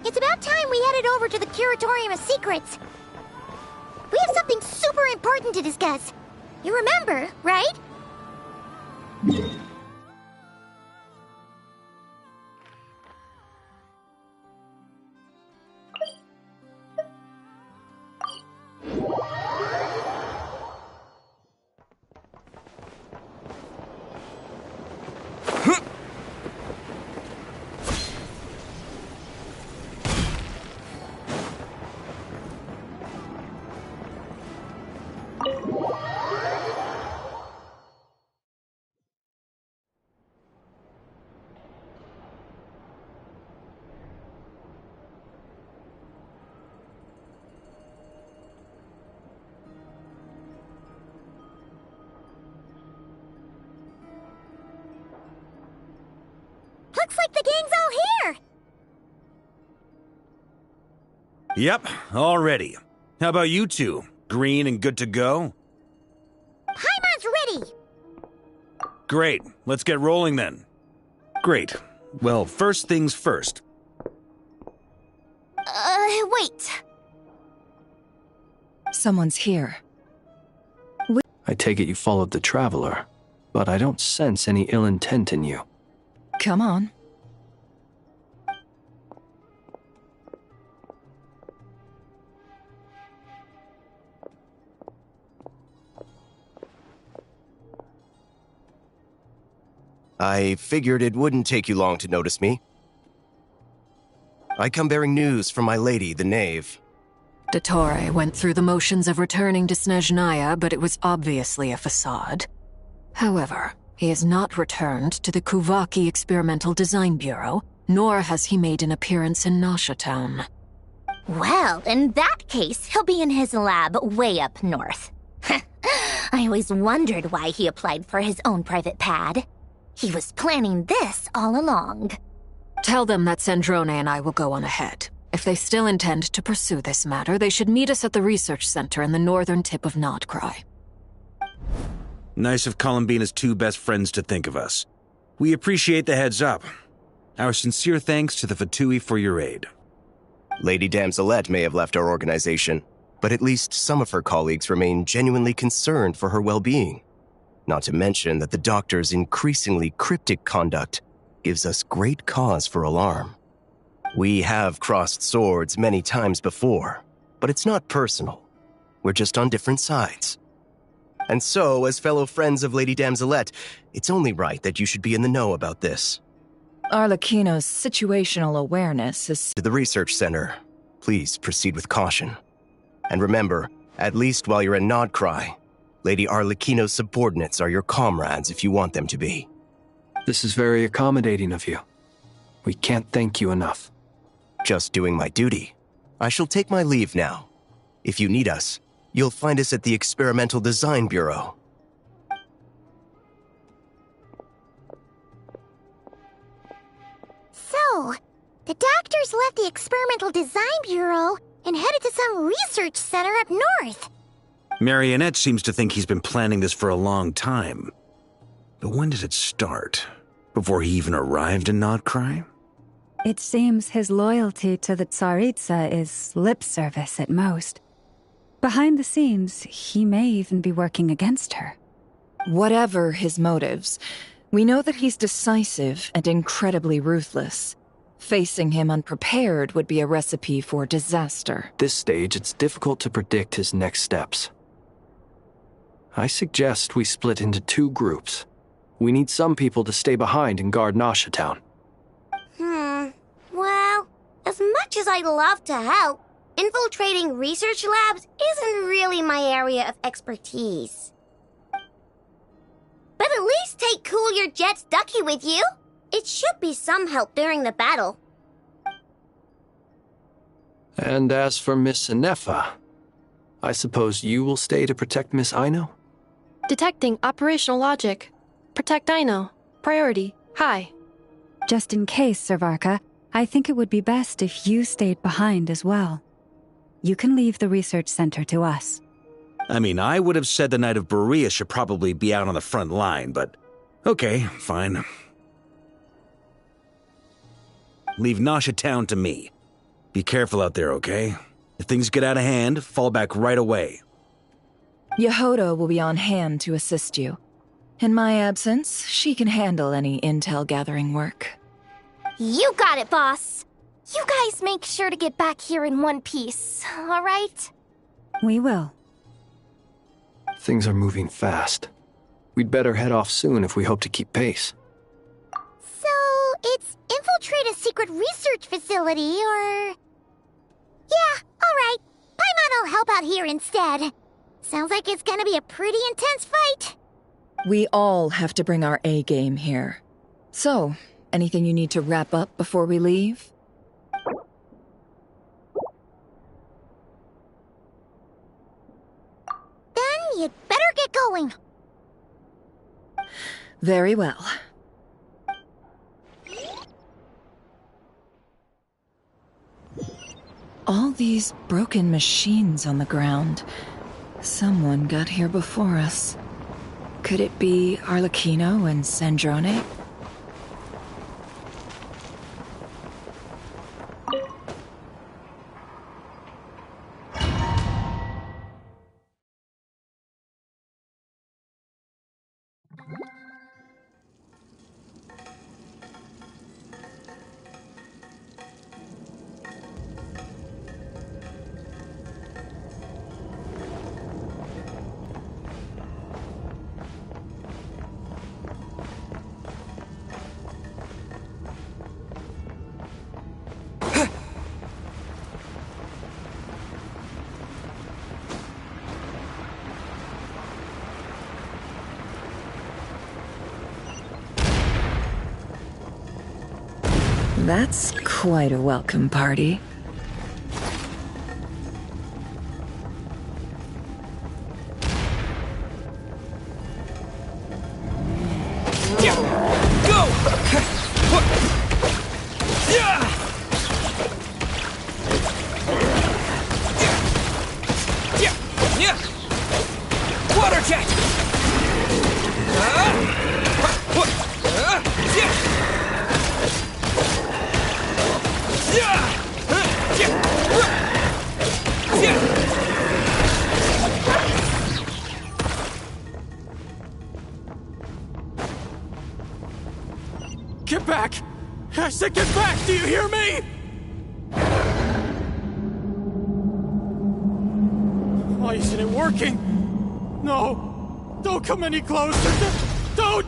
It's about time we headed over to the Curatorium of Secrets. We have something super important to discuss. You remember, right? Looks like the gang's all here! Yep, all ready. How about you two? Green and good to go? Paimon's ready! Great, let's get rolling then. Great. Well, first things first. Wait. Someone's here. I take it you followed the Traveler, but I don't sense any ill intent in you. Come on. I figured it wouldn't take you long to notice me. I come bearing news from my lady, the Knave. Dottore went through the motions of returning to Snezhnaya, but it was obviously a facade. However, he has not returned to the Kuvaki Experimental Design Bureau, nor has he made an appearance in Nasha Town. Well, in that case, he'll be in his lab way up north. I always wondered why he applied for his own private pad. He was planning this all along. Tell them that Sandrone and I will go on ahead. If they still intend to pursue this matter, they should meet us at the research center in the northern tip of Nodcry. Nice of Columbina's two best friends to think of us. We appreciate the heads up. Our sincere thanks to the Fatui for your aid. Lady Damselette may have left our organization, but at least some of her colleagues remain genuinely concerned for her well-being. Not to mention that the Doctor's increasingly cryptic conduct gives us great cause for alarm. We have crossed swords many times before, but it's not personal. We're just on different sides. And so, as fellow friends of Lady Damselette, it's only right that you should be in the know about this. Arlecchino's situational awareness is... To the research center, please proceed with caution. And remember, at least while you're in Nodcry, Lady Arlecchino's subordinates are your comrades if you want them to be. This is very accommodating of you. We can't thank you enough. Just doing my duty. I shall take my leave now. If you need us, you'll find us at the Experimental Design Bureau. So, the Doctors left the Experimental Design Bureau and headed to some research center up north. Marionette seems to think he's been planning this for a long time. But when did it start? Before he even arrived in Nodcry? It seems his loyalty to the Tsaritsa is lip service at most. Behind the scenes, he may even be working against her. Whatever his motives, we know that he's decisive and incredibly ruthless. Facing him unprepared would be a recipe for disaster. At this stage, it's difficult to predict his next steps. I suggest we split into 2 groups. We need some people to stay behind and guard Nasha Town. Well, as much as I'd love to help, infiltrating research labs isn't really my area of expertise. But at least take Cool Your Jet's Ducky with you. It should be some help during the battle. And as for Miss Inefa, I suppose you will stay to protect Miss Aino? Detecting operational logic. Protect Aino. Priority. High. Just in case, Servarka, I think it would be best if you stayed behind as well. You can leave the research center to us. I mean, I would have said the Knight of Berea should probably be out on the front line, but okay, fine. Leave Nasha Town to me. Be careful out there, okay? If things get out of hand, fall back right away. Yehoda will be on hand to assist you. In my absence, she can handle any intel gathering work. You got it, boss. You guys make sure to get back here in one piece, all right? We will. Things are moving fast. We'd better head off soon if we hope to keep pace. So, it's infiltrate a secret research facility, or... Yeah, alright. Paimon will help out here instead. Sounds like it's gonna be a pretty intense fight. We all have to bring our A game here. So, anything you need to wrap up before we leave? Then you'd better get going. Very well. All these broken machines on the ground. Someone got here before us. Could it be Arlecchino and Sandrone? That's quite a welcome party. Get back! I said get back! Do you hear me? Why isn't it working? No! Don't come any closer! Don't!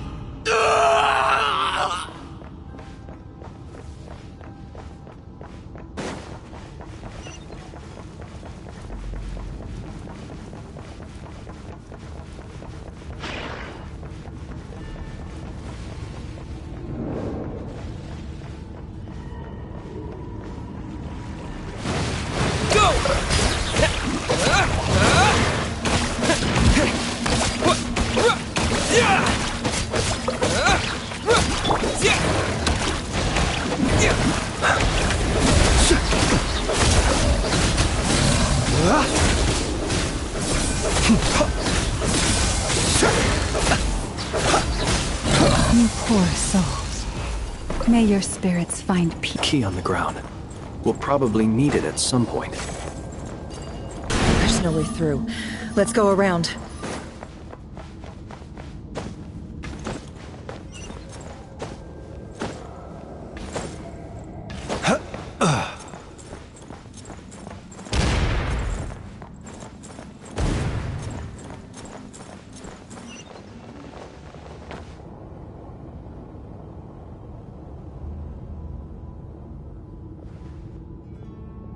You poor souls. May your spirits find peace. Key on the ground. We'll probably need it at some point. There's no way through. Let's go around.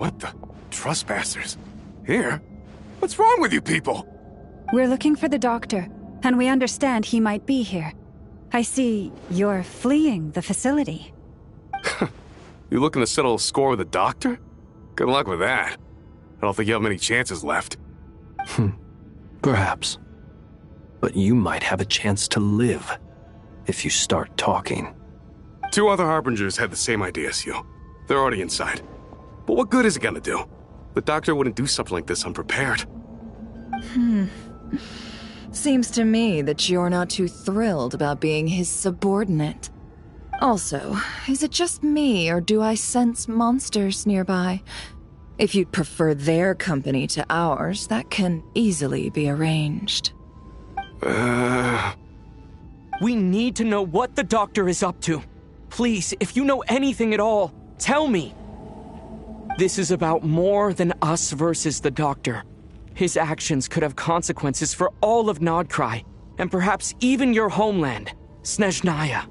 What the? Trespassers? Here? What's wrong with you people? We're looking for the doctor, and we understand he might be here. I see you're fleeing the facility. You looking to settle a score with the doctor? Good luck with that. I don't think you have many chances left. Perhaps. But you might have a chance to live if you start talking. 2 other Harbingers had the same idea as you. They're already inside. But what good is it gonna do? The doctor wouldn't do something like this unprepared. Seems to me that you're not too thrilled about being his subordinate. Also, is it just me, or do I sense monsters nearby? If you'd prefer their company to ours, that can easily be arranged. We need to know what the doctor is up to. Please, if you know anything at all, tell me. This is about more than us versus the doctor. His actions could have consequences for all of Nodcry, and perhaps even your homeland, Snezhnaya.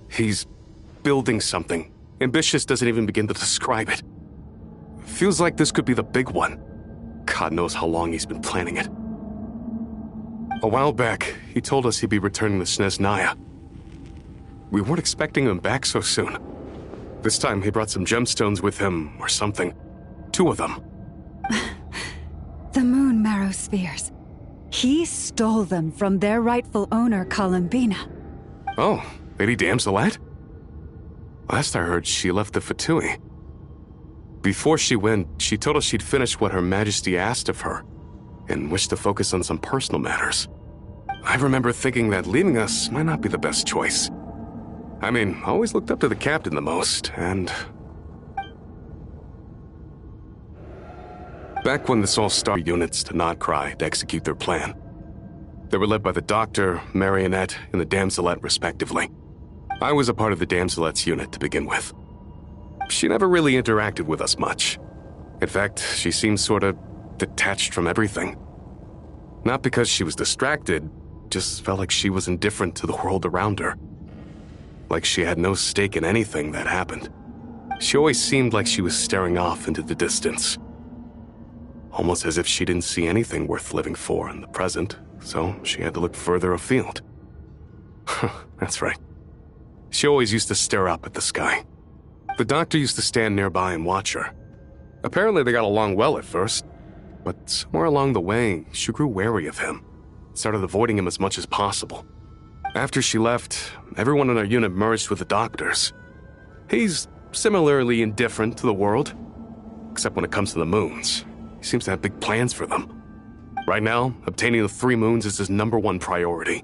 He's building something. Ambitious doesn't even begin to describe it. Feels like this could be the big one. God knows how long he's been planning it. A while back, he told us he'd be returning to Snezhnaya. We weren't expecting him back so soon. This time he brought some gemstones with him, or something. 2 of them. The moon marrow spheres. He stole them from their rightful owner, Columbina. Oh, Lady Damselat? Last I heard, she left the Fatui. Before she went, she told us she'd finished what Her Majesty asked of her, and wished to focus on some personal matters. I remember thinking that leaving us might not be the best choice. I mean, I always looked up to the captain the most, and... Back when this all started, units to Nodcry to execute their plan. They were led by the Doctor, Marionette, and the Damselet, respectively. I was a part of the Damselet's unit to begin with. She never really interacted with us much. In fact, she seemed sort of detached from everything. Not because she was distracted, just felt like she was indifferent to the world around her. Like she had no stake in anything that happened. She always seemed like she was staring off into the distance. Almost as if she didn't see anything worth living for in the present, so she had to look further afield. That's right. She always used to stare up at the sky. The doctor used to stand nearby and watch her. Apparently they got along well at first, but somewhere along the way, she grew wary of him, started avoiding him as much as possible. After she left, everyone in our unit merged with the doctors. He's similarly indifferent to the world, except when it comes to the moons. He seems to have big plans for them. Right now, obtaining the 3 moons is his #1 priority.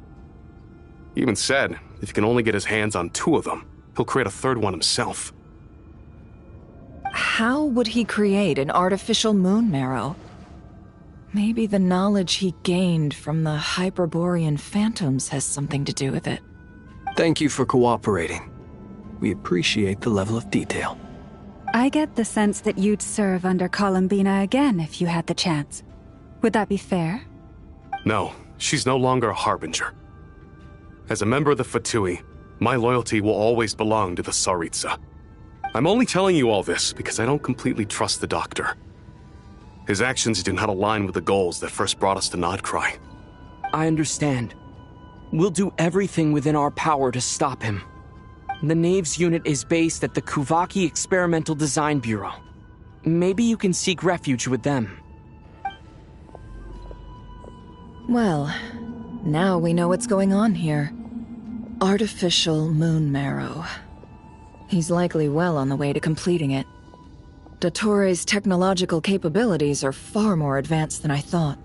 He even said, if he can only get his hands on 2 of them, he'll create a 3rd one himself. How would he create an artificial moon marrow? Maybe the knowledge he gained from the Hyperborean phantoms has something to do with it. Thank you for cooperating. We appreciate the level of detail. I get the sense that you'd serve under Columbina again if you had the chance. Would that be fair? No, she's no longer a Harbinger. As a member of the Fatui, my loyalty will always belong to the Tsaritsa. I'm only telling you all this because I don't completely trust the Doctor. His actions do not align with the goals that first brought us to Nodcry. I understand. We'll do everything within our power to stop him. The Knaves unit is based at the Kuvaki Experimental Design Bureau. Maybe you can seek refuge with them. Well, now we know what's going on here. Artificial moon marrow. He's likely well on the way to completing it. Dottore's technological capabilities are far more advanced than I thought.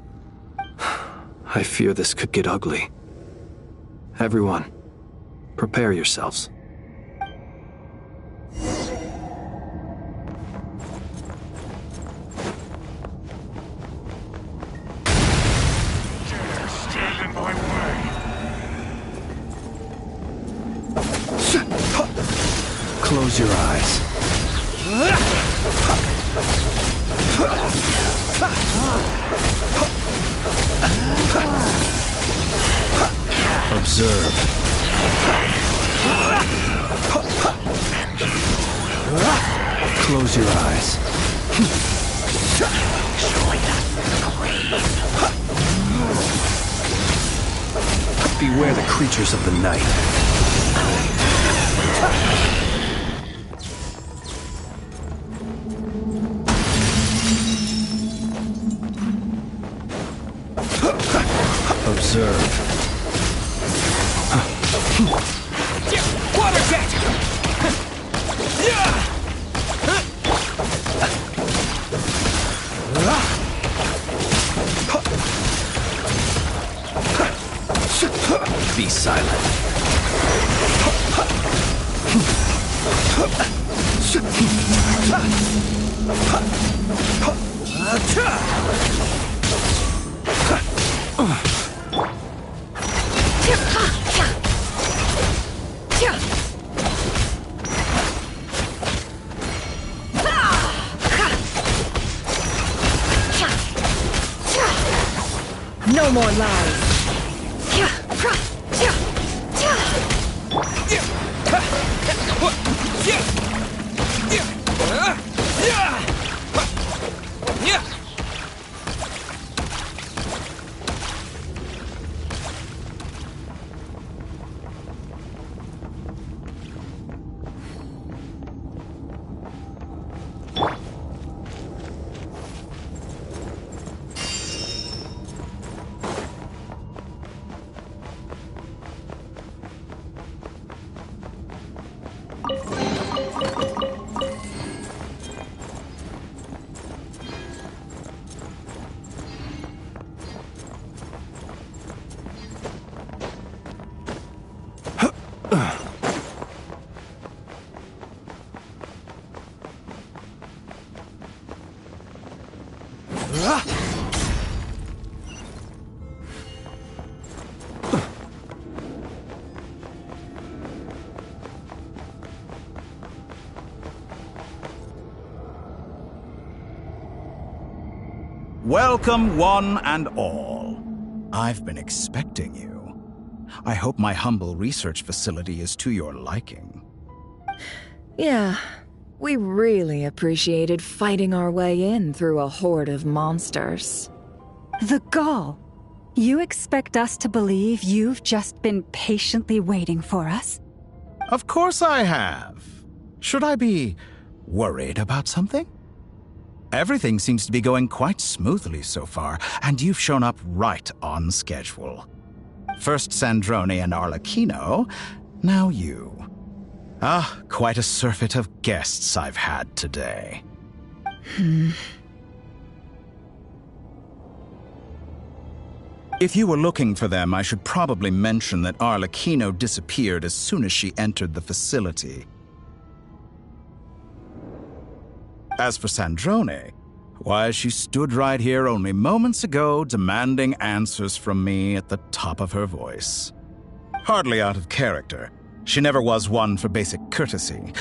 I fear this could get ugly. Everyone, prepare yourselves. Stand in my way. Close your eyes. Observe. Close your eyes. Beware the creatures of the night. Observe. Water jet! Be silent. No more lies. Welcome, one and all. I've been expecting you. I hope my humble research facility is to your liking. Yeah, we really appreciated fighting our way in through a horde of monsters. The gall! You expect us to believe you've just been patiently waiting for us? Of course I have. Should I be worried about something? Everything seems to be going quite smoothly so far, and you've shown up right on schedule. First Sandrone and Arlecchino, now you. Ah, quite a surfeit of guests I've had today. If you were looking for them, I should probably mention that Arlecchino disappeared as soon as she entered the facility. As for Sandrone, why, she stood right here only moments ago demanding answers from me at the top of her voice. Hardly out of character. She never was one for basic courtesy.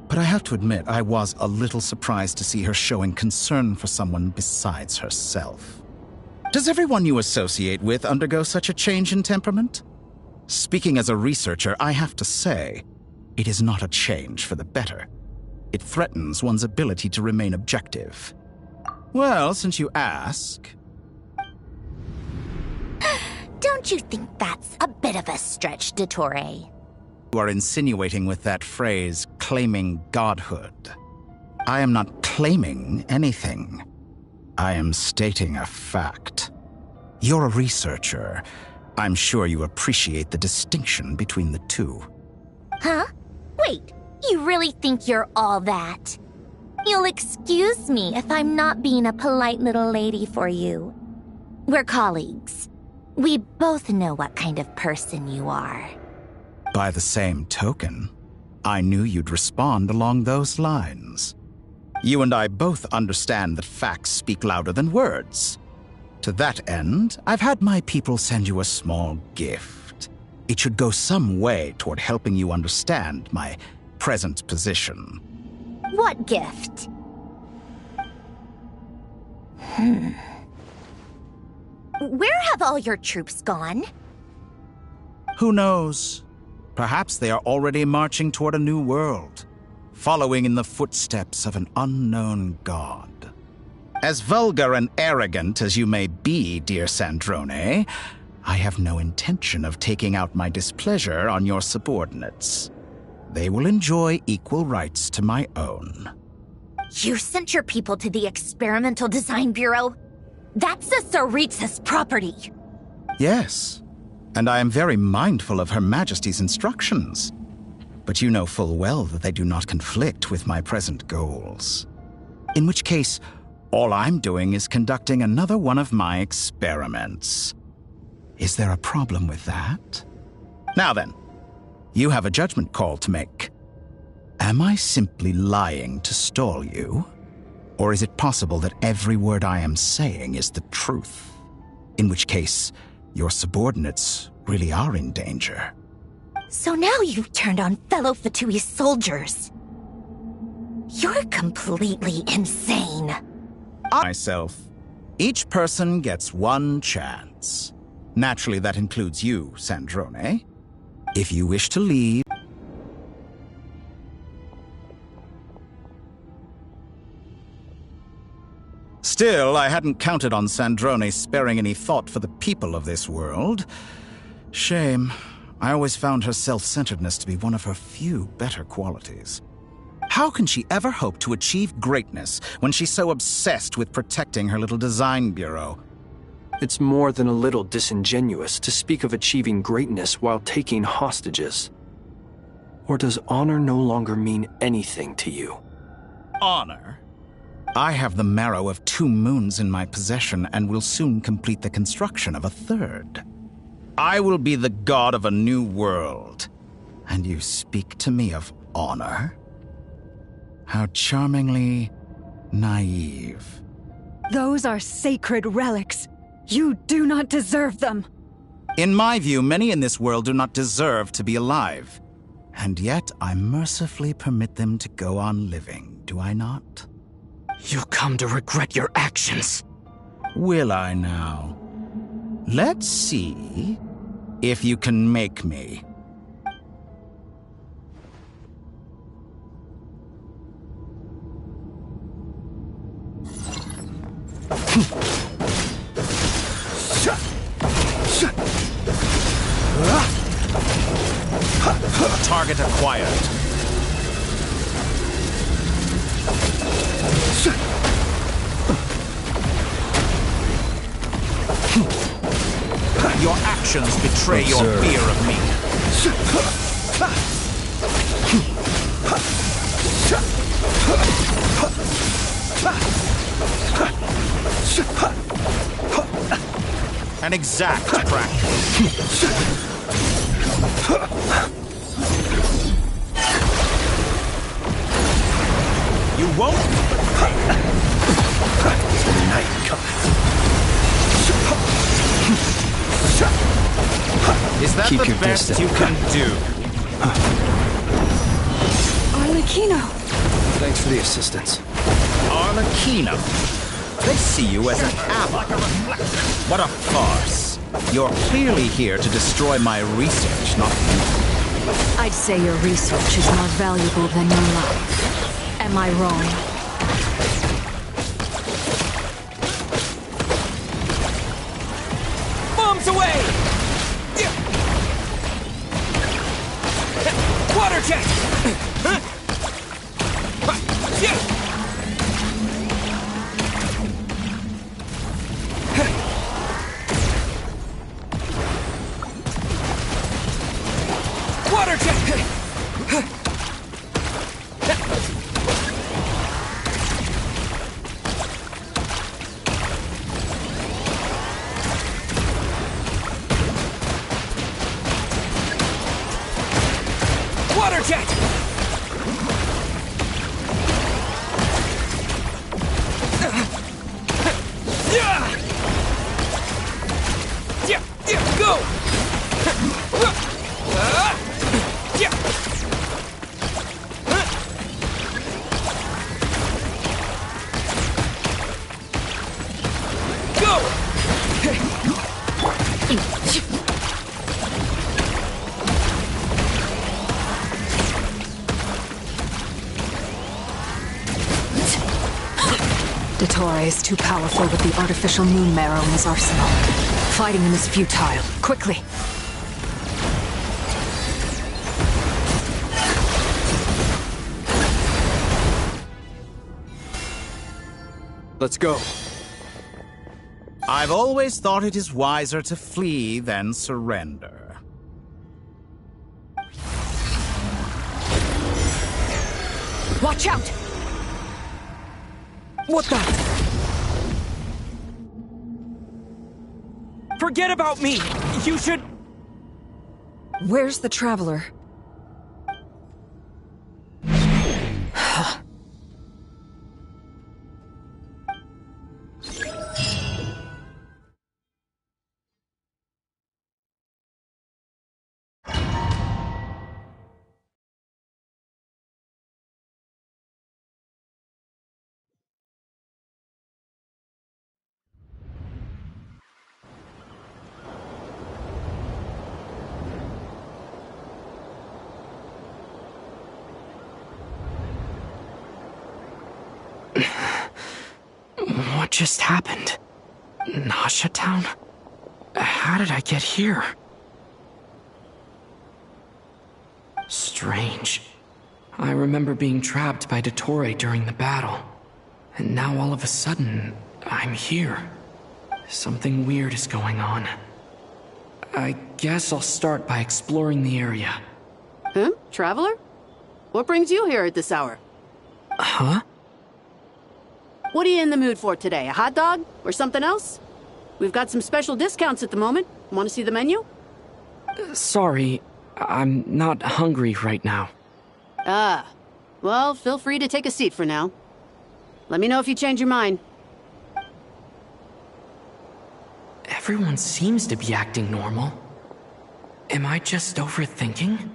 But I have to admit, I was a little surprised to see her showing concern for someone besides herself. Does everyone you associate with undergo such a change in temperament? Speaking as a researcher, I have to say, it is not a change for the better. It threatens one's ability to remain objective. Well, since you ask... Don't you think that's a bit of a stretch, Dottore? You are insinuating with that phrase, claiming godhood. I am not claiming anything. I am stating a fact. You're a researcher. I'm sure you appreciate the distinction between the two. Huh? Wait, you really think you're all that? You'll excuse me if I'm not being a polite little lady for you. We're colleagues. We both know what kind of person you are. By the same token, I knew you'd respond along those lines. You and I both understand that facts speak louder than words. To that end, I've had my people send you a small gift. It should go some way toward helping you understand my present position. What gift? Where have all your troops gone? Who knows? Perhaps they are already marching toward a new world, following in the footsteps of an unknown god. As vulgar and arrogant as you may be, dear Sandrone, I have no intention of taking out my displeasure on your subordinates. They will enjoy equal rights to my own. You sent your people to the Experimental Design Bureau? That's the Tsaritsa's property. Yes, and I am very mindful of Her Majesty's instructions. But you know full well that they do not conflict with my present goals. In which case, all I'm doing is conducting another one of my experiments. Is there a problem with that? Now then, you have a judgment call to make. Am I simply lying to stall you? Or is it possible that every word I am saying is the truth? In which case, your subordinates really are in danger. So now you've turned on fellow Fatui soldiers. You're completely insane. Myself. Each person gets one chance. Naturally, that includes you, Sandrone. If you wish to leave... Still, I hadn't counted on Sandrone sparing any thought for the people of this world. Shame. I always found her self-centeredness to be one of her few better qualities. How can she ever hope to achieve greatness when she's so obsessed with protecting her little design bureau? It's more than a little disingenuous to speak of achieving greatness while taking hostages. Or does honor no longer mean anything to you? Honor? I have the marrow of 2 moons in my possession and will soon complete the construction of a 3rd. I will be the god of a new world. And you speak to me of honor? How charmingly naive. Those are sacred relics. You do not deserve them. In my view, many in this world do not deserve to be alive. And yet I mercifully permit them to go on living, do I not? You'll come to regret your actions. Will I now? Let's see if you can make me. Target acquired. Your actions betray your fear of me. An exact practice. You won't night coming. Is that Keep the your best distance. you can do? Arlecchino! Thanks for the assistance. Arlecchino. They see you as an ally. What a farce. You're clearly here to destroy my research, not me. I'd say your research is more valuable than your life. Am I wrong? Bombs away! Water jet! Water jet! Water jet! Dottore is too powerful with the artificial moon marrow in his arsenal. Fighting him is futile. Quickly! Let's go. I've always thought it is wiser to flee than surrender. Watch out! What the? Forget about me! You should... Where's the Traveler? What just happened? Nasha Town? How did I get here? Strange. I remember being trapped by Dottore during the battle. And now all of a sudden, I'm here. Something weird is going on. I guess I'll start by exploring the area. Huh? Traveler? What brings you here at this hour? Huh? What are you in the mood for today? A hot dog? Or something else? We've got some special discounts at the moment. Want to see the menu? Sorry, I'm not hungry right now. Ah. Well, feel free to take a seat for now. Let me know if you change your mind. Everyone seems to be acting normal. Am I just overthinking?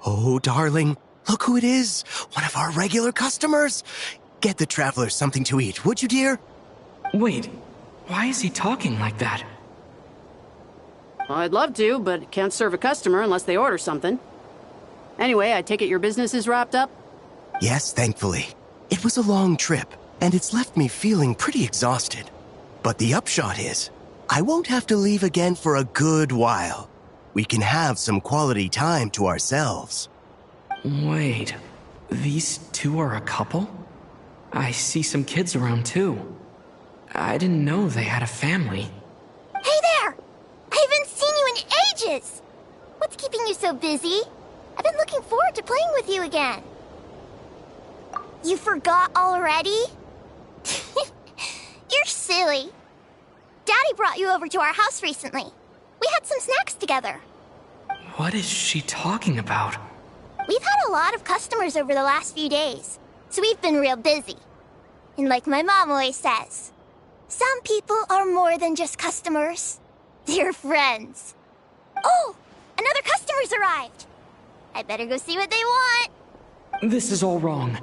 Oh, darling, look who it is. One of our regular customers. Get the Traveler something to eat, would you, dear? Wait, why is he talking like that? Well, I'd love to, but can't serve a customer unless they order something. Anyway, I take it your business is wrapped up? Yes, thankfully. It was a long trip, and it's left me feeling pretty exhausted. But the upshot is, I won't have to leave again for a good while. We can have some quality time to ourselves. Wait, these two are a couple? I see some kids around too. I didn't know they had a family. Hey there! I haven't seen you in ages! What's keeping you so busy? I've been looking forward to playing with you again. You forgot already? You're silly. Daddy brought you over to our house recently. We had some snacks together. What is she talking about? We've had a lot of customers over the last few days, so we've been real busy. And like my mom always says, some people are more than just customers. They're friends. Oh, another customer's arrived. I better go see what they want. This is all wrong.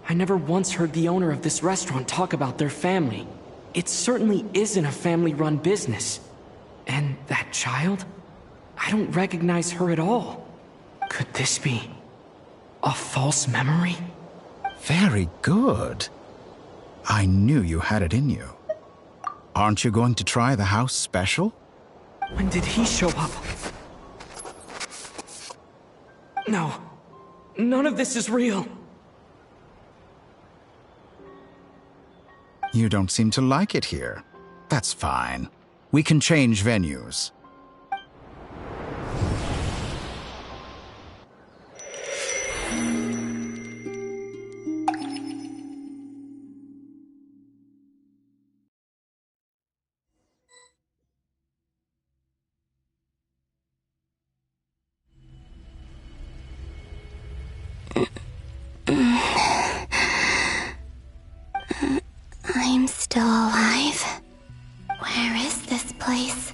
I never once heard the owner of this restaurant talk about their family. It certainly isn't a family-run business. And that child? I don't recognize her at all. Could this be a false memory? Very good. I knew you had it in you. Aren't you going to try the house special? When did he show up? No. None of this is real. You don't seem to like it here. That's fine. We can change venues. I'm still alive. Where is this place?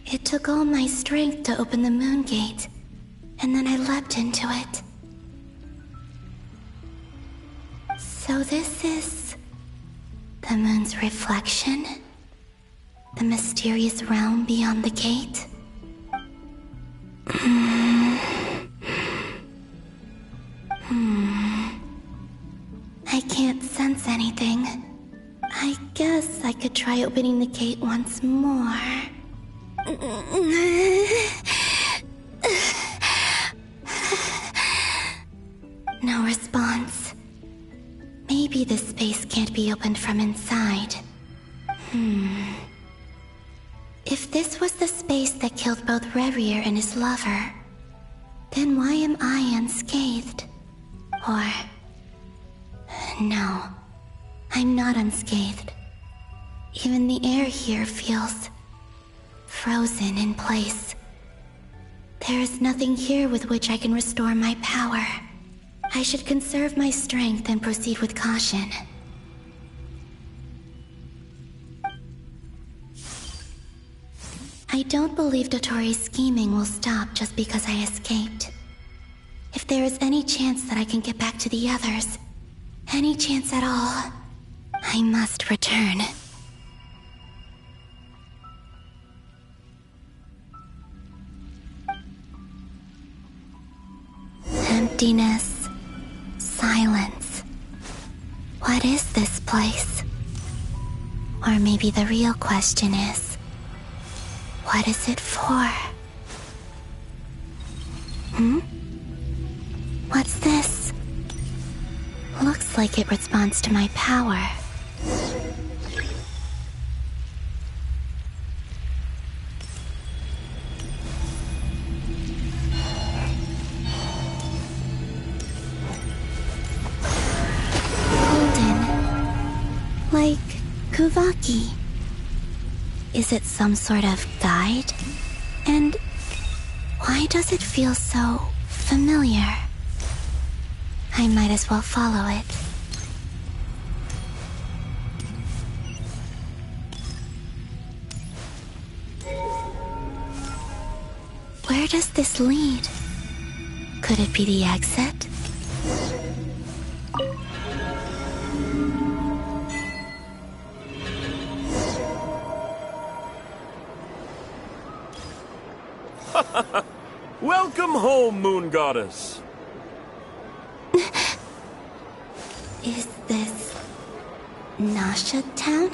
It took all my strength to open the moon gate, and then I leapt into it. So this is the moon's reflection? The mysterious realm beyond the gate? I can't sense anything. I guess I could try opening the gate once more. No response. Maybe this space can't be opened from inside. If this was the space that killed both Revier and his lover, then why am I unscathed? Or... no, I'm not unscathed. Even the air here feels... frozen in place. There is nothing here with which I can restore my power. I should conserve my strength and proceed with caution. I don't believe Dotori's scheming will stop just because I escaped. If there is any chance that I can get back to the others, any chance at all, I must return. Emptiness. Silence. What is this place? Or maybe the real question is, what is it for? What's this? Looks like it responds to my power. Like Kuvaki. Is it some sort of guide? And why does it feel so familiar? I might as well follow it. Where does this lead? Could it be the exit? Welcome home, Moon Goddess. Is this... Nasha Town?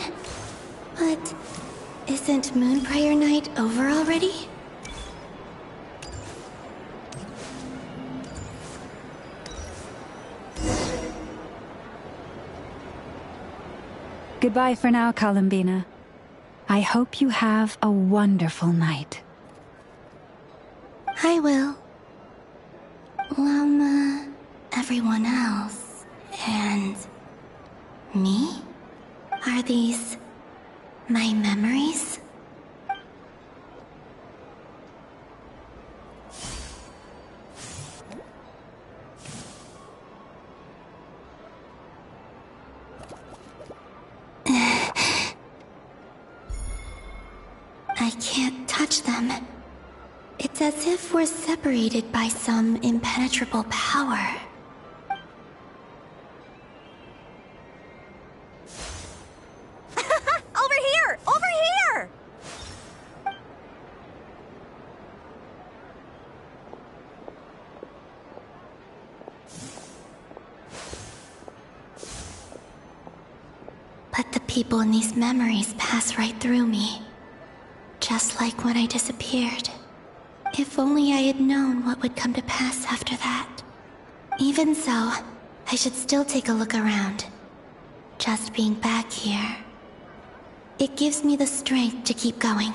But isn't Moon Prayer Night over already? Goodbye for now, Columbina. I hope you have a wonderful night. I will. Lama, everyone else, and... me? Are these... my memories? I can't touch them. It's as if we're separated by some impenetrable power. Over here! Over here! But the people in these memories pass right through me. Just like when I disappeared. If only I had known what would come to pass after that. Even so, I should still take a look around. Just being back here. It gives me the strength to keep going.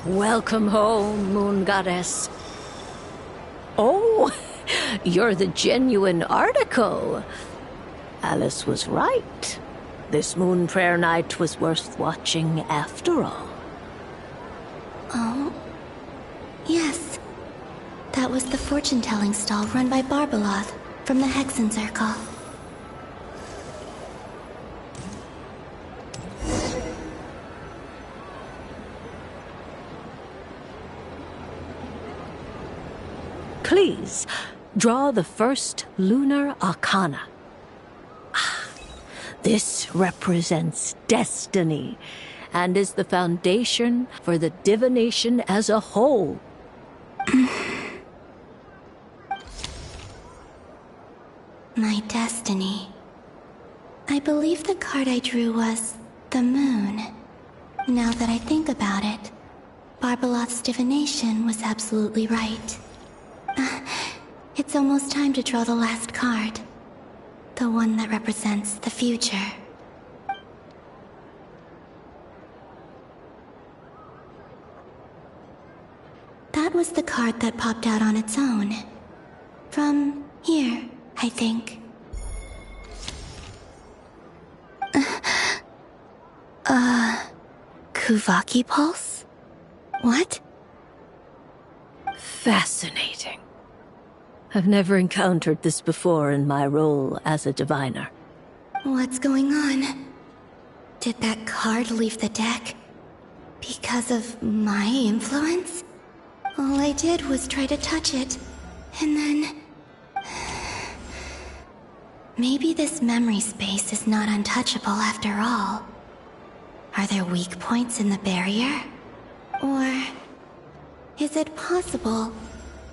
Welcome home, Moon Goddess. Oh, you're the genuine article. Alice was right. This Moon Prayer Night was worth watching after all. Oh, yes. That was the fortune-telling stall run by Barbeloth from the Hexen Circle. Please, draw the first lunar arcana. This represents destiny and is the foundation for the divination as a whole. My destiny. I believe the card I drew was the moon. Now that I think about it, Barbeloth's divination was absolutely right. It's almost time to draw the last card. The one that represents the future. That was the card that popped out on its own. From here, I think. Kuvaki Pulse? What? Fascinating. I've never encountered this before in my role as a diviner. What's going on? Did that card leave the deck? Because of my influence? All I did was try to touch it, and then... Maybe this memory space is not untouchable after all. Are there weak points in the barrier? Or... is it possible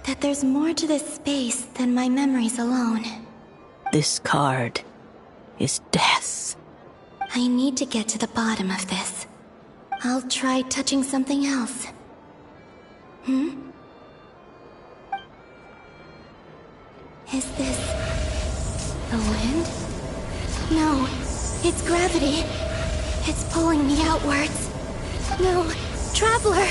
that there's more to this space than my memories alone? This card is death. I need to get to the bottom of this. I'll try touching something else. Is this... the wind? No, it's gravity. It's pulling me outwards. No, Traveler!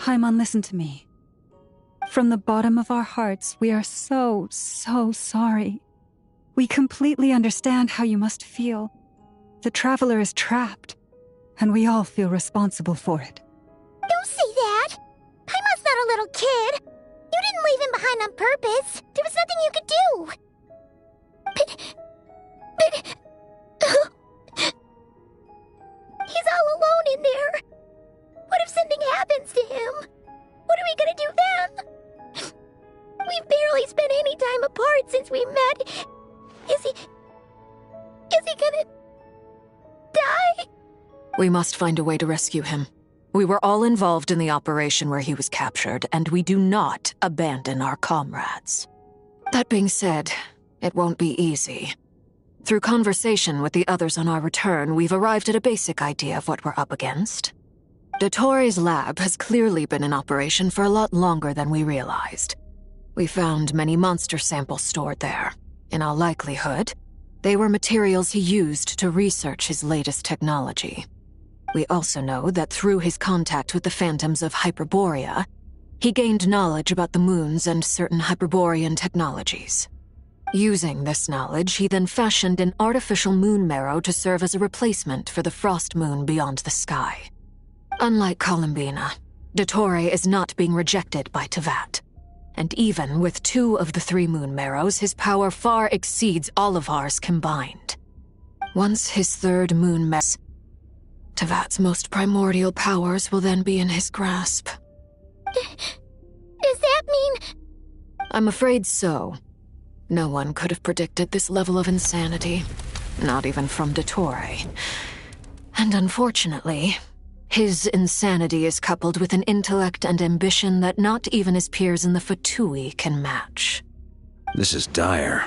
Paimon, listen to me. From the bottom of our hearts, we are so sorry. We completely understand how you must feel. The Traveler is trapped, and we all feel responsible for it. Don't say that! Paimon's not a little kid! You didn't leave him behind on purpose! There was nothing you could do! He's all alone in there! What if something happens to him? What are we gonna do then? We've barely spent any time apart since we met. Is he gonna die? We must find a way to rescue him. We were all involved in the operation where he was captured, and we do not abandon our comrades. That being said, it won't be easy. Through conversation with the others on our return, we've arrived at a basic idea of what we're up against. Dottore's lab has clearly been in operation for a lot longer than we realized. We found many monster samples stored there. In all likelihood, they were materials he used to research his latest technology. We also know that through his contact with the phantoms of Hyperborea, he gained knowledge about the moons and certain Hyperborean technologies. Using this knowledge, he then fashioned an artificial moon marrow to serve as a replacement for the frost moon beyond the sky. Unlike Columbina, Dottore is not being rejected by Teyvat. And even with 2 of the 3 moon marrows, his power far exceeds all of ours combined. Once his 3rd moon marrow, Teyvat's most primordial powers will then be in his grasp. Does that mean... I'm afraid so. No one could have predicted this level of insanity. Not even from Dottore. And unfortunately, His insanity is coupled with an intellect and ambition that not even his peers in the Fatui can match. This is dire.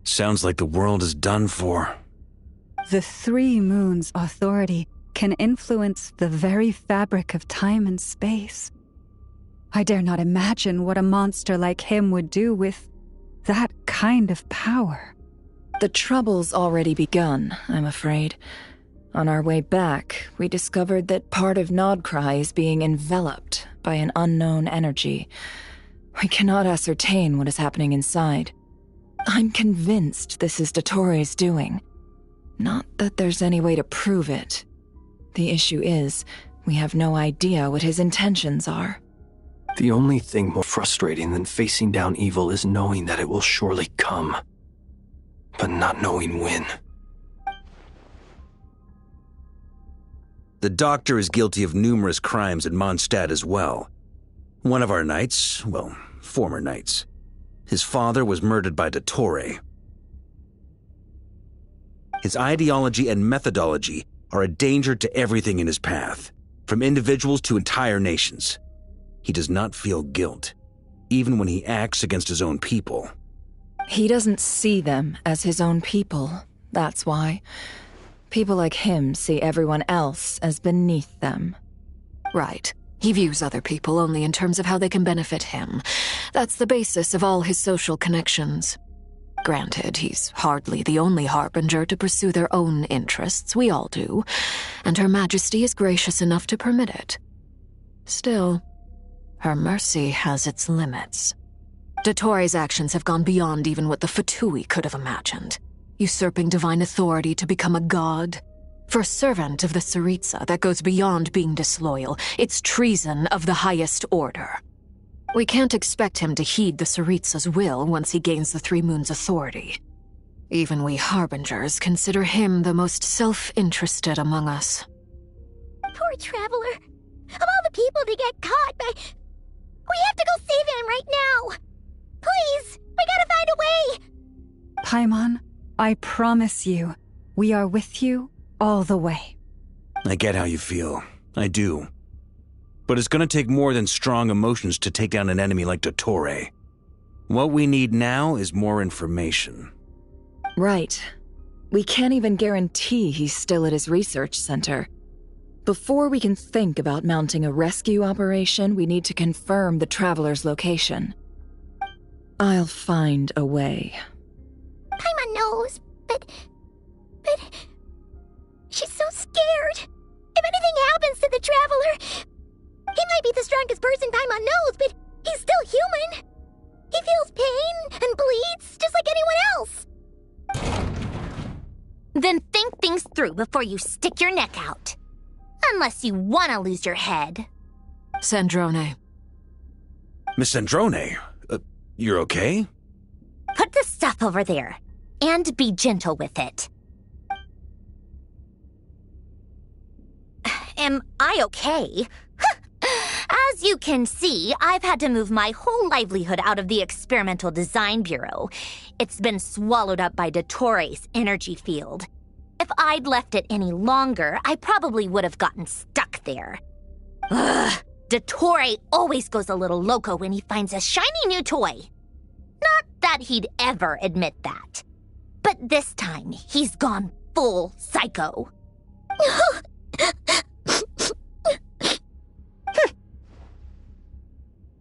Sounds like the world is done for. The Three Moons' authority can influence the very fabric of time and space. I dare not imagine what a monster like him would do with that kind of power. The trouble's already begun, I'm afraid. On our way back, we discovered that part of Nodcry is being enveloped by an unknown energy. We cannot ascertain what is happening inside. I'm convinced this is Dottoro's doing. Not that there's any way to prove it. The issue is, we have no idea what his intentions are. The only thing more frustrating than facing down evil is knowing that it will surely come, but not knowing when. The Doctor is guilty of numerous crimes in Mondstadt as well. One of our knights, well, former knights, his father was murdered by Dottore. His ideology and methodology are a danger to everything in his path, from individuals to entire nations. He does not feel guilt, even when he acts against his own people. He doesn't see them as his own people, that's why. People like him see everyone else as beneath them. Right. He views other people only in terms of how they can benefit him. That's the basis of all his social connections. Granted, he's hardly the only harbinger to pursue their own interests. We all do. And Her Majesty is gracious enough to permit it. Still, her mercy has its limits. Dottore's actions have gone beyond even what the Fatui could have imagined. Usurping divine authority to become a god. For a servant of the Tsaritsa, that goes beyond being disloyal. It's treason of the highest order. We can't expect him to heed the Tsaritsa's will once he gains the Three Moons' authority. Even we harbingers consider him the most self-interested among us. Poor Traveler. Of all the people to get caught by... We have to go save him right now. Please, we gotta find a way. Paimon, I promise you, we are with you all the way. I get how you feel. I do. But it's gonna take more than strong emotions to take down an enemy like Dottore. What we need now is more information. Right. We can't even guarantee he's still at his research center. Before we can think about mounting a rescue operation, we need to confirm the Traveler's location. I'll find a way. Paimon knows, but... She's so scared. If anything happens to the Traveler... He might be the strongest person Paimon knows, but he's still human. He feels pain and bleeds just like anyone else. Then think things through before you stick your neck out. Unless you want to lose your head. Sandrone. Miss Sandrone, you're okay? Put the stuff over there, and be gentle with it. Am I okay? As you can see, I've had to move my whole livelihood out of the Experimental Design Bureau. It's been swallowed up by Dottore's energy field. If I'd left it any longer, I probably would have gotten stuck there. Ugh, Dottore always goes a little loco when he finds a shiny new toy. Not that he'd ever admit that. But this time, he's gone full psycho.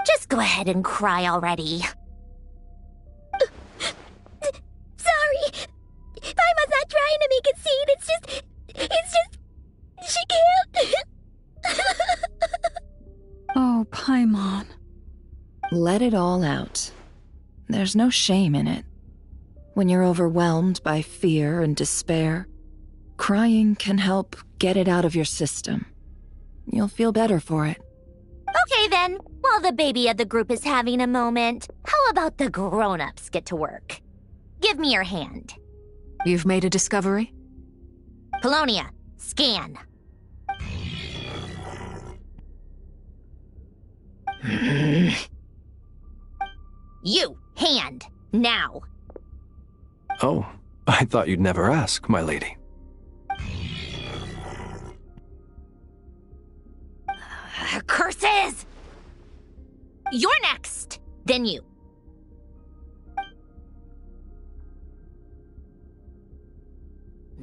Just go ahead and cry already. Sorry. Paimon's not trying to make it seem. It's just... She can't. Oh, Paimon. Let it all out. There's no shame in it. When you're overwhelmed by fear and despair, crying can help get it out of your system. You'll feel better for it. Okay then, while the baby of the group is having a moment, how about the grown-ups get to work? Give me your hand. You've made a discovery? Polonia, scan. You, hand, now. Oh, I thought you'd never ask, my lady. curses! You're next, then you.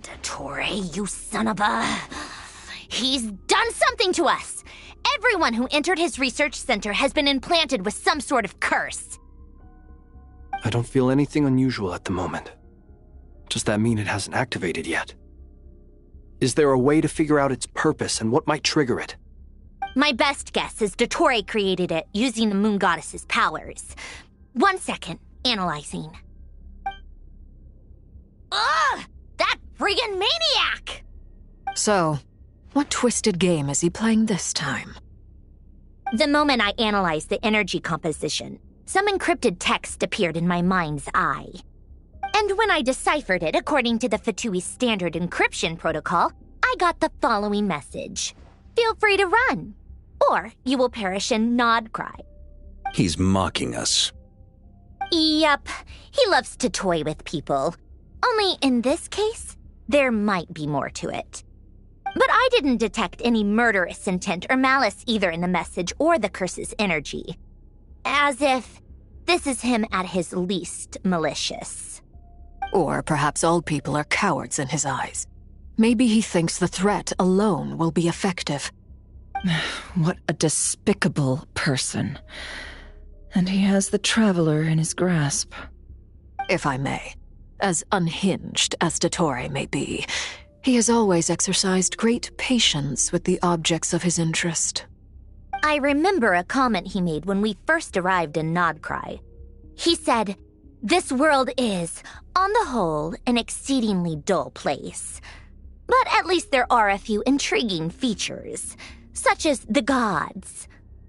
Dottore, you son of a... He's done something to us! Everyone who entered his research center has been implanted with some sort of curse. I don't feel anything unusual at the moment. Does that mean it hasn't activated yet? Is there a way to figure out its purpose and what might trigger it? My best guess is Dottore created it using the Moon Goddess's powers. 1 second, analyzing. Ugh! That friggin' maniac! So, what twisted game is he playing this time? The moment I analyzed the energy composition, some encrypted text appeared in my mind's eye. And when I deciphered it according to the Fatui standard encryption protocol, I got the following message. Feel free to run, or you will perish in nod cry. He's mocking us. Yep, he loves to toy with people. Only in this case, there might be more to it. But I didn't detect any murderous intent or malice either in the message or the curse's energy. As if this is him at his least malicious. Or perhaps all people are cowards in his eyes. Maybe he thinks the threat alone will be effective. What a despicable person. And he has the Traveler in his grasp. If I may, as unhinged as Dottore may be, he has always exercised great patience with the objects of his interest. I remember a comment he made when we first arrived in Nodcry. He said, "This world is, on the whole, an exceedingly dull place. But at least there are a few intriguing features, such as the gods,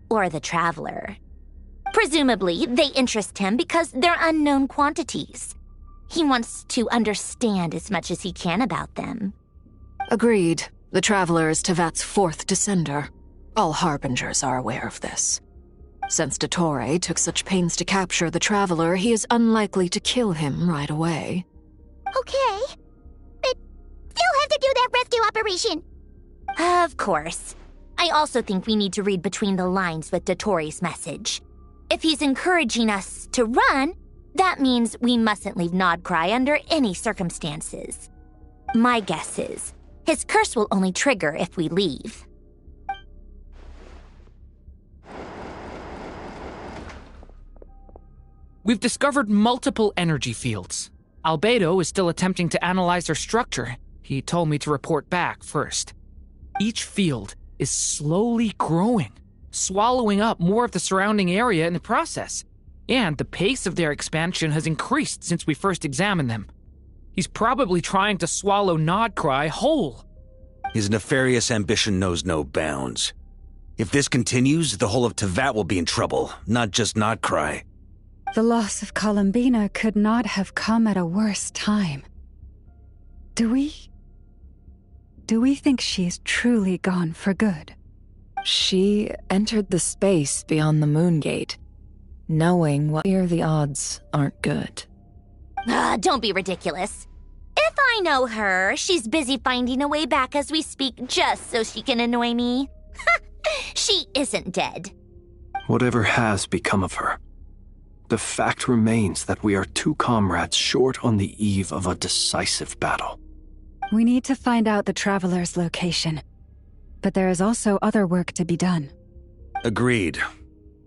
or the Traveler. Presumably, they interest him because they're unknown quantities. He wants to understand as much as he can about them." Agreed. The Traveler is Tevat's fourth descender. All Harbingers are aware of this. Since Dottore took such pains to capture the Traveler, he is unlikely to kill him right away. Okay, but still have to do that rescue operation. Of course. I also think we need to read between the lines with Dottore's message. If he's encouraging us to run, that means we mustn't leave Nodcry under any circumstances. My guess is, his curse will only trigger if we leave. We've discovered multiple energy fields. Albedo is still attempting to analyze their structure. He told me to report back first. Each field is slowly growing, swallowing up more of the surrounding area in the process. And the pace of their expansion has increased since we first examined them. He's probably trying to swallow Nodcry whole. His nefarious ambition knows no bounds. If this continues, the whole of Tevat will be in trouble, not just Nodcry. The loss of Columbina could not have come at a worse time. Do we think she's truly gone for good? She entered the space beyond the Moon Gate, knowing what here the odds aren't good. Don't be ridiculous. If I know her, she's busy finding a way back as we speak just so she can annoy me. She isn't dead. Whatever has become of her, the fact remains that we are two comrades short on the eve of a decisive battle. We need to find out the Traveler's location. But there is also other work to be done. Agreed.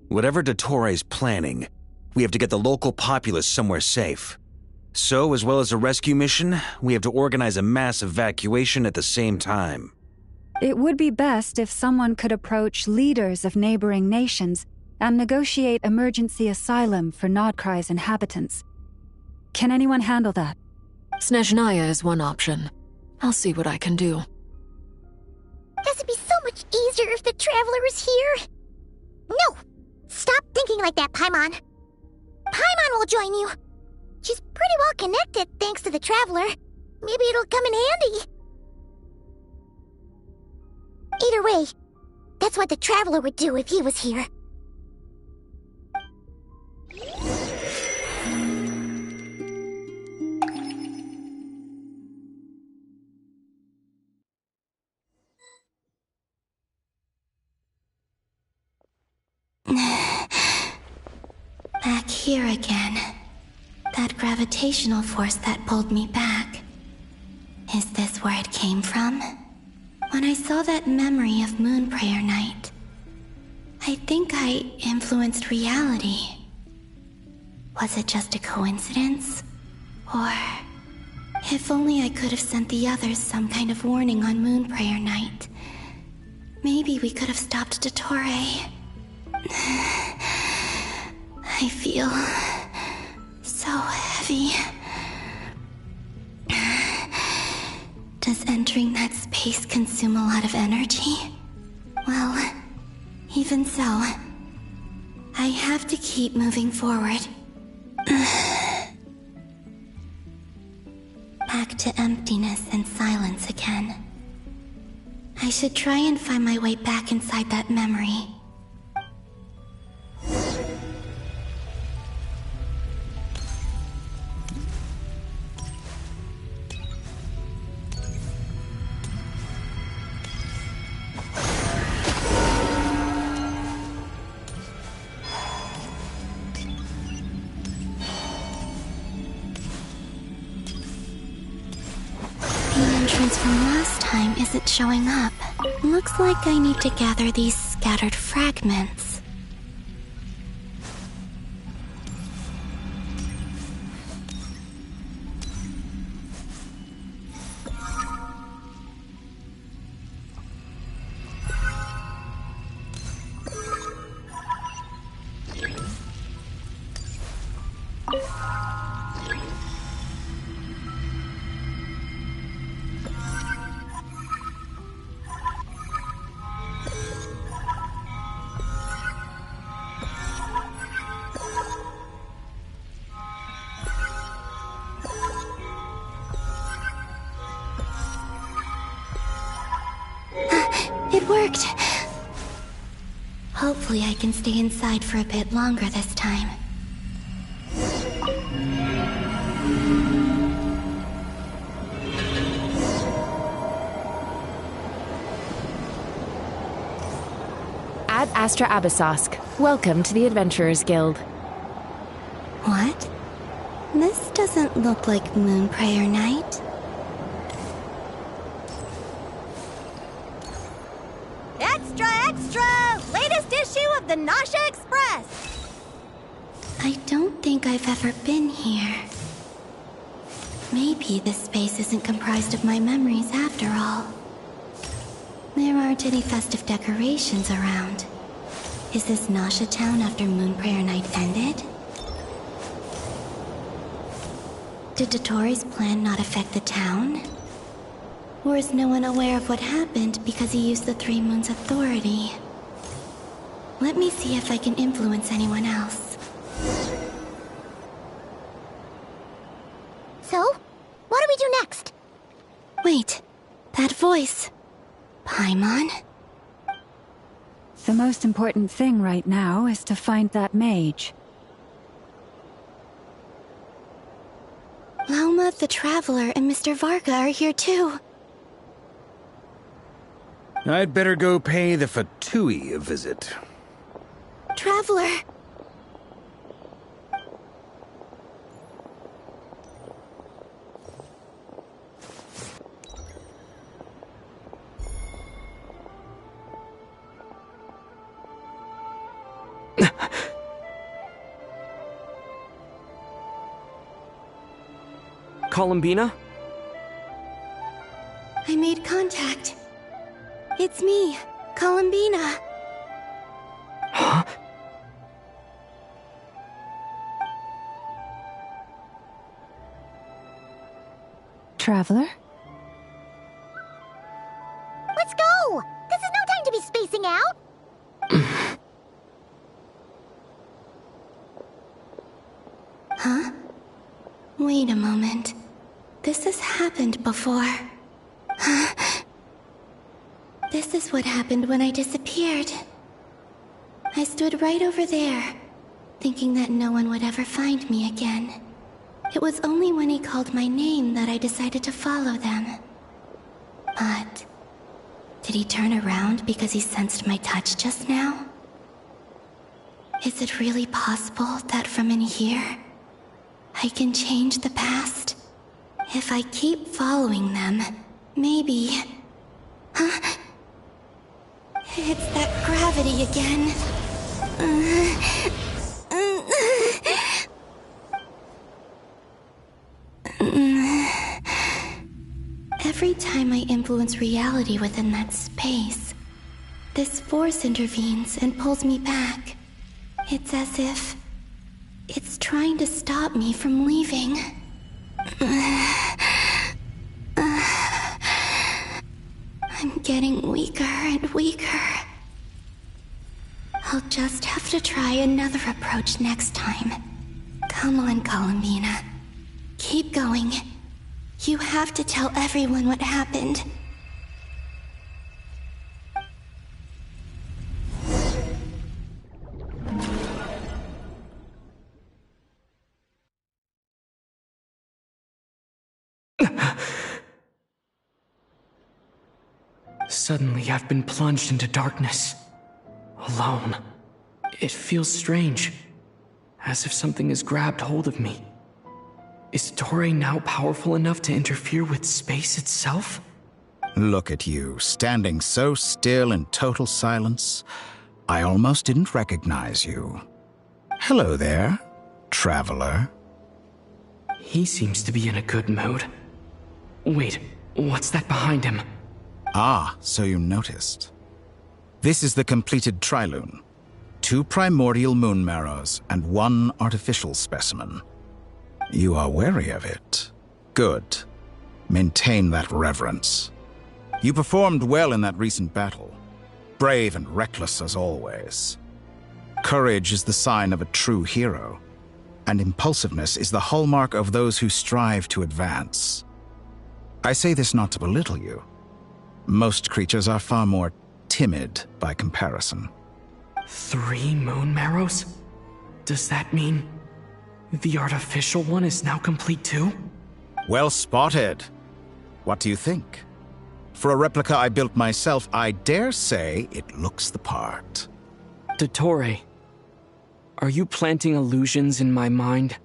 Whatever Dottore's planning, we have to get the local populace somewhere safe. So, as well as a rescue mission, we have to organize a mass evacuation at the same time. It would be best if someone could approach leaders of neighboring nations and negotiate emergency asylum for Nodcry's inhabitants. Can anyone handle that? Snezhnaya is one option. I'll see what I can do. Guess it'd be so much easier if the Traveler is here. No! Stop thinking like that, Paimon. Paimon will join you. She's pretty well connected thanks to the Traveler. Maybe it'll come in handy. Either way, that's what the Traveler would do if he was here. here again. That gravitational force that pulled me back. Is this where it came from? When I saw that memory of Moon Prayer Night, I think I influenced reality. Was it just a coincidence? Or... if only I could have sent the others some kind of warning on Moon Prayer Night. Maybe we could have stopped Dottore. I feel... so heavy. Does entering that space consume a lot of energy? Well, even so, I have to keep moving forward. Back to emptiness and silence again. I should try and find my way back inside that memory. From last time isn't showing up. Looks like I need to gather these scattered fragments. It worked! Hopefully I can stay inside for a bit longer this time. Ad Astra Abyssosque. Welcome to the Adventurers Guild. What? This doesn't look like Moon Prayer Night. Extra, extra! Latest issue of the Nausea Express! I don't think I've ever been here. Maybe this space isn't comprised of my memories after all. There aren't any festive decorations around. Is this Nausea Town after Moon Prayer Night ended? Did Dottore's plan not affect the town? Or is no one aware of what happened because he used the Three Moons' authority? Let me see if I can influence anyone else. So, what do we do next? Wait, that voice. Paimon? The most important thing right now is to find that mage. Lauma the Traveler and Mr. Varga are here too. I'd better go pay the Fatui a visit. Traveler! Columbina? I made contact. It's me, Columbina. Huh? Traveler? Let's go! This is no time to be spacing out! Huh? Wait a moment. This has happened before. Huh? This is what happened when I disappeared. I stood right over there, thinking that no one would ever find me again. It was only when he called my name that I decided to follow them. But... did he turn around because he sensed my touch just now? Is it really possible that from in here, I can change the past? If I keep following them, maybe... Huh? It's that gravity again. Every time I influence reality within that space, this force intervenes and pulls me back. It's as if it's trying to stop me from leaving. I'm getting weaker and weaker. I'll just have to try another approach next time. Come on, Columbina. Keep going. You have to tell everyone what happened. Suddenly, I've been plunged into darkness. Alone. It feels strange. As if something has grabbed hold of me. Is Toray now powerful enough to interfere with space itself? Look at you, standing so still in total silence. I almost didn't recognize you. Hello there, traveler. He seems to be in a good mood. Wait, what's that behind him? Ah, so you noticed. This is the completed Trilune. 2 primordial moon marrows and 1 artificial specimen. You are wary of it. Good. Maintain that reverence. You performed well in that recent battle. Brave and reckless as always. Courage is the sign of a true hero, and impulsiveness is the hallmark of those who strive to advance. I say this not to belittle you. Most creatures are far more timid by comparison. 3 moon marrows? Does that mean the artificial one is now complete too? Well spotted. What do you think? For a replica I built myself, I dare say it looks the part. Dottore, are you planting illusions in my mind?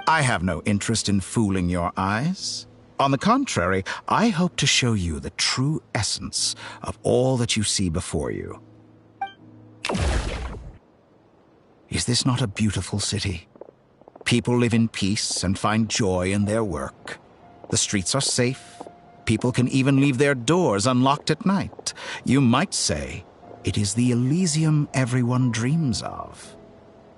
I have no interest in fooling your eyes. On the contrary, I hope to show you the true essence of all that you see before you. Is this not a beautiful city? People live in peace and find joy in their work. The streets are safe. People can even leave their doors unlocked at night. You might say it is the Elysium everyone dreams of.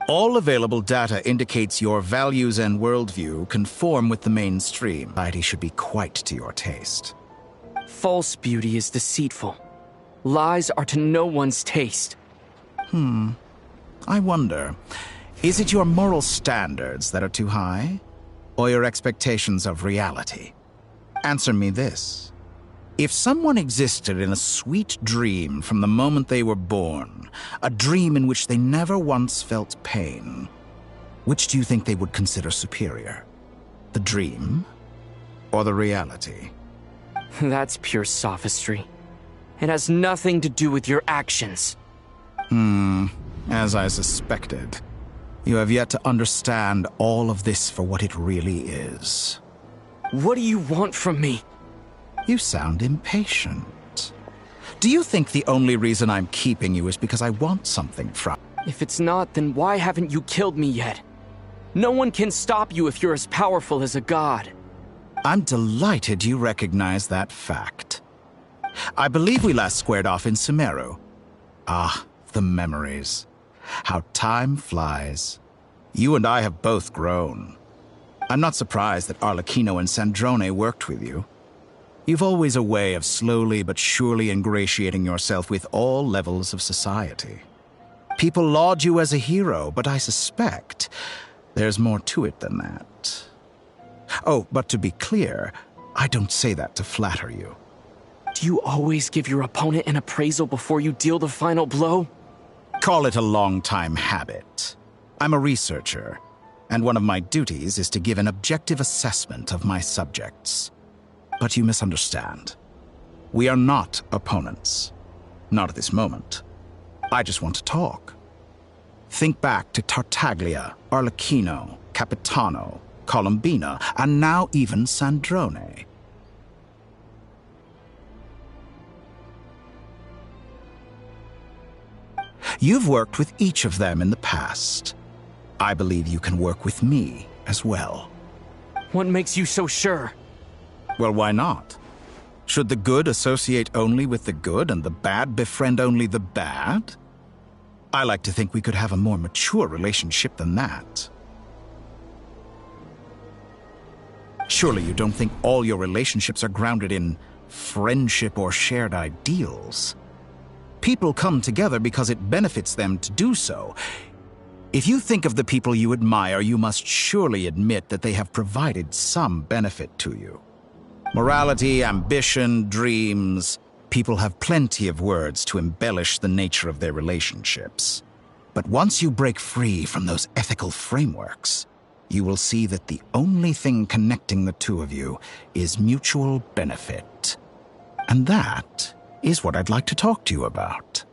All available data indicates your values and worldview conform with the mainstream. Society should be quite to your taste. False beauty is deceitful. Lies are to no one's taste. I wonder, is it your moral standards that are too high? Or your expectations of reality? Answer me this. If someone existed in a sweet dream from the moment they were born, a dream in which they never once felt pain, which do you think they would consider superior? The dream or the reality? That's pure sophistry. It has nothing to do with your actions. As I suspected. You have yet to understand all of this for what it really is. What do you want from me? You sound impatient. Do you think the only reason I'm keeping you is because I want something from you? If it's not, then why haven't you killed me yet? No one can stop you if you're as powerful as a god. I'm delighted you recognize that fact. I believe we last squared off in Sumeru. Ah, the memories. How time flies. You and I have both grown. I'm not surprised that Arlecchino and Sandrone worked with you. You've always a way of slowly but surely ingratiating yourself with all levels of society. People laud you as a hero, but I suspect there's more to it than that. Oh, but to be clear, I don't say that to flatter you. Do you always give your opponent an appraisal before you deal the final blow? Call it a long-time habit. I'm a researcher, and one of my duties is to give an objective assessment of my subjects. But you misunderstand. We are not opponents. Not at this moment. I just want to talk. Think back to Tartaglia, Arlecchino, Capitano, Colombina, and now even Sandrone. You've worked with each of them in the past. I believe you can work with me as well. What makes you so sure? Well, why not? Should the good associate only with the good and the bad befriend only the bad? I like to think we could have a more mature relationship than that. Surely you don't think all your relationships are grounded in friendship or shared ideals? People come together because it benefits them to do so. If you think of the people you admire, you must surely admit that they have provided some benefit to you. Morality, ambition, dreams. People have plenty of words to embellish the nature of their relationships. But once you break free from those ethical frameworks, you will see that the only thing connecting the two of you is mutual benefit. And that is what I'd like to talk to you about.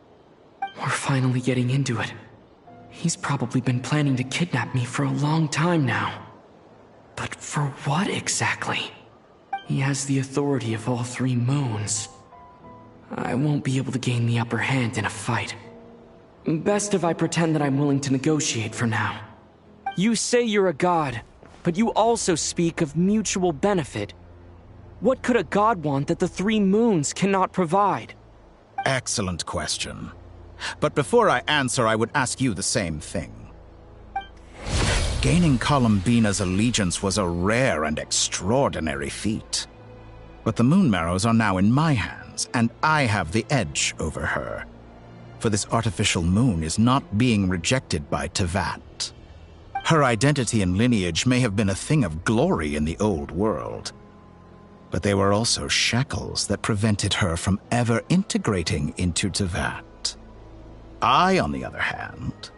We're finally getting into it. He's probably been planning to kidnap me for a long time now. But for what exactly? He has the authority of all three moons. I won't be able to gain the upper hand in a fight. Best if I pretend that I'm willing to negotiate for now. You say you're a god, but you also speak of mutual benefit. What could a god want that the three moons cannot provide? Excellent question. But before I answer, I would ask you the same thing. Gaining Colombina's allegiance was a rare and extraordinary feat. But the Moon Marrows are now in my hands, and I have the edge over her. For this artificial moon is not being rejected by Tevat. Her identity and lineage may have been a thing of glory in the old world, but they were also shackles that prevented her from ever integrating into Tevat. I, on the other hand,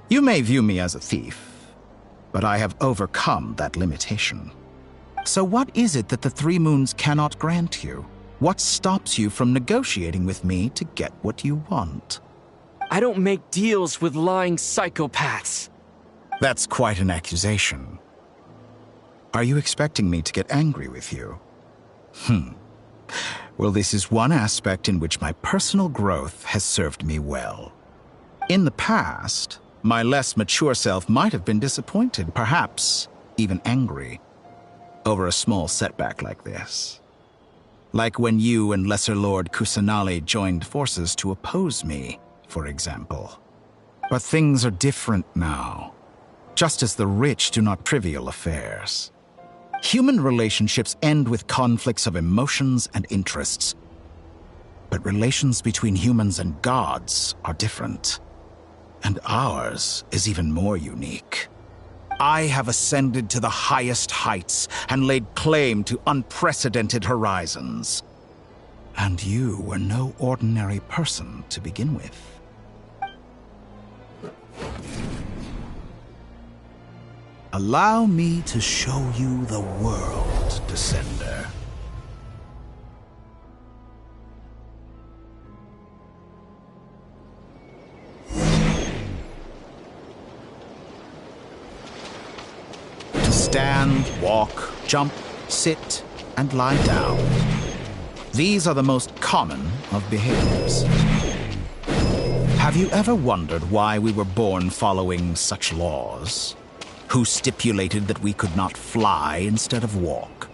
you may view me as a thief, but I have overcome that limitation. So what is it that the three moons cannot grant you? What stops you from negotiating with me to get what you want? I don't make deals with lying psychopaths. That's quite an accusation. Are you expecting me to get angry with you? Well, this is one aspect in which my personal growth has served me well. In the past, my less mature self might have been disappointed, perhaps even angry, over a small setback like this. Like when you and Lesser Lord Kusanali joined forces to oppose me, for example. But things are different now, just as the rich do not trivial affairs. Human relationships end with conflicts of emotions and interests. But relations between humans and gods are different. And ours is even more unique. I have ascended to the highest heights and laid claim to unprecedented horizons. And you were no ordinary person to begin with. Allow me to show you the world, Descender. To stand, walk, jump, sit, and lie down. These are the most common of behaviors. Have you ever wondered why we were born following such laws? Who stipulated that we could not fly instead of walk?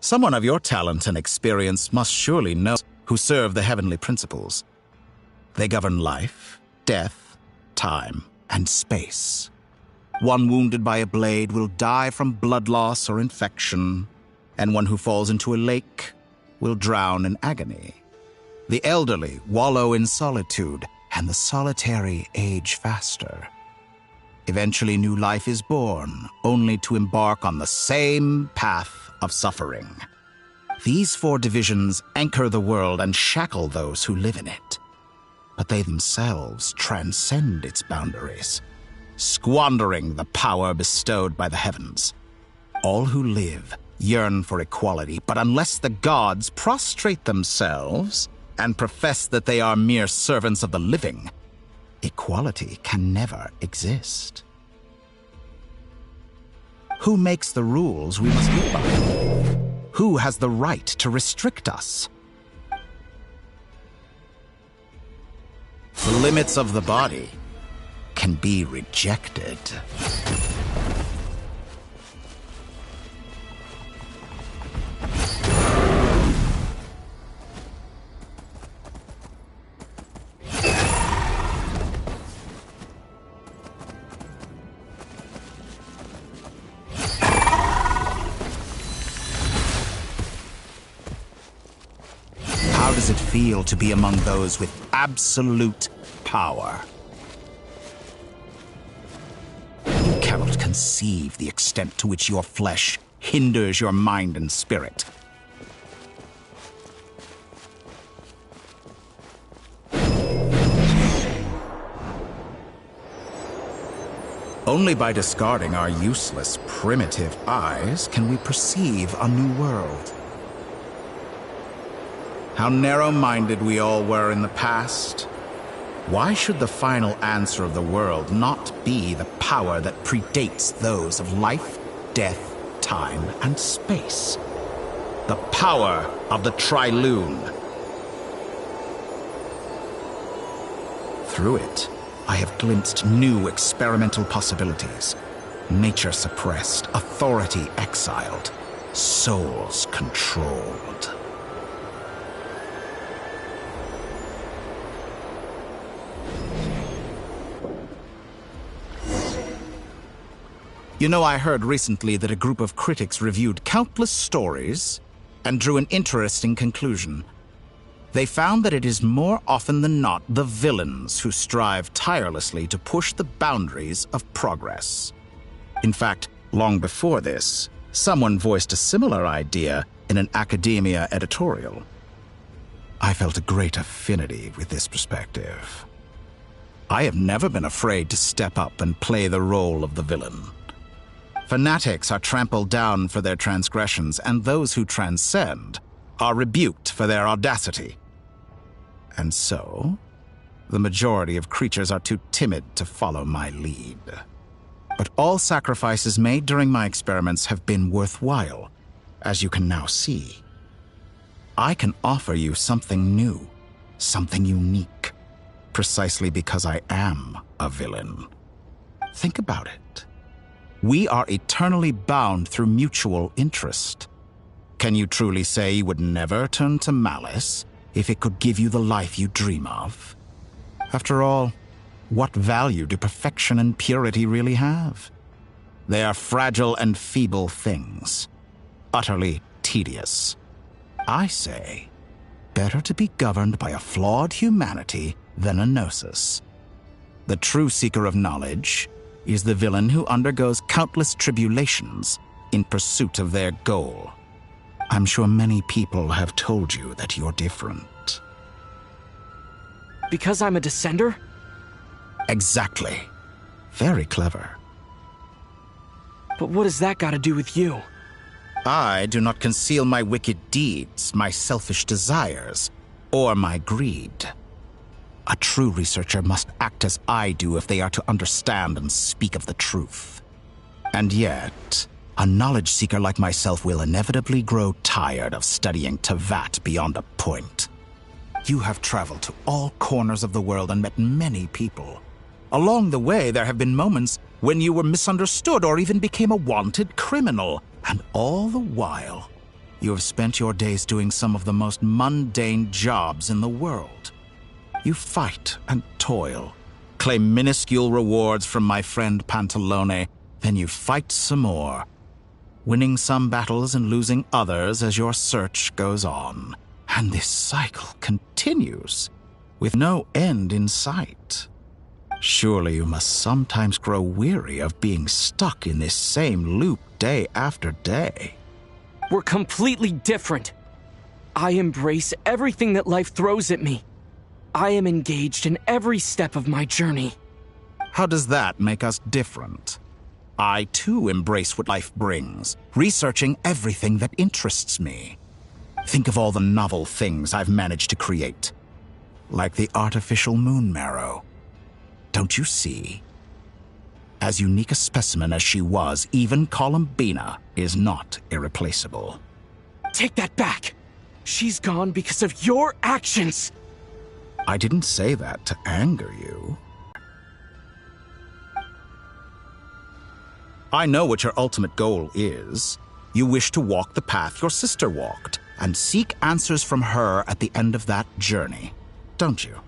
Someone of your talent and experience must surely know who serve the heavenly principles. They govern life, death, time, and space. One wounded by a blade will die from blood loss or infection, and one who falls into a lake will drown in agony. The elderly wallow in solitude, and the solitary age faster. Eventually, new life is born, only to embark on the same path of suffering. These 4 divisions anchor the world and shackle those who live in it. But they themselves transcend its boundaries, squandering the power bestowed by the heavens. All who live yearn for equality, but unless the gods prostrate themselves and profess that they are mere servants of the living, equality can never exist. Who makes the rules we must live by? Who has the right to restrict us? The limits of the body can be rejected. How does it feel to be among those with absolute power? You cannot conceive the extent to which your flesh hinders your mind and spirit. Only by discarding our useless, primitive eyes can we perceive a new world. How narrow-minded we all were in the past. Why should the final answer of the world not be the power that predates those of life, death, time, and space? The power of the Trilune. Through it, I have glimpsed new experimental possibilities. Nature suppressed, authority exiled, souls controlled. You know, I heard recently that a group of critics reviewed countless stories and drew an interesting conclusion. They found that it is more often than not the villains who strive tirelessly to push the boundaries of progress. In fact, long before this, someone voiced a similar idea in an academia editorial. I felt a great affinity with this perspective. I have never been afraid to step up and play the role of the villain. Fanatics are trampled down for their transgressions, and those who transcend are rebuked for their audacity. And so, the majority of creatures are too timid to follow my lead. But all sacrifices made during my experiments have been worthwhile, as you can now see. I can offer you something new, something unique, precisely because I am a villain. Think about it. We are eternally bound through mutual interest. Can you truly say you would never turn to malice if it could give you the life you dream of? After all, what value do perfection and purity really have? They are fragile and feeble things, utterly tedious. I say, better to be governed by a flawed humanity than a gnosis. The true seeker of knowledge is the villain who undergoes countless tribulations in pursuit of their goal. I'm sure many people have told you that you're different. Because I'm a descender? Exactly. Very clever. But what has that got to do with you? I do not conceal my wicked deeds, my selfish desires, or my greed. A true researcher must act as I do if they are to understand and speak of the truth. And yet, a knowledge seeker like myself will inevitably grow tired of studying Tevat beyond a point. You have traveled to all corners of the world and met many people. Along the way, there have been moments when you were misunderstood or even became a wanted criminal. And all the while, you have spent your days doing some of the most mundane jobs in the world. You fight and toil, claim minuscule rewards from my friend Pantalone, then you fight some more, winning some battles and losing others as your search goes on. And this cycle continues, with no end in sight. Surely you must sometimes grow weary of being stuck in this same loop day after day. We're completely different. I embrace everything that life throws at me. I am engaged in every step of my journey. How does that make us different? I too embrace what life brings, researching everything that interests me. Think of all the novel things I've managed to create. Like the artificial moon marrow. Don't you see? As unique a specimen as she was, even Columbina is not irreplaceable. Take that back! She's gone because of your actions! I didn't say that to anger you. I know what your ultimate goal is. You wish to walk the path your sister walked, and seek answers from her at the end of that journey, don't you?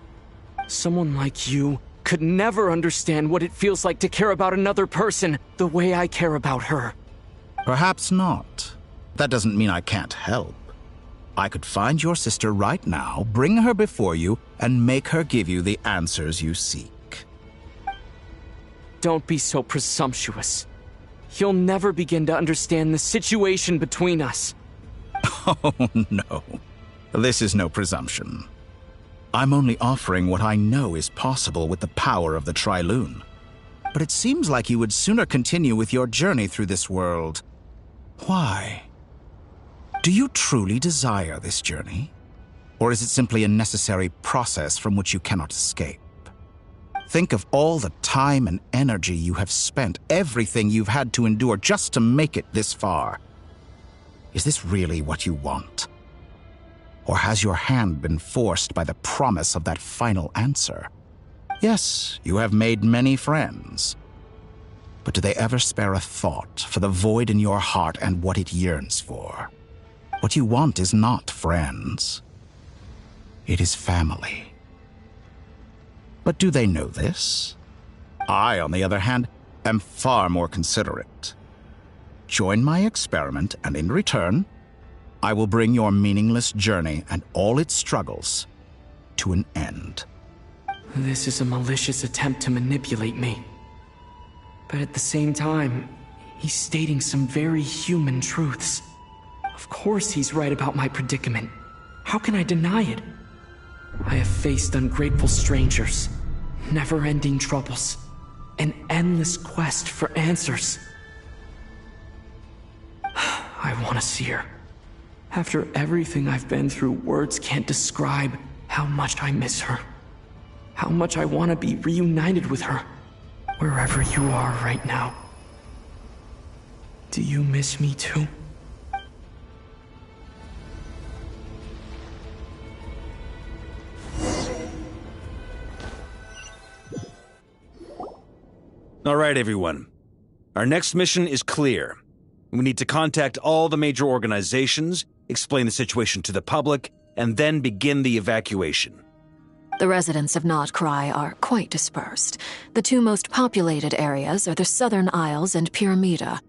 Someone like you could never understand what it feels like to care about another person the way I care about her. Perhaps not. That doesn't mean I can't help. I could find your sister right now, bring her before you, and make her give you the answers you seek. Don't be so presumptuous. You'll never begin to understand the situation between us. Oh, no. This is no presumption. I'm only offering what I know is possible with the power of the Trilune. But it seems like you would sooner continue with your journey through this world. Why? Do you truly desire this journey? Or is it simply a necessary process from which you cannot escape? Think of all the time and energy you have spent, everything you've had to endure just to make it this far. Is this really what you want? Or has your hand been forced by the promise of that final answer? Yes, you have made many friends. But do they ever spare a thought for the void in your heart and what it yearns for? What you want is not friends. It is family. But do they know this? I, on the other hand, am far more considerate. Join my experiment, and in return, I will bring your meaningless journey and all its struggles to an end. This is a malicious attempt to manipulate me. But at the same time, he's stating some very human truths. Of course he's right about my predicament. How can I deny it? I have faced ungrateful strangers, never-ending troubles, an endless quest for answers. I want to see her. After everything I've been through, words can't describe how much I miss her. How much I want to be reunited with her, wherever you are right now. Do you miss me too? All right, everyone. Our next mission is clear. We need to contact all the major organizations, explain the situation to the public, and then begin the evacuation. The residents of Not Cry are quite dispersed. The two most populated areas are the Southern Isles and Pyramida.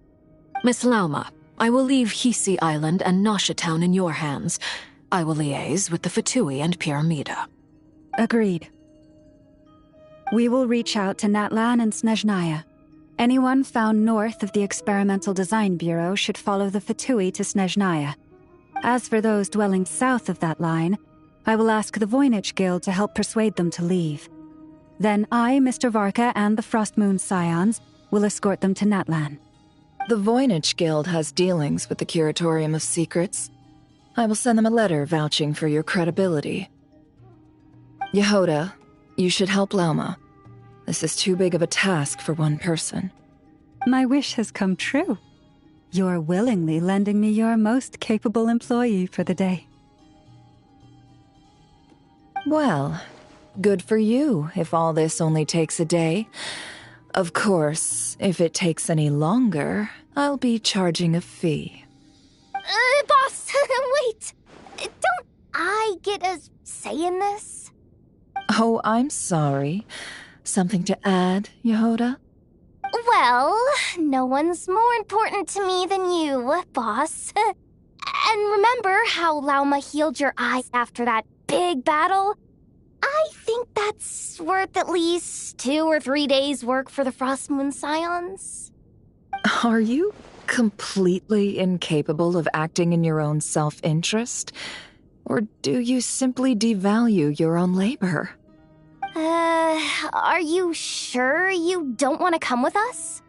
Miss Lauma, I will leave Hisi Island and Nasha Town in your hands. I will liaise with the Fatui and Pyramida. Agreed. We will reach out to Natlan and Snezhnaya. Anyone found north of the Experimental Design Bureau should follow the Fatui to Snezhnaya. As for those dwelling south of that line, I will ask the Voynich Guild to help persuade them to leave. Then I, Mr. Varka, and the Frostmoon Scions will escort them to Natlan. The Voynich Guild has dealings with the Curatorium of Secrets. I will send them a letter vouching for your credibility. Yehoda, you should help Lauma. This is too big of a task for one person. My wish has come true. You're willingly lending me your most capable employee for the day. Well, good for you if all this only takes a day. Of course, if it takes any longer, I'll be charging a fee. Boss, wait! Don't I get a say in this? Oh, I'm sorry. Something to add, Yehoda? Well, no one's more important to me than you, boss. And remember how Lauma healed your eyes after that big battle? I think think that's worth at least 2 or 3 days' work for the Frost Moon Scions? Are you completely incapable of acting in your own self-interest? Or do you simply devalue your own labor? Are you sure you don't want to come with us?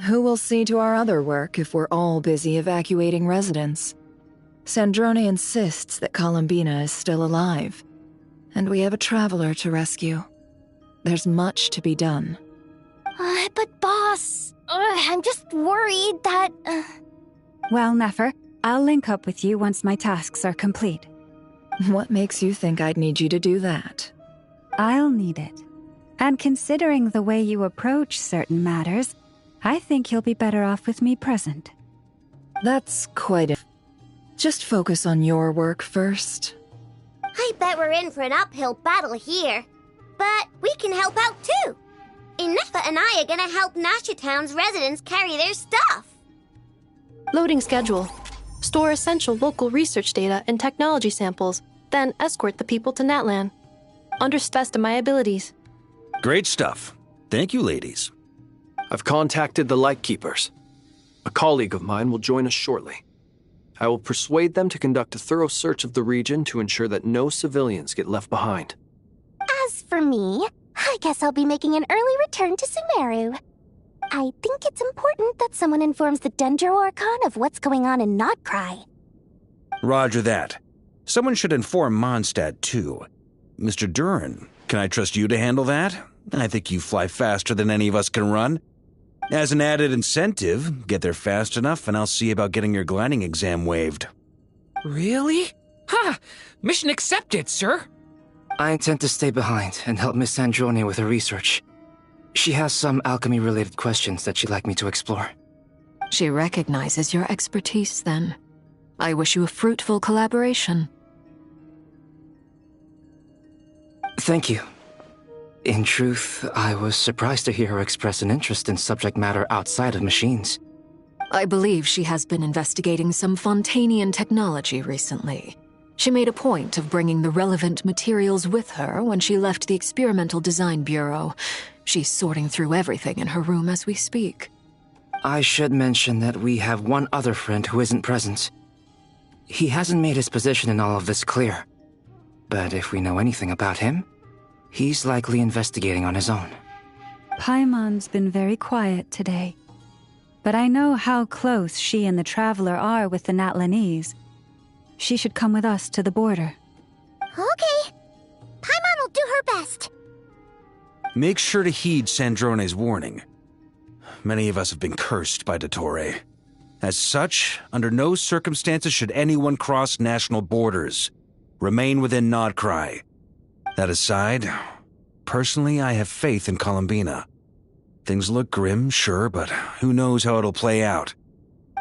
Who will see to our other work if we're all busy evacuating residents? Sandrone insists that Columbina is still alive, and we have a traveler to rescue. There's much to be done. But boss, I'm just worried that... Well, Nefer, I'll link up with you once my tasks are complete. What makes you think I'd need you to do that? I'll need it. And considering the way you approach certain matters, I think you'll be better off with me present. That's quite a... Just focus on your work first. I bet we're in for an uphill battle here. But we can help out too. Inefa and I are gonna help Nasha Town's residents carry their stuff. Loading schedule. Store essential local research data and technology samples, then escort the people to Natlan. Under best of my abilities. Great stuff. Thank you, ladies. I've contacted the Lightkeepers. A colleague of mine will join us shortly. I will persuade them to conduct a thorough search of the region to ensure that no civilians get left behind. As for me, I guess I'll be making an early return to Sumeru. I think it's important that someone informs the Dendro Archon of what's going on in Notcry. Roger that. Someone should inform Mondstadt, too. Mr. Duran, can I trust you to handle that? I think you fly faster than any of us can run. As an added incentive, get there fast enough and I'll see about getting your gliding exam waived. Really? Ha! Mission accepted, sir. I intend to stay behind and help Miss Sandrone with her research. She has some alchemy-related questions that she'd like me to explore. She recognizes your expertise, then. I wish you a fruitful collaboration. Thank you. In truth, I was surprised to hear her express an interest in subject matter outside of machines. I believe she has been investigating some Fontanian technology recently. She made a point of bringing the relevant materials with her when she left the Experimental Design Bureau. She's sorting through everything in her room as we speak. I should mention that we have one other friend who isn't present. He hasn't made his position in all of this clear. But if we know anything about him, he's likely investigating on his own. Paimon's been very quiet today. But I know how close she and the Traveler are with the Natlanese. She should come with us to the border. Okay. Paimon will do her best. Make sure to heed Sandrone's warning. Many of us have been cursed by Dottore. As such, under no circumstances should anyone cross national borders. Remain within Nodcry. That aside, personally I have faith in Columbina. Things look grim, sure, but who knows how it'll play out.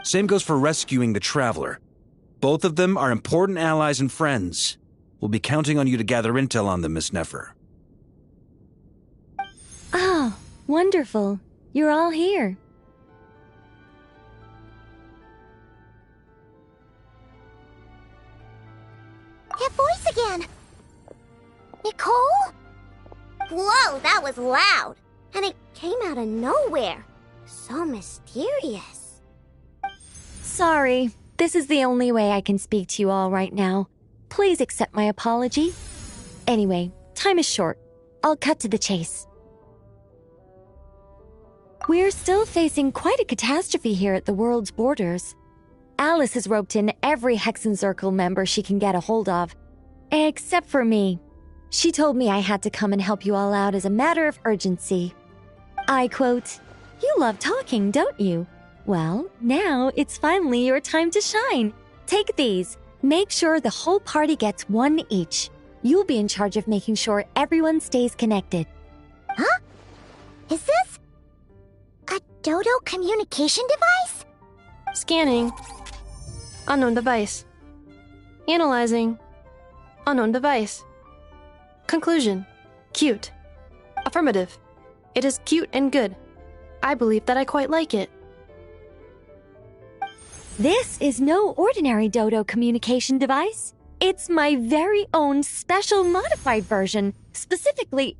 Same goes for rescuing the Traveler. Both of them are important allies and friends. We'll be counting on you to gather intel on them, Miss Nefer. Oh, wonderful. You're all here. That voice again! Nicole? Whoa, that was loud! And it came out of nowhere. So mysterious. Sorry, this is the only way I can speak to you all right now. Please accept my apology. Anyway, time is short. I'll cut to the chase. We're still facing quite a catastrophe here at the world's borders. Alice has roped in every Hexen Circle member she can get a hold of. Except for me. She told me I had to come and help you all out as a matter of urgency. I quote, "You love talking, don't you? Well, now it's finally your time to shine. Take these. Make sure the whole party gets one each. You'll be in charge of making sure everyone stays connected." Huh? Is this a Dodo communication device? Scanning. Unknown device. Analyzing. Unknown device. Conclusion. Cute. Affirmative. It is cute and good. I believe that I quite like it. This is no ordinary Dodo communication device. It's my very own special modified version, specifically...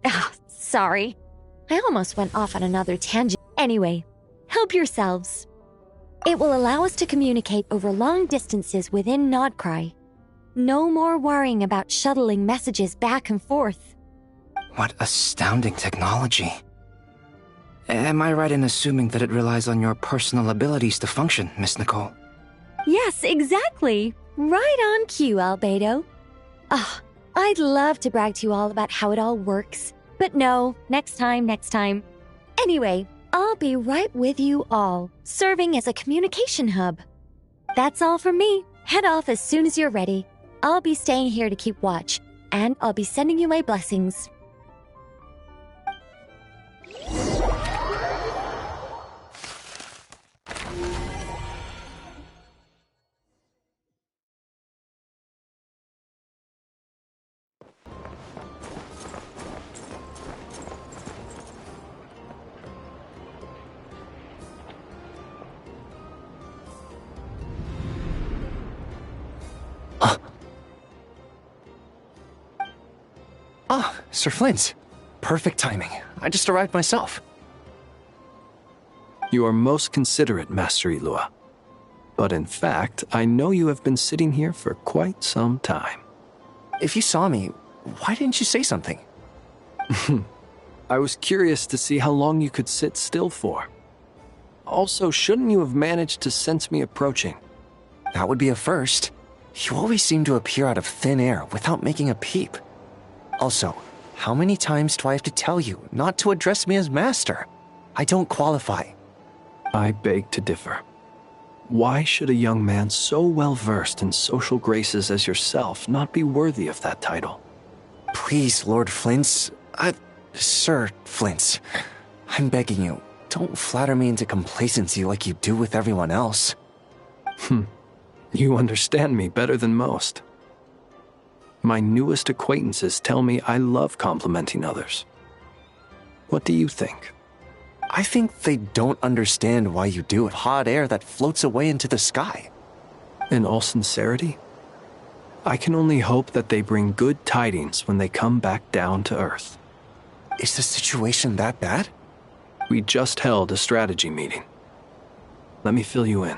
Ah, sorry. I almost went off on another tangent. Anyway, help yourselves. It will allow us to communicate over long distances within Nodcry. No more worrying about shuttling messages back and forth. What astounding technology. Am I right in assuming that it relies on your personal abilities to function, Miss Nicole? Yes, exactly. Right on cue, Albedo. Ah, I'd love to brag to you all about how it all works. But no, next time. Anyway, I'll be right with you all, serving as a communication hub. That's all from me. Head off as soon as you're ready. I'll be staying here to keep watch, and I'll be sending you my blessings. Sir Flint. Perfect timing. I just arrived myself. You are most considerate, Master Ilua. But in fact, I know you have been sitting here for quite some time. If you saw me, why didn't you say something? I was curious to see how long you could sit still for. Also, shouldn't you have managed to sense me approaching? That would be a first. You always seem to appear out of thin air without making a peep. Also, how many times do I have to tell you not to address me as master? I don't qualify. I beg to differ. Why should a young man so well versed in social graces as yourself not be worthy of that title? Please, Lord Flint's... Sir Flint's. I'm begging you, don't flatter me into complacency like you do with everyone else. You understand me better than most. My newest acquaintances tell me I love complimenting others. What do you think? I think they don't understand why you do it. Hot air that floats away into the sky. In all sincerity, I can only hope that they bring good tidings when they come back down to Earth. Is the situation that bad? We just held a strategy meeting. Let me fill you in.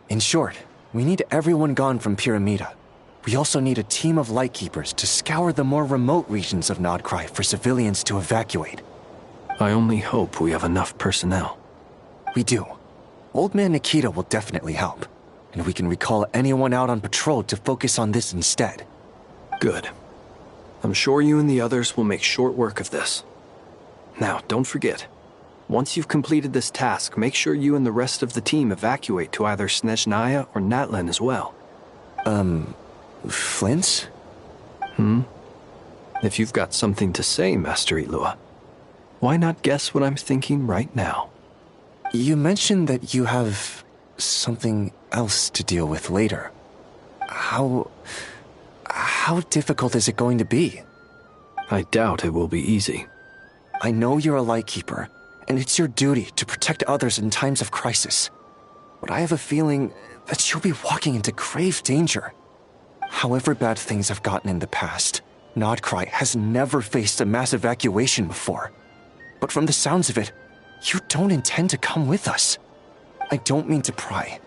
In short, we need everyone gone from Pyramida. We also need a team of Lightkeepers to scour the more remote regions of Nodcry for civilians to evacuate. I only hope we have enough personnel. We do. Old Man Nikita will definitely help, and we can recall anyone out on patrol to focus on this instead. Good. I'm sure you and the others will make short work of this. Now, don't forget, once you've completed this task, make sure you and the rest of the team evacuate to either Snezhnaya or Natlan as well. Flint? If you've got something to say, Master Ilua, why not guess what I'm thinking right now? You mentioned that you have something else to deal with later. How difficult is it going to be? I doubt it will be easy. I know you're a Lightkeeper, and it's your duty to protect others in times of crisis. But I have a feeling that you'll be walking into grave danger. However bad things have gotten in the past, Nodcry has never faced a mass evacuation before. But from the sounds of it, you don't intend to come with us. I don't mean to pry,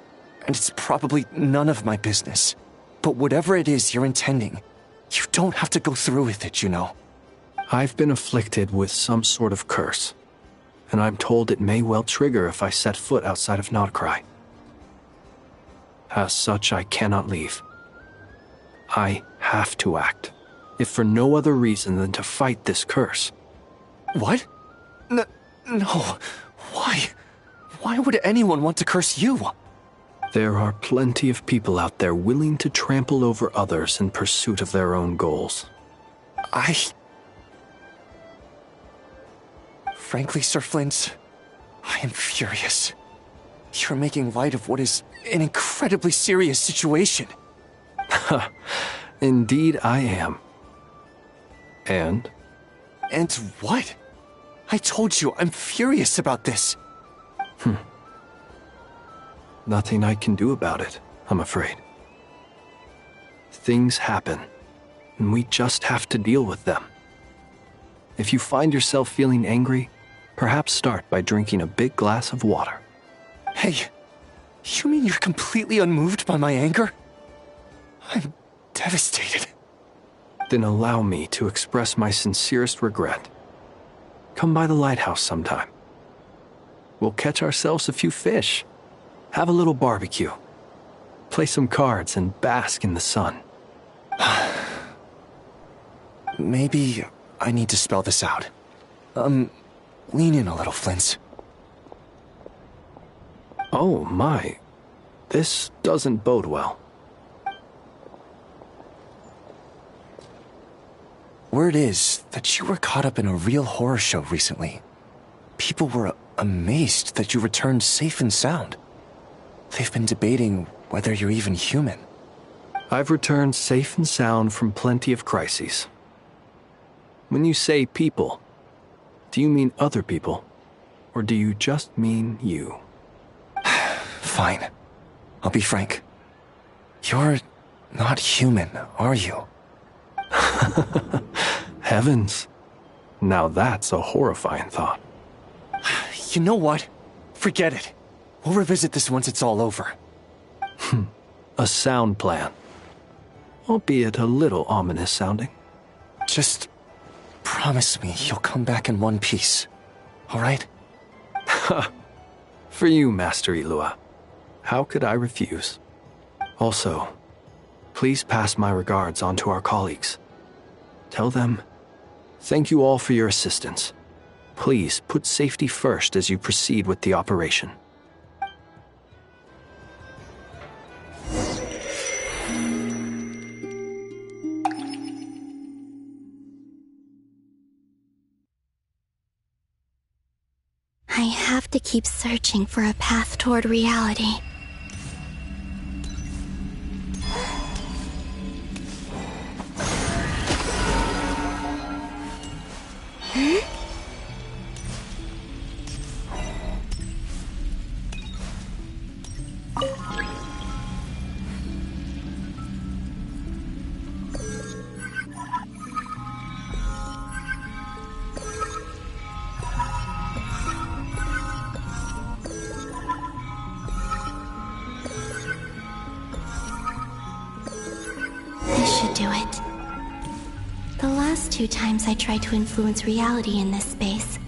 and it's probably none of my business. But whatever it is you're intending, you don't have to go through with it, you know. I've been afflicted with some sort of curse, and I'm told it may well trigger if I set foot outside of Nodcry. As such, I cannot leave. I have to act, if for no other reason than to fight this curse. What? No. Why? Why would anyone want to curse you? There are plenty of people out there willing to trample over others in pursuit of their own goals. Frankly, Sir Flint, I am furious. You're making light of what is an incredibly serious situation. Indeed I am. And? And what? I told you I'm furious about this. Nothing I can do about it, I'm afraid. Things happen, and we just have to deal with them. If you find yourself feeling angry, perhaps start by drinking a big glass of water. Hey, you mean you're completely unmoved by my anger? I'm devastated. Then allow me to express my sincerest regret. Come by the lighthouse sometime. We'll catch ourselves a few fish, have a little barbecue, play some cards, and bask in the sun. Maybe I need to spell this out. Lean in a little, Flint. Oh my, this doesn't bode well. Word is that you were caught up in a real horror show recently. People were amazed that you returned safe and sound. They've been debating whether you're even human. I've returned safe and sound from plenty of crises. When you say people, do you mean other people? Or do you just mean you? Fine. I'll be frank. You're not human, are you? Heavens. Now that's a horrifying thought. You know what? Forget it. We'll revisit this once it's all over. A sound plan. Albeit a little ominous sounding. Just promise me you'll come back in one piece, all right? For you, Master Ilua. How could I refuse? Also, please pass my regards on to our colleagues. Tell them, thank you all for your assistance. Please put safety first as you proceed with the operation. I have to keep searching for a path toward reality. Do it. The last 2 times I tried to influence reality in this space,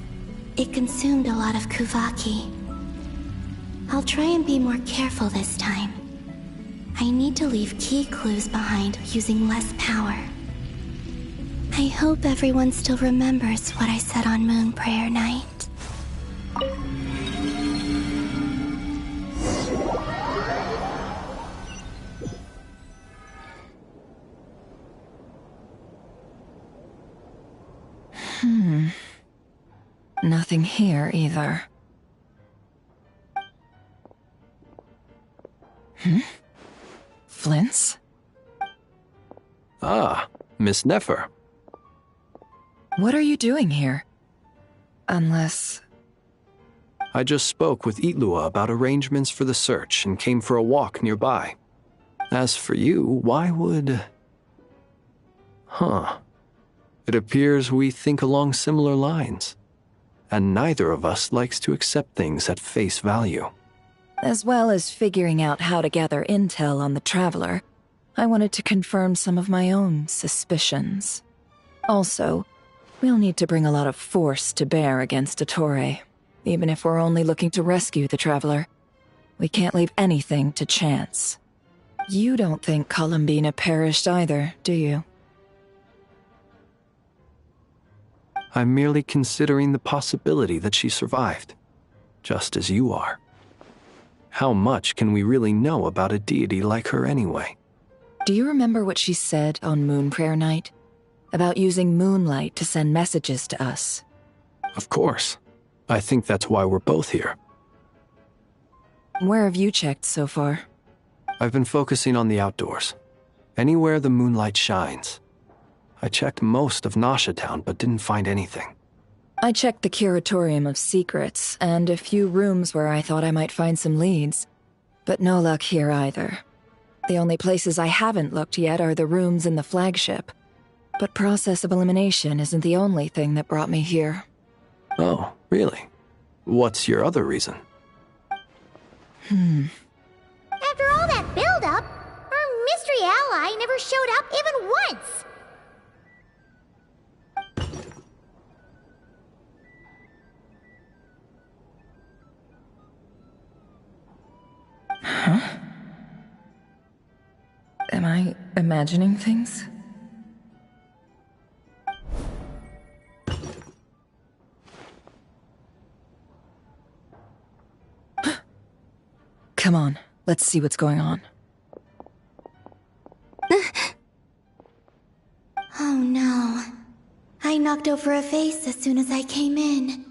it consumed a lot of Kuvaki. I'll try and be more careful this time. I need to leave key clues behind using less power. I hope everyone still remembers what I said on Moon Prayer Night. Nothing here either. Flint's? Ah, Miss Nefer. What are you doing here? Unless... I just spoke with Ilua about arrangements for the search and came for a walk nearby. As for you, why would... It appears we think along similar lines. And neither of us likes to accept things at face value. As well as figuring out how to gather intel on the Traveler, I wanted to confirm some of my own suspicions. Also, we'll need to bring a lot of force to bear against Ettore, even if we're only looking to rescue the Traveler. We can't leave anything to chance. You don't think Columbina perished either, do you? I'm merely considering the possibility that she survived, just as you are. How much can we really know about a deity like her anyway? Do you remember what she said on Moon Prayer Night? About using moonlight to send messages to us? Of course. I think that's why we're both here. Where have you checked so far? I've been focusing on the outdoors. Anywhere the moonlight shines. I checked most of Nasha Town, but didn't find anything. I checked the Curatorium of Secrets and a few rooms where I thought I might find some leads. But no luck here either. The only places I haven't looked yet are the rooms in the flagship. But process of elimination isn't the only thing that brought me here. Oh, really? What's your other reason? After all that build-up, our mystery ally never showed up even once! Huh? Am I imagining things? Come on, let's see what's going on. Oh no. I knocked over a vase as soon as I came in.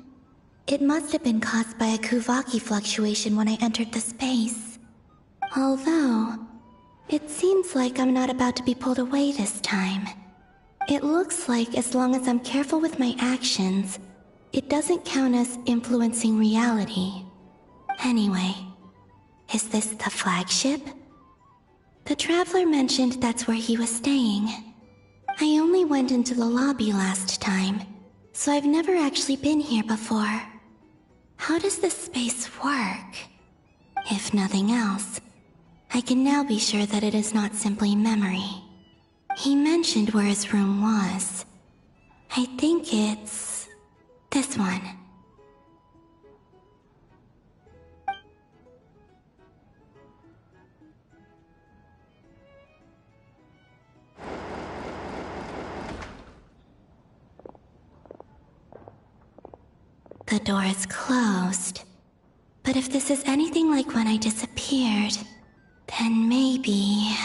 It must have been caused by a Kuvaki fluctuation when I entered the space. Although, it seems like I'm not about to be pulled away this time. It looks like as long as I'm careful with my actions, it doesn't count as influencing reality. Anyway, is this the flagship? The Traveler mentioned that's where he was staying. I only went into the lobby last time, so I've never actually been here before. How does this space work? If nothing else, I can now be sure that it is not simply memory. He mentioned where his room was. I think it's this one. The door is closed. But if this is anything like when I disappeared, then maybe...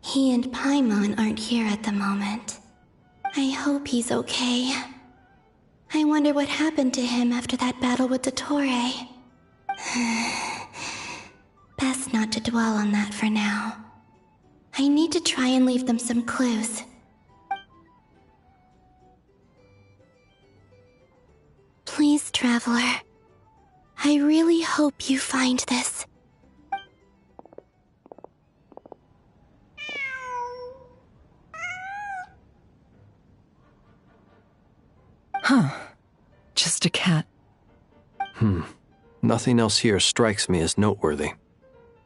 He and Paimon aren't here at the moment. I hope he's okay. I wonder what happened to him after that battle with Dottore. Best not to dwell on that for now. I need to try and leave them some clues. Please, Traveler. I really hope you find this. Huh. Just a cat. Nothing else here strikes me as noteworthy.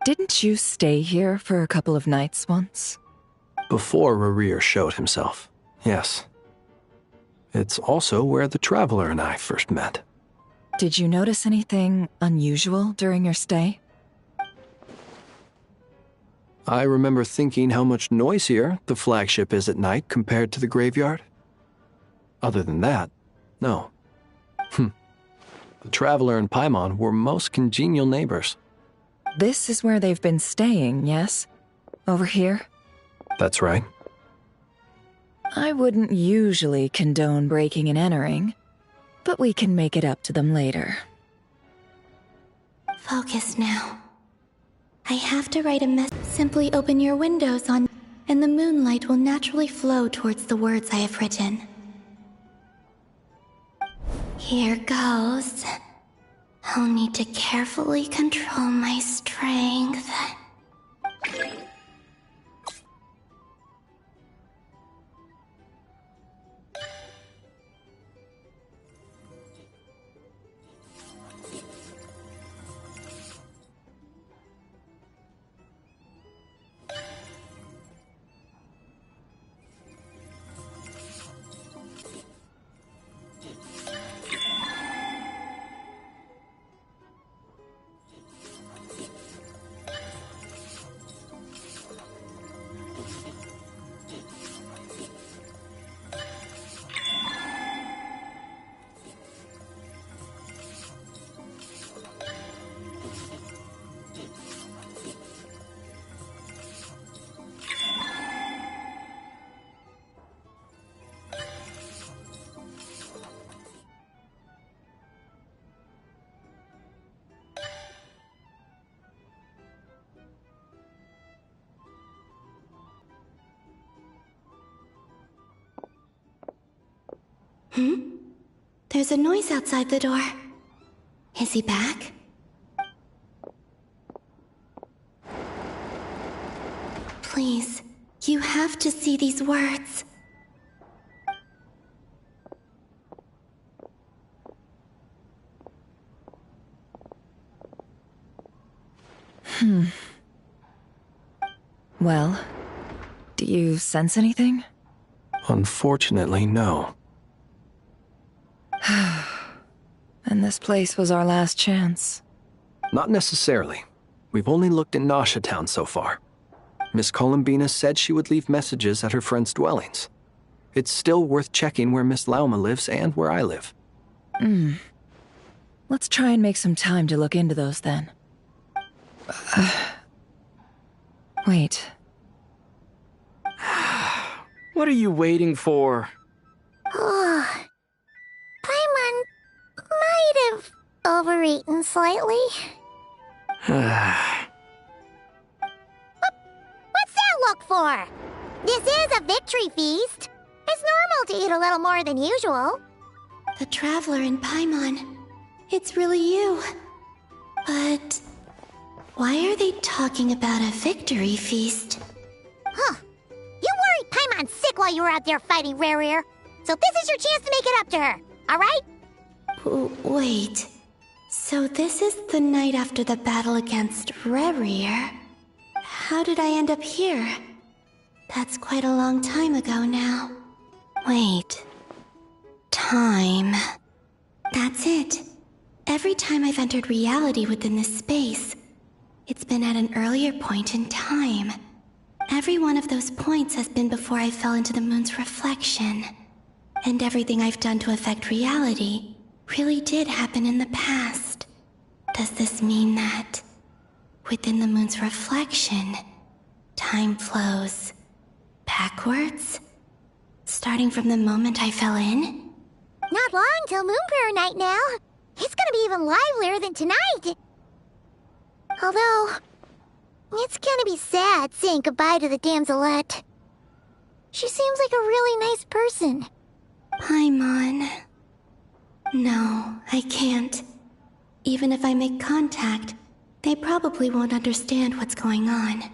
Didn't you stay here for a couple of nights once? Before Rerir showed himself, yes. It's also where the Traveler and I first met. Did you notice anything unusual during your stay? I remember thinking how much noisier the flagship is at night compared to the graveyard. Other than that, no. The Traveler and Paimon were most congenial neighbors. This is where they've been staying, yes? Over here? That's right. I wouldn't usually condone breaking and entering, but we can make it up to them later. Focus now. I have to write a message. Simply open your windows on, and the moonlight will naturally flow towards the words I have written. Here goes. I'll need to carefully control my strength. There's a noise outside the door. Is he back? Please, you have to see these words. Well, do you sense anything? Unfortunately, no. And this place was our last chance. Not necessarily. We've only looked in Nasha Town so far. Miss Columbina said she would leave messages at her friends' dwellings. It's still worth checking where Miss Lauma lives and where I live. Let's try and make some time to look into those then. Wait. What are you waiting for? Oh, Paimon might have overeaten slightly. What's that look for? This is a victory feast. It's normal to eat a little more than usual. The Traveler in Paimon. It's really you. But why are they talking about a victory feast? Huh. You worried Paimon sick while you were out there fighting Rare, so this is your chance to make it up to her, alright? Wait. So this is the night after the battle against Rare. How did I end up here? That's quite a long time ago now. Wait. Time. That's it. Every time I've entered reality within this space, it's been at an earlier point in time. Every one of those points has been before I fell into the moon's reflection. And everything I've done to affect reality really did happen in the past. Does this mean that within the moon's reflection, time flows backwards? Starting from the moment I fell in? Not long till Moon Prayer Night now. It's gonna be even livelier than tonight. Although, it's gonna be sad saying goodbye to the damselette. She seems like a really nice person. Paimon. No, I can't. Even if I make contact, they probably won't understand what's going on.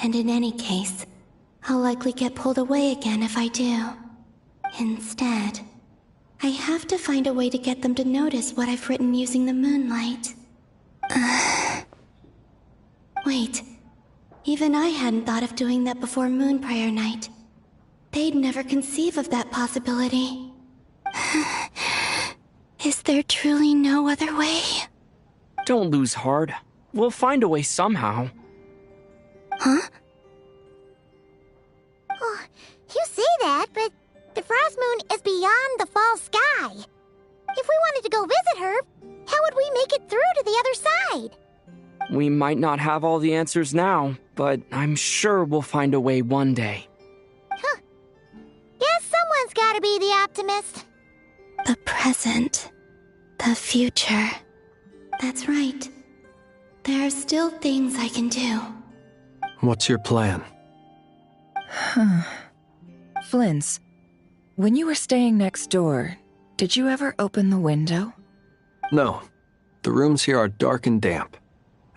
And in any case, I'll likely get pulled away again if I do. Instead, I have to find a way to get them to notice what I've written using the moonlight. Wait, even I hadn't thought of doing that before Moon Prayer Night. They'd never conceive of that possibility. Is there truly no other way? Don't lose heart. We'll find a way somehow. Huh? Oh, you say that, but the Frost Moon is beyond the fall sky. If we wanted to go visit her, how would we make it through to the other side? We might not have all the answers now, but I'm sure we'll find a way one day. Huh. Guess someone's gotta be the optimist. The present. The future. That's right. There are still things I can do. What's your plan? Flint's, when you were staying next door, did you ever open the window? No. The rooms here are dark and damp.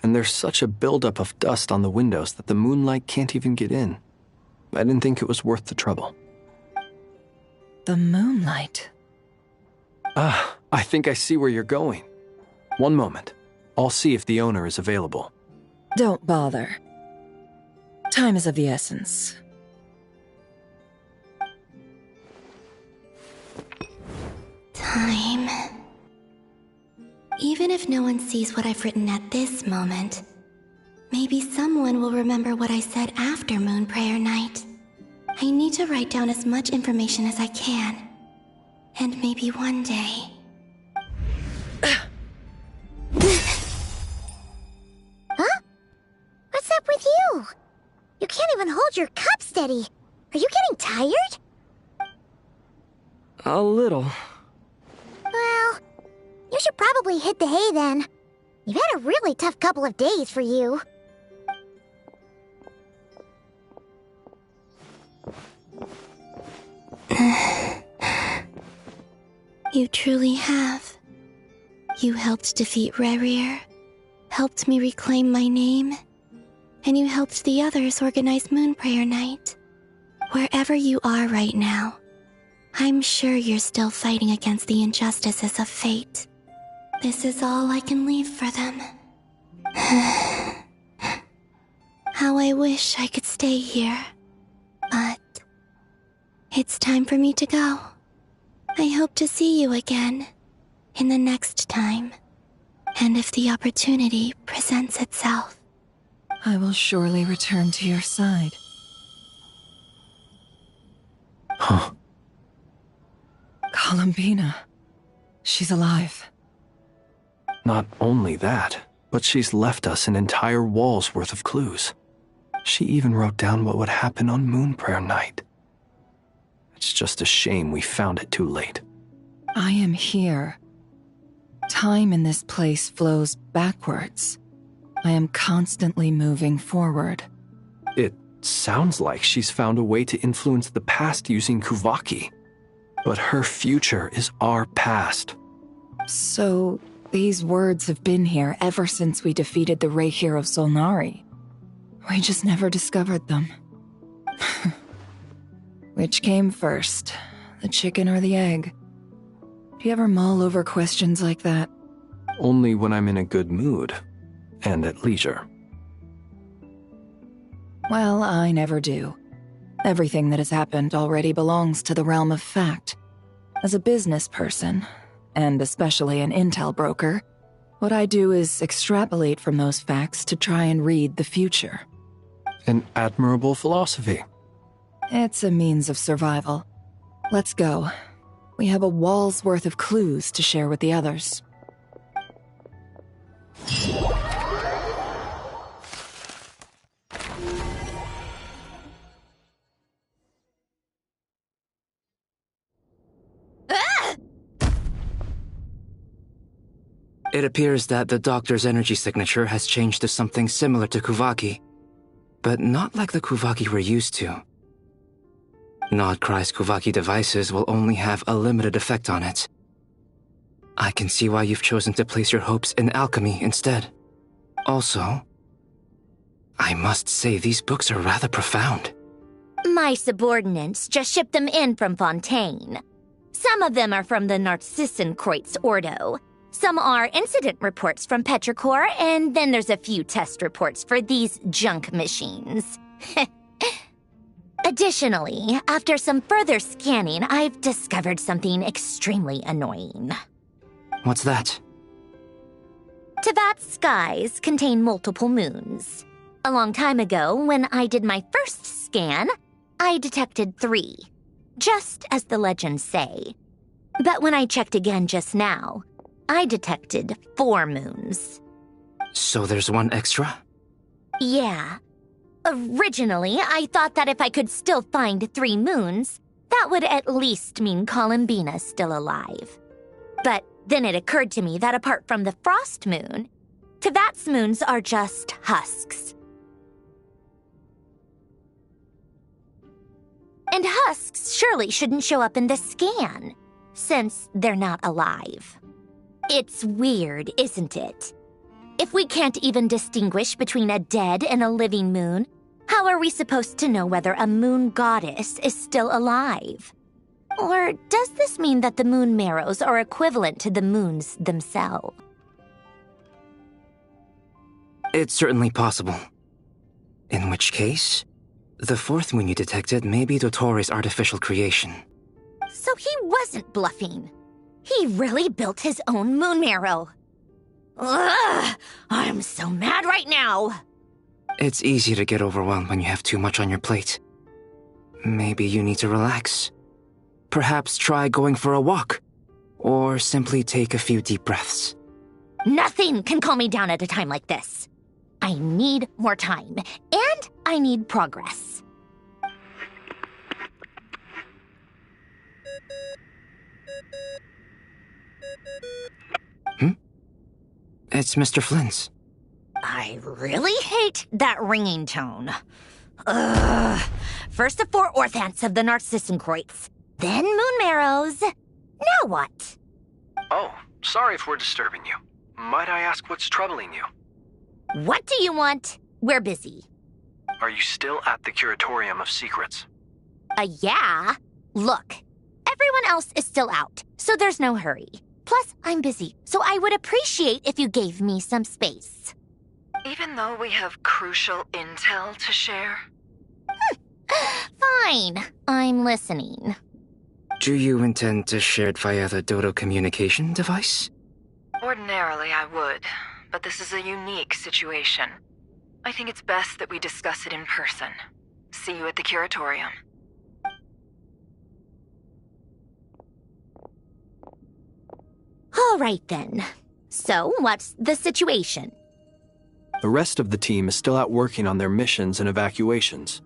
And there's such a buildup of dust on the windows that the moonlight can't even get in. I didn't think it was worth the trouble. The moonlight? I think I see where you're going. One moment. I'll see if the owner is available. Don't bother. Time is of the essence. Time. Even if no one sees what I've written at this moment, maybe someone will remember what I said after Moon Prayer Night. I need to write down as much information as I can. And maybe one day... Huh? What's up with you? You can't even hold your cup steady. Are you getting tired? A little. Well, you should probably hit the hay then. You've had a really tough couple of days for you. You truly have. You helped defeat Rerir, helped me reclaim my name, and you helped the others organize Moon Prayer Night. Wherever you are right now, I'm sure you're still fighting against the injustices of fate. This is all I can leave for them. How I wish I could stay here. But it's time for me to go. I hope to see you again in the next time, and if the opportunity presents itself. I will surely return to your side. Huh. Columbina. She's alive. Not only that, but she's left us an entire wall's worth of clues. She even wrote down what would happen on Moon Prayer Night. It's just a shame we found it too late. I am here. Time in this place flows backwards. I am constantly moving forward. It sounds like she's found a way to influence the past using Kuvaki. But her future is our past. So, these words have been here ever since we defeated the Reihir of Solnari. We just never discovered them. Which came first, the chicken or the egg? Do you ever mull over questions like that? Only when I'm in a good mood, and at leisure. Well, I never do. Everything that has happened already belongs to the realm of fact. As a business person, and especially an intel broker, what I do is extrapolate from those facts to try and read the future. An admirable philosophy. It's a means of survival. Let's go. We have a wall's worth of clues to share with the others. It appears that the doctor's energy signature has changed to something similar to Kuvaki, but not like the Kuvaki we're used to. Nodcry's Kuvaki devices will only have a limited effect on it. I can see why you've chosen to place your hopes in alchemy instead. Also, I must say these books are rather profound. My subordinates just shipped them in from Fontaine. Some of them are from the Narcissenkreuz Ordo. Some are incident reports from Petrichor, and then there's a few test reports for these junk machines. Additionally, after some further scanning, I've discovered something extremely annoying. What's that? Tevat's skies contain multiple moons. A long time ago, when I did my first scan, I detected 3, just as the legends say. But when I checked again just now, I detected 4 moons. So there's one extra? Yeah. Originally, I thought that if I could still find 3 moons, that would at least mean Columbina's still alive. But then it occurred to me that apart from the frost moon, Tevat's moons are just husks. And husks surely shouldn't show up in the scan, since they're not alive. It's weird, isn't it? If we can't even distinguish between a dead and a living moon, how are we supposed to know whether a moon goddess is still alive? Or does this mean that the moon marrows are equivalent to the moons themselves? It's certainly possible. In which case, the 4th moon you detected may be Dotori's artificial creation. So he wasn't bluffing. He really built his own moon marrow. Ugh! I'm so mad right now! It's easy to get overwhelmed when you have too much on your plate. Maybe you need to relax. Perhaps try going for a walk. Or simply take a few deep breaths. Nothing can calm me down at a time like this. I need more time, and I need progress. It's Mr. Flynn's. I really hate that ringing tone. Ugh. First the 4 orthants of the Narcissenkreuz, then moon marrows. Now what? Oh, sorry if we're disturbing you. Might I ask what's troubling you? What do you want? We're busy. Are you still at the Curatorium of Secrets? Yeah. Look, everyone else is still out, so there's no hurry. Plus, I'm busy, so I would appreciate if you gave me some space. Even though we have crucial intel to share? Fine. I'm listening. Do you intend to share it via the Dodo communication device? Ordinarily, I would, but this is a unique situation. I think it's best that we discuss it in person. See you at the Curatorium. All right, then. So, what's the situation? The rest of the team is still out working on their missions and evacuations,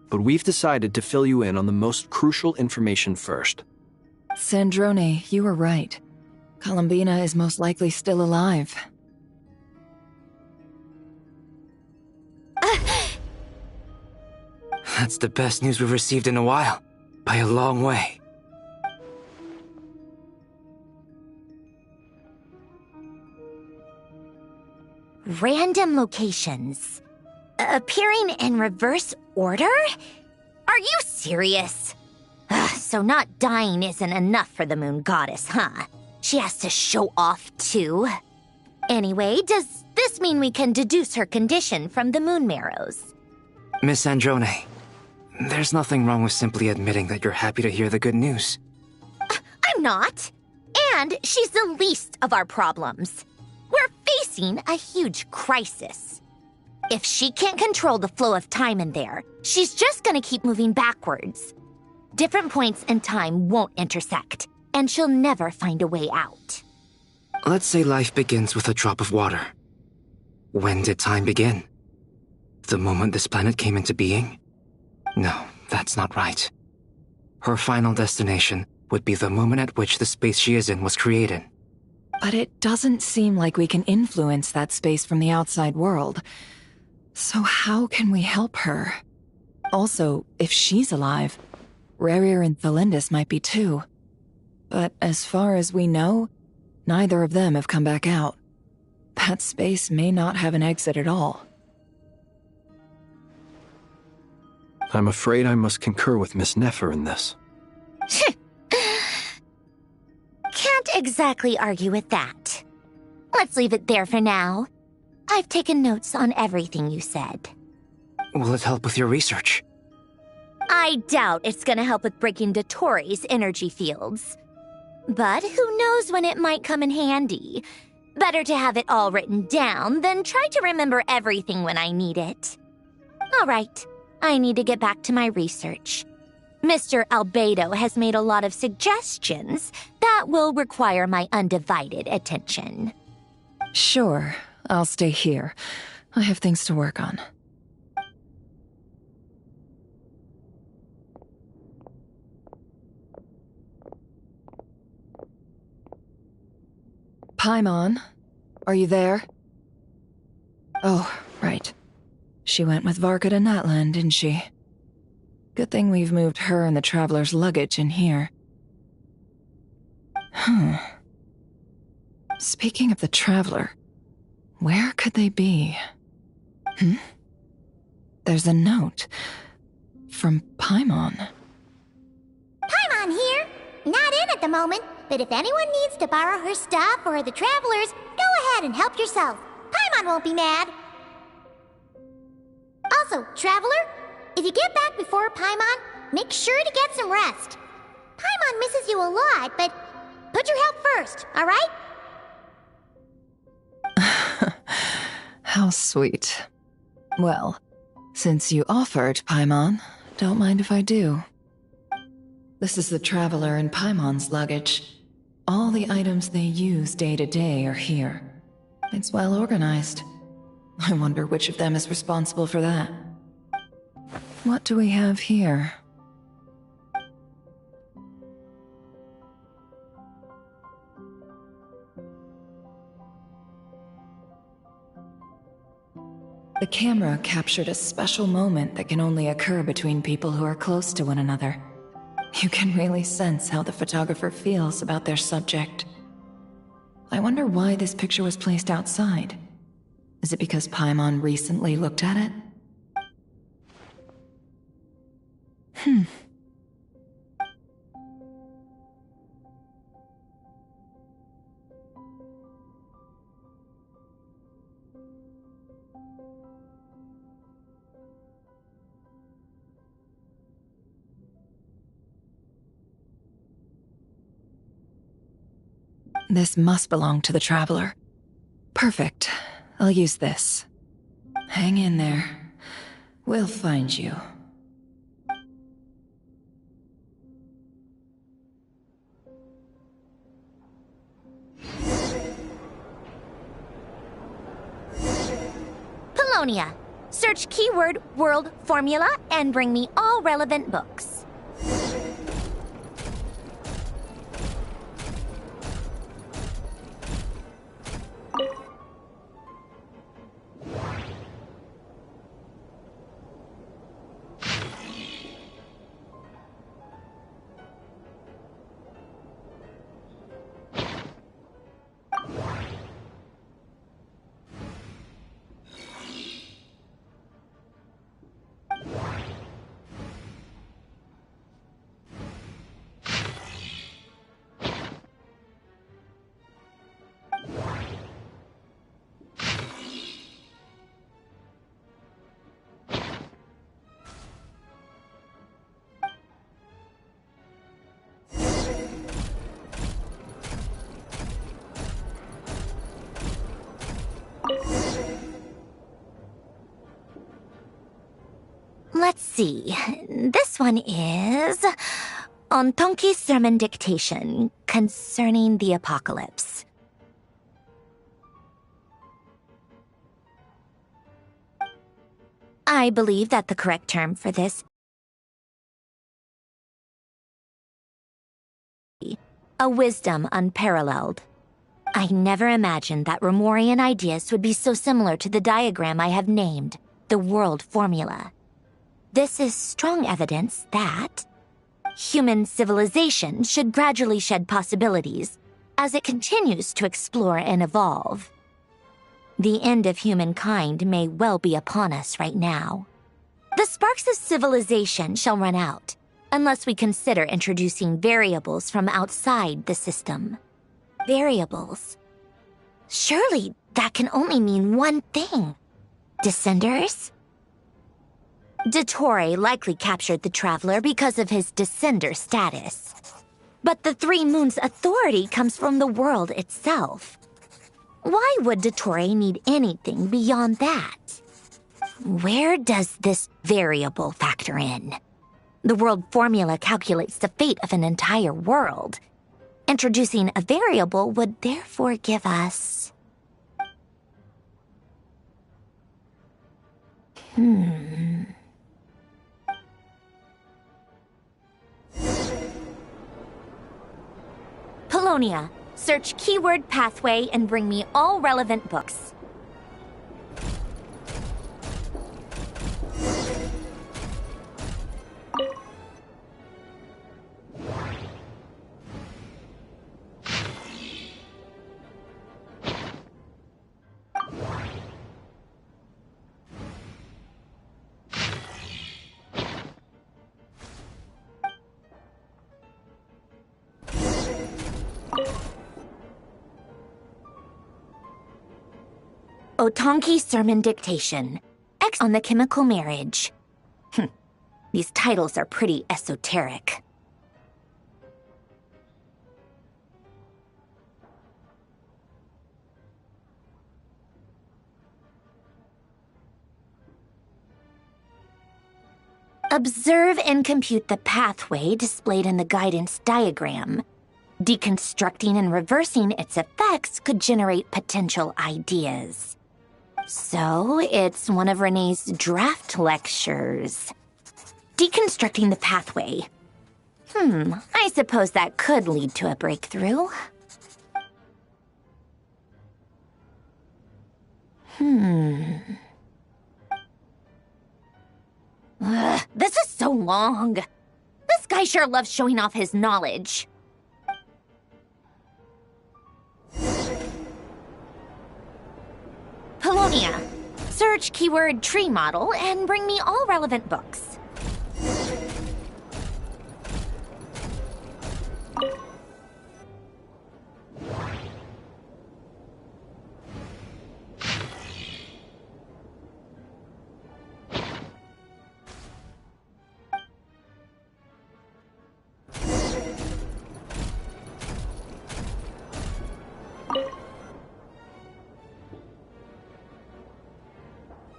but we've decided to fill you in on the most crucial information first. Sandrone, you were right. Columbina is most likely still alive. That's the best news we've received in a while, by a long way. Random locations. Appearing in reverse order? Are you serious? So not dying isn't enough for the moon goddess, huh? She has to show off too. Anyway, does this mean we can deduce her condition from the moon marrows? Miss Androne, there's nothing wrong with simply admitting that you're happy to hear the good news. I'm not. And she's the least of our problems. We're facing a huge crisis. If she can't control the flow of time in there, she's just gonna keep moving backwards. Different points in time won't intersect, and she'll never find a way out. Let's say life begins with a drop of water. When did time begin? The moment this planet came into being? No, that's not right. Her final destination would be the moment at which the space she is in was created. But it doesn't seem like we can influence that space from the outside world. So how can we help her? Also, if she's alive, Rerir and Thalindus might be too. But as far as we know, neither of them have come back out. That space may not have an exit at all. I'm afraid I must concur with Miss Nefer in this. Can't exactly argue with that. Let's leave it there for now. I've taken notes on everything you said. Will it help with your research? I doubt it's gonna help with breaking Dottoro's energy fields. But who knows when it might come in handy. Better to have it all written down than try to remember everything when I need it. All right, I need to get back to my research. Mr. Albedo has made a lot of suggestions that will require my undivided attention. Sure, I'll stay here. I have things to work on. Paimon, are you there? Oh, right. She went with Varka to Natlan, didn't she? Good thing we've moved her and the Traveler's luggage in here. Speaking of the Traveler, where could they be? There's a note from Paimon. Paimon here. Not in at the moment, but if anyone needs to borrow her stuff or the Traveler's, go ahead and help yourself. Paimon won't be mad. Also, Traveler, if you get back before Paimon, make sure to get some rest. Paimon misses you a lot, but put your health first, all right? How sweet. Well, since you offered, Paimon, don't mind if I do. This is the Traveler and Paimon's luggage. All the items they use day to day are here. It's well organized. I wonder which of them is responsible for that. What do we have here? The camera captured a special moment that can only occur between people who are close to one another. You can really sense how the photographer feels about their subject. I wonder why this picture was placed outside. Is it because Paimon recently looked at it? This must belong to the Traveler. Perfect. I'll use this. Hang in there. We'll find you. Polonia. Search keyword world formula and bring me all relevant books. Let's see. This one is on Tonki's sermon dictation concerning the apocalypse. I believe that the correct term for this is a wisdom unparalleled. I never imagined that Romorian ideas would be so similar to the diagram I have named, the world formula. This is strong evidence that human civilization should gradually shed possibilities as it continues to explore and evolve. The end of humankind may well be upon us right now. The sparks of civilization shall run out, unless we consider introducing variables from outside the system. Variables. Surely that can only mean one thing. Descenders? Dottore likely captured the Traveler because of his descender status. But the Three Moons' authority comes from the world itself. Why would Dottore need anything beyond that? Where does this variable factor in? The world formula calculates the fate of an entire world. Introducing a variable would therefore give us... Polonia. Search keyword pathway and bring me all relevant books. Otonki sermon dictation. X on the chemical marriage. These titles are pretty esoteric. Observe and compute the pathway displayed in the guidance diagram. Deconstructing and reversing its effects could generate potential ideas. So, it's one of Renee's draft lectures. Deconstructing the pathway. I suppose that could lead to a breakthrough. This is so long. This guy sure loves showing off his knowledge. Polonia. Search keyword tree model and bring me all relevant books.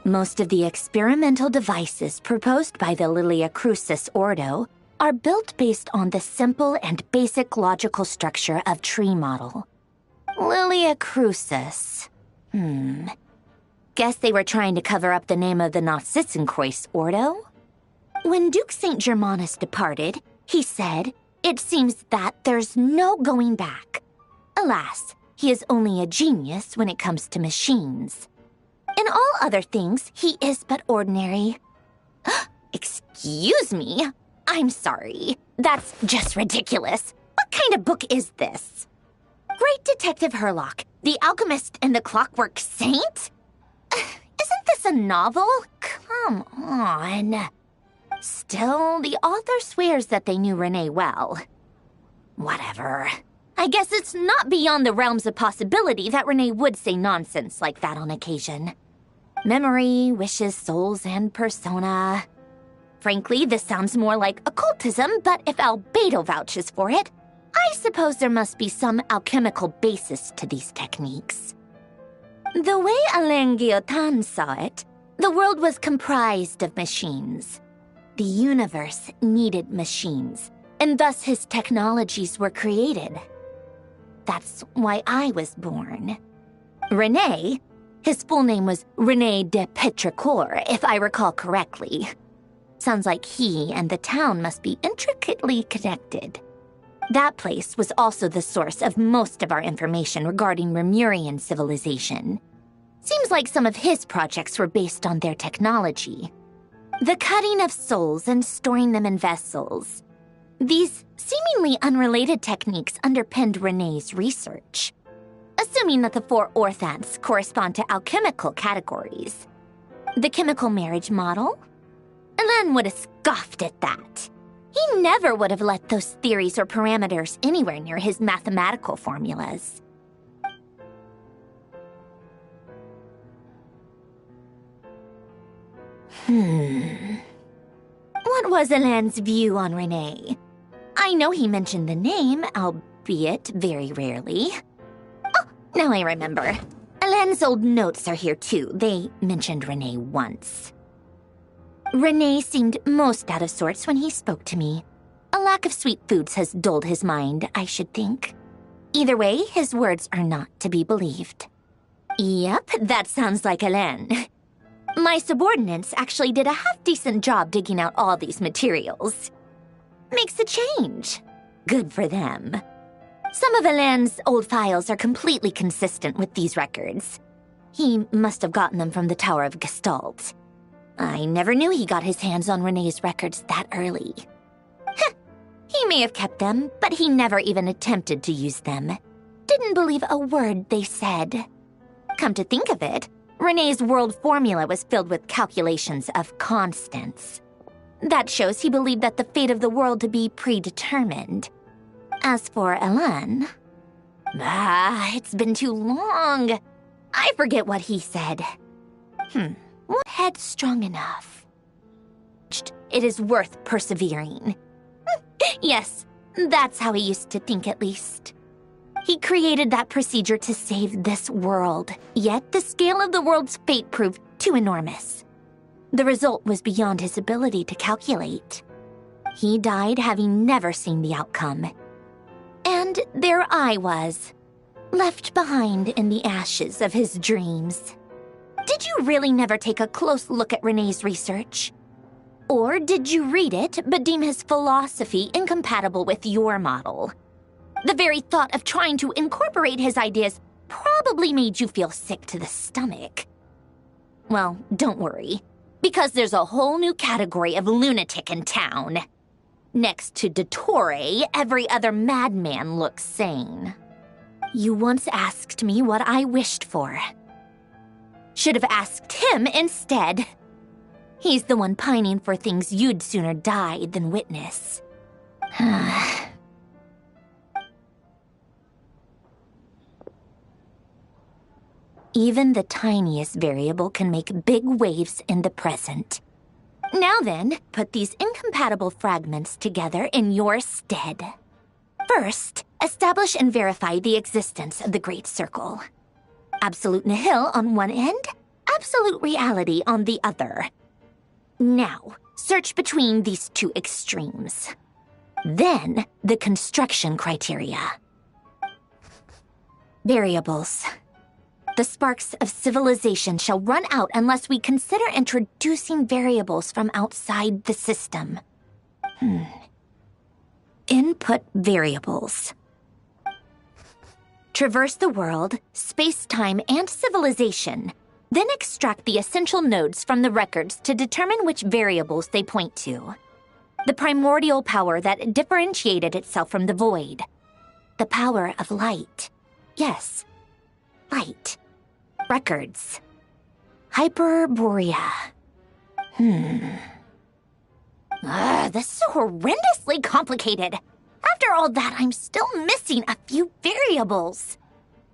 Most of the experimental devices proposed by the Lilia Crucis Ordo are built based on the simple and basic logical structure of tree model. Lilia Crucis. Guess they were trying to cover up the name of the Narsissenkreuz Ordo? When Duke St. Germanus departed, he said, "It seems that there's no going back." Alas, he is only a genius when it comes to machines. In all other things, he is but ordinary. Excuse me? I'm sorry. That's just ridiculous. What kind of book is this? Great Detective Herlock, The Alchemist and the Clockwork Saint? Isn't this a novel? Come on. Still, the author swears that they knew Renee well. Whatever. I guess it's not beyond the realms of possibility that Renee would say nonsense like that on occasion. Memory, wishes, souls, and persona. Frankly, this sounds more like occultism, but if Albedo vouches for it, I suppose there must be some alchemical basis to these techniques. The way Alain Guillotin saw it, the world was comprised of machines. The universe needed machines, and thus his technologies were created. That's why I was born. Renee, his full name was René de Petrichor, if I recall correctly. Sounds like he and the town must be intricately connected. That place was also the source of most of our information regarding Remurian civilization. Seems like some of his projects were based on their technology. The cutting of souls and storing them in vessels. These seemingly unrelated techniques underpinned René's research. Assuming that the 4 orthants correspond to alchemical categories. The chemical marriage model? Alain would have scoffed at that. He never would have let those theories or parameters anywhere near his mathematical formulas. What was Alain's view on Renee? I know he mentioned the name, albeit very rarely. Oh, now I remember. Alain's old notes are here too. They mentioned Renee once. Renee seemed most out of sorts when he spoke to me. A lack of sweet foods has dulled his mind, I should think. Either way, his words are not to be believed. Yep, that sounds like Alain. My subordinates actually did a half-decent job digging out all these materials. Makes a change. Good for them. Some of Alain's old files are completely consistent with these records. He must have gotten them from the Tower of Gestalt. I never knew he got his hands on Renee's records that early. He may have kept them, but he never even attempted to use them. Didn't believe a word they said. Come to think of it, Renee's world formula was filled with calculations of constants. That shows he believed that the fate of the world to be predetermined. As for Alain... it's been too long. I forget what he said. What head strong enough? It is worth persevering. Yes, that's how he used to think at least. He created that procedure to save this world, yet the scale of the world's fate proved too enormous. The result was beyond his ability to calculate. He died having never seen the outcome. And there I was, left behind in the ashes of his dreams. Did you really never take a close look at Renee's research? Or did you read it but deem his philosophy incompatible with your model? The very thought of trying to incorporate his ideas probably made you feel sick to the stomach. Well, don't worry, because there's a whole new category of lunatic in town. Next to Dottore, every other madman looks sane. You once asked me what I wished for. Should have asked him instead. He's the one pining for things you'd sooner die than witness. Even the tiniest variable can make big waves in the present. Now then, put these incompatible fragments together in your stead. First, establish and verify the existence of the Great Circle. Absolute nihil on one end, absolute reality on the other. Now, search between these two extremes. Then, the construction criteria. Variables. The sparks of civilization shall run out unless we consider introducing variables from outside the system. Input variables. Traverse the world, space-time, and civilization. Then extract the essential nodes from the records to determine which variables they point to. The primordial power that differentiated itself from the void. The power of light. Yes, light. Records. Hyperborea. This is so horrendously complicated. After all that, I'm still missing a few variables.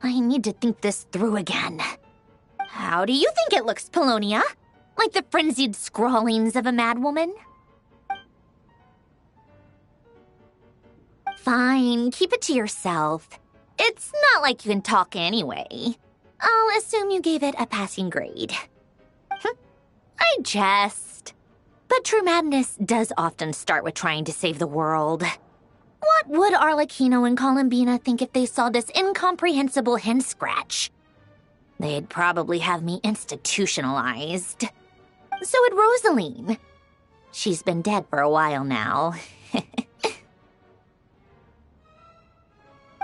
I need to think this through again. How do you think it looks, Polonia? Like the frenzied scrawlings of a madwoman? Fine, keep it to yourself. It's not like you can talk anyway. I'll assume you gave it a passing grade. I jest. But true madness does often start with trying to save the world. What would Arlecchino and Columbina think if they saw this incomprehensible hen scratch? They'd probably have me institutionalized. So would Rosaline. She's been dead for a while now.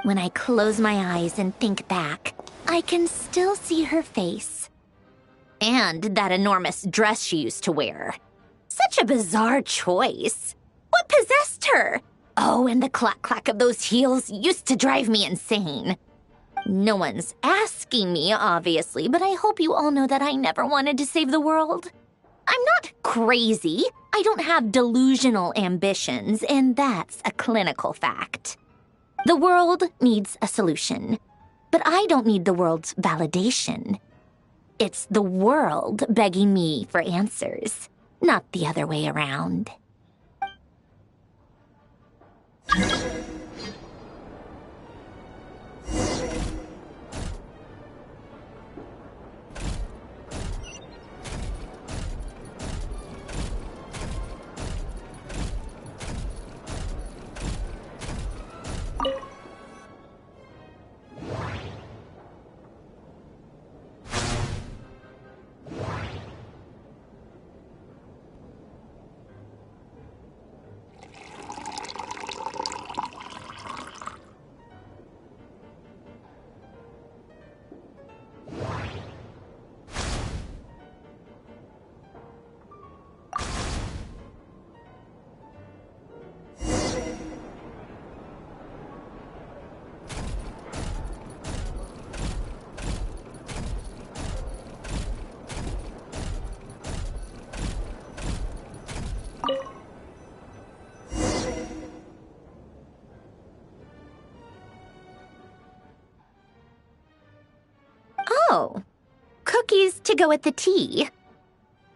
When I close my eyes and think back, I can still see her face. And that enormous dress she used to wear. Such a bizarre choice. What possessed her? Oh, and the clack-clack of those heels used to drive me insane. No one's asking me, obviously, but I hope you all know that I never wanted to save the world. I'm not crazy. I don't have delusional ambitions, and that's a clinical fact. The world needs a solution, but I don't need the world's validation. It's the world begging me for answers, not the other way around. Oh, cookies to go with the tea.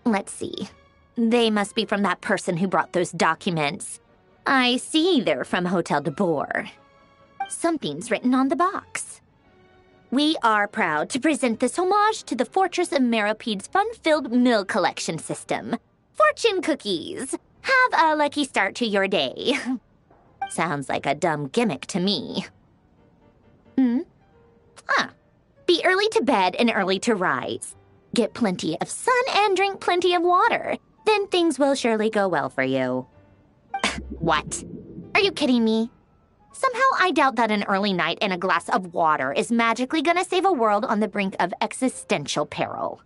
Let's see. They must be from that person who brought those documents. I see they're from Hotel de Boer. Something's written on the box. We are proud to present this homage to the Fortress of Meropede's fun-filled mill collection system. Fortune cookies. Have a lucky start to your day. Sounds like a dumb gimmick to me. Be early to bed and early to rise. Get plenty of sun and drink plenty of water. Then things will surely go well for you. What? Are you kidding me? Somehow I doubt that an early night and a glass of water is magically gonna save a world on the brink of existential peril.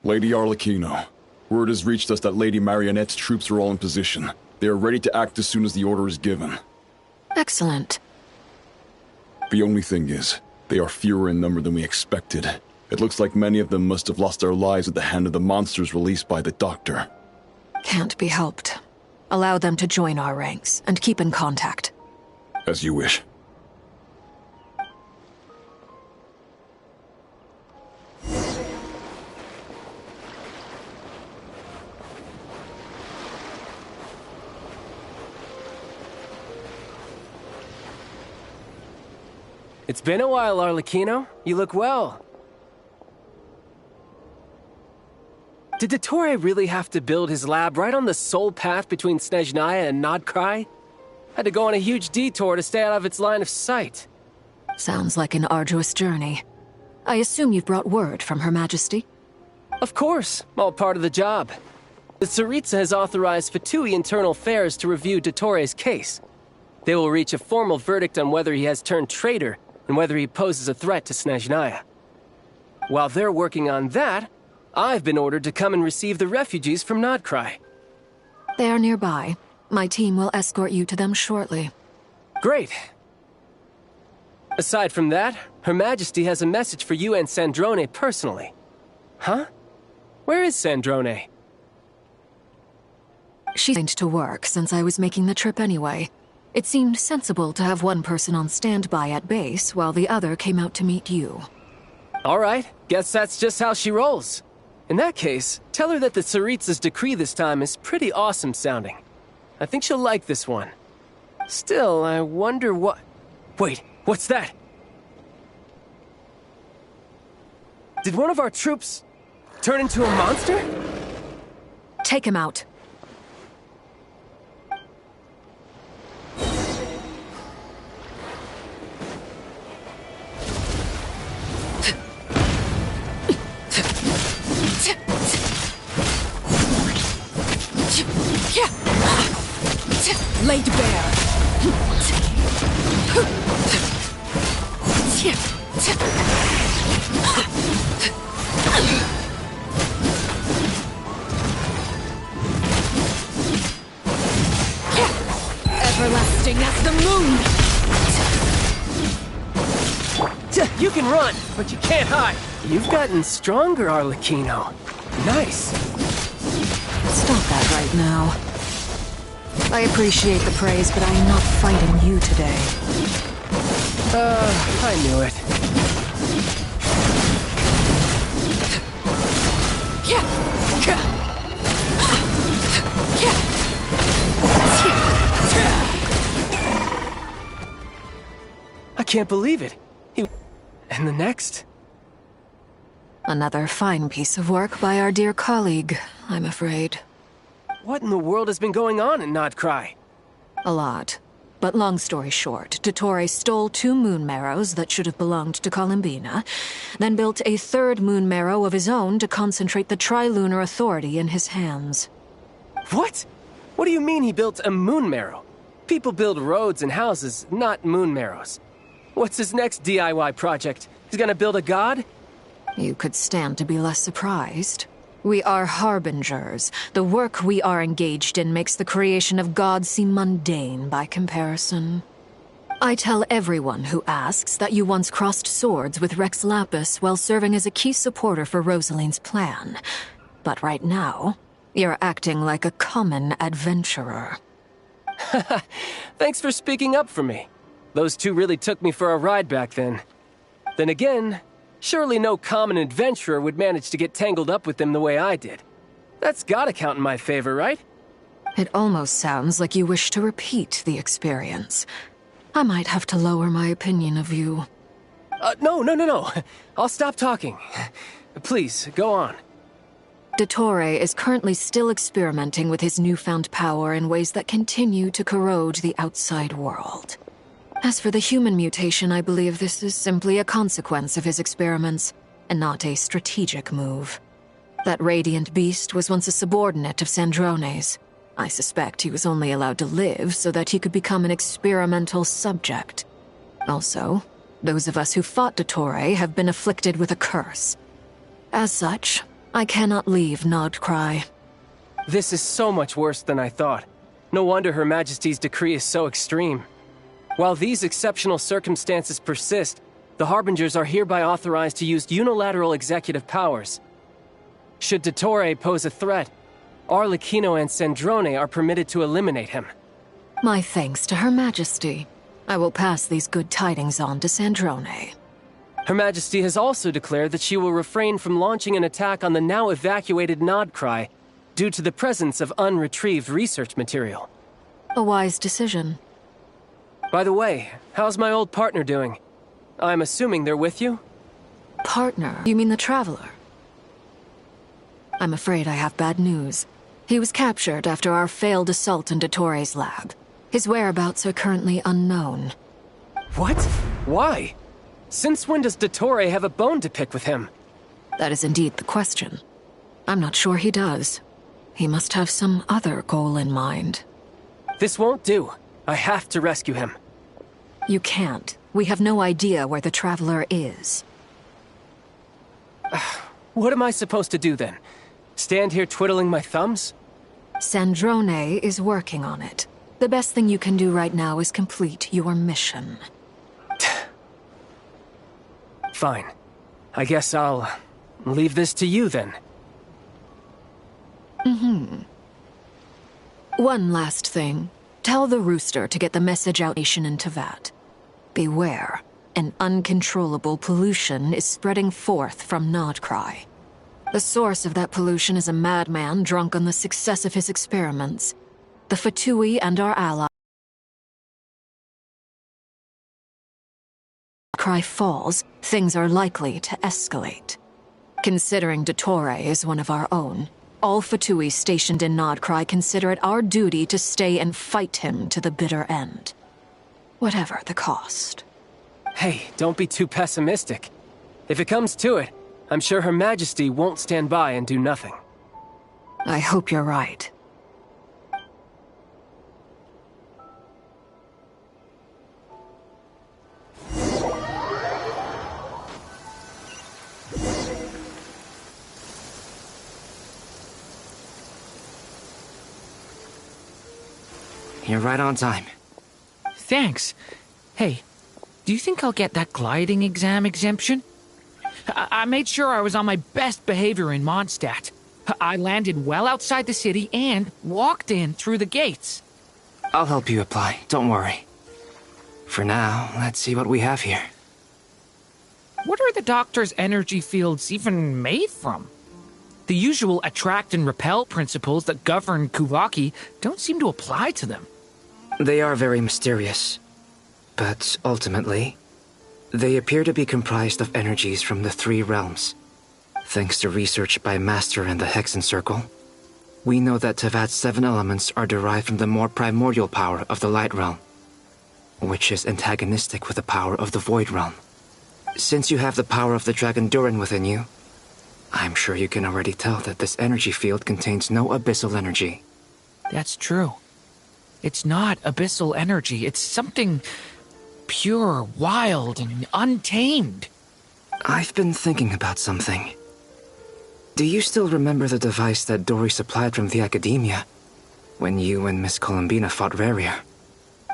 Lady Arlecchino, Word has reached us that Lady Marionette's troops are all in position. They are ready to act as soon as the order is given. Excellent. The only thing is, they are fewer in number than we expected. It looks like many of them must have lost their lives at the hand of the monsters released by the Doctor. Can't be helped. Allow them to join our ranks, and keep in contact. As you wish. It's been a while, Arlecchino. You look well. Did Dottore really have to build his lab right on the sole path between Snezhnaya and Nodcry? Had to go on a huge detour to stay out of its line of sight. Sounds like an arduous journey. I assume you've brought word from Her Majesty? Of course, all part of the job. The Tsaritsa has authorized Fatui Internal Affairs to review Dottore's case. They will reach a formal verdict on whether he has turned traitor and whether he poses a threat to Snezhnaya. While they're working on that, I've been ordered to come and receive the refugees from Nodcry. They are nearby. My team will escort you to them shortly. Great. Aside from that, Her Majesty has a message for you and Sandrone personally. Huh? Where is Sandrone? She's going to work since I was making the trip anyway. It seemed sensible to have one person on standby at base while the other came out to meet you. All right, guess that's just how she rolls. In that case, tell her that the Tsaritsa's decree this time is pretty awesome sounding. I think she'll like this one. Still, I wonder what... Wait, what's that? Did one of our troops turn into a monster? Take him out. Laid bare. Everlasting as the moon. You can run, but you can't hide. You've gotten stronger, Arlecchino. Nice. Stop that right now. I appreciate the praise, but I am not fighting you today. I knew it. I can't believe it. And the next? Another fine piece of work by our dear colleague, I'm afraid. What in the world has been going on in Nodcry? A lot. But long story short, Dottore stole 2 moon marrows that should have belonged to Columbina, then built a 3rd moon marrow of his own to concentrate the Trilunar Authority in his hands. What? What do you mean he built a moon marrow? People build roads and houses, not moon marrows. What's his next DIY project? He's gonna build a god? You could stand to be less surprised. We are harbingers. The work we are engaged in makes the creation of gods seem mundane by comparison. I tell everyone who asks that you once crossed swords with Rex Lapis while serving as a key supporter for Rosaline's plan. But right now, you're acting like a common adventurer. Thanks for speaking up for me. Those 2 really took me for a ride back then. Then again, surely no common adventurer would manage to get tangled up with them the way I did. That's gotta count in my favor, right? It almost sounds like you wish to repeat the experience. I might have to lower my opinion of you. No. I'll stop talking. Please, go on. Dottore is currently still experimenting with his newfound power in ways that continue to corrode the outside world. As for the human mutation, I believe this is simply a consequence of his experiments, and not a strategic move. That radiant beast was once a subordinate of Sandrone's. I suspect he was only allowed to live so that he could become an experimental subject. Also, those of us who fought Dottore have been afflicted with a curse. As such, I cannot leave Nodcry, This is so much worse than I thought. No wonder Her Majesty's decree is so extreme. While these exceptional circumstances persist, the Harbingers are hereby authorized to use unilateral executive powers. Should Dottore pose a threat, Arlecchino and Sandrone are permitted to eliminate him. My thanks to Her Majesty. I will pass these good tidings on to Sandrone. Her Majesty has also declared that she will refrain from launching an attack on the now evacuated Nodcry due to the presence of unretrieved research material. A wise decision. By the way, how's my old partner doing? I'm assuming they're with you? Partner? You mean the Traveler? I'm afraid I have bad news. He was captured after our failed assault in Dottore's lab. His whereabouts are currently unknown. What? Why? Since when does Dottore have a bone to pick with him? That is indeed the question. I'm not sure he does. He must have some other goal in mind. This won't do. I have to rescue him. You can't. We have no idea where the Traveler is. What am I supposed to do then? Stand here twiddling my thumbs? Sandrone is working on it. The best thing you can do right now is complete your mission. Fine. I guess I'll leave this to you then. One last thing. Tell the Rooster to get the message out nation into Vat. Beware. An uncontrollable pollution is spreading forth from Nodcry. The source of that pollution is a madman drunk on the success of his experiments. The Fatui and our ally Nodcry falls, things are likely to escalate. Considering Dottore is one of our own, all Fatui stationed in Nodcry consider it our duty to stay and fight him to the bitter end. Whatever the cost. Hey, don't be too pessimistic. If it comes to it, I'm sure Her Majesty won't stand by and do nothing. I hope you're right. You're right on time. Thanks. Hey, do you think I'll get that gliding exam exemption? I made sure I was on my best behavior in Mondstadt. I landed well outside the city and walked in through the gates. I'll help you apply, don't worry. For now, let's see what we have here. What are the Doctor's energy fields even made from? The usual attract and repel principles that govern Kuvaki don't seem to apply to them. They are very mysterious. But ultimately, they appear to be comprised of energies from the three realms. Thanks to research by Master in the Hexen Circle, we know that Tevat's 7 elements are derived from the more primordial power of the Light Realm, which is antagonistic with the power of the Void Realm. Since you have the power of the Dragon Durin within you, I'm sure you can already tell that this energy field contains no abyssal energy. That's true. It's not abyssal energy, it's something pure, wild, and untamed. I've been thinking about something. Do you still remember the device that Dory supplied from the Academia when you and Miss Columbina fought Rarier?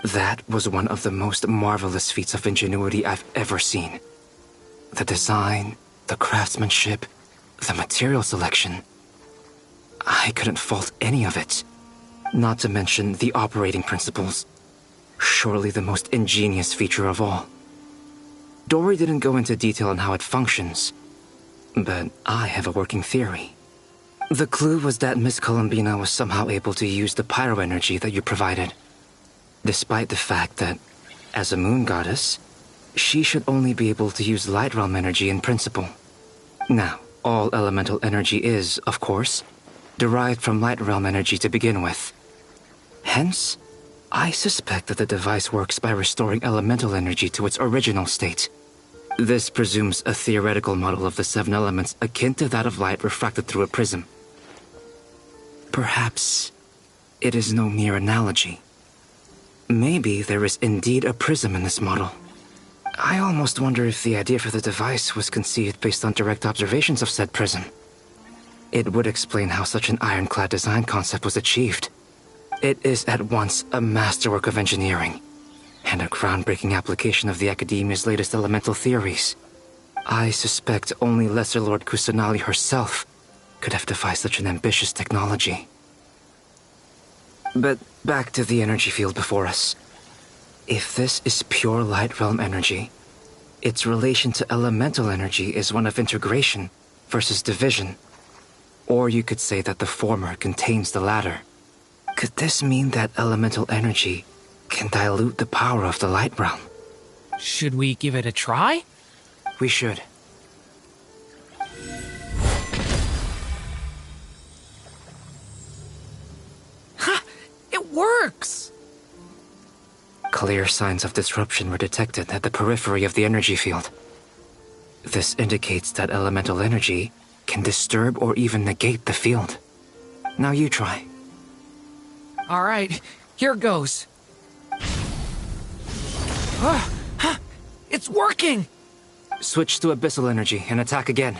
That was one of the most marvelous feats of ingenuity I've ever seen. The design, the craftsmanship, the material selection. I couldn't fault any of it. Not to mention the operating principles. Surely the most ingenious feature of all. Dory didn't go into detail on how it functions, but I have a working theory. The clue was that Miss Columbina was somehow able to use the pyro energy that you provided, despite the fact that, as a moon goddess, she should only be able to use light realm energy in principle. Now, all elemental energy is, of course, derived from light realm energy to begin with. Hence, I suspect that the device works by restoring elemental energy to its original state. This presumes a theoretical model of the 7 elements akin to that of light refracted through a prism. Perhaps it is no mere analogy. Maybe there is indeed a prism in this model. I almost wonder if the idea for the device was conceived based on direct observations of said prism. It would explain how such an ironclad design concept was achieved. It is at once a masterwork of engineering and a groundbreaking application of the Academia's latest elemental theories. I suspect only Lesser Lord Kusanali herself could have devised such an ambitious technology. But back to the energy field before us. If this is pure light realm energy, its relation to elemental energy is one of integration versus division. Or you could say that the former contains the latter. Could this mean that elemental energy can dilute the power of the light realm? Should we give it a try? We should. Ha! It works! Clear signs of disruption were detected at the periphery of the energy field. This indicates that elemental energy can disturb or even negate the field. Now you try. All right, here goes. It's working! Switch to abyssal energy and attack again.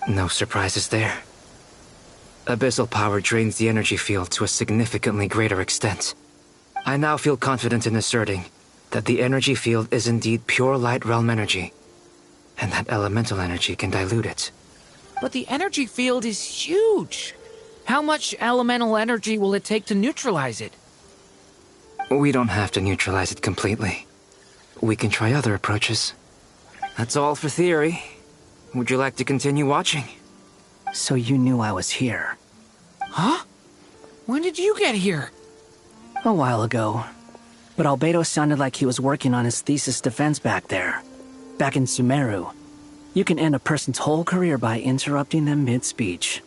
No surprises there. Abyssal power drains the energy field to a significantly greater extent. I now feel confident in asserting that the energy field is indeed pure light realm energy, and that elemental energy can dilute it. But the energy field is huge. How much elemental energy will it take to neutralize it? We don't have to neutralize it completely. We can try other approaches. That's all for theory. Would you like to continue watching? So you knew I was here. Huh? When did you get here? A while ago. But Albedo sounded like he was working on his thesis defense back there. Back in Sumeru. You can end a person's whole career by interrupting them mid-speech.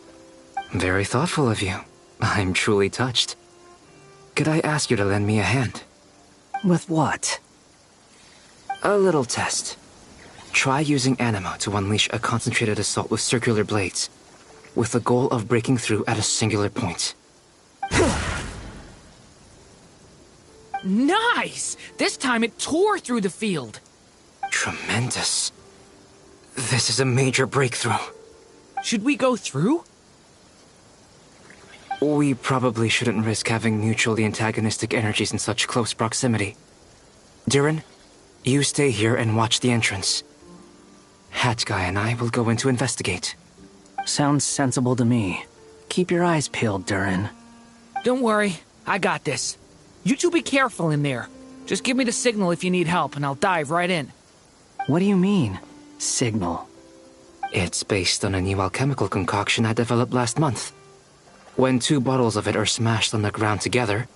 Very thoughtful of you. I'm truly touched. Could I ask you to lend me a hand? With what? A little test. Try using Anima to unleash a concentrated assault with circular blades, with the goal of breaking through at a singular point. Nice! This time it tore through the field. Tremendous. This is a major breakthrough. Should we go through? We probably shouldn't risk having mutually antagonistic energies in such close proximity. Durin, you stay here and watch the entrance. Hat Guy and I will go in to investigate. Sounds sensible to me. Keep your eyes peeled, Durin. Don't worry, I got this. You two be careful in there. Just give me the signal if you need help, and I'll dive right in. What do you mean, signal? It's based on a new alchemical concoction I developed last month. When 2 bottles of it are smashed on the ground together,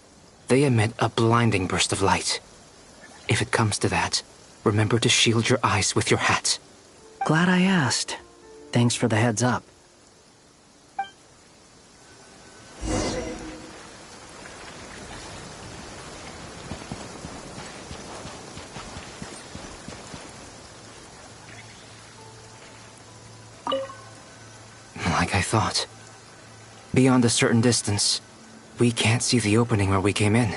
they emit a blinding burst of light. If it comes to that, remember to shield your eyes with your hat. Glad I asked. Thanks for the heads up. Like I thought. Beyond a certain distance, we can't see the opening where we came in.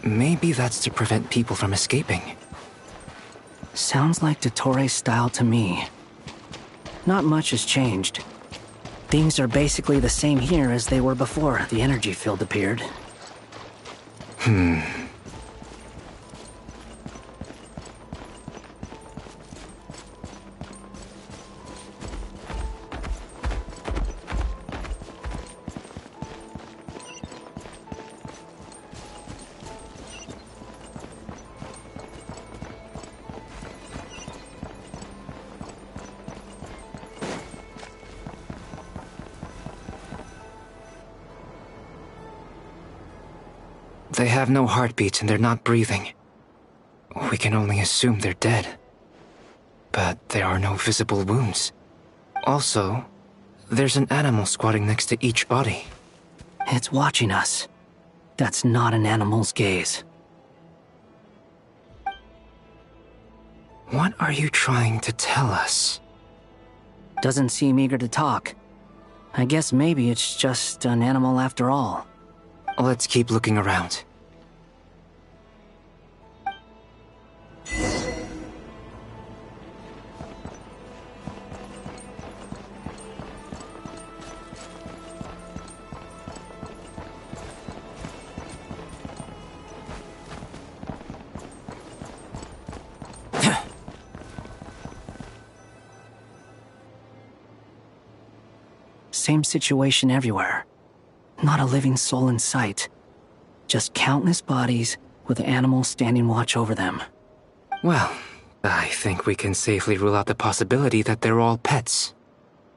Maybe that's to prevent people from escaping. Sounds like Dottore style to me. Not much has changed. Things are basically the same here as they were before the energy field appeared. They have no heartbeat and they're not breathing. We can only assume they're dead. But there are no visible wounds. Also, there's an animal squatting next to each body. It's watching us. That's not an animal's gaze. What are you trying to tell us? Doesn't seem eager to talk. I guess maybe it's just an animal after all. Let's keep looking around. same situation everywhere. Not a living soul in sight. Just countless bodies with animals standing watch over them. Well, I think we can safely rule out the possibility that they're all pets.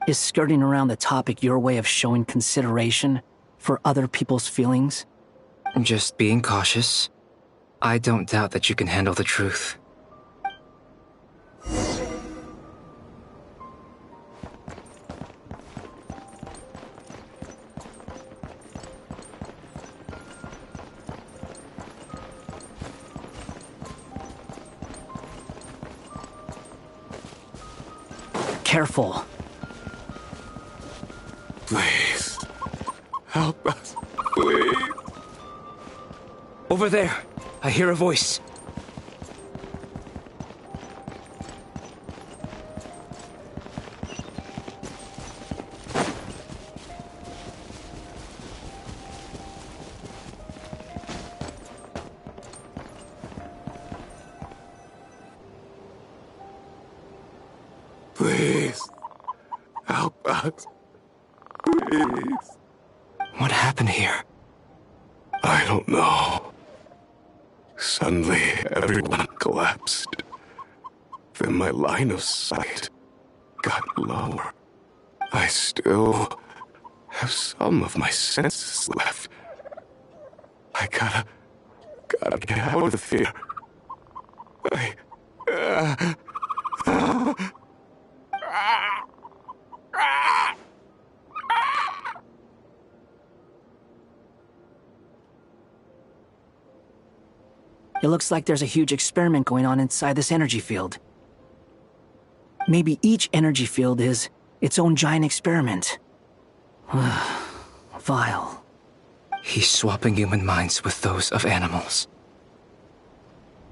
Is skirting around the topic your way of showing consideration for other people's feelings? Just being cautious. I don't doubt that you can handle the truth. Careful. Please. Help us. Please. Over there. I hear a voice. Please. Help us. Please. What happened here? I don't know. Suddenly, everyone collapsed. Then my line of sight got lower. I still have some of my senses left. I gotta get out of the fear. It looks like there's a huge experiment going on inside this energy field. Maybe each energy field is its own giant experiment. Vile. He's swapping human minds with those of animals.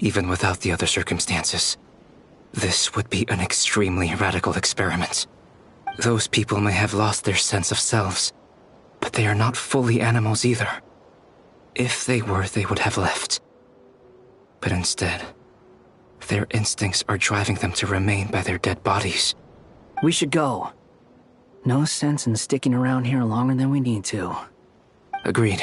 Even without the other circumstances, this would be an extremely radical experiment. Those people may have lost their sense of selves, but they are not fully animals either. If they were, they would have left. But instead, their instincts are driving them to remain by their dead bodies. We should go. No sense in sticking around here longer than we need to. Agreed.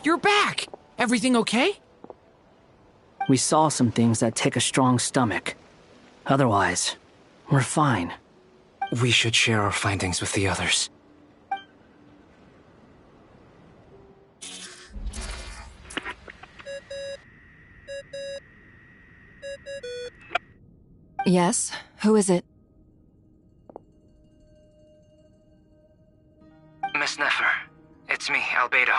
You're back! Everything okay? We saw some things that take a strong stomach. Otherwise, we're fine. We should share our findings with the others. Yes? Who is it? Miss Nefer, it's me, Albedo.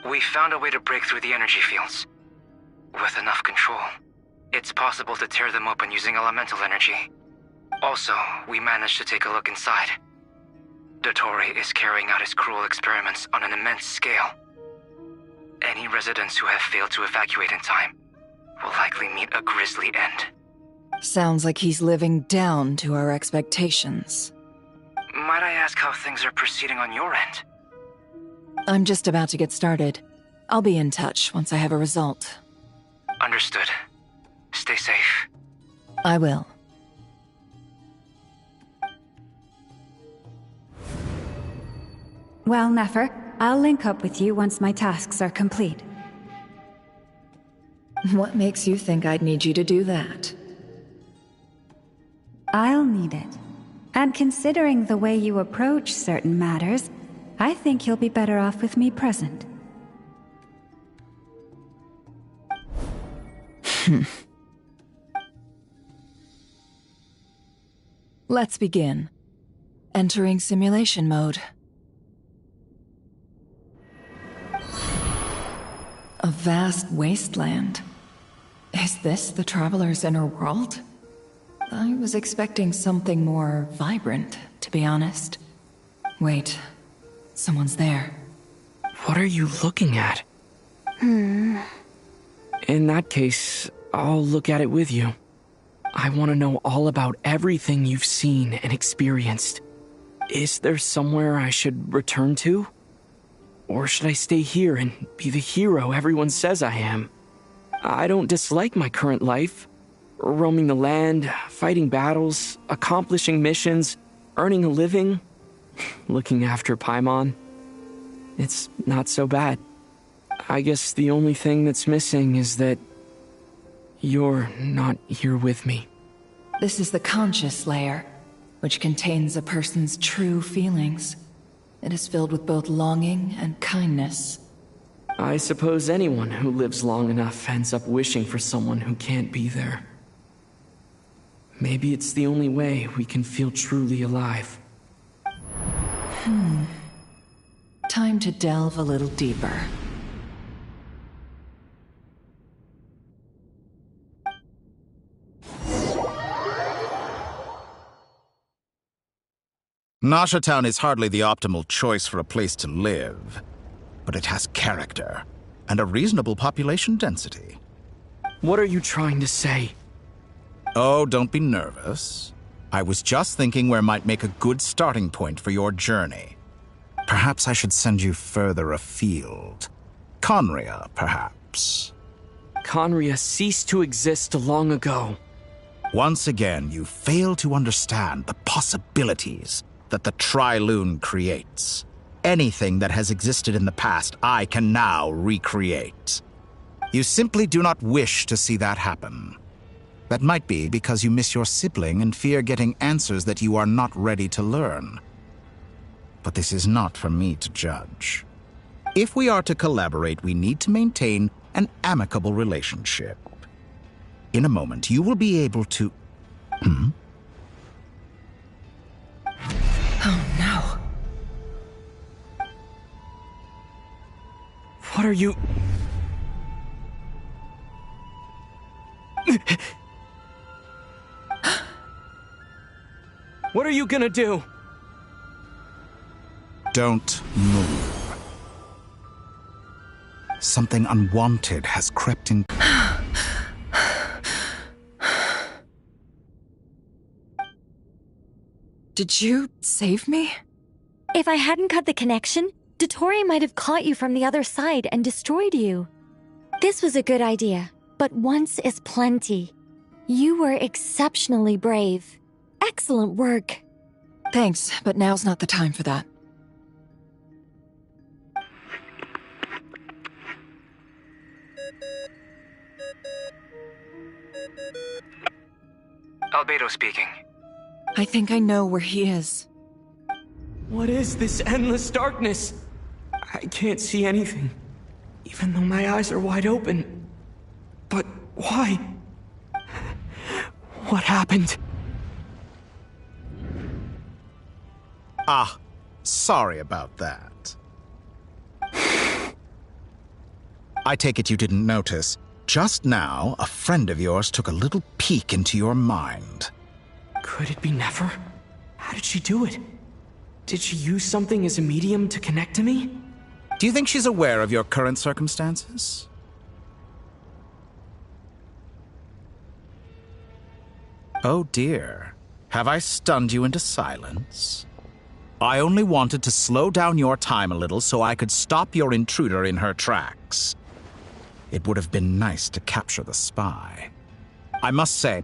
We found a way to break through the energy fields. With enough control, it's possible to tear them open using elemental energy. Also, we managed to take a look inside. Dottore is carrying out his cruel experiments on an immense scale. Any residents who have failed to evacuate in time will likely meet a grisly end. Sounds like he's living down to our expectations. Might I ask how things are proceeding on your end? I'm just about to get started. I'll be in touch once I have a result. Understood. Stay safe. I will. Well, Nefer, I'll link up with you once my tasks are complete. What makes you think I'd need you to do that? I'll need it. And considering the way you approach certain matters, I think you'll be better off with me present. Let's begin. Entering simulation mode. A vast wasteland. Is this the Traveler's inner world? I was expecting something more vibrant. to be honest. Wait, someone's there. What are you looking at? In that case, I'll look at it with you. I want to know all about everything you've seen and experienced. Is there somewhere I should return to? Or should I stay here and be the hero everyone says I am? I don't dislike my current life. Roaming the land, fighting battles, accomplishing missions, earning a living, looking after Paimon. It's not so bad. I guess the only thing that's missing is that you're not here with me. This is the conscious layer, which contains a person's true feelings. It is filled with both longing and kindness. I suppose anyone who lives long enough ends up wishing for someone who can't be there. Maybe it's the only way we can feel truly alive. Time to delve a little deeper. Nasha Town is hardly the optimal choice for a place to live, but it has character and a reasonable population density. What are you trying to say? Oh, don't be nervous. I was just thinking where might make a good starting point for your journey. Perhaps I should send you further afield. Conria, perhaps. Conria ceased to exist long ago. Once again, you fail to understand the possibilities that the Tri-Lune creates. Anything that has existed in the past, I can now recreate. You simply do not wish to see that happen. That might be because you miss your sibling and fear getting answers that you are not ready to learn. But this is not for me to judge. If we are to collaborate, we need to maintain an amicable relationship. In a moment, you will be able to... Oh no. What are you... What are you gonna do? Don't move. Something unwanted has crept in. Did you save me? If I hadn't cut the connection, Dottore might have caught you from the other side and destroyed you. This was a good idea, but once is plenty. You were exceptionally brave. Excellent work. Thanks, but now's not the time for that. Albedo speaking. I think I know where he is. What is this endless darkness? I can't see anything, even though my eyes are wide open. But why? What happened? Ah, sorry about that. I take it you didn't notice. Just now, a friend of yours took a little peek into your mind. Could it be Nefer? How did she do it? Did she use something as a medium to connect to me? Do you think she's aware of your current circumstances? Oh dear. Have I stunned you into silence? I only wanted to slow down your time a little so I could stop your intruder in her tracks. It would have been nice to capture the spy. I must say,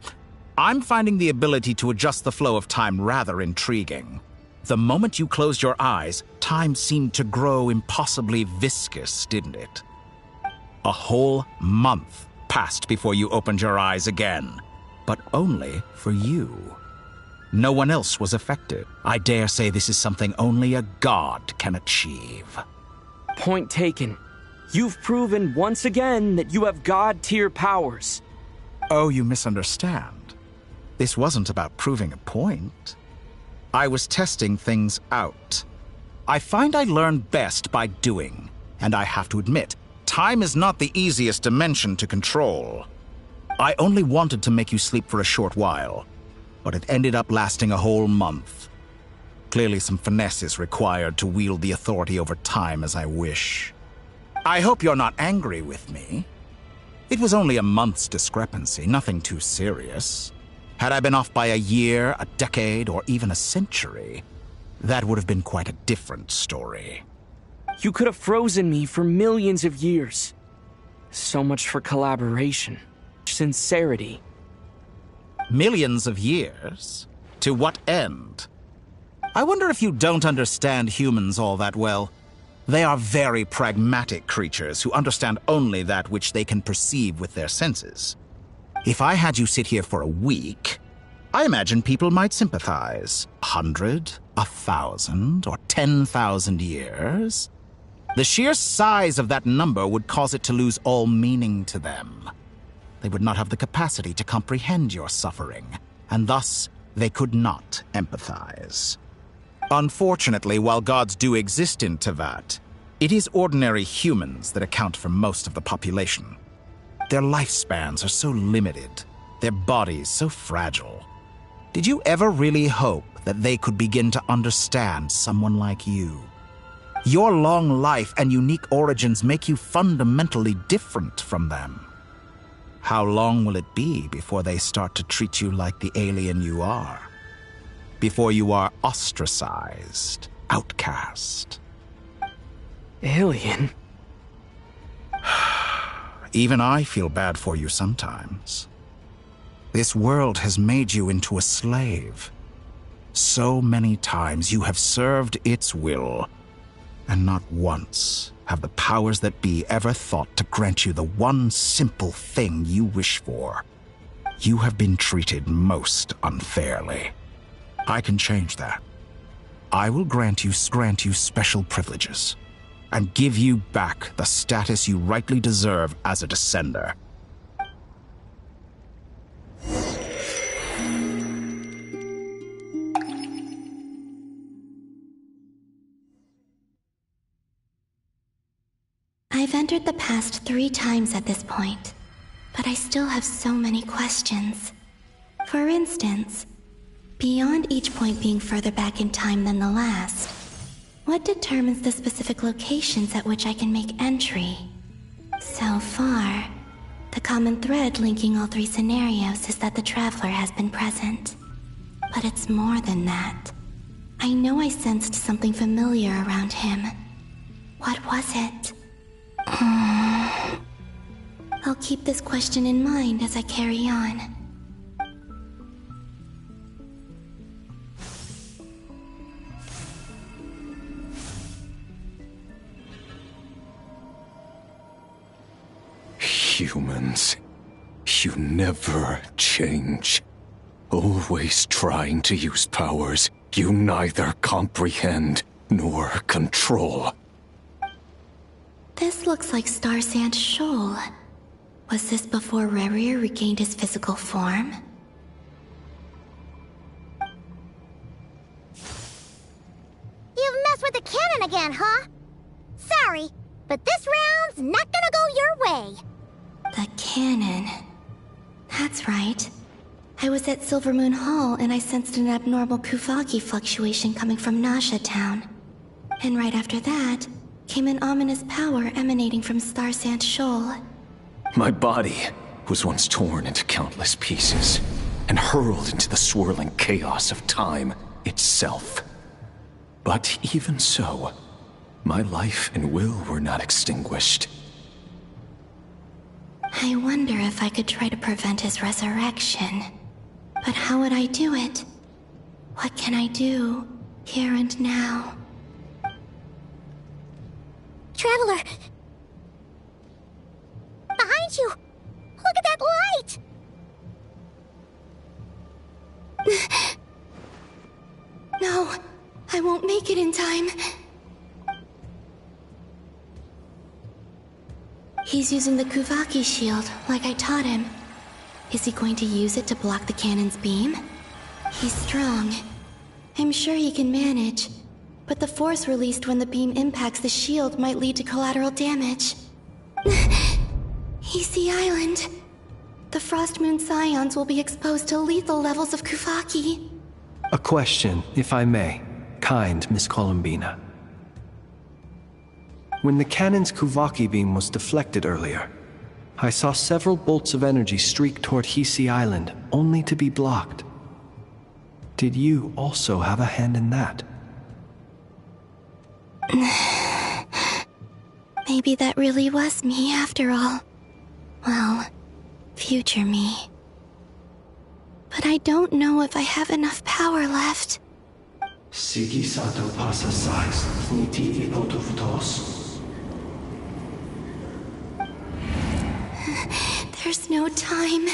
I'm finding the ability to adjust the flow of time rather intriguing. The moment you closed your eyes, time seemed to grow impossibly viscous, didn't it? A whole month passed before you opened your eyes again, but only for you. No one else was affected. I dare say this is something only a god can achieve. Point taken. You've proven once again that you have god-tier powers. Oh, you misunderstand. This wasn't about proving a point. I was testing things out. I find I learn best by doing, and I have to admit, time is not the easiest dimension to control. I only wanted to make you sleep for a short while, but it ended up lasting a whole month. Clearly some finesse is required to wield the authority over time as I wish. I hope you're not angry with me. It was only a month's discrepancy, nothing too serious. Had I been off by a year, a decade, or even a century, that would have been quite a different story. You could have frozen me for millions of years. So much for collaboration. Sincerity. Millions of years? To what end? I wonder if you don't understand humans all that well. They are very pragmatic creatures who understand only that which they can perceive with their senses. If I had you sit here for a week, I imagine people might sympathize. 100, 1,000, or 10,000 years? The sheer size of that number would cause it to lose all meaning to them. They would not have the capacity to comprehend your suffering, and thus they could not empathize. Unfortunately, while gods do exist in Tevat, it is ordinary humans that account for most of the population. Their lifespans are so limited, their bodies so fragile. Did you ever really hope that they could begin to understand someone like you? Your long life and unique origins make you fundamentally different from them. How long will it be before they start to treat you like the alien you are? Before you are ostracized, outcast? Alien? Even I feel bad for you sometimes. This world has made you into a slave. So many times you have served its will, and not once have the powers that be ever thought to grant you the one simple thing you wish for. You have been treated most unfairly. I can change that. I will grant you special privileges, and give you back the status you rightly deserve as a descender. I've entered the past 3 times at this point, but I still have so many questions. For instance, beyond each point being further back in time than the last, what determines the specific locations at which I can make entry? So far, the common thread linking all 3 scenarios is that the Traveler has been present. But it's more than that. I know I sensed something familiar around him. What was it? I'll keep this question in mind as I carry on. Humans, you never change. Always trying to use powers you neither comprehend nor control. This looks like Star Sand Shoal. Was this before Rerir regained his physical form? You've messed with the cannon again, huh? Sorry, but this round's not gonna go your way. The cannon. That's right. I was at Silvermoon Hall and I sensed an abnormal Kuvaki fluctuation coming from Nasha Town. And right after that, came an ominous power emanating from Star Sand Shoal. My body was once torn into countless pieces and hurled into the swirling chaos of time itself. But even so, my life and will were not extinguished. I wonder if I could try to prevent his resurrection. But how would I do it? What can I do, here and now? Traveler! Behind you! Look at that light! No, I won't make it in time. He's using the Kuvaki shield, like I taught him. Is he going to use it to block the cannon's beam? He's strong. I'm sure he can manage. But the force released when the beam impacts the shield might lead to collateral damage. He's the island. The Frost Moon Scions will be exposed to lethal levels of Kuvaki. A question, if I may. kind, Miss Columbina. When the cannon's Kuvaki beam was deflected earlier, I saw several bolts of energy streak toward Hisi Island, only to be blocked. Did you also have a hand in that? Maybe that really was me after all. Well, future me. But I don't know if I have enough power left. Sigi sato pasa sais, niti ipotuftos. There's no time.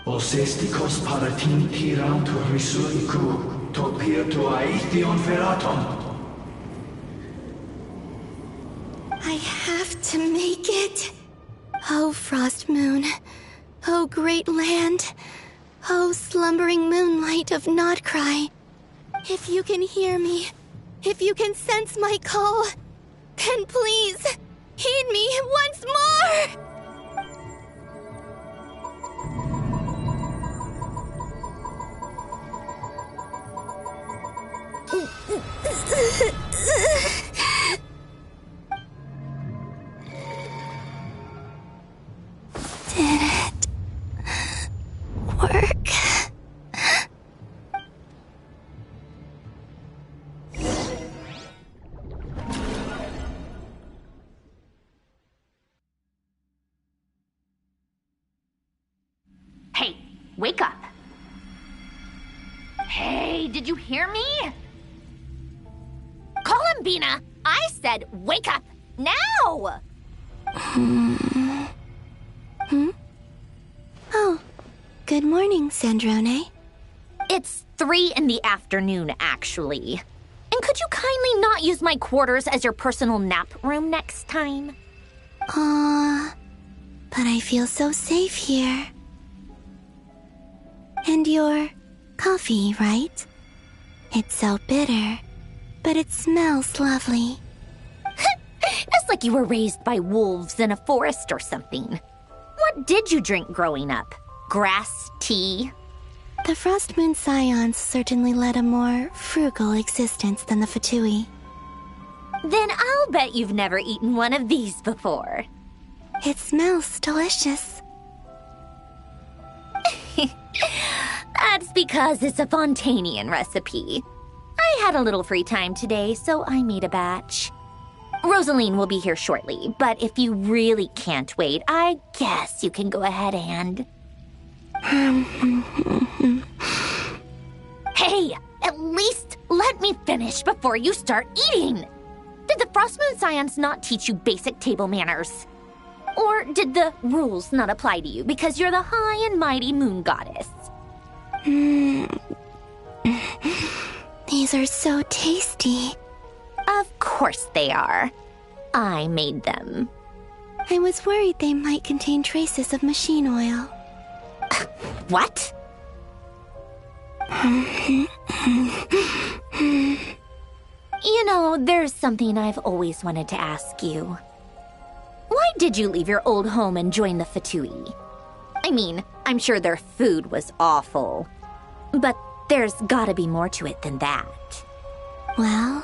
Osestikos paratin tiran to risuiku, topir to aithion feraton. I have to make it. Oh, Frost Moon. Oh, great land. Oh, slumbering moonlight of Nodcry. If you can hear me, if you can sense my call, then please, heed me once more! Did it work? Hey, wake up. Hey, did you hear me? Columbina, I said wake up now! Oh, good morning, Sandrone. It's 3 in the afternoon, actually. And could you kindly not use my quarters as your personal nap room next time? But I feel so safe here. And your coffee, right? It's so bitter, but it smells lovely. It's like you were raised by wolves in a forest or something. What did you drink growing up? Grass tea? The Frost Moon Scions certainly led a more frugal existence than the Fatui. Then I'll bet you've never eaten one of these before. It smells delicious. That's because it's a Fontanian recipe. I had a little free time today, so I made a batch. Rosaline will be here shortly, but if you really can't wait, I guess you can go ahead and... Hey, at least let me finish before you start eating! Did the Frost Moon Scions not teach you basic table manners? Or did the rules not apply to you because you're the high and mighty moon goddess? These are so tasty. Of course they are. I made them. I was worried they might contain traces of machine oil. What? You know, there's something I've always wanted to ask you. Why did you leave your old home and join the Fatui? I mean, I'm sure their food was awful. But there's gotta be more to it than that. Well,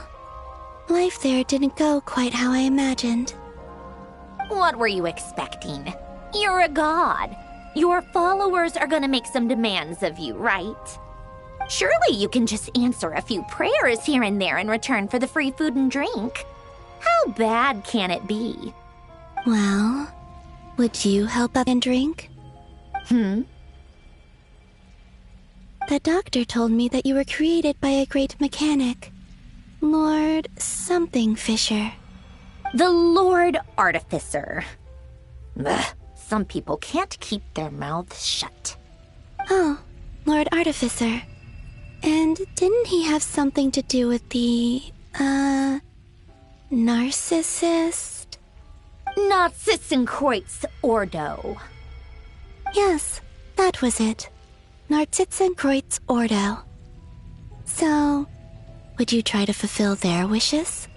life there didn't go quite how I imagined. What were you expecting? You're a god. Your followers are gonna make some demands of you, right? Surely you can just answer a few prayers here and there in return for the free food and drink. How bad can it be? Well, would you help out and drink? The doctor told me that you were created by a great mechanic, Lord something Fisher. The Lord Artificer. Ugh, some people can't keep their mouths shut. Oh, Lord Artificer. And didn't he have something to do with the, narcissist? Narcissenkreuz Ordo. Yes, that was it. Narcissenkreuz Ordo. So, would you try to fulfill their wishes?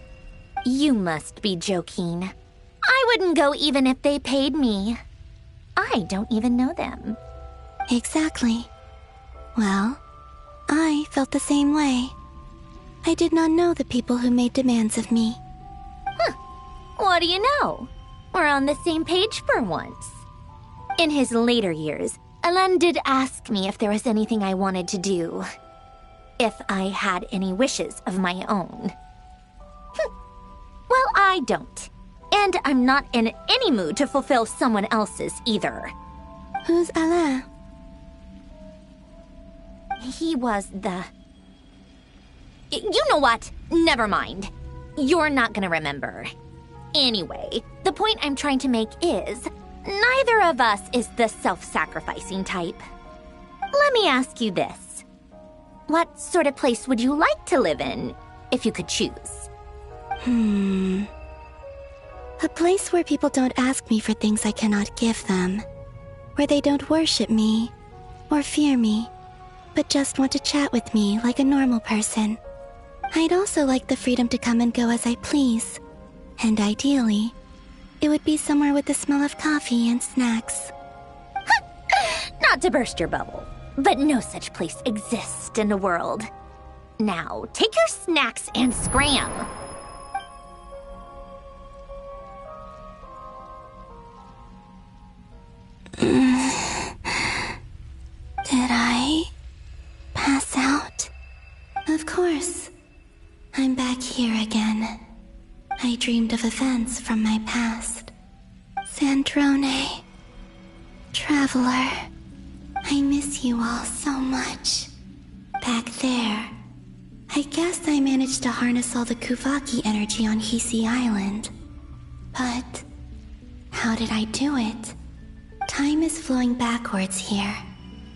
You must be joking. I wouldn't go even if they paid me. I don't even know them. Exactly. Well, I felt the same way. I did not know the people who made demands of me. What do you know? We're on the same page for once. In his later years, Alain did ask me if there was anything I wanted to do. If I had any wishes of my own. Well, I don't. And I'm not in any mood to fulfill someone else's either. Who's Alain? He was the... You know what? Never mind. You're not gonna remember. Anyway, the point I'm trying to make is, neither of us is the self-sacrificing type. Let me ask you this. What sort of place would you like to live in, if you could choose? A place where people don't ask me for things I cannot give them. Where they don't worship me, or fear me, but just want to chat with me like a normal person. I'd also like the freedom to come and go as I please. And ideally, it would be somewhere with the smell of coffee and snacks. Not to burst your bubble, but no such place exists in the world. Now, take your snacks and scram. Did I pass out? Of course. I'm back here again. I dreamed of events from my past. Sandrone. Traveler. I miss you all so much. Back there. I guess I managed to harness all the Kuvaki energy on Hisi Island. But how did I do it? Time is flowing backwards here,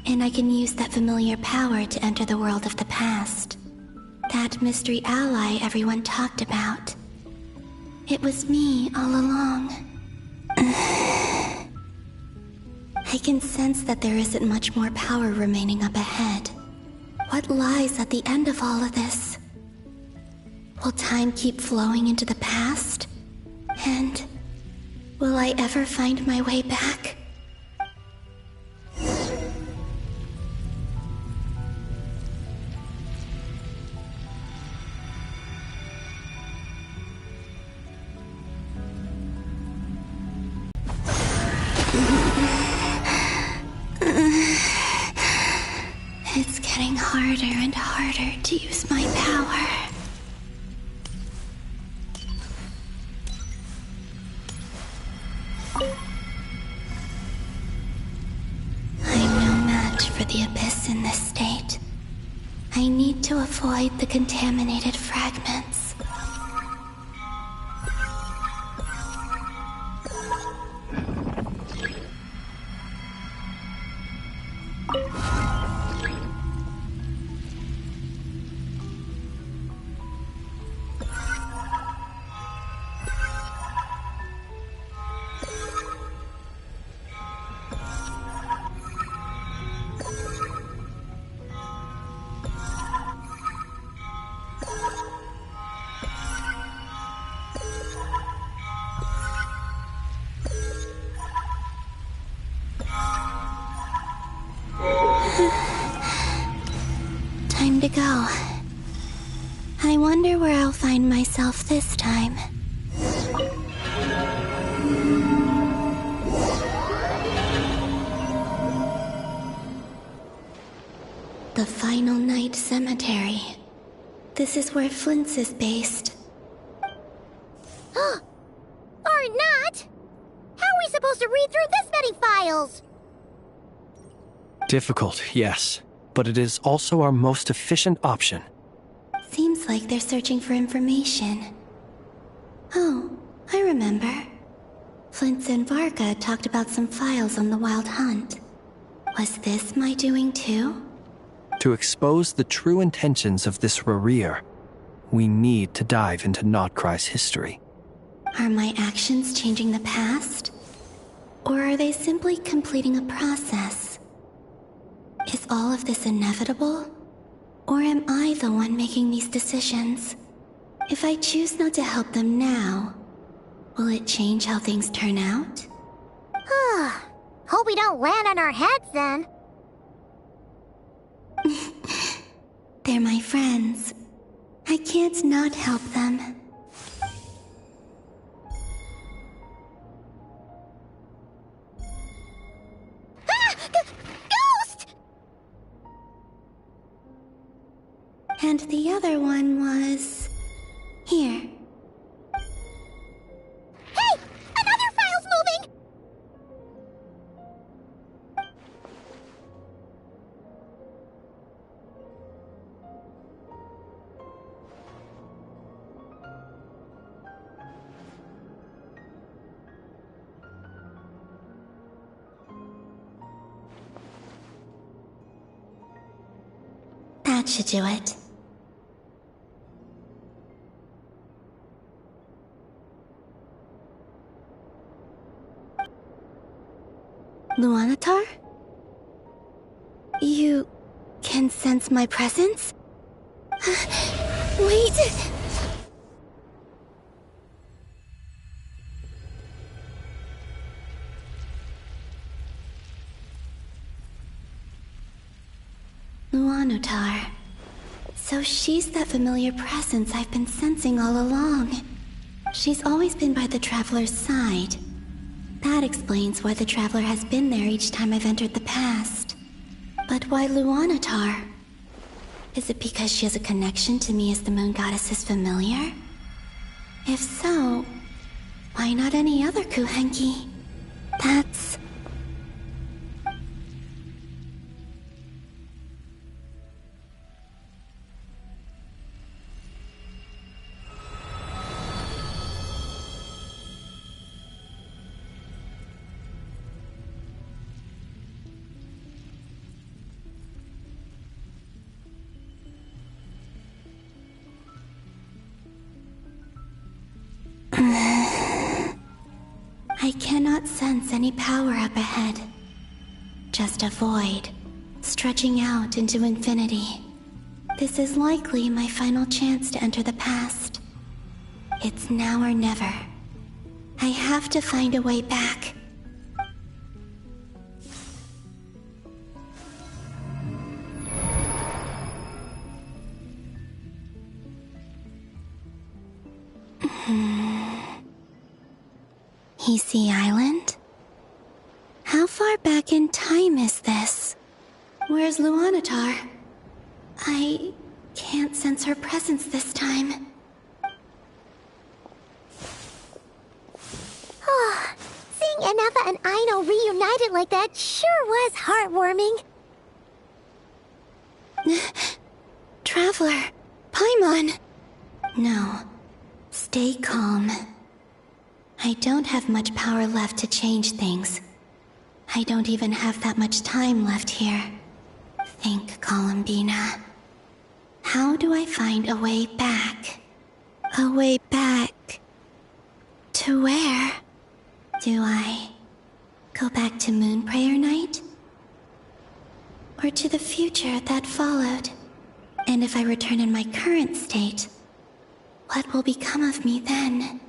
and I can use that familiar power to enter the world of the past. That mystery ally everyone talked about. It was me all along. I can sense that there isn't much more power remaining up ahead. What lies at the end of all of this? Will time keep flowing into the past? And will I ever find my way back? It's getting harder and harder to use my power. I'm no match for the Abyss in this state. I need to avoid the contaminated fragments. Time to go. I wonder where I'll find myself this time. The Final Night Cemetery. This is where Flint's is based. Or not! How are we supposed to read through this many files? Difficult, yes, but it is also our most efficient option. Seems like they're searching for information. Oh, I remember. Flint and Varga talked about some files on the Wild Hunt. Was this my doing too? To expose the true intentions of this Rerir, we need to dive into Notcry's history. Are my actions changing the past? Or are they simply completing a process? Is all of this inevitable? Or am I the one making these decisions? If I choose not to help them now, will it change how things turn out? Hope we don't land on our heads then. They're my friends. I can't not help them. Ghost! And the other one was... here. Hey! Another file's moving! That should do it. Luanatar? You can sense my presence? Wait! Luanatar. So she's that familiar presence I've been sensing all along. She's always been by the Traveler's side. That explains why the Traveler has been there each time I've entered the past. But why Luanatar? Is it because she has a connection to me as the Moon Goddess's familiar? If so, why not any other Kuhenki? That's... I cannot sense any power up ahead. Just a void, stretching out into infinity. This is likely my final chance to enter the past. It's now or never. I have to find a way back. Easy Island? How far back in time is this? Where's Luanatar? I can't sense her presence this time. Oh, seeing Anafa and Aino reunited like that sure was heartwarming. Traveler, Paimon. No, stay calm. I don't have much power left to change things. I don't even have that much time left here. Think, Columbina. How do I find a way back? A way back... to where? Do I go back to Moon Prayer Night? Or to the future that followed? And if I return in my current state, what will become of me then?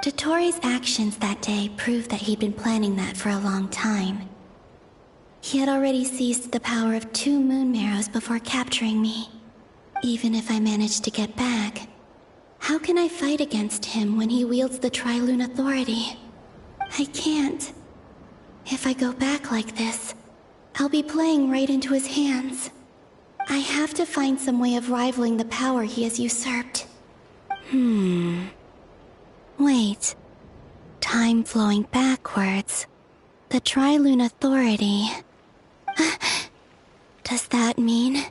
Dotori's actions that day proved that he'd been planning that for a long time. He had already seized the power of 2 Moon Marrows before capturing me. Even if I managed to get back, how can I fight against him when he wields the Tri-Lune Authority? I can't. If I go back like this, I'll be playing right into his hands. I have to find some way of rivaling the power he has usurped. Wait. Time flowing backwards. The Tri-Lune Authority. Does that mean...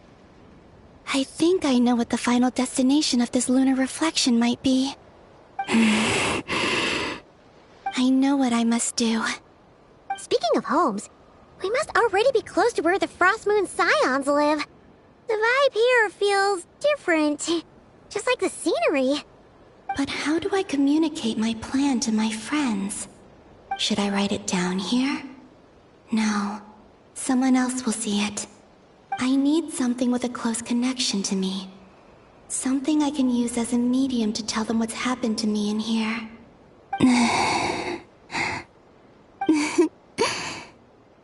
I think I know what the final destination of this lunar reflection might be. I know what I must do. Speaking of homes, we must already be close to where the Frost Moon Scions live. The vibe here feels different, just like the scenery. But how do I communicate my plan to my friends? Should I write it down here? No. Someone else will see it. I need something with a close connection to me. Something I can use as a medium to tell them what's happened to me in here.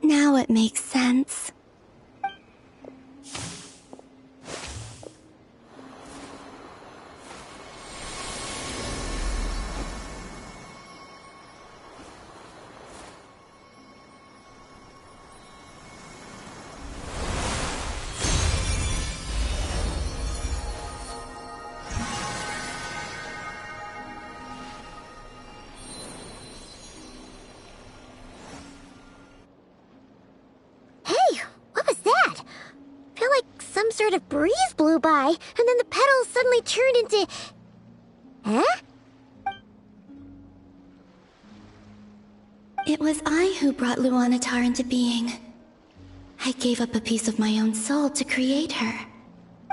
Now it makes sense. sort of breeze blew by, and then the petals suddenly turned into... Huh? It was I who brought Luanatar into being. I gave up a piece of my own soul to create her.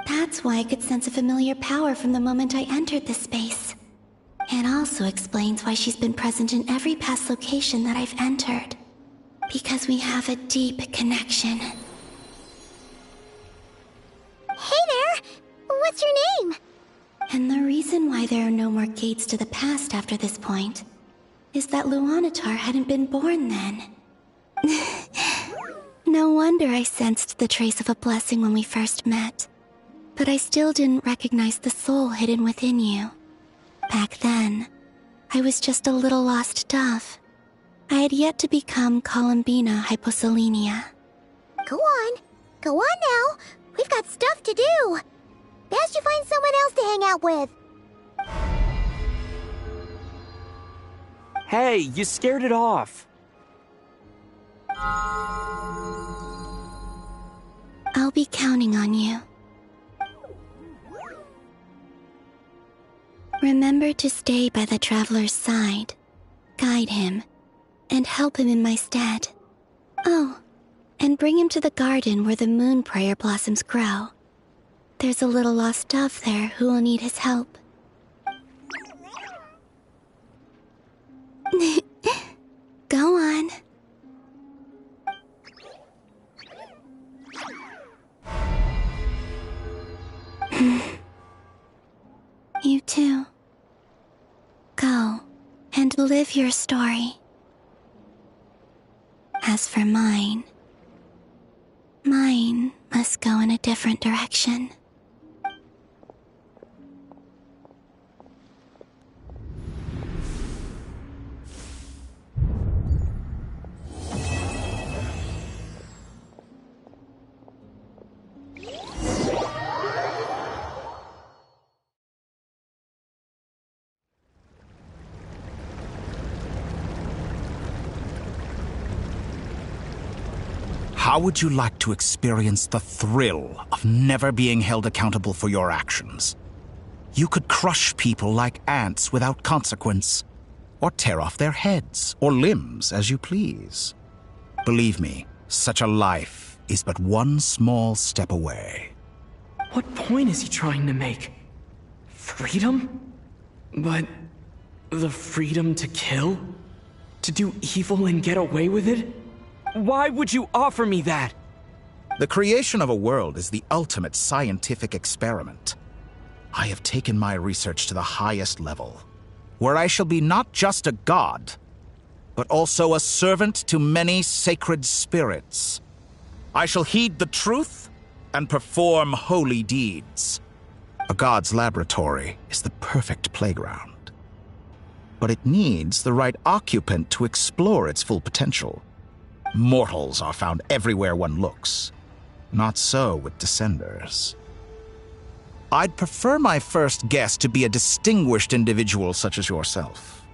That's why I could sense a familiar power from the moment I entered this space. It also explains why she's been present in every past location that I've entered. Because we have a deep connection. Hey there! What's your name? And the reason why there are no more gates to the past after this point is that Luanatar hadn't been born then. No wonder I sensed the trace of a blessing when we first met. But I still didn't recognize the soul hidden within you. Back then, I was just a little lost dove. I had yet to become Columbina Hyposelenia. Go on now. We've got stuff to do. Best you find someone else to hang out with. Hey, you scared it off. I'll be counting on you. Remember to stay by the traveler's side, guide him, and help him in my stead. Oh, and bring him to the garden where the moon prayer blossoms grow. There's a little lost dove there who will need his help. Go on. You too. Go and live your story. As for mine must go in a different direction. How would you like to experience the thrill of never being held accountable for your actions? You could crush people like ants without consequence, or tear off their heads or limbs as you please. Believe me, such a life is but one small step away. What point is he trying to make? Freedom? But the freedom to kill? To do evil and get away with it? Why would you offer me that? The creation of a world is the ultimate scientific experiment. I have taken my research to the highest level, where I shall be not just a god, but also a servant to many sacred spirits. I shall heed the truth and perform holy deeds. A god's laboratory is the perfect playground, but it needs the right occupant to explore its full potential. Mortals are found everywhere one looks. Not so with Descenders. I'd prefer my first guest to be a distinguished individual such as yourself.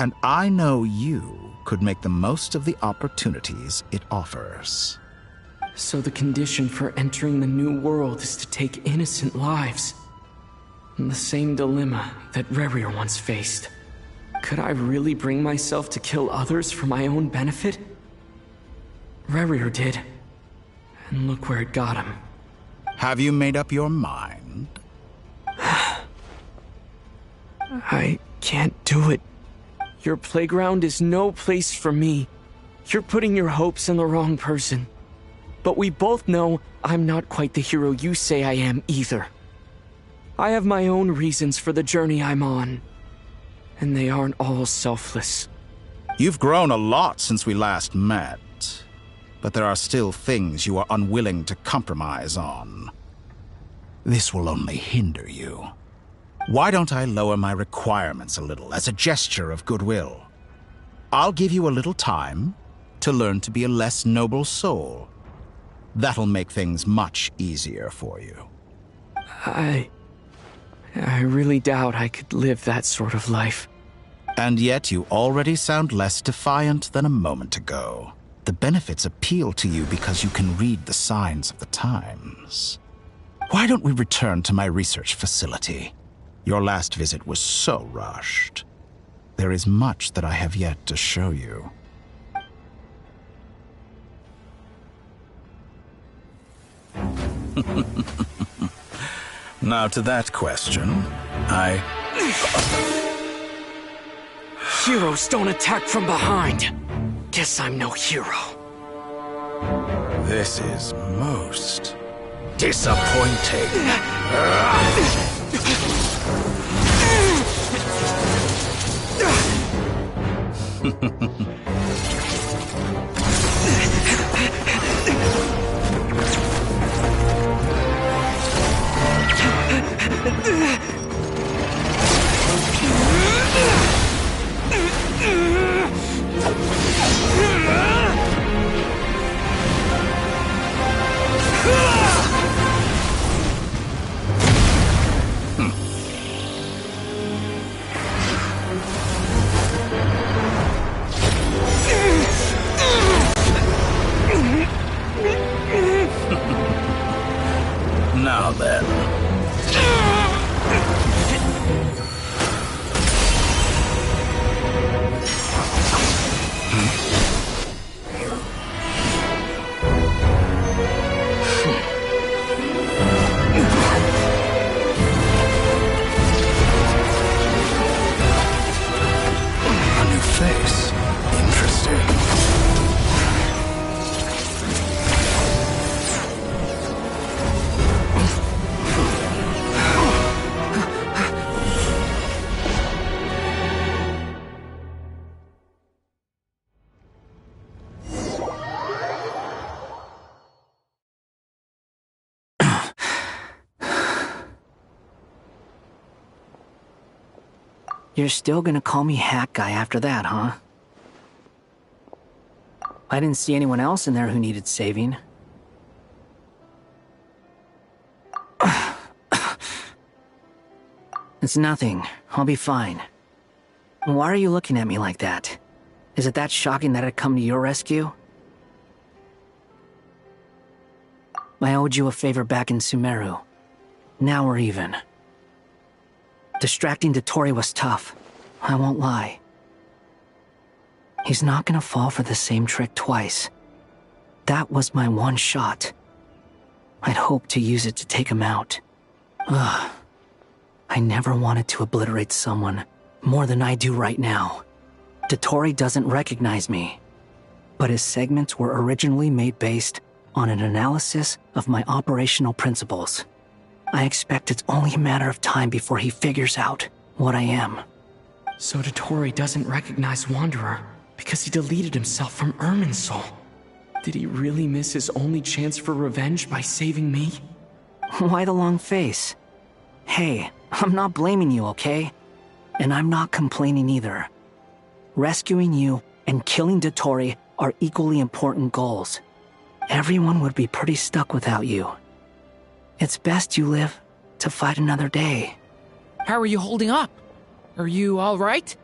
And I know you could make the most of the opportunities it offers. So the condition for entering the new world is to take innocent lives. The same dilemma that Rerir once faced. Could I really bring myself to kill others for my own benefit? Rerir did. And look where it got him. Have you made up your mind? I can't do it. Your playground is no place for me. You're putting your hopes in the wrong person. But we both know I'm not quite the hero you say I am either. I have my own reasons for the journey I'm on. And they aren't all selfless. You've grown a lot since we last met. But there are still things you are unwilling to compromise on. This will only hinder you. Why don't I lower my requirements a little as a gesture of goodwill? I'll give you a little time to learn to be a less noble soul. That'll make things much easier for you. I really doubt I could live that sort of life. And yet you already sound less defiant than a moment ago. The benefits appeal to you because you can read the signs of the times. Why don't we return to my research facility? Your last visit was so rushed. There is much that I have yet to show you. Now to that question, Heroes don't attack from behind. Guess I'm no hero. This is most disappointing. Now then. A new face. Interesting. You're still gonna call me Hat Guy after that, huh? I didn't see anyone else in there who needed saving. It's nothing. I'll be fine. Why are you looking at me like that? Is it that shocking that I'd come to your rescue? I owed you a favor back in Sumeru. Now we're even. Distracting Dottore was tough. I won't lie. He's not gonna fall for the same trick twice. That was my one shot. I'd hoped to use it to take him out. Ugh. I never wanted to obliterate someone more than I do right now. Dottore doesn't recognize me, but his segments were originally made based on an analysis of my operational principles. I expect it's only a matter of time before he figures out what I am. So Dottore doesn't recognize Wanderer because he deleted himself from Irminsul. Did he really miss his only chance for revenge by saving me? Why the long face? Hey, I'm not blaming you, okay? And I'm not complaining either. Rescuing you and killing Dottore are equally important goals. Everyone would be pretty stuck without you. It's best you live to fight another day. How are you holding up? Are you all right?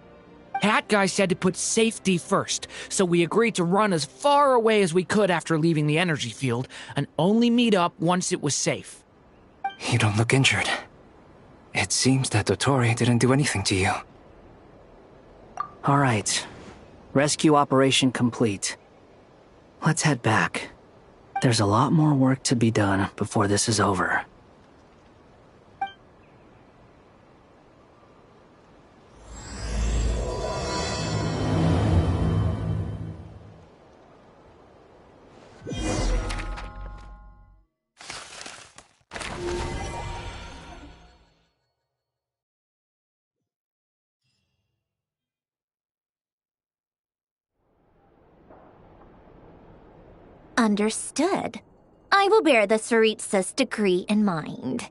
Hat Guy said to put safety first, so we agreed to run as far away as we could after leaving the energy field and only meet up once it was safe. You don't look injured. It seems that Dottore didn't do anything to you. All right. Rescue operation complete. Let's head back. There's a lot more work to be done before this is over. Understood. I will bear the Tsaritsa's decree in mind.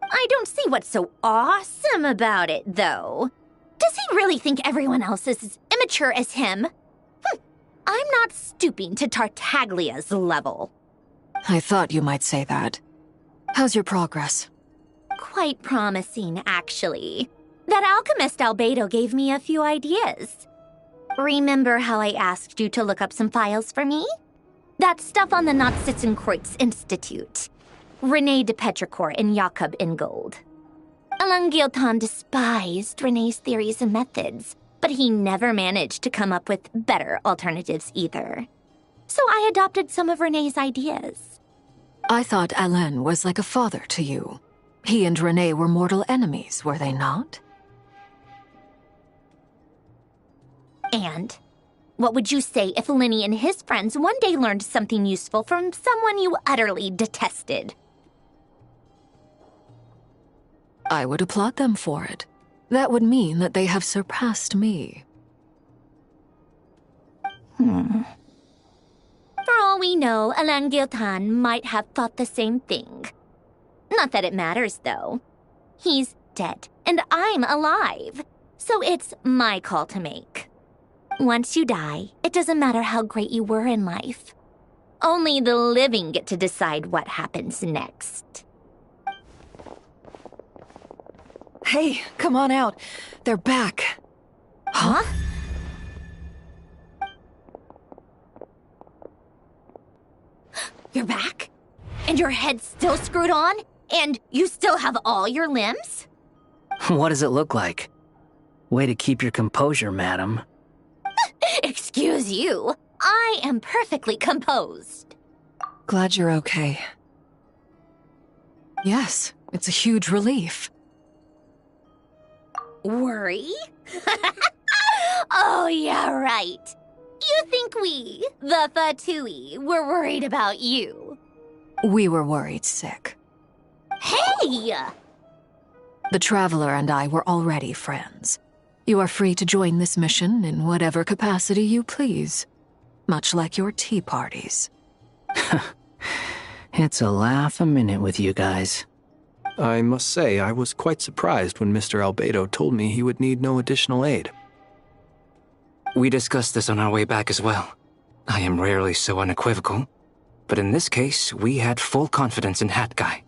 I don't see what's so awesome about it, though. Does he really think everyone else is as immature as him? I'm not stooping to Tartaglia's level. I thought you might say that. How's your progress? Quite promising, actually. That alchemist Albedo gave me a few ideas. Remember how I asked you to look up some files for me? That stuff on the Nazissenkreuz Institute. Renee de Petrichor and Jakob Ingold. Elangiotan despised Renee's theories and methods, but he never managed to come up with better alternatives either. So I adopted some of Renee's ideas. I thought Alain was like a father to you. He and Renee were mortal enemies, were they not? And what would you say if Linny and his friends one day learned something useful from someone you utterly detested? I would applaud them for it. That would mean that they have surpassed me. For all we know, Elangiotan might have thought the same thing. Not that it matters, though. He's dead, and I'm alive. So it's my call to make. Once you die, it doesn't matter how great you were in life. Only the living get to decide what happens next. Hey, come on out. They're back. Huh? You're back? And your head's still screwed on? And you still have all your limbs? What does it look like? Way to keep your composure, madam. Excuse you. I am perfectly composed. Glad you're okay. Yes, it's a huge relief. Worry? Oh, yeah, right. You think we, the Fatui, were worried about you? We were worried sick. Hey! The Traveler and I were already friends. You are free to join this mission in whatever capacity you please. Much like your tea parties. It's a laugh a minute with you guys. I must say, I was quite surprised when Mr. Albedo told me he would need no additional aid. We discussed this on our way back as well. I am rarely so unequivocal, but in this case, we had full confidence in Hat Guy.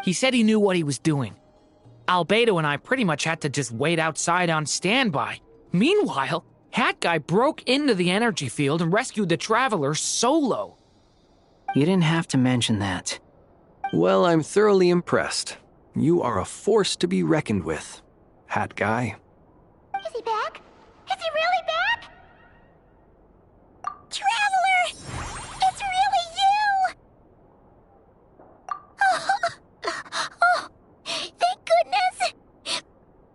He said he knew what he was doing. Albedo and I pretty much had to just wait outside on standby. Meanwhile, Hat Guy broke into the energy field and rescued the Traveler solo. You didn't have to mention that. Well, I'm thoroughly impressed. You are a force to be reckoned with, Hat Guy. Is he back? Is he really back? Traveler! It's really you! Oh, thank goodness!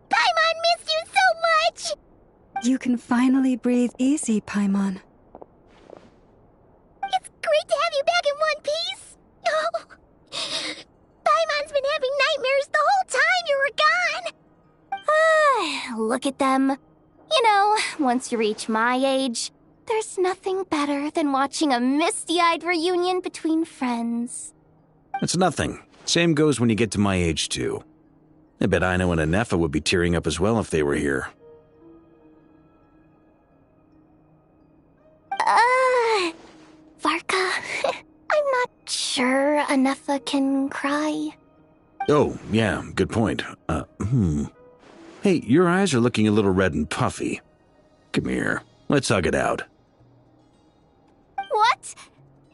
Paimon missed you so much! You can finally breathe easy, Paimon. It's great to have you back in one piece! Oh, Paimon's been having nightmares the whole time you were gone! Look at them. You know, once you reach my age, there's nothing better than watching a misty-eyed reunion between friends. It's nothing. Same goes when you get to my age, too. I bet Ino and Anefa would be tearing up as well if they were here. Varka, I'm not sure Anefa can cry. Oh, yeah, good point. Hey, your eyes are looking a little red and puffy. Come here, let's hug it out. What?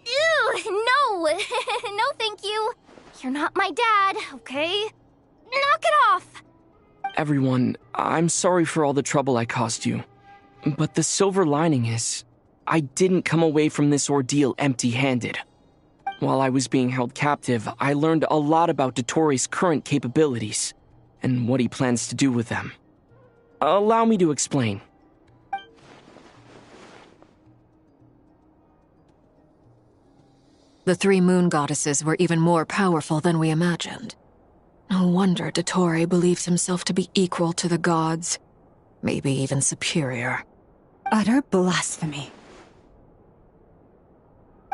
Ew, no. No, thank you. You're not my dad, okay? Knock it off! Everyone, I'm sorry for all the trouble I caused you. But the silver lining is, I didn't come away from this ordeal empty-handed. While I was being held captive, I learned a lot about Dottoro's current capabilities, and what he plans to do with them. Allow me to explain. The three moon goddesses were even more powerful than we imagined. No wonder Dottore believes himself to be equal to the gods, maybe even superior. Utter blasphemy.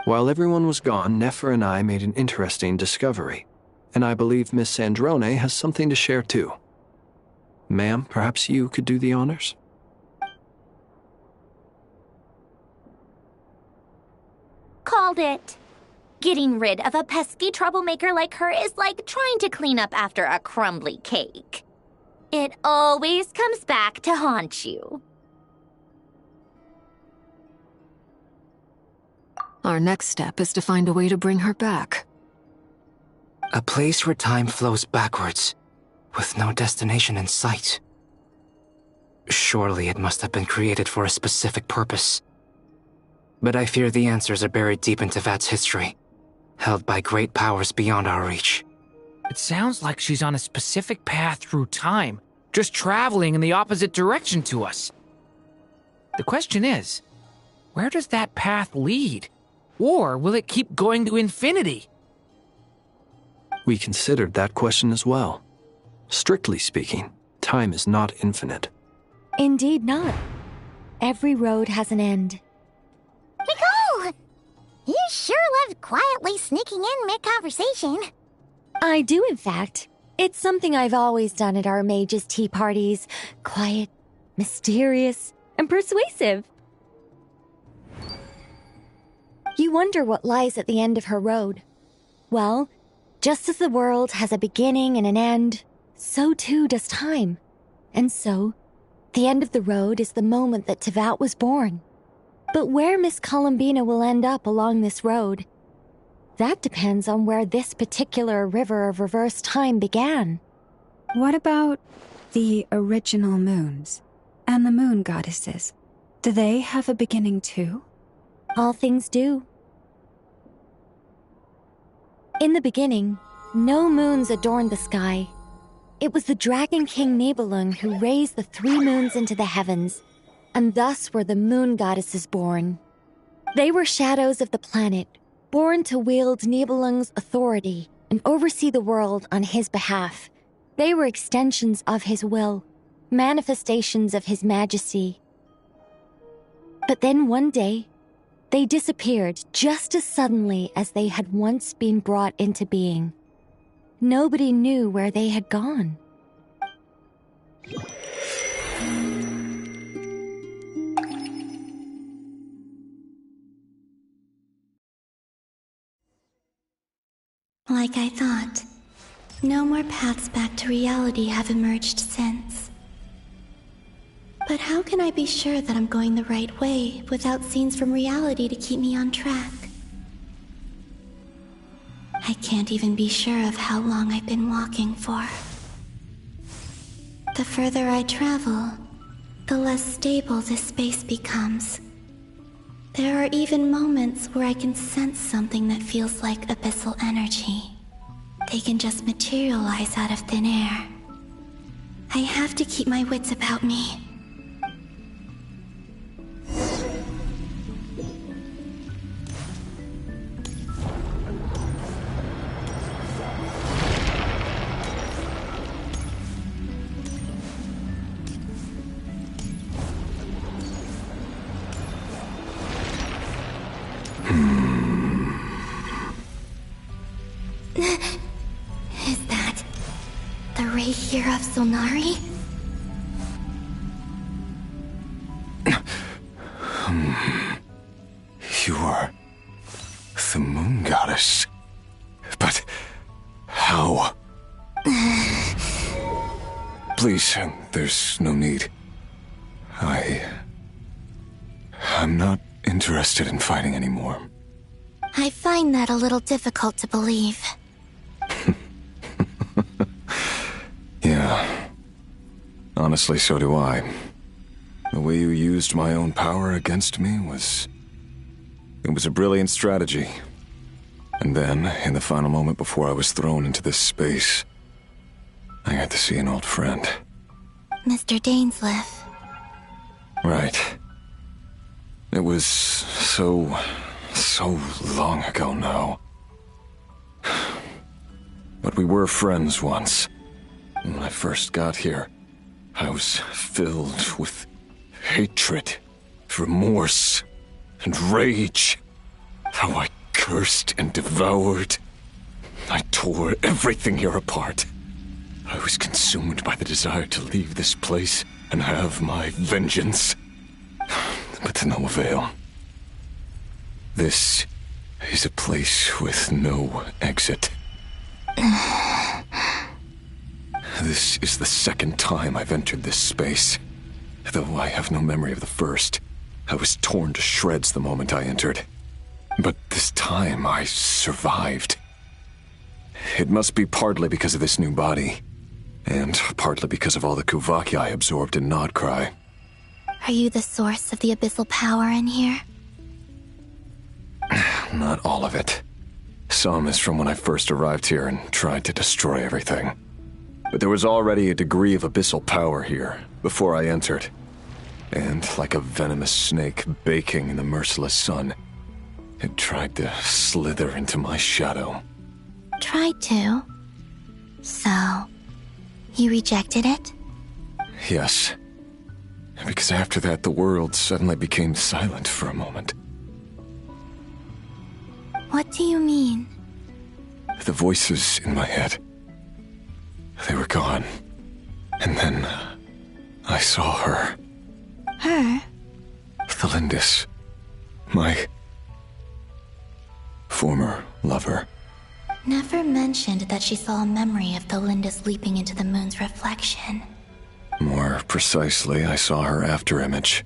While everyone was gone, Nefer and I made an interesting discovery, and I believe Miss Sandrone has something to share too. Ma'am, perhaps you could do the honors? Called it. Getting rid of a pesky troublemaker like her is like trying to clean up after a crumbly cake. It always comes back to haunt you. Our next step is to find a way to bring her back. A place where time flows backwards, with no destination in sight. Surely it must have been created for a specific purpose. But I fear the answers are buried deep in Tevat's history, held by great powers beyond our reach. It sounds like she's on a specific path through time, just traveling in the opposite direction to us. The question is, where does that path lead? Or will it keep going to infinity? We considered that question as well. Strictly speaking, time is not infinite. Indeed not. Every road has an end. Nicole! You sure loved quietly sneaking in mid-conversation. I do, in fact. It's something I've always done at our mages' tea parties. Quiet, mysterious, and persuasive. You wonder what lies at the end of her road. Well, just as the world has a beginning and an end, so too does time. And so, the end of the road is the moment that Tevat was born. But where Miss Columbina will end up along this road, that depends on where this particular river of reverse time began. What about the original moons and the moon goddesses? Do they have a beginning too? All things do. In the beginning, no moons adorned the sky. It was the Dragon King Nibelung who raised the 3 moons into the heavens, and thus were the moon goddesses born. They were shadows of the planet, born to wield Nibelung's authority and oversee the world on his behalf. They were extensions of his will, manifestations of his majesty. But then one day, they disappeared just as suddenly as they had once been brought into being. Nobody knew where they had gone. Like I thought, no more paths back to reality have emerged since. But how can I be sure that I'm going the right way without scenes from reality to keep me on track? I can't even be sure of how long I've been walking for. The further I travel, the less stable this space becomes. There are even moments where I can sense something that feels like abyssal energy. They can just materialize out of thin air. I have to keep my wits about me. Is that the ray here of Solnari? You are the moon goddess. But how? Please, there's no need. I'm not interested in fighting anymore. I find that a little difficult to believe. Yeah. Honestly, so do I. The way you used my own power against me was... It was a brilliant strategy. And then, in the final moment before I was thrown into this space, I got to see an old friend. Mr. Dainsleif. Right. It was so long ago now. But we were friends once. When I first got here, I was filled with hatred, remorse, and rage. How I cursed and devoured. I tore everything here apart. I was consumed by the desire to leave this place and have my vengeance. But to no avail. This is a place with no exit. This is the second time I've entered this space. Though I have no memory of the first. I was torn to shreds the moment I entered. But this time I survived. It must be partly because of this new body, and partly because of all the Kuvaki I absorbed in Nodcry. Are you the source of the abyssal power in here? Not all of it. Some is from when I first arrived here and tried to destroy everything. But there was already a degree of abyssal power here before I entered. And like a venomous snake baking in the merciless sun, it tried to slither into my shadow. Tried to? So, you rejected it? Yes. Because after that, the world suddenly became silent for a moment. What do you mean? The voices in my head, they were gone. And then I saw her. Her? Thelindis. My former lover. Never mentioned that she saw a memory of Thelindis leaping into the moon's reflection. More precisely, I saw her afterimage.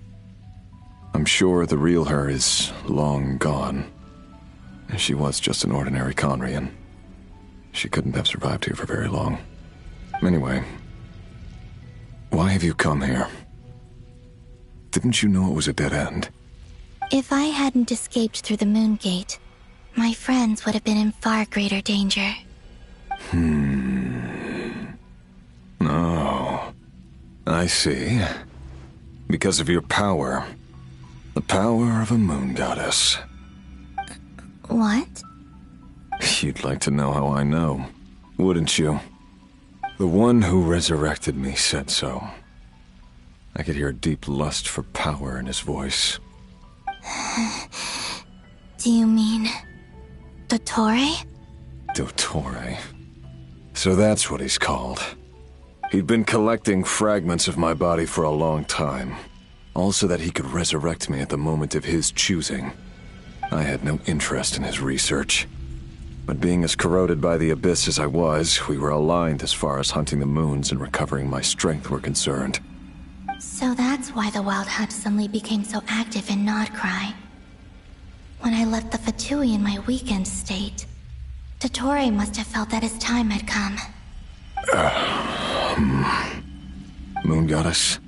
I'm sure the real her is long gone. She was just an ordinary Conrian. She couldn't have survived here for very long. Anyway, why have you come here? Didn't you know it was a dead end? If I hadn't escaped through the moon gate, my friends would have been in far greater danger. Oh, I see. Because of your power. The power of a moon goddess. What? You'd like to know how I know, wouldn't you? The one who resurrected me said so. I could hear a deep lust for power in his voice. Do you mean... Dottore? Dottore. So that's what he's called. He'd been collecting fragments of my body for a long time. All so that he could resurrect me at the moment of his choosing. I had no interest in his research. But being as corroded by the abyss as I was, we were aligned as far as hunting the moons and recovering my strength were concerned. So that's why the Wild Hunt suddenly became so active in Nodcry. When I left the Fatui in my weakened state, Dottore must have felt that his time had come. Moon Goddess,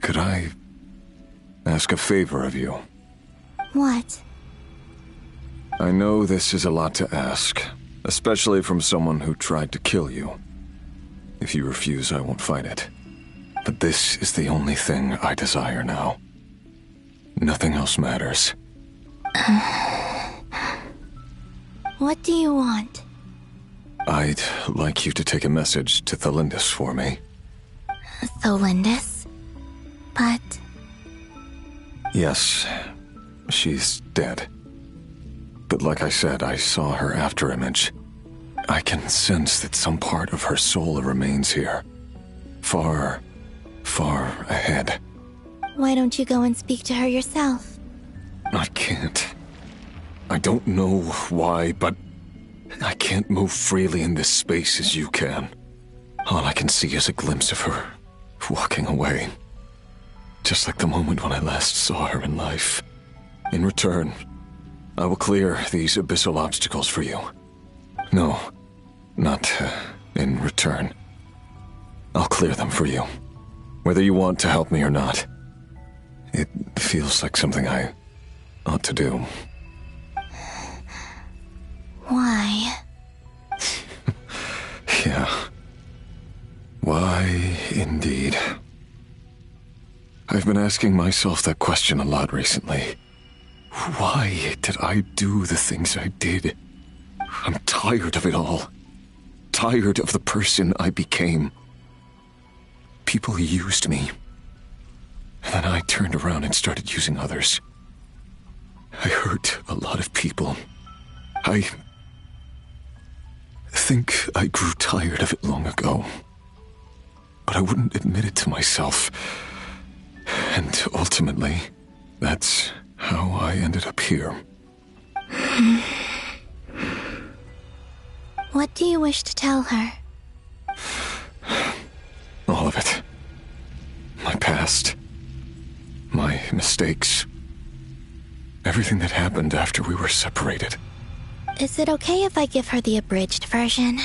could I ask a favor of you? What? I know this is a lot to ask, especially from someone who tried to kill you. If you refuse, I won't fight it. But this is the only thing I desire now. Nothing else matters. What do you want? I'd like you to take a message to Thelindis for me. Thelindis? But... Yes, she's dead. But like I said, I saw her afterimage. I can sense that some part of her soul remains here. Far, far ahead. Why don't you go and speak to her yourself? I can't. I don't know why, but I can't move freely in this space as you can. All I can see is a glimpse of her, walking away. Just like the moment when I last saw her in life. In return, I will clear these abyssal obstacles for you. No, not in return. I'll clear them for you, whether you want to help me or not. It feels like something I ought to do. Why? Yeah. Why, indeed. I've been asking myself that question a lot recently. Why did I do the things I did? I'm tired of it all. Tired of the person I became. People used me. And then I turned around and started using others. I hurt a lot of people. I think I grew tired of it long ago. But I wouldn't admit it to myself. And ultimately, that's how I ended up here. What do you wish to tell her? All of it. My past. My mistakes. Everything that happened after we were separated. Is it okay if I give her the abridged version?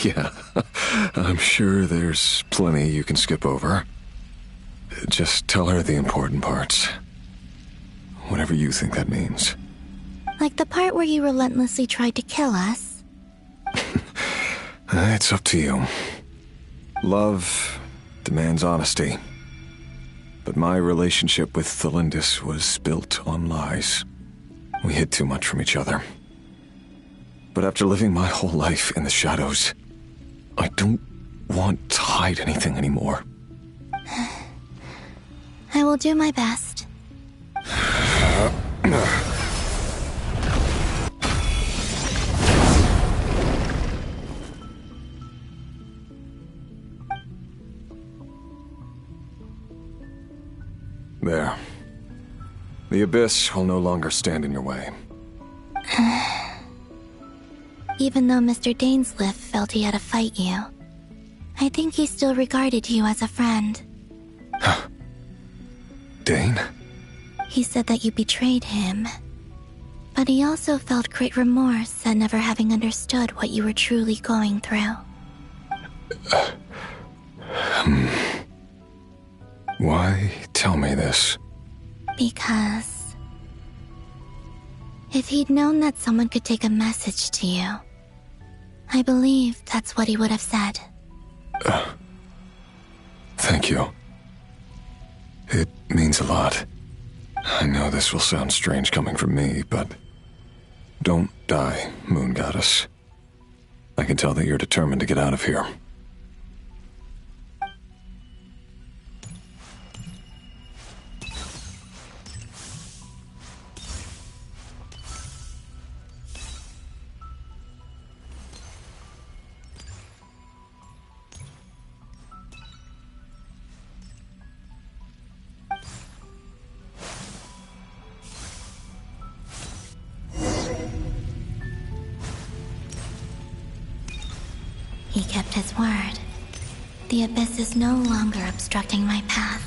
Yeah, I'm sure there's plenty you can skip over. Just tell her the important parts. Whatever you think that means. Like the part where you relentlessly tried to kill us? It's up to you. Love demands honesty. But my relationship with Thelindis was built on lies. We hid too much from each other. But after living my whole life in the shadows, I don't want to hide anything anymore. I will do my best. There. The Abyss will no longer stand in your way. Even though Mr. Dainsleif felt he had to fight you, I think he still regarded you as a friend. Dane? He said that you betrayed him, but he also felt great remorse at never having understood what you were truly going through. Why tell me this? Because if he'd known that someone could take a message to you, I believe that's what he would have said. Thank you. It means a lot. I know this will sound strange coming from me, but don't die, Moon Goddess. I can tell that you're determined to get out of here. He kept his word. The Abyss is no longer obstructing my path.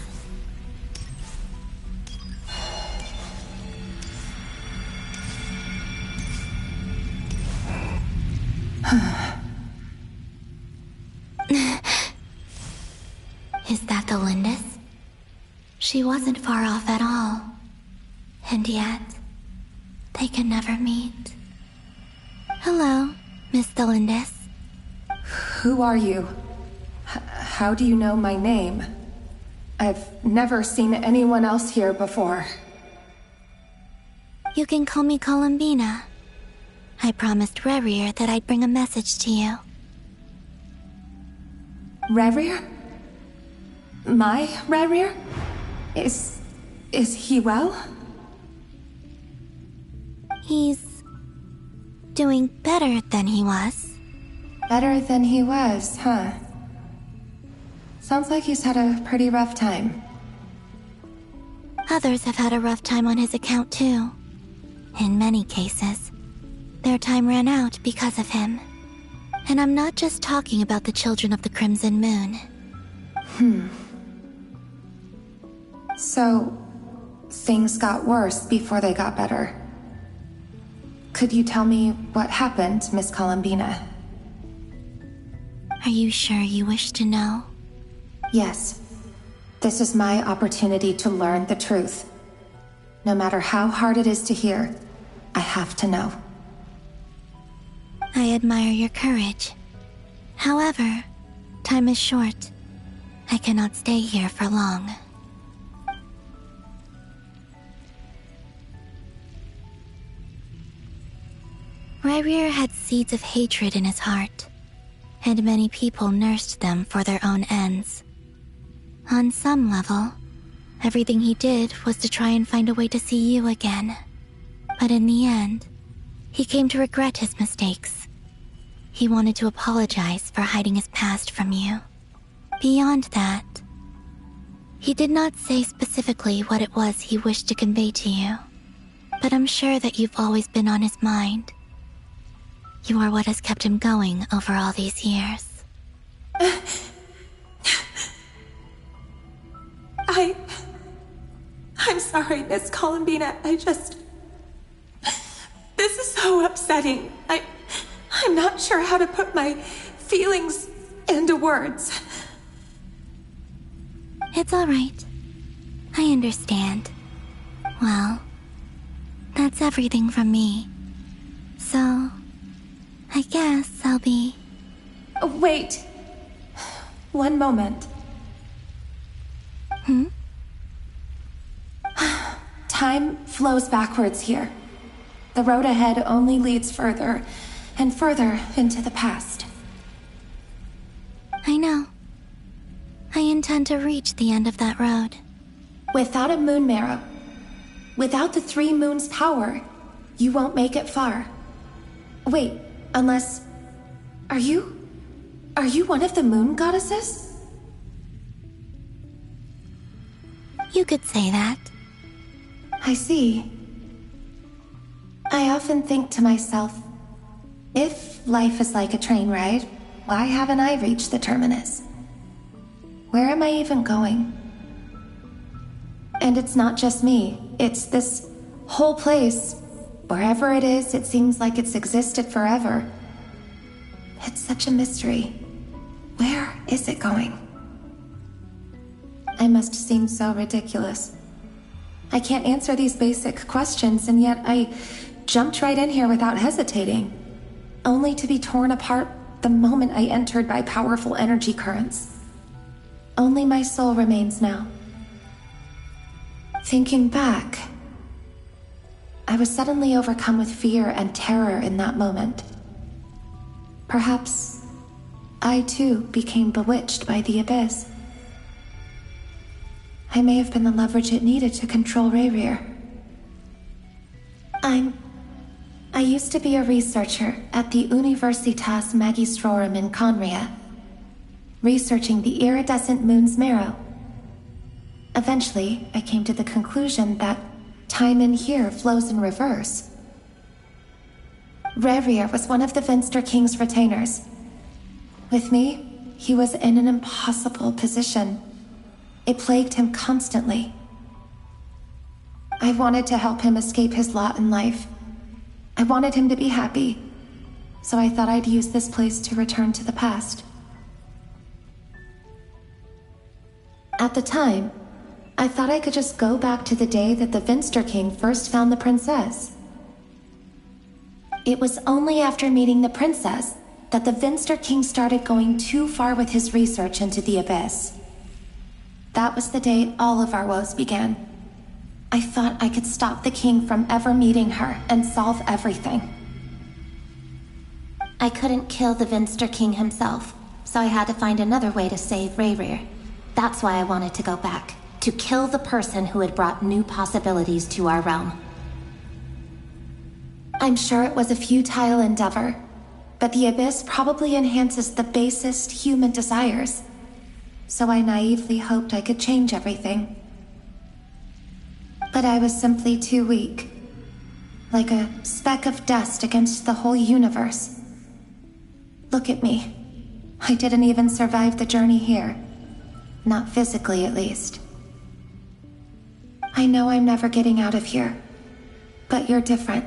Is that the Lindis? She wasn't far off at all. And yet, they can never meet. Hello, Miss Thelindis. Who are you? How do you know my name? I've never seen anyone else here before. You can call me Columbina. I promised Rerir that I'd bring a message to you. Rerir? My Rerir? Is he well? He's doing better than he was. Better than he was, huh? Sounds like he's had a pretty rough time. Others have had a rough time on his account too. In many cases, their time ran out because of him. And I'm not just talking about the children of the Crimson Moon. So, things got worse before they got better. Could you tell me what happened, Miss Columbina? Are you sure you wish to know? Yes. This is my opportunity to learn the truth. No matter how hard it is to hear, I have to know. I admire your courage. However, time is short. I cannot stay here for long. Rerir had seeds of hatred in his heart, and many people nursed them for their own ends. On some level, everything he did was to try and find a way to see you again. But in the end, he came to regret his mistakes. He wanted to apologize for hiding his past from you. Beyond that, he did not say specifically what it was he wished to convey to you, but I'm sure that you've always been on his mind. You are what has kept him going over all these years. I'm sorry, Miss Columbina. This is so upsetting. I'm not sure how to put my feelings into words. It's all right. I understand. Well, that's everything from me. So, I guess I'll be... Wait. One moment. Time flows backwards here. The road ahead only leads further and further into the past. I know. I intend to reach the end of that road. Without a moon marrow, without the 3 moons' power, you won't make it far. Wait, unless... Are you one of the moon goddesses? You could say that. I see. I often think to myself, if life is like a train ride, why haven't I reached the terminus? Where am I even going? And it's not just me, it's this whole place. Wherever it is, it seems like it's existed forever. It's such a mystery. Where is it going? I must seem so ridiculous. I can't answer these basic questions, and yet I jumped right in here without hesitating, only to be torn apart the moment I entered by powerful energy currents. Only my soul remains now. Thinking back, I was suddenly overcome with fear and terror in that moment. Perhaps I too became bewitched by the abyss. I may have been the leverage it needed to control Rayrir. I used to be a researcher at the Universitas Magistrorum in Conria, researching the iridescent moon's marrow. Eventually, I came to the conclusion that time in here flows in reverse. Rayrir was one of the Vinster King's retainers. With me, he was in an impossible position. It plagued him constantly. I wanted to help him escape his lot in life. I wanted him to be happy, so I thought I'd use this place to return to the past. At the time, I thought I could just go back to the day that the Vinster King first found the princess. It was only after meeting the princess that the Vinster King started going too far with his research into the abyss. That was the day all of our woes began. I thought I could stop the king from ever meeting her and solve everything. I couldn't kill the Vinster King himself, so I had to find another way to save Rayrir. That's why I wanted to go back, to kill the person who had brought new possibilities to our realm. I'm sure it was a futile endeavor, but the abyss probably enhances the basest human desires. So I naively hoped I could change everything. But I was simply too weak. Like a speck of dust against the whole universe. Look at me. I didn't even survive the journey here. Not physically, at least. I know I'm never getting out of here. But you're different.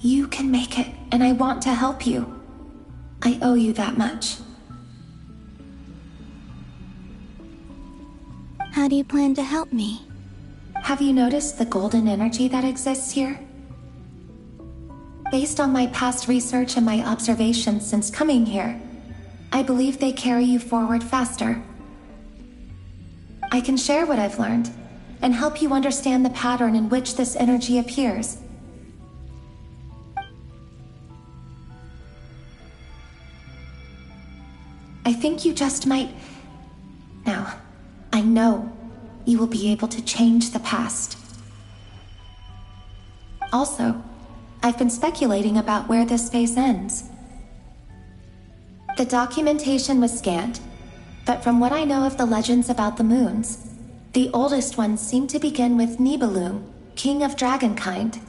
You can make it, and I want to help you. I owe you that much. How do you plan to help me? Have you noticed the golden energy that exists here? Based on my past research and my observations since coming here, I believe they carry you forward faster. I can share what I've learned, and help you understand the pattern in which this energy appears. I think you just might... Now, I know you will be able to change the past. Also, I've been speculating about where this space ends. The documentation was scanned, but from what I know of the legends about the moons, the oldest ones seem to begin with Nibelung, king of dragonkind.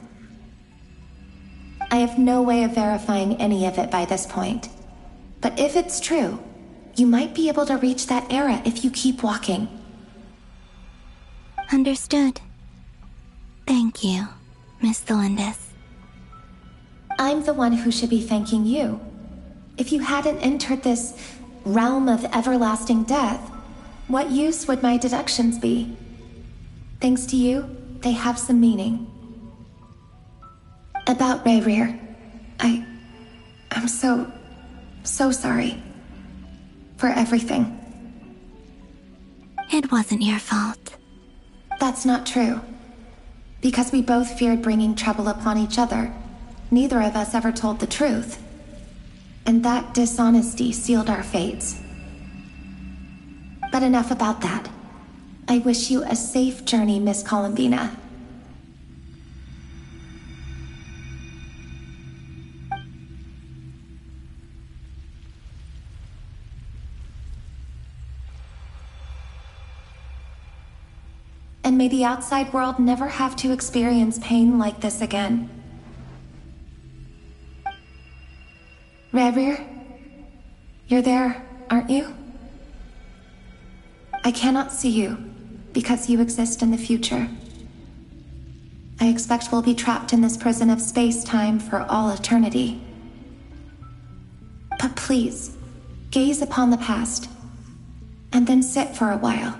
I have no way of verifying any of it by this point, but if it's true, you might be able to reach that era if you keep walking. Understood. Thank you, Miss Delindis. I'm the one who should be thanking you. If you hadn't entered this realm of everlasting death, what use would my deductions be? Thanks to you, they have some meaning. About Rayrir, I'm so sorry. For everything. It wasn't your fault. That's not true. Because we both feared bringing trouble upon each other, neither of us ever told the truth. And that dishonesty sealed our fates. But enough about that. I wish you a safe journey, Miss Columbina. And may the outside world never have to experience pain like this again. Rayrir, you're there, aren't you? I cannot see you, because you exist in the future. I expect we'll be trapped in this prison of space-time for all eternity. But please, gaze upon the past, and then sit for a while.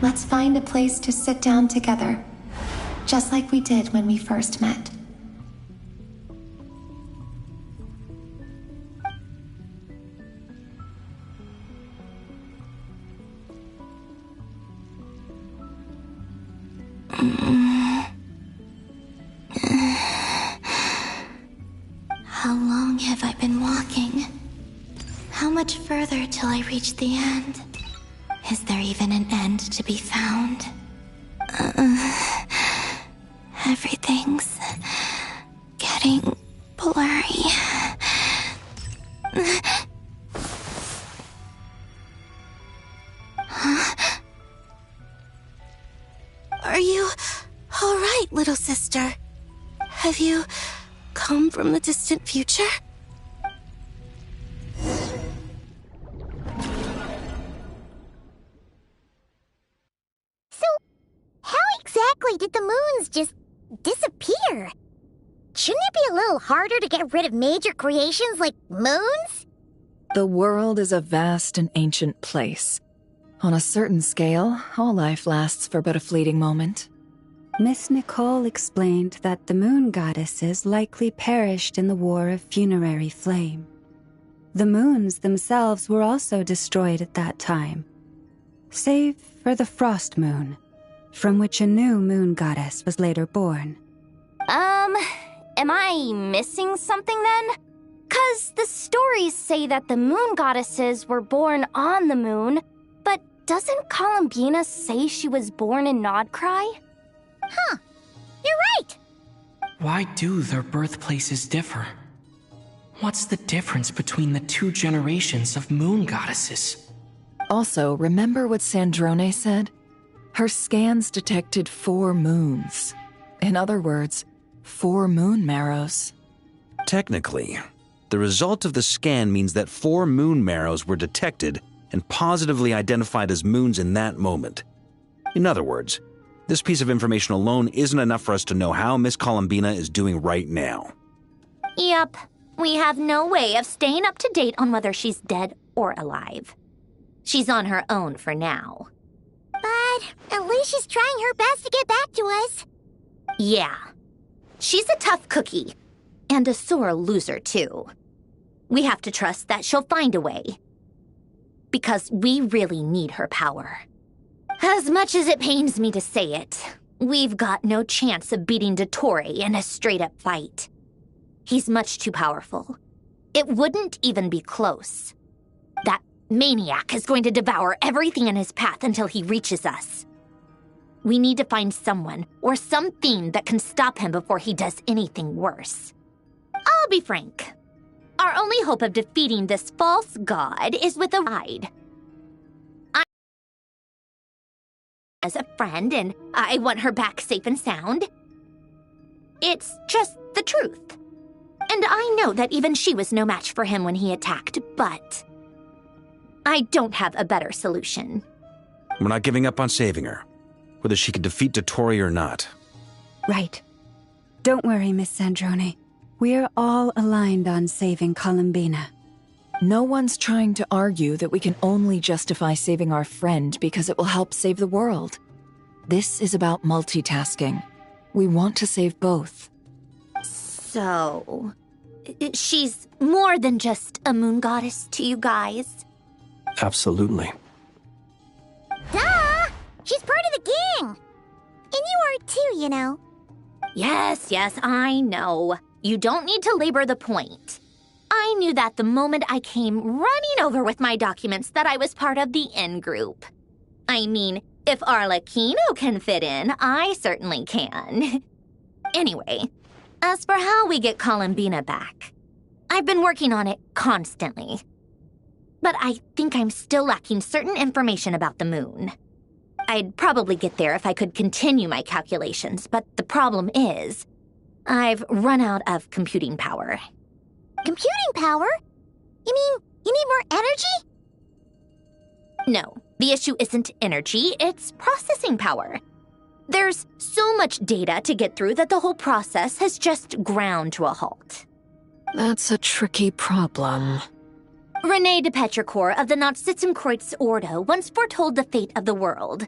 Let's find a place to sit down together, just like we did when we first met. How long have I been walking? How much further till I reach the end? Is there even an end to be found? Everything's getting blurry. Huh? Are you all right, little sister? Have you come from the distant future? Exactly did the moons just disappear? Shouldn't it be a little harder to get rid of major creations like moons? The world is a vast and ancient place. On a certain scale, all life lasts for but a fleeting moment. Miss Nicole explained that the moon goddesses likely perished in the War of Funerary Flame. The moons themselves were also destroyed at that time, save for the Frost Moon, from which a new moon goddess was later born. Am I missing something then? 'Cause the stories say that the moon goddesses were born on the moon, but doesn't Columbina say she was born in Nodcry? Huh, you're right! Why do their birthplaces differ? What's the difference between the two generations of moon goddesses? Also, remember what Sandrone said? Her scans detected 4 moons. In other words, 4 moon marrows. Technically, the result of the scan means that 4 moon marrows were detected and positively identified as moons in that moment. In other words, this piece of information alone isn't enough for us to know how Miss Columbina is doing right now. Yep, we have no way of staying up to date on whether she's dead or alive. She's on her own for now. But at least she's trying her best to get back to us. Yeah. She's a tough cookie. And a sore loser, too. We have to trust that she'll find a way. Because we really need her power. As much as it pains me to say it, we've got no chance of beating Dottore in a straight-up fight. He's much too powerful. It wouldn't even be close. That maniac is going to devour everything in his path until he reaches us. We need to find someone or something that can stop him before he does anything worse. I'll be frank. Our only hope of defeating this false god is with a ride. I as a friend, and I want her back safe and sound. It's just the truth. And I know that even she was no match for him when he attacked, but I don't have a better solution. We're not giving up on saving her. whether she can defeat Dottore or not. Right. Don't worry, Miss Sandrone. We're all aligned on saving Columbina. No one's trying to argue that we can only justify saving our friend because it will help save the world. This is about multitasking. We want to save both. So, she's more than just a moon goddess to you guys? Absolutely. Duh! She's part of the gang! And you are too, you know. Yes, I know. You don't need to labor the point. I knew that the moment I came running over with my documents that I was part of the in-group. I mean, if Arlecchino can fit in, I certainly can. Anyway, as for how we get Columbina back, I've been working on it constantly. But I think I'm still lacking certain information about the moon. I'd probably get there if I could continue my calculations, but the problem is, I've run out of computing power. Computing power? You mean you need more energy? No, the issue isn't energy, it's processing power. There's so much data to get through that the whole process has just ground to a halt. That's a tricky problem. René de Petrichor of the Nazissenkreuz Ordo once foretold the fate of the world.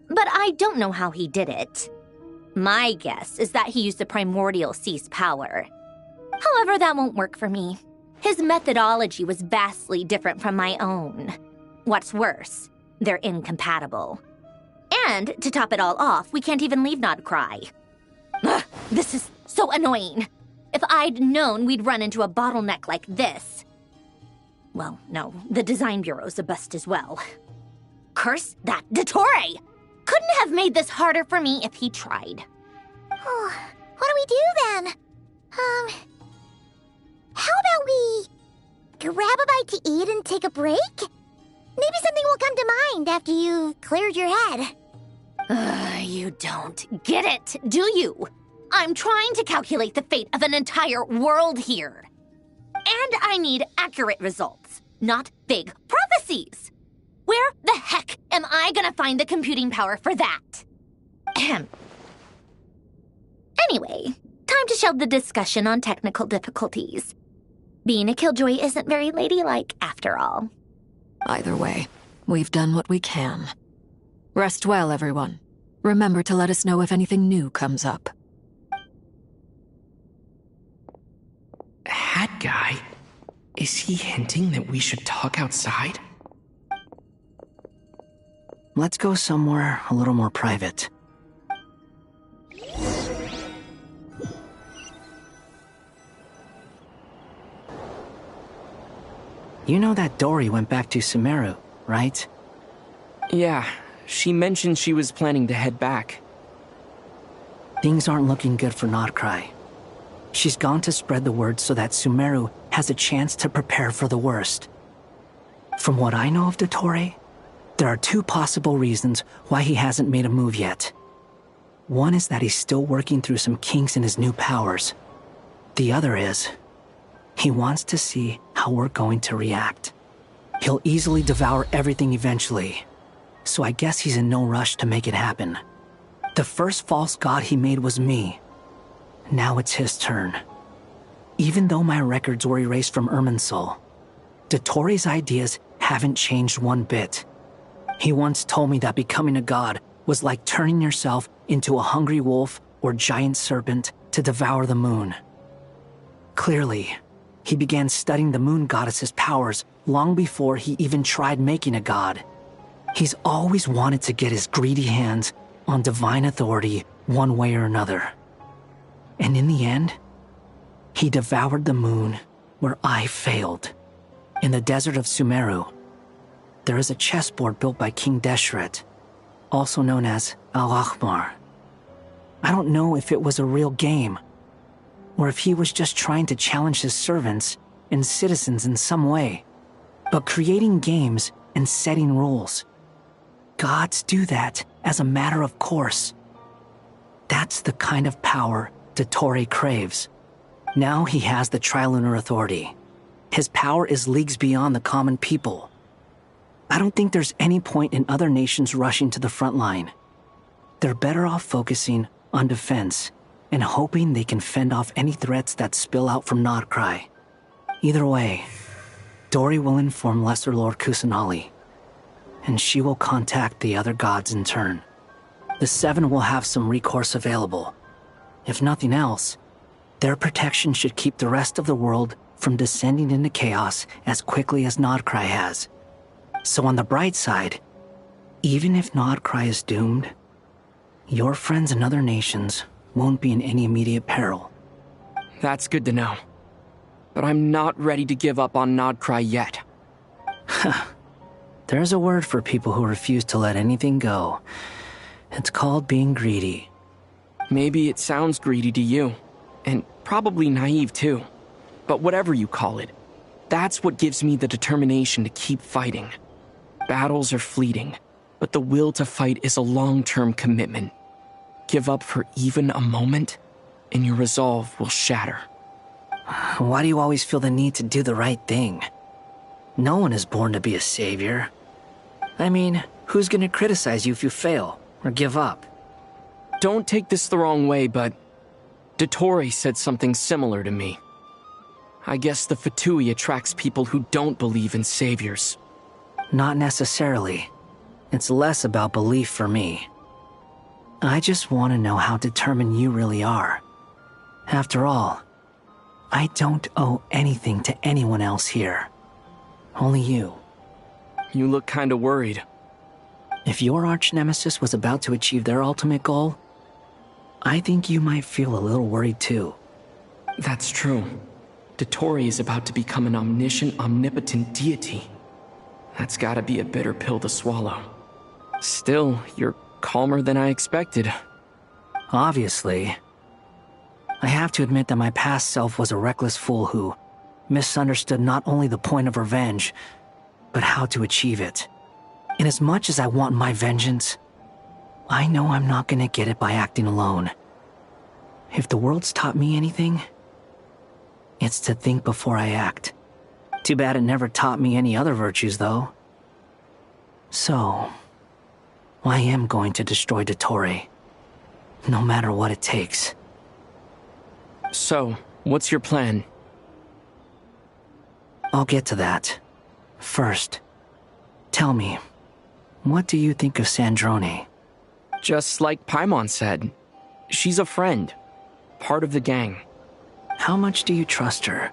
But I don't know how he did it. My guess is that he used the primordial sea's power. However, that won't work for me. His methodology was vastly different from my own. What's worse, they're incompatible. And, to top it all off, we can't even leave Nodcry. Ugh, this is so annoying. If I'd known we'd run into a bottleneck like this... Well, no, the design bureau's a bust as well. Curse that Dottore! Couldn't have made this harder for me if he tried. Oh, what do we do then? How about we grab a bite to eat and take a break? Maybe something will come to mind after you've cleared your head. You don't get it, do you? I'm trying to calculate the fate of an entire world here. And I need accurate results, not vague prophecies. Where the heck am I gonna find the computing power for that? Ahem. Anyway, time to shelve the discussion on technical difficulties. Being a killjoy isn't very ladylike, after all. Either way, we've done what we can. Rest well, everyone. Remember to let us know if anything new comes up. Hat guy? Is he hinting that we should talk outside? Let's go somewhere a little more private. You know that Dory went back to Sumeru, right? Yeah, she mentioned she was planning to head back. Things aren't looking good for Nodcry. She's gone to spread the word so that Sumeru has a chance to prepare for the worst. From what I know of Dottore, there are two possible reasons why he hasn't made a move yet. One is that he's still working through some kinks in his new powers. The other is, he wants to see how we're going to react. He'll easily devour everything eventually, so I guess he's in no rush to make it happen. The first false god he made was me. Now it's his turn. Even though my records were erased from Irminsul, Dottore's ideas haven't changed one bit. He once told me that becoming a god was like turning yourself into a hungry wolf or giant serpent to devour the moon. Clearly, he began studying the moon goddess's powers long before he even tried making a god. He's always wanted to get his greedy hands on divine authority one way or another. And in the end, he devoured the moon where I failed. In the desert of Sumeru, there is a chessboard built by King Deshret, also known as Al-Ahmar. I don't know if it was a real game, or if he was just trying to challenge his servants and citizens in some way. But creating games and setting rules, gods do that as a matter of course. That's the kind of power Dottore craves. Now he has the Trilunar Authority. His power is leagues beyond the common people. I don't think there's any point in other nations rushing to the front line. they're better off focusing on defense and hoping they can fend off any threats that spill out from Nodcry. Either way, Dori will inform Lesser Lord Kusanali, and she will contact the other gods in turn. The Seven will have some recourse available. If nothing else, their protection should keep the rest of the world from descending into chaos as quickly as Nodcry has. So on the bright side, even if Nodcry is doomed, your friends in other nations won't be in any immediate peril. That's good to know. But I'm not ready to give up on Nodcry yet. There's a word for people who refuse to let anything go. It's called being greedy. Maybe it sounds greedy to you, and probably naive too. But whatever you call it, that's what gives me the determination to keep fighting. Battles are fleeting, but the will to fight is a long-term commitment. Give up for even a moment, and your resolve will shatter. Why do you always feel the need to do the right thing? No one is born to be a savior. I mean, who's gonna criticize you if you fail or give up? Don't take this the wrong way, but Dottore said something similar to me. I guess the Fatui attracts people who don't believe in saviors. Not necessarily. It's less about belief for me. I just want to know how determined you really are. After all, I don't owe anything to anyone else here. Only you. You look kinda worried. If your arch-nemesis was about to achieve their ultimate goal, I think you might feel a little worried too. That's true. Dottore is about to become an omniscient, omnipotent deity. That's gotta be a bitter pill to swallow. Still, you're calmer than I expected. Obviously. I have to admit that my past self was a reckless fool who misunderstood not only the point of revenge, but how to achieve it. And as much as I want my vengeance, I know I'm not gonna get it by acting alone. If the world's taught me anything, it's to think before I act. Too bad it never taught me any other virtues, though. So, I am going to destroy Dottore, no matter what it takes. So, what's your plan? I'll get to that. First, tell me, what do you think of Sandrone? Just like Paimon said, she's a friend, part of the gang. How much do you trust her?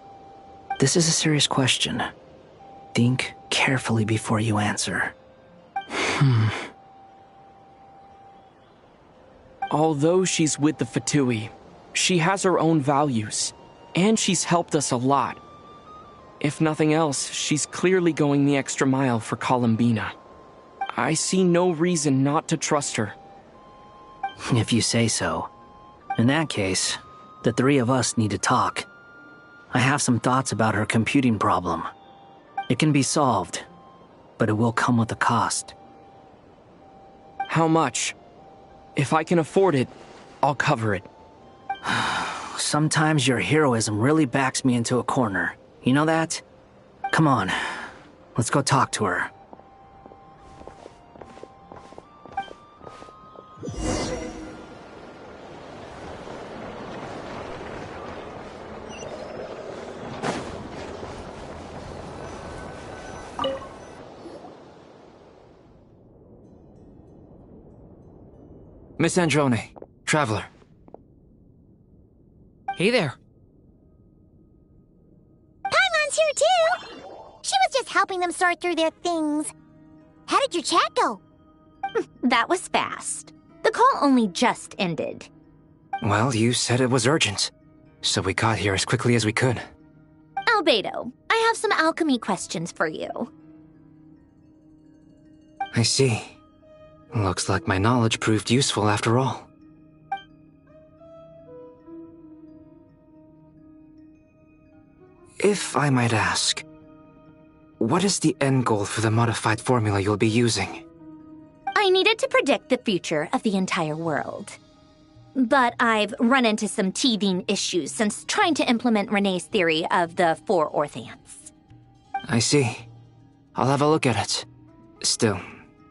This is a serious question. Think carefully before you answer. Although she's with the Fatui, she has her own values, and she's helped us a lot. If nothing else, she's clearly going the extra mile for Columbina. I see no reason not to trust her. If you say so. In that case, the three of us need to talk. I have some thoughts about her computing problem. It can be solved, but it will come with a cost. How much? If I can afford it, I'll cover it. Sometimes your heroism really backs me into a corner. You know that? Come on, let's go talk to her. Miss Androne, Traveler. Hey there. Paimon's here too! She was just helping them sort through their things. How did your chat go? That was fast. The call only just ended. Well, you said it was urgent, so we got here as quickly as we could. Albedo, I have some alchemy questions for you. I see. Looks like my knowledge proved useful after all. If I might ask, what is the end goal for the modified formula you'll be using? I needed to predict the future of the entire world. But I've run into some teething issues since trying to implement Renee's theory of the four Orthants. I see. I'll have a look at it. Still,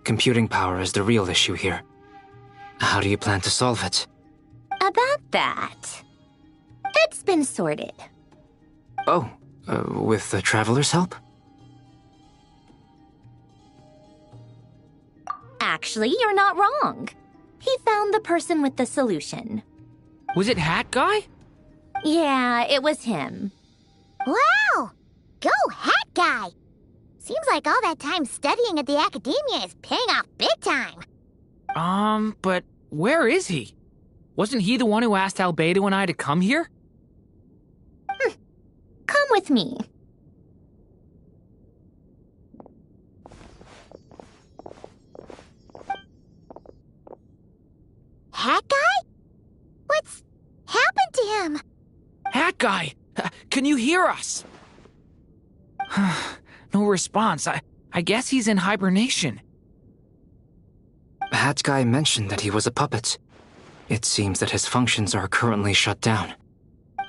computing power is the real issue here. How do you plan to solve it? About that, it's been sorted. Oh, with the Traveler's help? Actually, you're not wrong. He found the person with the solution. Was it Hat Guy? Yeah, it was him. Wow! Go Hat Guy! Seems like all that time studying at the academia is paying off big time. But where is he? Wasn't he the one who asked Albedo and I to come here? Come with me. Hat Guy? What's happened to him? Hat Guy! Can you hear us? No response. I guess he's in hibernation. Hat Guy mentioned that he was a puppet. It seems that his functions are currently shut down.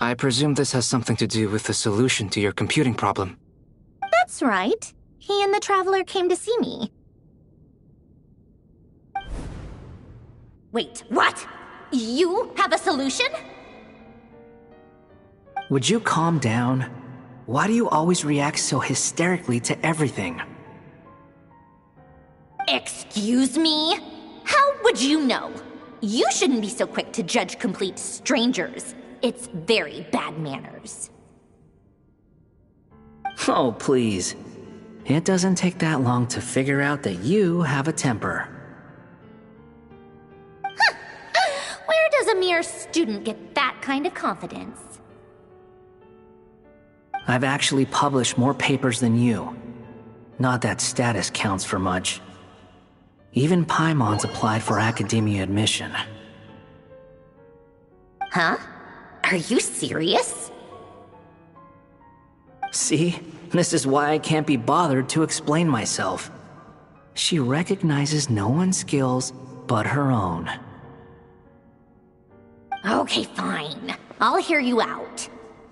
I presume this has something to do with the solution to your computing problem. That's right. He and the Traveler came to see me. Wait, what? You have a solution? Would you calm down? Why do you always react so hysterically to everything? Excuse me? How would you know? You shouldn't be so quick to judge complete strangers. It's very bad manners. Oh, please. It doesn't take that long to figure out that you have a temper. Where does a mere student get that kind of confidence? I've actually published more papers than you. Not that status counts for much. Even Paimon's applied for academia admission. Huh? Are you serious? See? This is why I can't be bothered to explain myself. She recognizes no one's skills but her own. Okay, fine. I'll hear you out.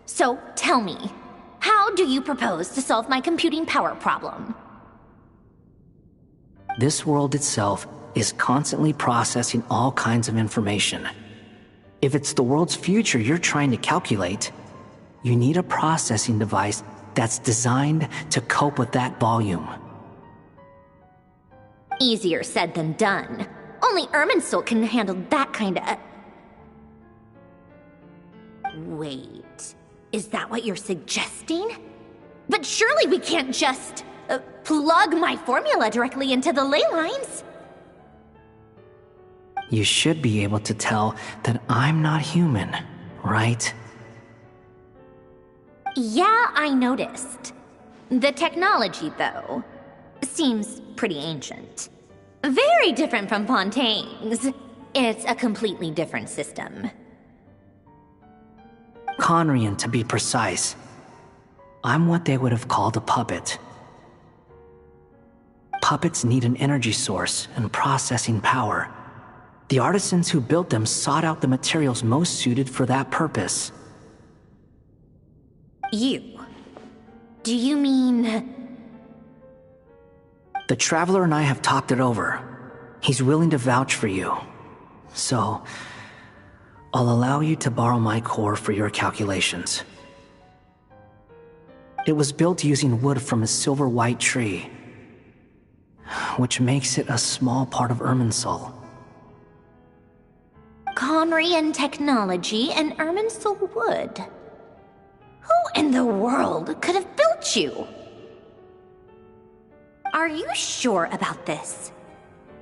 So, tell me, how do you propose to solve my computing power problem? This world itself is constantly processing all kinds of information. If it's the world's future you're trying to calculate, you need a processing device that's designed to cope with that volume. Easier said than done. Only Irminsul can handle that kind of... Wait, is that what you're suggesting? But surely we can't just plug my formula directly into the ley lines. You should be able to tell that I'm not human, right? Yeah, I noticed. The technology, though, seems pretty ancient. Very different from Fontaine's. It's a completely different system. Conrian, to be precise. I'm what they would have called a puppet. Puppets need an energy source and processing power. The artisans who built them sought out the materials most suited for that purpose. You? Do you mean... The Traveler and I have talked it over. He's willing to vouch for you. So, I'll allow you to borrow my core for your calculations. It was built using wood from a silver white tree, which makes it a small part of Irminsul. Conrian technology and Irminsul wood. Who in the world could have built you? Are you sure about this?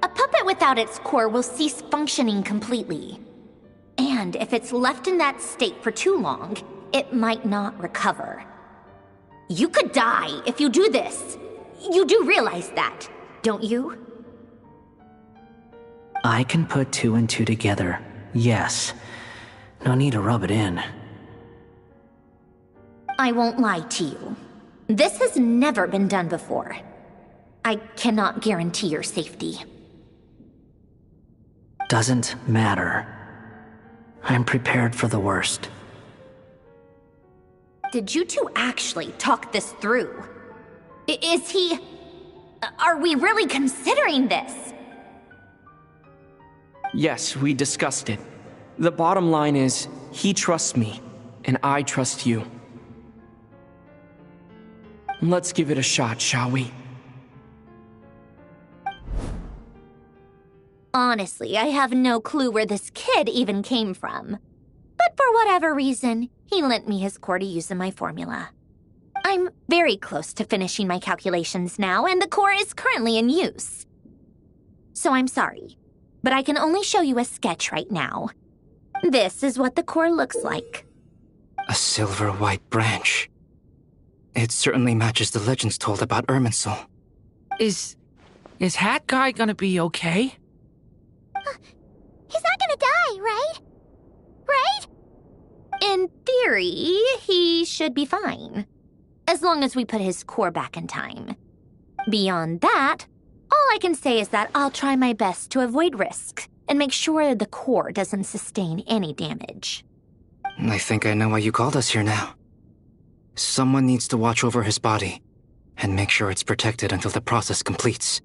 A puppet without its core will cease functioning completely. And if it's left in that state for too long, it might not recover. You could die if you do this. You do realize that, don't you? I can put two and two together, yes. No need to rub it in. I won't lie to you. This has never been done before. I cannot guarantee your safety. Doesn't matter. I'm prepared for the worst. Did you two actually talk this through? Is he... Are we really considering this? Yes, we discussed it. The bottom line is, he trusts me, and I trust you. Let's give it a shot, shall we? Honestly, I have no clue where this kid even came from. But for whatever reason, he lent me his core to use in my formula. I'm very close to finishing my calculations now, and the core is currently in use. So I'm sorry, but I can only show you a sketch right now. This is what the core looks like. A silver white branch. It certainly matches the legends told about Irminsul. Is Hat Guy gonna be okay? He's not gonna die, right? Right? In theory, he should be fine. As long as we put his core back in time. Beyond that, all I can say is that I'll try my best to avoid risks and make sure the core doesn't sustain any damage. I think I know why you called us here now. Someone needs to watch over his body and make sure it's protected until the process completes.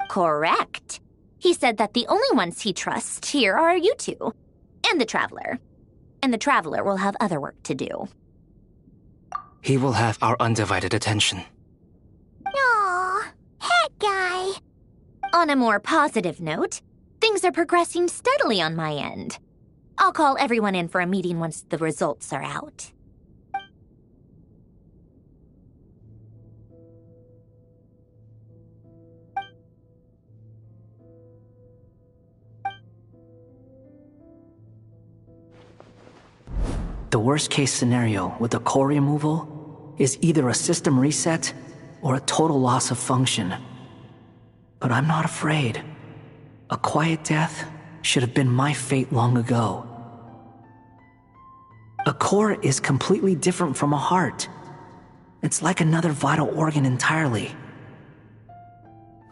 Correct. He said that the only ones he trusts here are you two, and the Traveler. And the Traveler will have other work to do. He will have our undivided attention. Aw, Hat Guy. On a more positive note, things are progressing steadily on my end. I'll call everyone in for a meeting once the results are out. The worst case scenario with the core removal is either a system reset or a total loss of function. But I'm not afraid. A quiet death should have been my fate long ago. A core is completely different from a heart. It's like another vital organ entirely.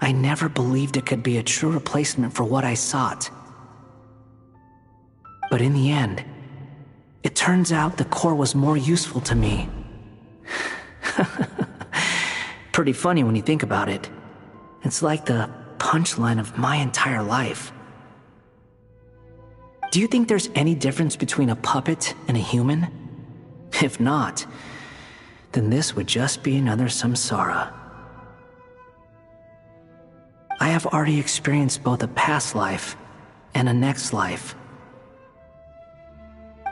I never believed it could be a true replacement for what I sought. But in the end, it turns out the core was more useful to me. Pretty funny when you think about it. It's like the punchline of my entire life. Do you think there's any difference between a puppet and a human? If not, then this would just be another samsara. I have already experienced both a past life and a next life.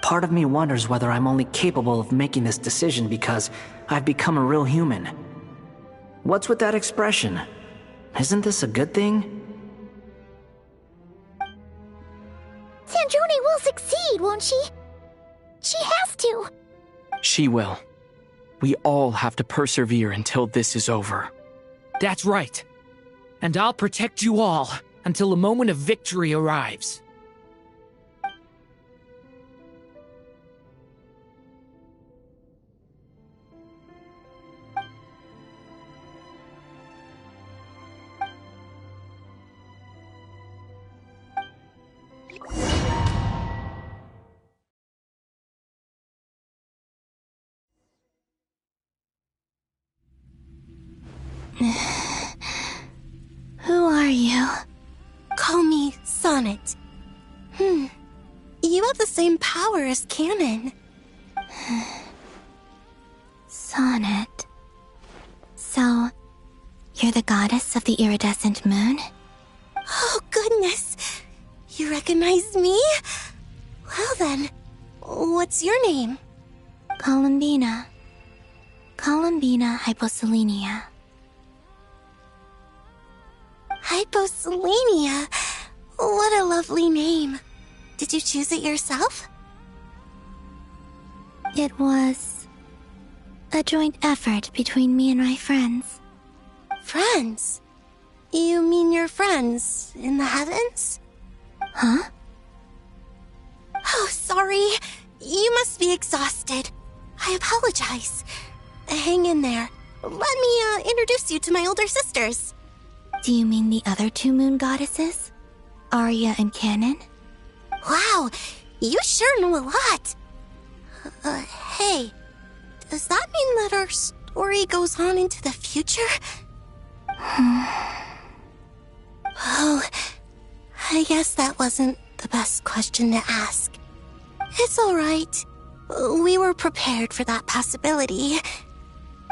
Part of me wonders whether I'm only capable of making this decision because I've become a real human. What's with that expression? Isn't this a good thing? Sandrone will succeed, won't she? She has to. She will. We all have to persevere until this is over. That's right. And I'll protect you all until the moment of victory arrives. Who are you? Call me Sonnet. You have the same power as Canon. Sonnet. So, you're the goddess of the iridescent moon? Oh, goodness. You recognize me? Well then, what's your name? Columbina. Columbina Hyposelenia. Hyposelenia? What a lovely name. Did you choose it yourself? It was a joint effort between me and my friends. Friends? You mean your friends in the heavens? Huh? Oh, sorry. You must be exhausted. I apologize. Hang in there. Let me introduce you to my older sisters. Do you mean the other two moon goddesses? Arya and Canon? Wow, you sure know a lot. Hey, does that mean that our story goes on into the future? Oh, I guess that wasn't the best question to ask. It's alright. We were prepared for that possibility.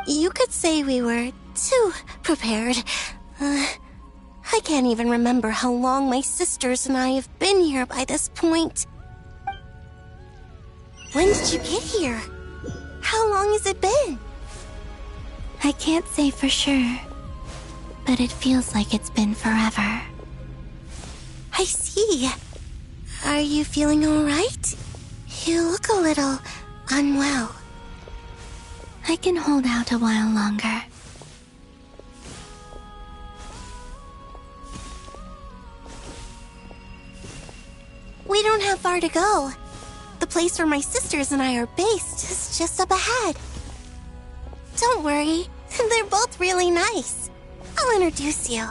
You could say we were too prepared. I can't even remember how long my sisters and I have been here by this point. When did you get here? How long has it been? I can't say for sure, but it feels like it's been forever. I see. Are you feeling alright? You look a little unwell. I can hold out a while longer. We don't have far to go. The place where my sisters and I are based is just up ahead. Don't worry, they're both really nice. I'll introduce you.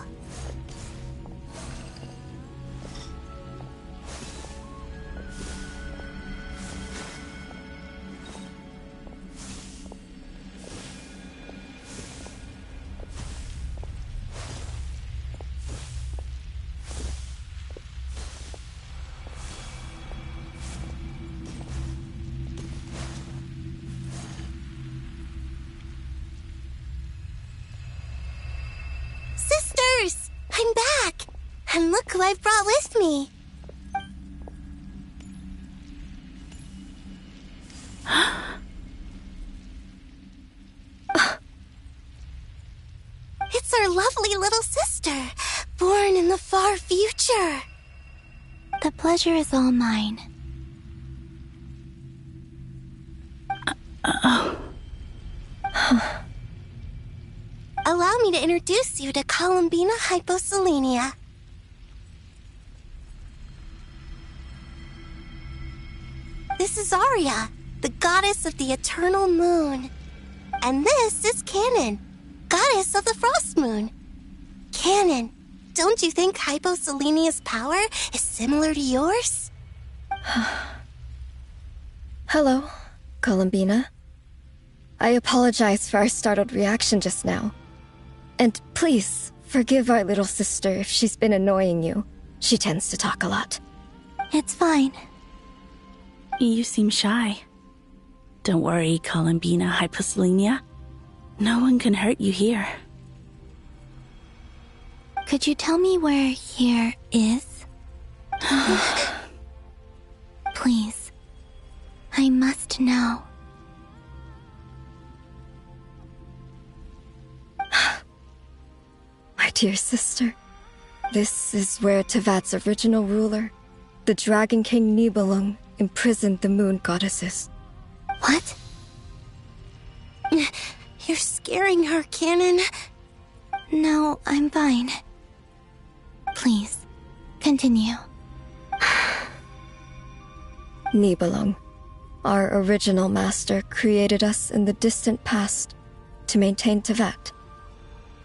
Sisters! I'm back! And look who I've brought with me! It's our lovely little sister, born in the far future. The pleasure is all mine. Allow me to introduce you to Columbina Hyposelenia. This is Arya, the goddess of the eternal moon. And this is Canon, goddess of the frost moon. Canon, don't you think Hyposelenia's power is similar to yours? Hello, Columbina. I apologize for our startled reaction just now. And please, forgive our little sister if she's been annoying you. She tends to talk a lot. It's fine. You seem shy. Don't worry, Columbina Hyposelenia. No one can hurt you here. Could you tell me where here is? Please. I must know. My dear sister, this is where Tevat's original ruler, the Dragon King Nibelung, imprisoned the moon goddesses. What? You're scaring her, Canon. No, I'm fine. Please, continue. Nibelung, our original master, created us in the distant past to maintain Tevat.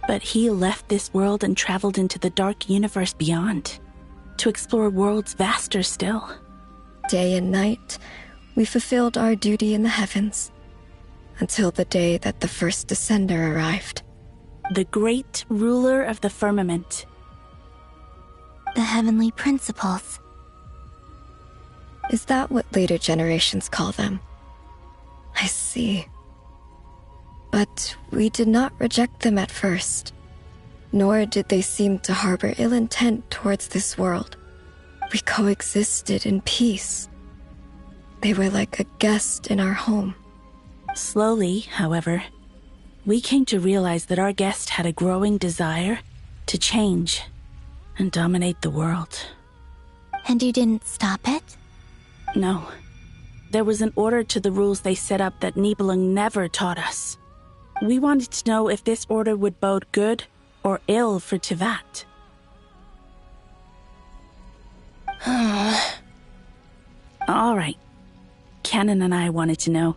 But he left this world and traveled into the dark universe beyond, to explore worlds vaster still. Day and night, we fulfilled our duty in the heavens, until the day that the first Descender arrived. The great ruler of the firmament. The heavenly principles. Is that what later generations call them? I see. But we did not reject them at first, nor did they seem to harbor ill intent towards this world. We coexisted in peace. They were like a guest in our home. Slowly, however, we came to realize that our guest had a growing desire to change and dominate the world. And you didn't stop it? No. There was an order to the rules they set up that Nibelung never taught us. We wanted to know if this order would bode good or ill for Tevat. All right. Canon and I wanted to know.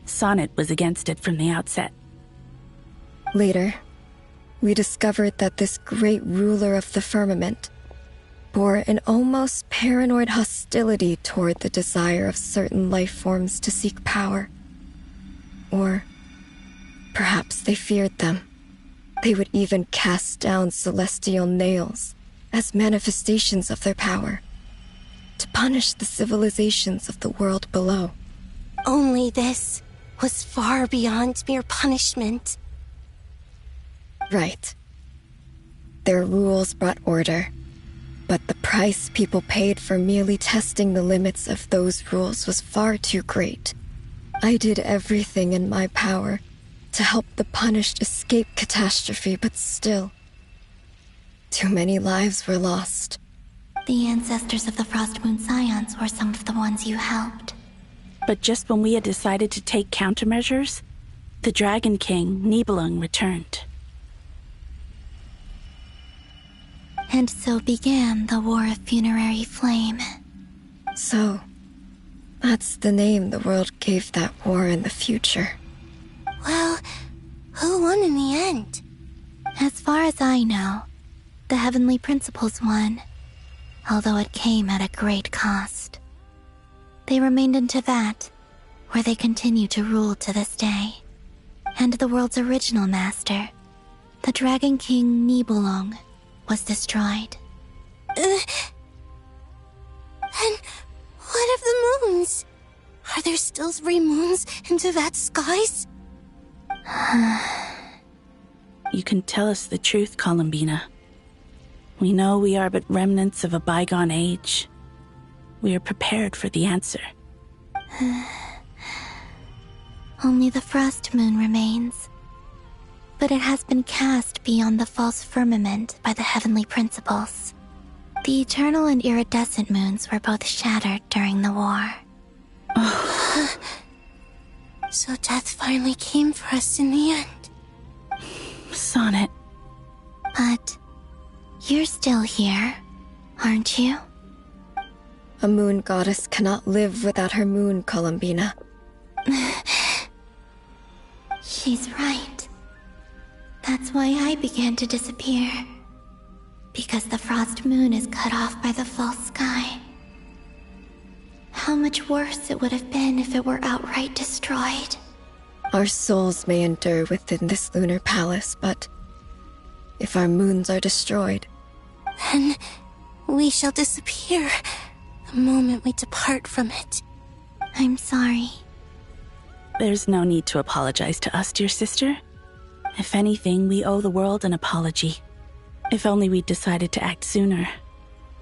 Sonnet was against it from the outset. Later, we discovered that this great ruler of the firmament bore an almost paranoid hostility toward the desire of certain life forms to seek power. Or perhaps they feared them. They would even cast down celestial nails as manifestations of their power, to punish the civilizations of the world below. Only this was far beyond mere punishment. Right. Their rules brought order, but the price people paid for merely testing the limits of those rules was far too great. I did everything in my power to help the punished escape catastrophe, but still, too many lives were lost. The ancestors of the Frost Moon Scions were some of the ones you helped. But just when we had decided to take countermeasures, the Dragon King, Nibelung, returned. And so began the War of Funerary Flame. So, that's the name the world gave that war in the future. Well, who won in the end? As far as I know, the Heavenly Principles won, although it came at a great cost. They remained in Teyvat, where they continue to rule to this day. And the world's original master, the Dragon King Nibelung, was destroyed. And what of the moons? Are there still 3 moons in Teyvat's skies? You can tell us the truth, Columbina. We know we are but remnants of a bygone age. We are prepared for the answer. Only the Frost Moon remains. But it has been cast beyond the false firmament by the Heavenly Principles. The eternal and iridescent moons were both shattered during the war. So death finally came for us in the end. Sonnet. But you're still here, aren't you? A moon goddess cannot live without her moon, Columbina. She's right. That's why I began to disappear. Because the Frost Moon is cut off by the false sky. How much worse it would have been if it were outright destroyed. Our souls may endure within this lunar palace, but if our moons are destroyed, then we shall disappear the moment we depart from it. I'm sorry. There's no need to apologize to us, dear sister. If anything, we owe the world an apology. If only we'd decided to act sooner,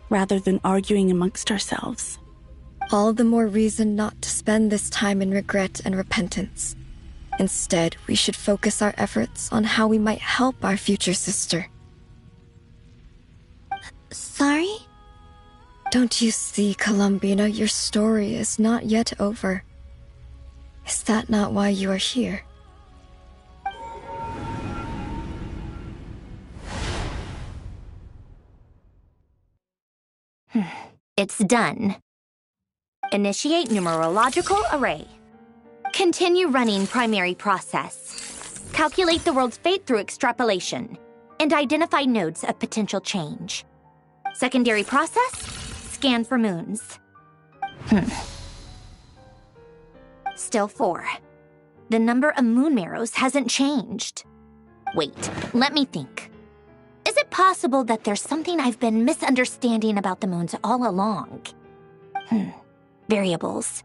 rather than arguing amongst ourselves. All the more reason not to spend this time in regret and repentance. Instead, we should focus our efforts on how we might help our future sister. Sorry? Don't you see, Columbina, your story is not yet over. Is that not why you are here? It's done. Initiate numerological array. Continue running primary process. Calculate the world's fate through extrapolation. And identify nodes of potential change. Secondary process, scan for moons. Still 4. The number of moon marrows hasn't changed. Wait, let me think. Is it possible that there's something I've been misunderstanding about the moons all along? Variables.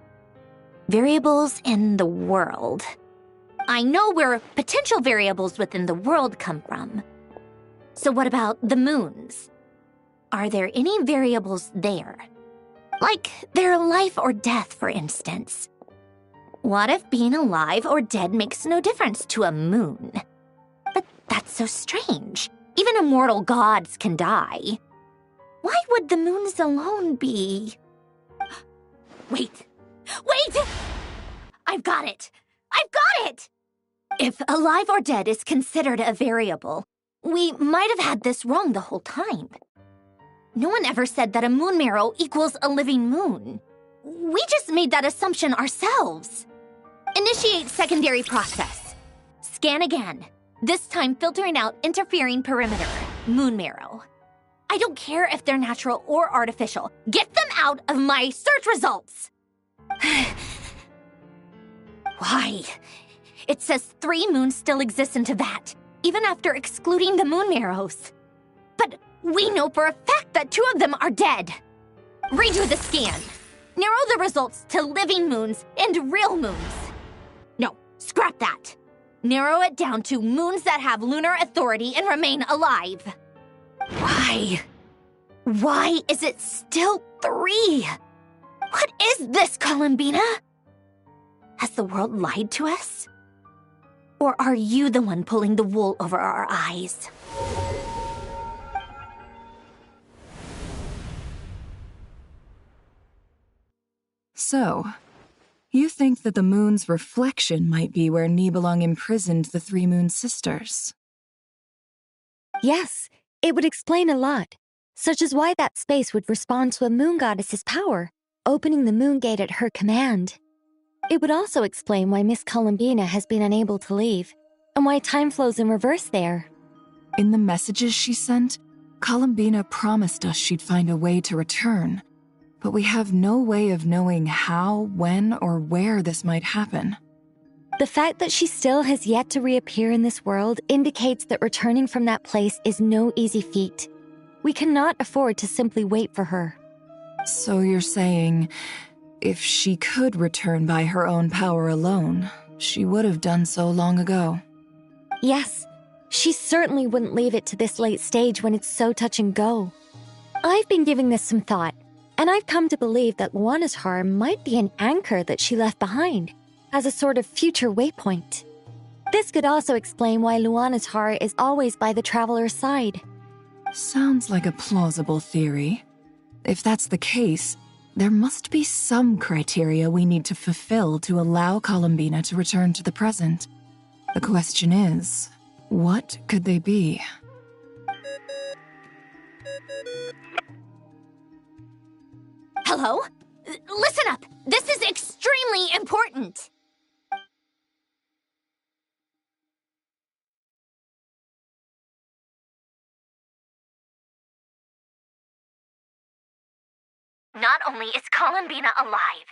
Variables in the world. I know where potential variables within the world come from. So what about the moons? Are there any variables there? Like their life or death, for instance. What if being alive or dead makes no difference to a moon? But that's so strange. Even immortal gods can die. Why would the moons alone be? Wait! I've got it! If alive or dead is considered a variable, we might have had this wrong the whole time. No one ever said that a moon marrow equals a living moon. We just made that assumption ourselves. Initiate secondary process. Scan again. This time filtering out interfering perimeter, moon marrow. I don't care if they're natural or artificial. Get them out of my search results! Why? It says 3 moons still exist in Teyvat, even after excluding the moon marrows. But We know for a fact that 2 of them are dead. Redo the scan. Narrow the results to living moons and real moons. No, scrap that. Narrow it down to moons that have lunar authority and remain alive. Why? Why is it still 3? What is this, Columbina? Has the world lied to us? Or are you the one pulling the wool over our eyes? So, you think that the moon's reflection might be where Nibelung imprisoned the 3 Moon Sisters? Yes, it would explain a lot, such as why that space would respond to a moon goddess's power, opening the moon gate at her command. It would also explain why Miss Columbina has been unable to leave, and why time flows in reverse there. In the messages she sent, Columbina promised us she'd find a way to return, but we have no way of knowing how, when, or where this might happen. The fact that she still has yet to reappear in this world indicates that returning from that place is no easy feat. We cannot afford to simply wait for her. So you're saying, if she could return by her own power alone, she would have done so long ago? Yes, she certainly wouldn't leave it to this late stage when it's so touch and go. I've been giving this some thought, and I've come to believe that Luana's Har might be an anchor that she left behind, as a sort of future waypoint. This could also explain why Luana's Har is always by the traveler's side. Sounds like a plausible theory. If that's the case, there must be some criteria we need to fulfill to allow Columbina to return to the present. The question is, what could they be? Hello? Listen up! This is extremely important! Not only is Columbina alive,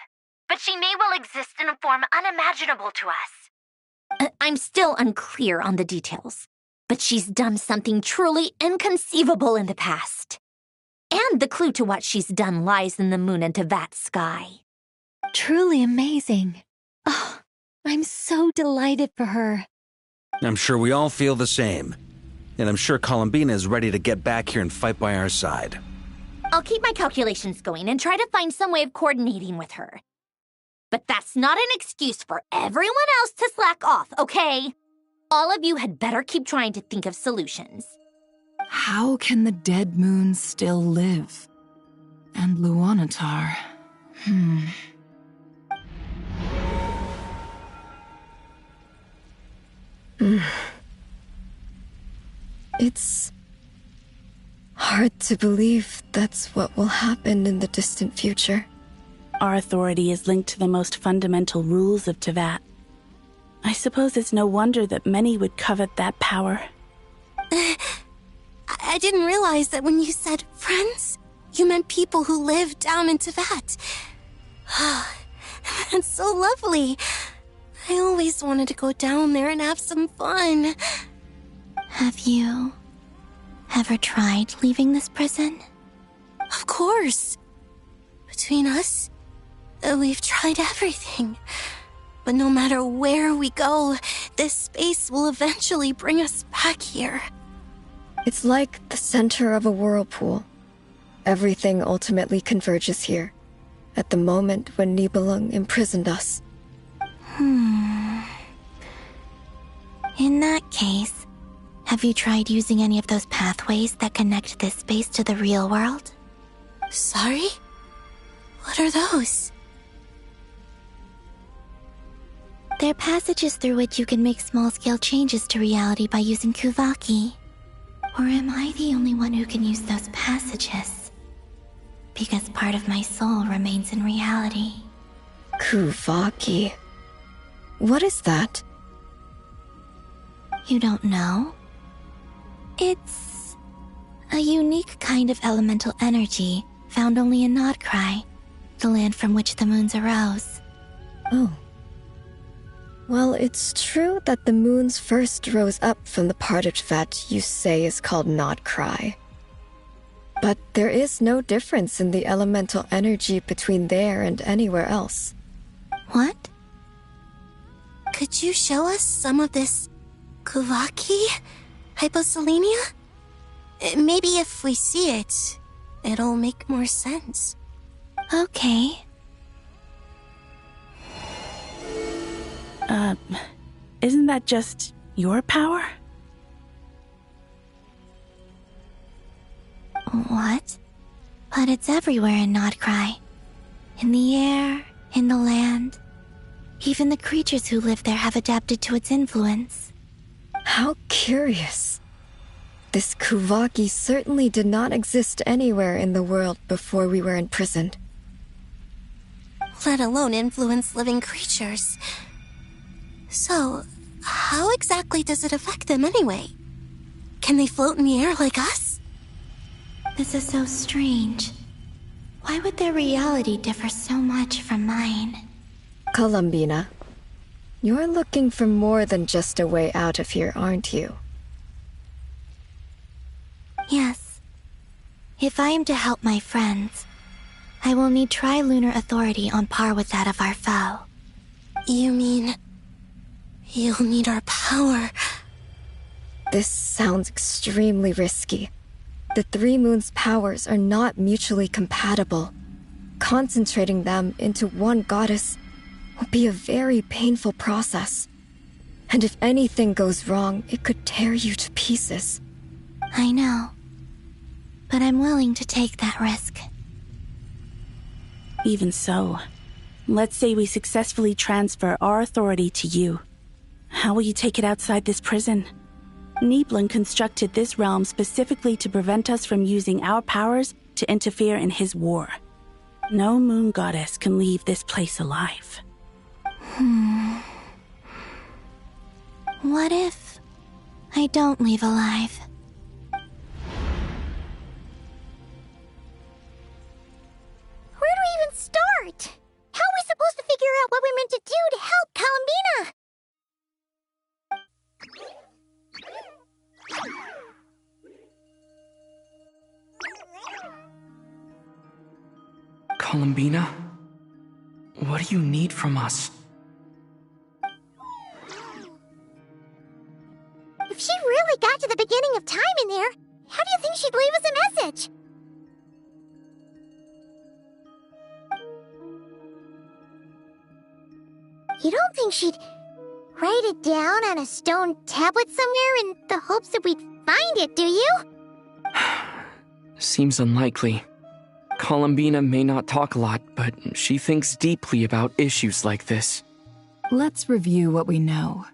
but she may well exist in a form unimaginable to us. I'm still unclear on the details, but she's done something truly inconceivable in the past. And the clue to what she's done lies in the moon and Tevat sky. Truly amazing. Oh, I'm so delighted for her. I'm sure we all feel the same. And I'm sure Columbina is ready to get back here and fight by our side. I'll keep my calculations going and try to find some way of coordinating with her. But that's not an excuse for everyone else to slack off, okay? All of you had better keep trying to think of solutions. How can the dead moon still live? And Luanatar... It's hard to believe that's what will happen in the distant future. Our authority is linked to the most fundamental rules of Tevat. I suppose it's no wonder that many would covet that power. I didn't realize that when you said friends, you meant people who live down in Tevat. That's so lovely. I always wanted to go down there and have some fun. Have you ever tried leaving this prison? Of course. Between us, we've tried everything. But no matter where we go, this space will eventually bring us back here. It's like the center of a whirlpool. Everything ultimately converges here, at the moment when Nibelung imprisoned us. In that case, have you tried using any of those pathways that connect this space to the real world? Sorry? What are those? They're passages through which you can make small-scale changes to reality by using Kuvaki. Or am I the only one who can use those passages? Because part of my soul remains in reality. Kuvaki. What is that? You don't know? It's a unique kind of elemental energy found only in Nodcry, the land from which the moons arose. Oh. Well, it's true that the moons first rose up from the part of Tevat you say is called Nodcry. But there is no difference in the elemental energy between there and anywhere else. What? Could you show us some of this Kuvaki hyposelenia? Maybe if we see it, it'll make more sense. Okay. Isn't that just your power? What? But it's everywhere in Nodcry. In the air, in the land. Even the creatures who live there have adapted to its influence. How curious. This Kuvaki certainly did not exist anywhere in the world before we were imprisoned. Let alone influence living creatures. So, how exactly does it affect them anyway? Can they float in the air like us? This is so strange. Why would their reality differ so much from mine? Columbina, you're looking for more than just a way out of here, aren't you? Yes. If I am to help my friends, I will need tri-lunar authority on par with that of our foe. You mean... you'll need our power? This sounds extremely risky. The Three Moons' powers are not mutually compatible. Concentrating them into one goddess will be a very painful process. And if anything goes wrong, it could tear you to pieces. I know. But I'm willing to take that risk. Even so, let's say we successfully transfer our authority to you. How will you take it outside this prison? Niblin constructed this realm specifically to prevent us from using our powers to interfere in his war. No moon goddess can leave this place alive. What if I don't leave alive? Where do we even start? How are we supposed to figure out what we're meant to do to help Columbina? Columbina? What do you need from us? If she really got to the beginning of time in there, how do you think she'd leave us a message? You don't think she'd write it down on a stone tablet somewhere in the hopes that we'd find it, do you? Seems unlikely. Columbina may not talk a lot, but she thinks deeply about issues like this. Let's review what we know.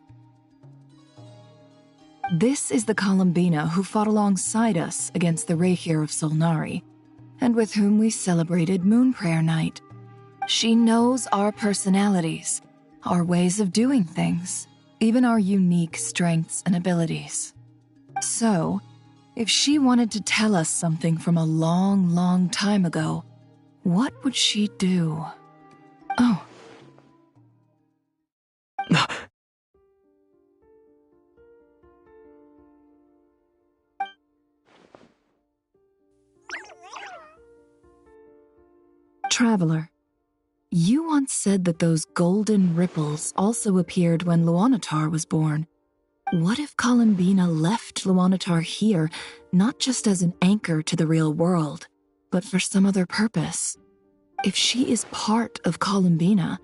This is the Columbina who fought alongside us against the Rahir of Solnari, and with whom we celebrated Moon Prayer Night. She knows our personalities, our ways of doing things, even our unique strengths and abilities. So, if she wanted to tell us something from a long, long time ago, what would she do? Oh. Traveler, you once said that those golden ripples also appeared when Luanatar was born. What if Columbina left Luanatar here, not just as an anchor to the real world, but for some other purpose? If she is part of Columbina,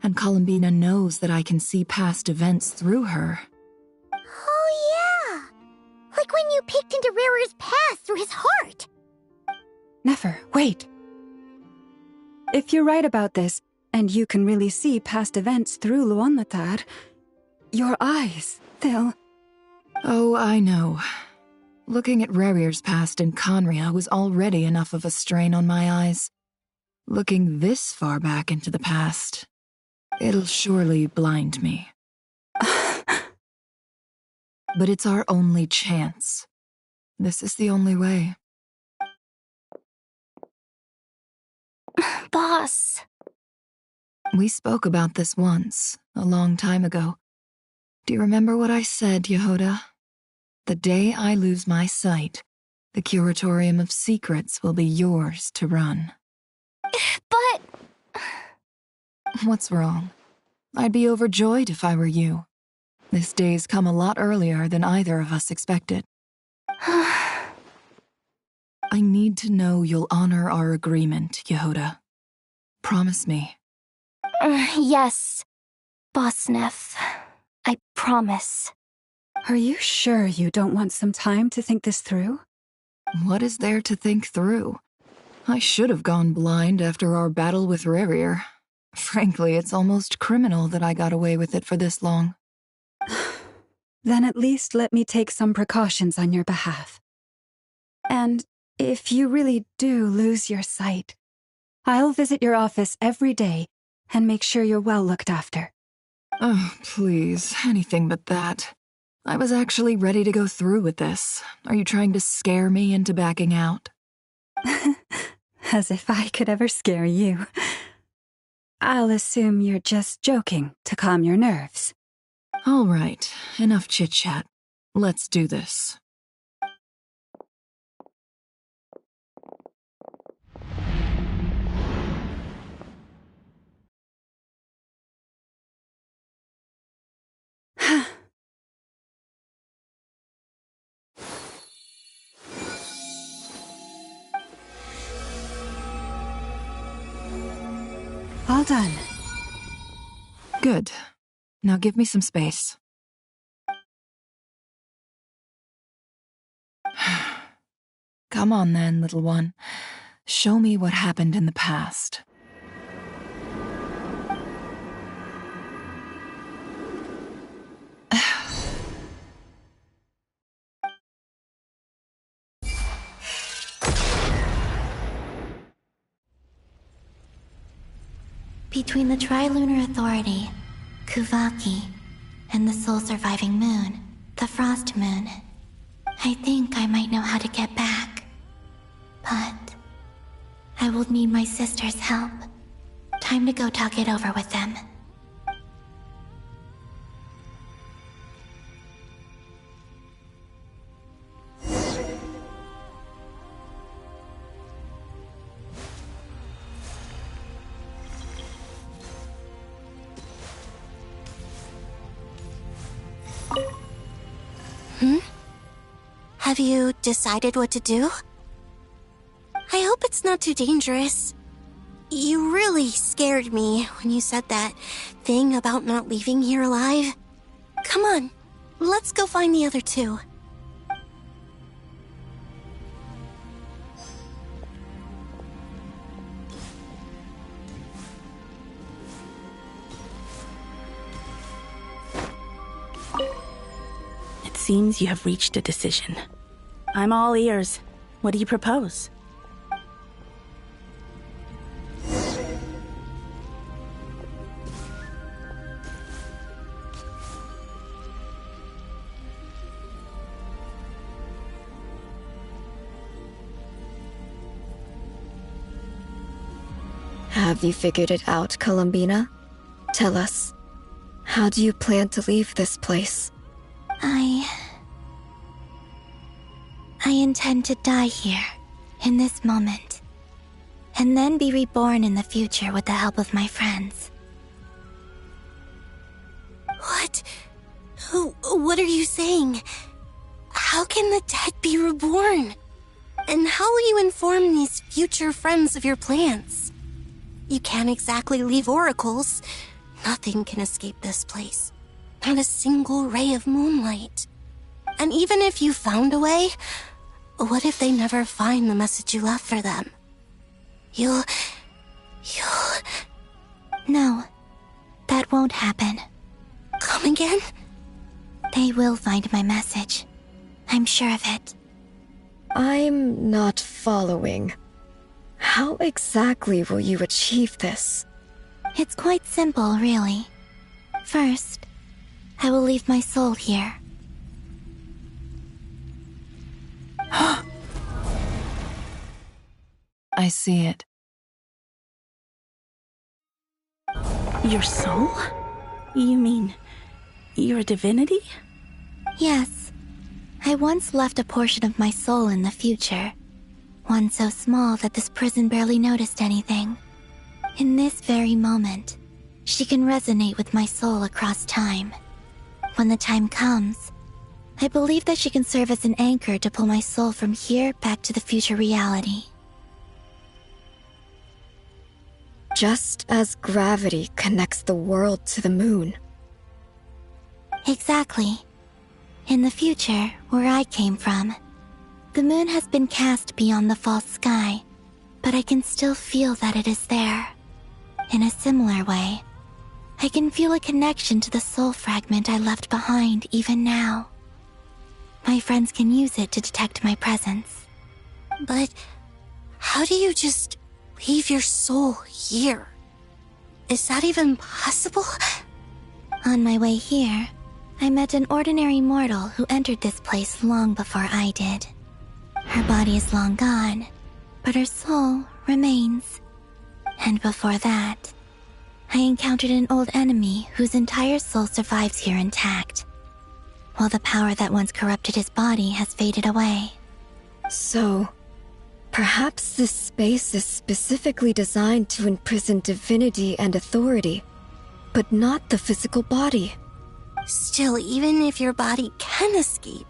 and Columbina knows that I can see past events through her... Oh yeah! Like when you peeked into Rarer's past through his heart! Nefer, wait! If you're right about this, and you can really see past events through Luanatar, your eyes, they'll... Oh, I know. Looking at Rarir's past in Conria was already enough of a strain on my eyes. Looking this far back into the past, it'll surely blind me. But it's our only chance. This is the only way. Boss. We spoke about this once, a long time ago. Do you remember what I said, Yehoda? The day I lose my sight, The Curatorium of Secrets will be yours to run. But... What's wrong? I'd be overjoyed if I were you. This day's come a lot earlier than either of us expected. I need to know you'll honor our agreement, Yehoda. Promise me. Yes, Boss Neff. I promise. Are you sure you don't want some time to think this through? What is there to think through? I should have gone blind after our battle with Rerir. Frankly, it's almost criminal that I got away with it for this long. Then at least let me take some precautions on your behalf. And if you really do lose your sight, I'll visit your office every day and make sure you're well looked after. Oh, please, anything but that. I was actually ready to go through with this. Are you trying to scare me into backing out? As if I could ever scare you. I'll assume you're just joking to calm your nerves. All right, enough chit-chat. Let's do this. All done. Good. Now give me some space. Come on then, little one. Show me what happened in the past. Between the Trilunar Authority, Kuvaki, and the sole-surviving moon, the Frost Moon, I think I might know how to get back. But I will need my sister's help. Time to go talk it over with them. Have you decided what to do? I hope it's not too dangerous. You really scared me when you said that thing about not leaving here alive. Come on, let's go find the other two. It seems you have reached a decision. I'm all ears. What do you propose? Have you figured it out, Columbina? Tell us. How do you plan to leave this place? I intend to die here, in this moment, and then be reborn in the future with the help of my friends. What? What are you saying? How can the dead be reborn? And how will you inform these future friends of your plans? You can't exactly leave oracles. Nothing can escape this place. Not a single ray of moonlight. And even if you found a way, what if they never find the message you left for them? You'll... No, that won't happen. Come again? They will find my message. I'm sure of it. I'm not following. How exactly will you achieve this? It's quite simple, really. First, I will leave my soul here. I see it. Your soul? You mean, you're a divinity? Yes. I once left a portion of my soul in the future, one so small that this prison barely noticed anything. In this very moment, she can resonate with my soul across time. When the time comes, I believe that she can serve as an anchor to pull my soul from here back to the future reality. Just as gravity connects the world to the moon. Exactly. In the future, where I came from, the moon has been cast beyond the false sky, but I can still feel that it is there. In a similar way, I can feel a connection to the soul fragment I left behind even now. My friends can use it to detect my presence. But how do you just leave your soul here? Is that even possible? On my way here, I met an ordinary mortal who entered this place long before I did. Her body is long gone, but her soul remains. And before that, I encountered an old enemy whose entire soul survives here intact, while the power that once corrupted his body has faded away. So, perhaps this space is specifically designed to imprison divinity and authority, but not the physical body. Still, even if your body can escape,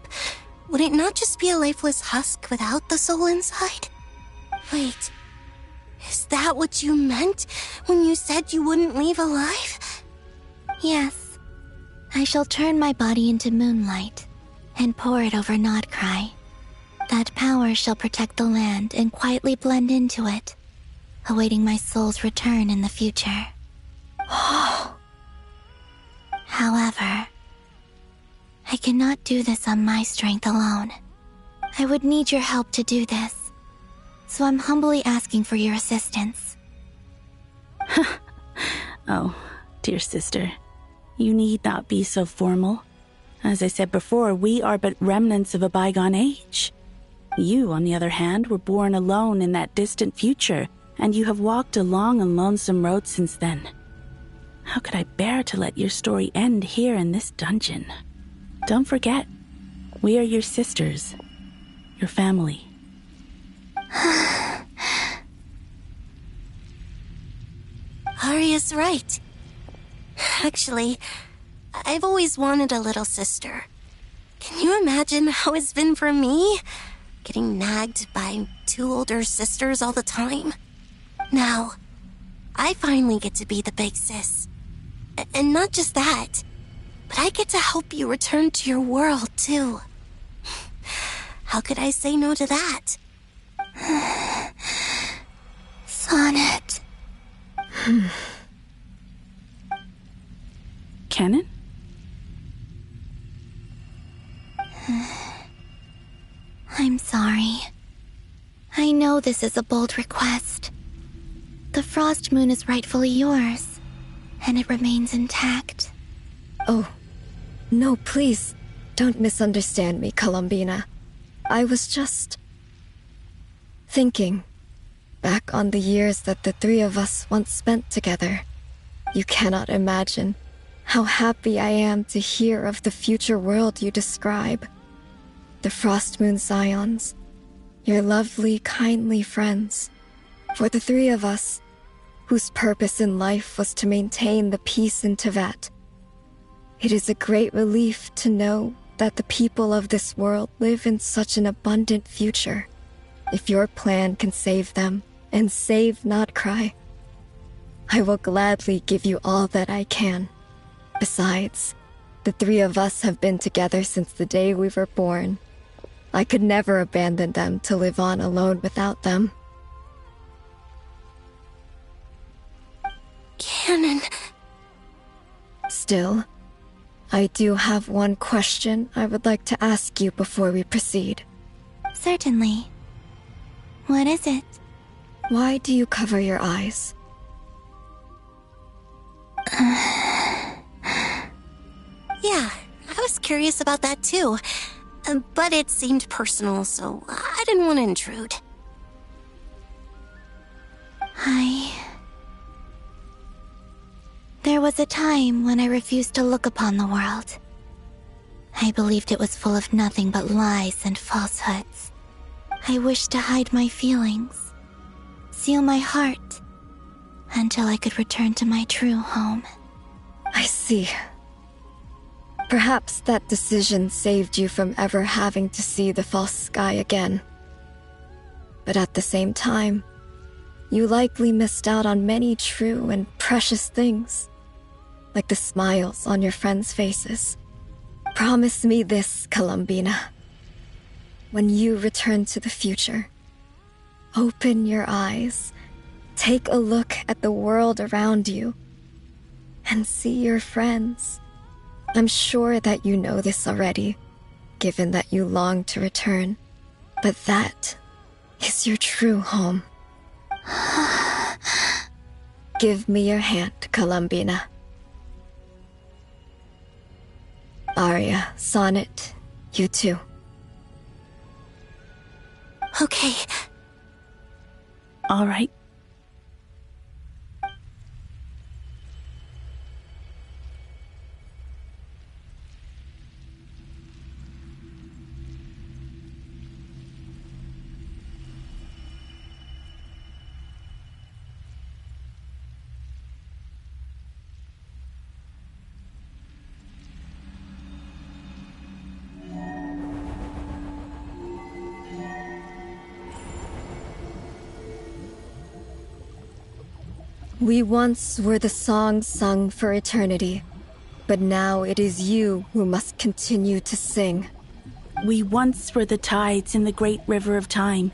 would it not just be a lifeless husk without the soul inside? Wait, is that what you meant when you said you wouldn't leave alive? Yes. I shall turn my body into moonlight and pour it over Nodcry. That power shall protect the land and quietly blend into it, awaiting my soul's return in the future. However, I cannot do this on my strength alone. I would need your help to do this, so I'm humbly asking for your assistance. Oh, dear sister, you need not be so formal. As I said before, we are but remnants of a bygone age. You, on the other hand, were born alone in that distant future, and you have walked a long and lonesome road since then. How could I bear to let your story end here in this dungeon? Don't forget, we are your sisters, your family. Arya's right. Actually, I've always wanted a little sister. Can you imagine how it's been for me? Getting nagged by two older sisters all the time. Now, I finally get to be the big sis. And not just that, but I get to help you return to your world, too. How could I say no to that? Sonnet. Canon? I'm sorry. I know this is a bold request. The Frost Moon is rightfully yours, and it remains intact. Oh, no, please, don't misunderstand me, Columbina. I was just thinking back on the years that the three of us once spent together. You cannot imagine how happy I am to hear of the future world you describe. The Frost Moon Scions, your lovely, kindly friends. For the three of us, whose purpose in life was to maintain the peace in Teyvat. It is a great relief to know that the people of this world live in such an abundant future. If your plan can save them, and save Nodcry, I will gladly give you all that I can. Besides, the three of us have been together since the day we were born. I could never abandon them to live on alone without them. Canon. Still, I do have one question I would like to ask you before we proceed. Certainly. What is it? Why do you cover your eyes? Yeah, I was curious about that too. But it seemed personal, so I didn't want to intrude. There was a time when I refused to look upon the world. I believed it was full of nothing but lies and falsehoods. I wished to hide my feelings, seal my heart, until I could return to my true home. I see. Perhaps that decision saved you from ever having to see the false sky again. But at the same time, you likely missed out on many true and precious things, like the smiles on your friends' faces. Promise me this, Columbina. When you return to the future, open your eyes, take a look at the world around you, and see your friends. I'm sure that you know this already, given that you long to return, but that is your true home. Give me your hand, Columbina. Aria, Sonnet, you too. Okay. All right. We once were the songs sung for eternity, but now it is you who must continue to sing. We once were the tides in the great river of time,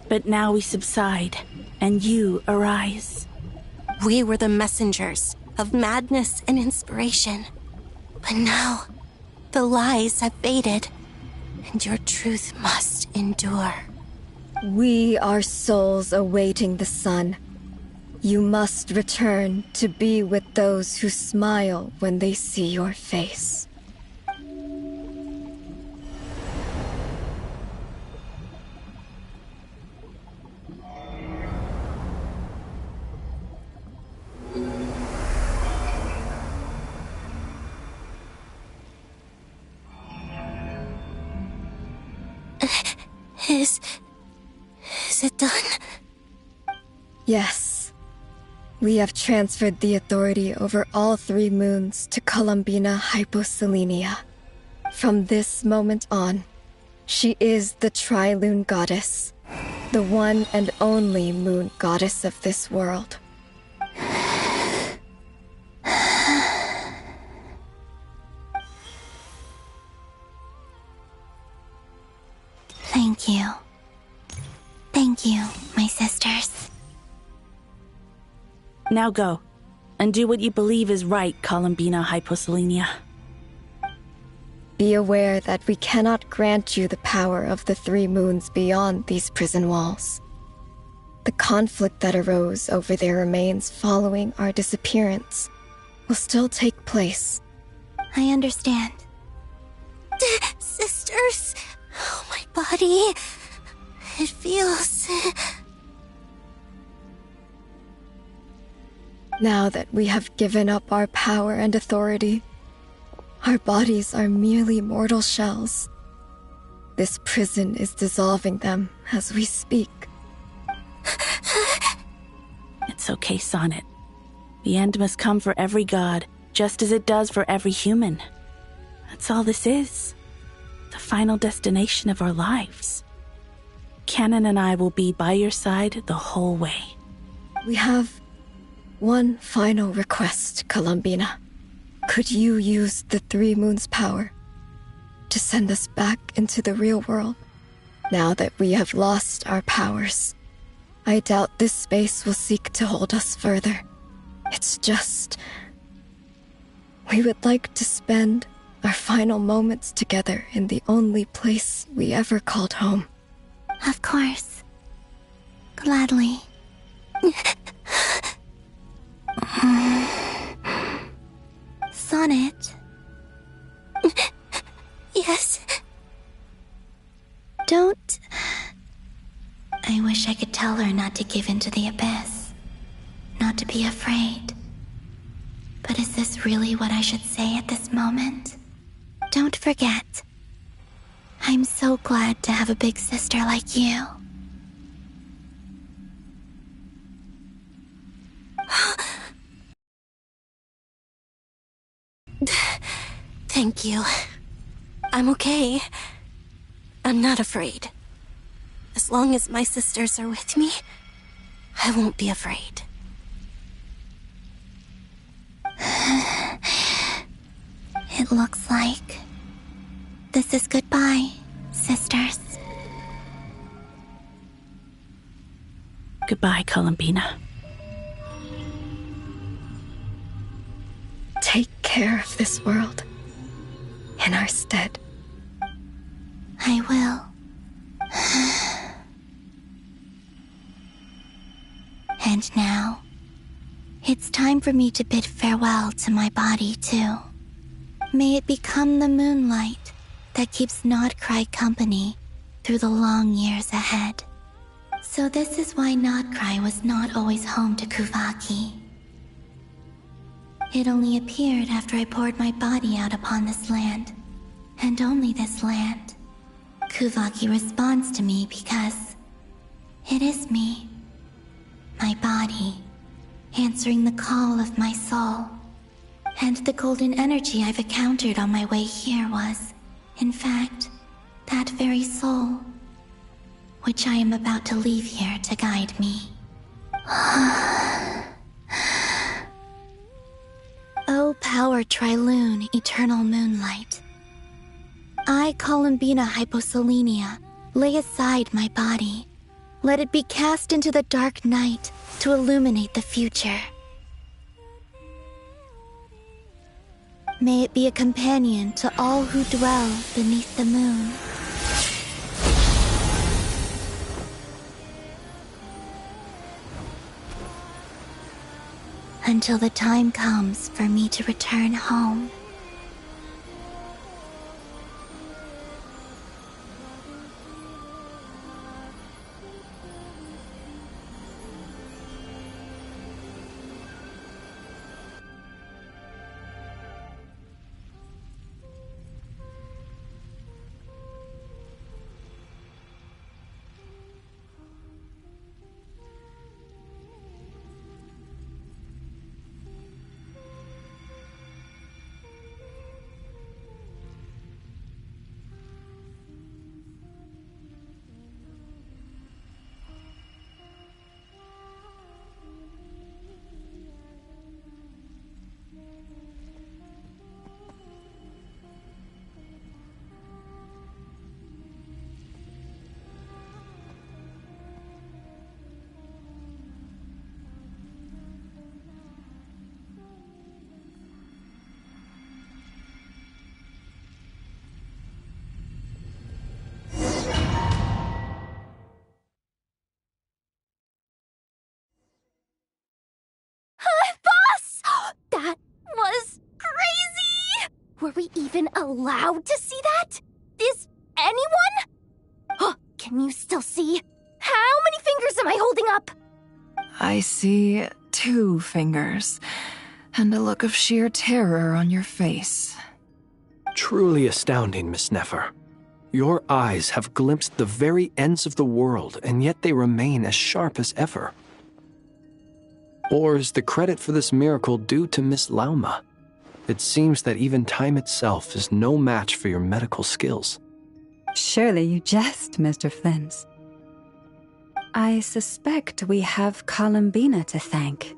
but now we subside, and you arise. We were the messengers of madness and inspiration. But now, the lies have faded, and your truth must endure. We are souls awaiting the sun. You must return to be with those who smile when they see your face. Is it done? Yes. We have transferred the authority over all 3 moons to Columbina Hyposelenia. From this moment on, she is the Tri-Lune Goddess, the one and only moon goddess of this world. Thank you. Thank you, my sisters. Now go, and do what you believe is right, Columbina Hyposelenia. Be aware that we cannot grant you the power of the 3 moons beyond these prison walls. The conflict that arose over their remains following our disappearance will still take place. I understand. Sisters, oh, my body. It feels... Now that we have given up our power and authority, our bodies are merely mortal shells. This prison is dissolving them as we speak. It's okay, Sonnet. The end must come for every god, just as it does for every human. That's all this is. The final destination of our lives. Canon and I will be by your side the whole way. We have one final request, Columbina. Could you use the 3 moons' power to send us back into the real world? Now that we have lost our powers, I doubt this space will seek to hold us further. It's just... we would like to spend our final moments together in the only place we ever called home. Of course. Gladly. Sonnet? Yes? Don't... I wish I could tell her not to give in to the abyss. Not to be afraid. But is this really what I should say at this moment? don't forget. I'm so glad to have a big sister like you. Thank you. I'm okay. I'm not afraid. As long as my sisters are with me, I won't be afraid. It looks like this is goodbye, sisters. Goodbye, Columbina. Take care of this world in our stead. I will. And now, it's time for me to bid farewell to my body, too. May it become the moonlight that keeps Nodcry company through the long years ahead. So this is why Nodcry was not always home to Kuvaki. It only appeared after I poured my body out upon this land, and only this land. Kuvaki responds to me because it is me, my body, answering the call of my soul. And the golden energy I've encountered on my way here was, in fact, that very soul, which I am about to leave here to guide me. O power Triloon, eternal moonlight. I, Columbina Hyposelenia, lay aside my body. Let it be cast into the dark night to illuminate the future. May it be a companion to all who dwell beneath the moon. Until the time comes for me to return home. Boss! That was crazy! Were we even allowed to see that? Is anyone? Oh, can you still see? How many fingers am I holding up? I see 2 fingers, and a look of sheer terror on your face. Truly astounding, Miss Nefer. Your eyes have glimpsed the very ends of the world, and yet they remain as sharp as ever. Or is the credit for this miracle due to Miss Lauma? It seems that even time itself is no match for your medical skills. Surely you jest, Mr. Flint. I suspect we have Columbina to thank.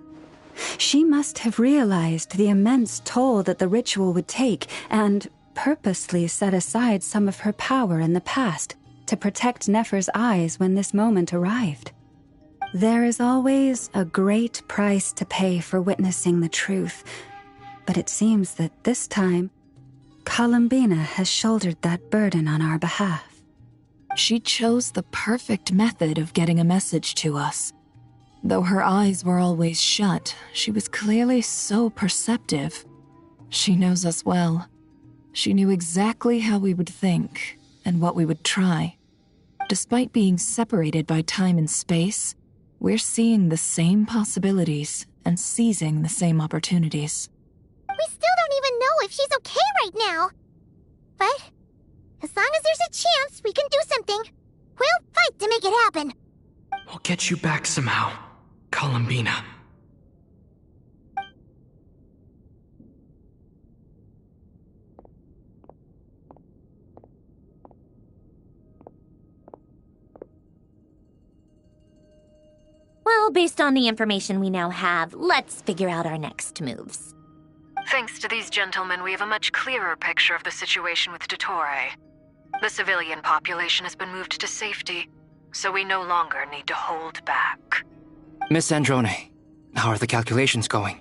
She must have realized the immense toll that the ritual would take and purposely set aside some of her power in the past to protect Nefer's eyes when this moment arrived. There is always a great price to pay for witnessing the truth, but it seems that this time, Columbina has shouldered that burden on our behalf. She chose the perfect method of getting a message to us. Though her eyes were always shut, she was clearly so perceptive. She knows us well. She knew exactly how we would think and what we would try. Despite being separated by time and space, we're seeing the same possibilities and seizing the same opportunities. We still don't even know if she's okay right now. But as long as there's a chance we can do something, we'll fight to make it happen. We'll get you back somehow, Columbina. Well, based on the information we now have, let's figure out our next moves. Thanks to these gentlemen, we have a much clearer picture of the situation with Dottore. The civilian population has been moved to safety, so we no longer need to hold back. Miss Androne, how are the calculations going?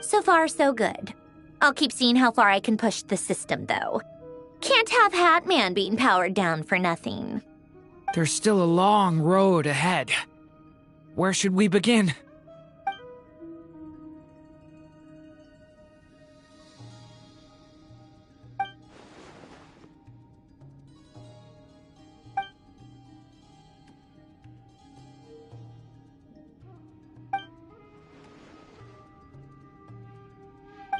So far, so good. I'll keep seeing how far I can push the system, though. Can't have Hat Man being powered down for nothing. There's still a long road ahead. Where should we begin?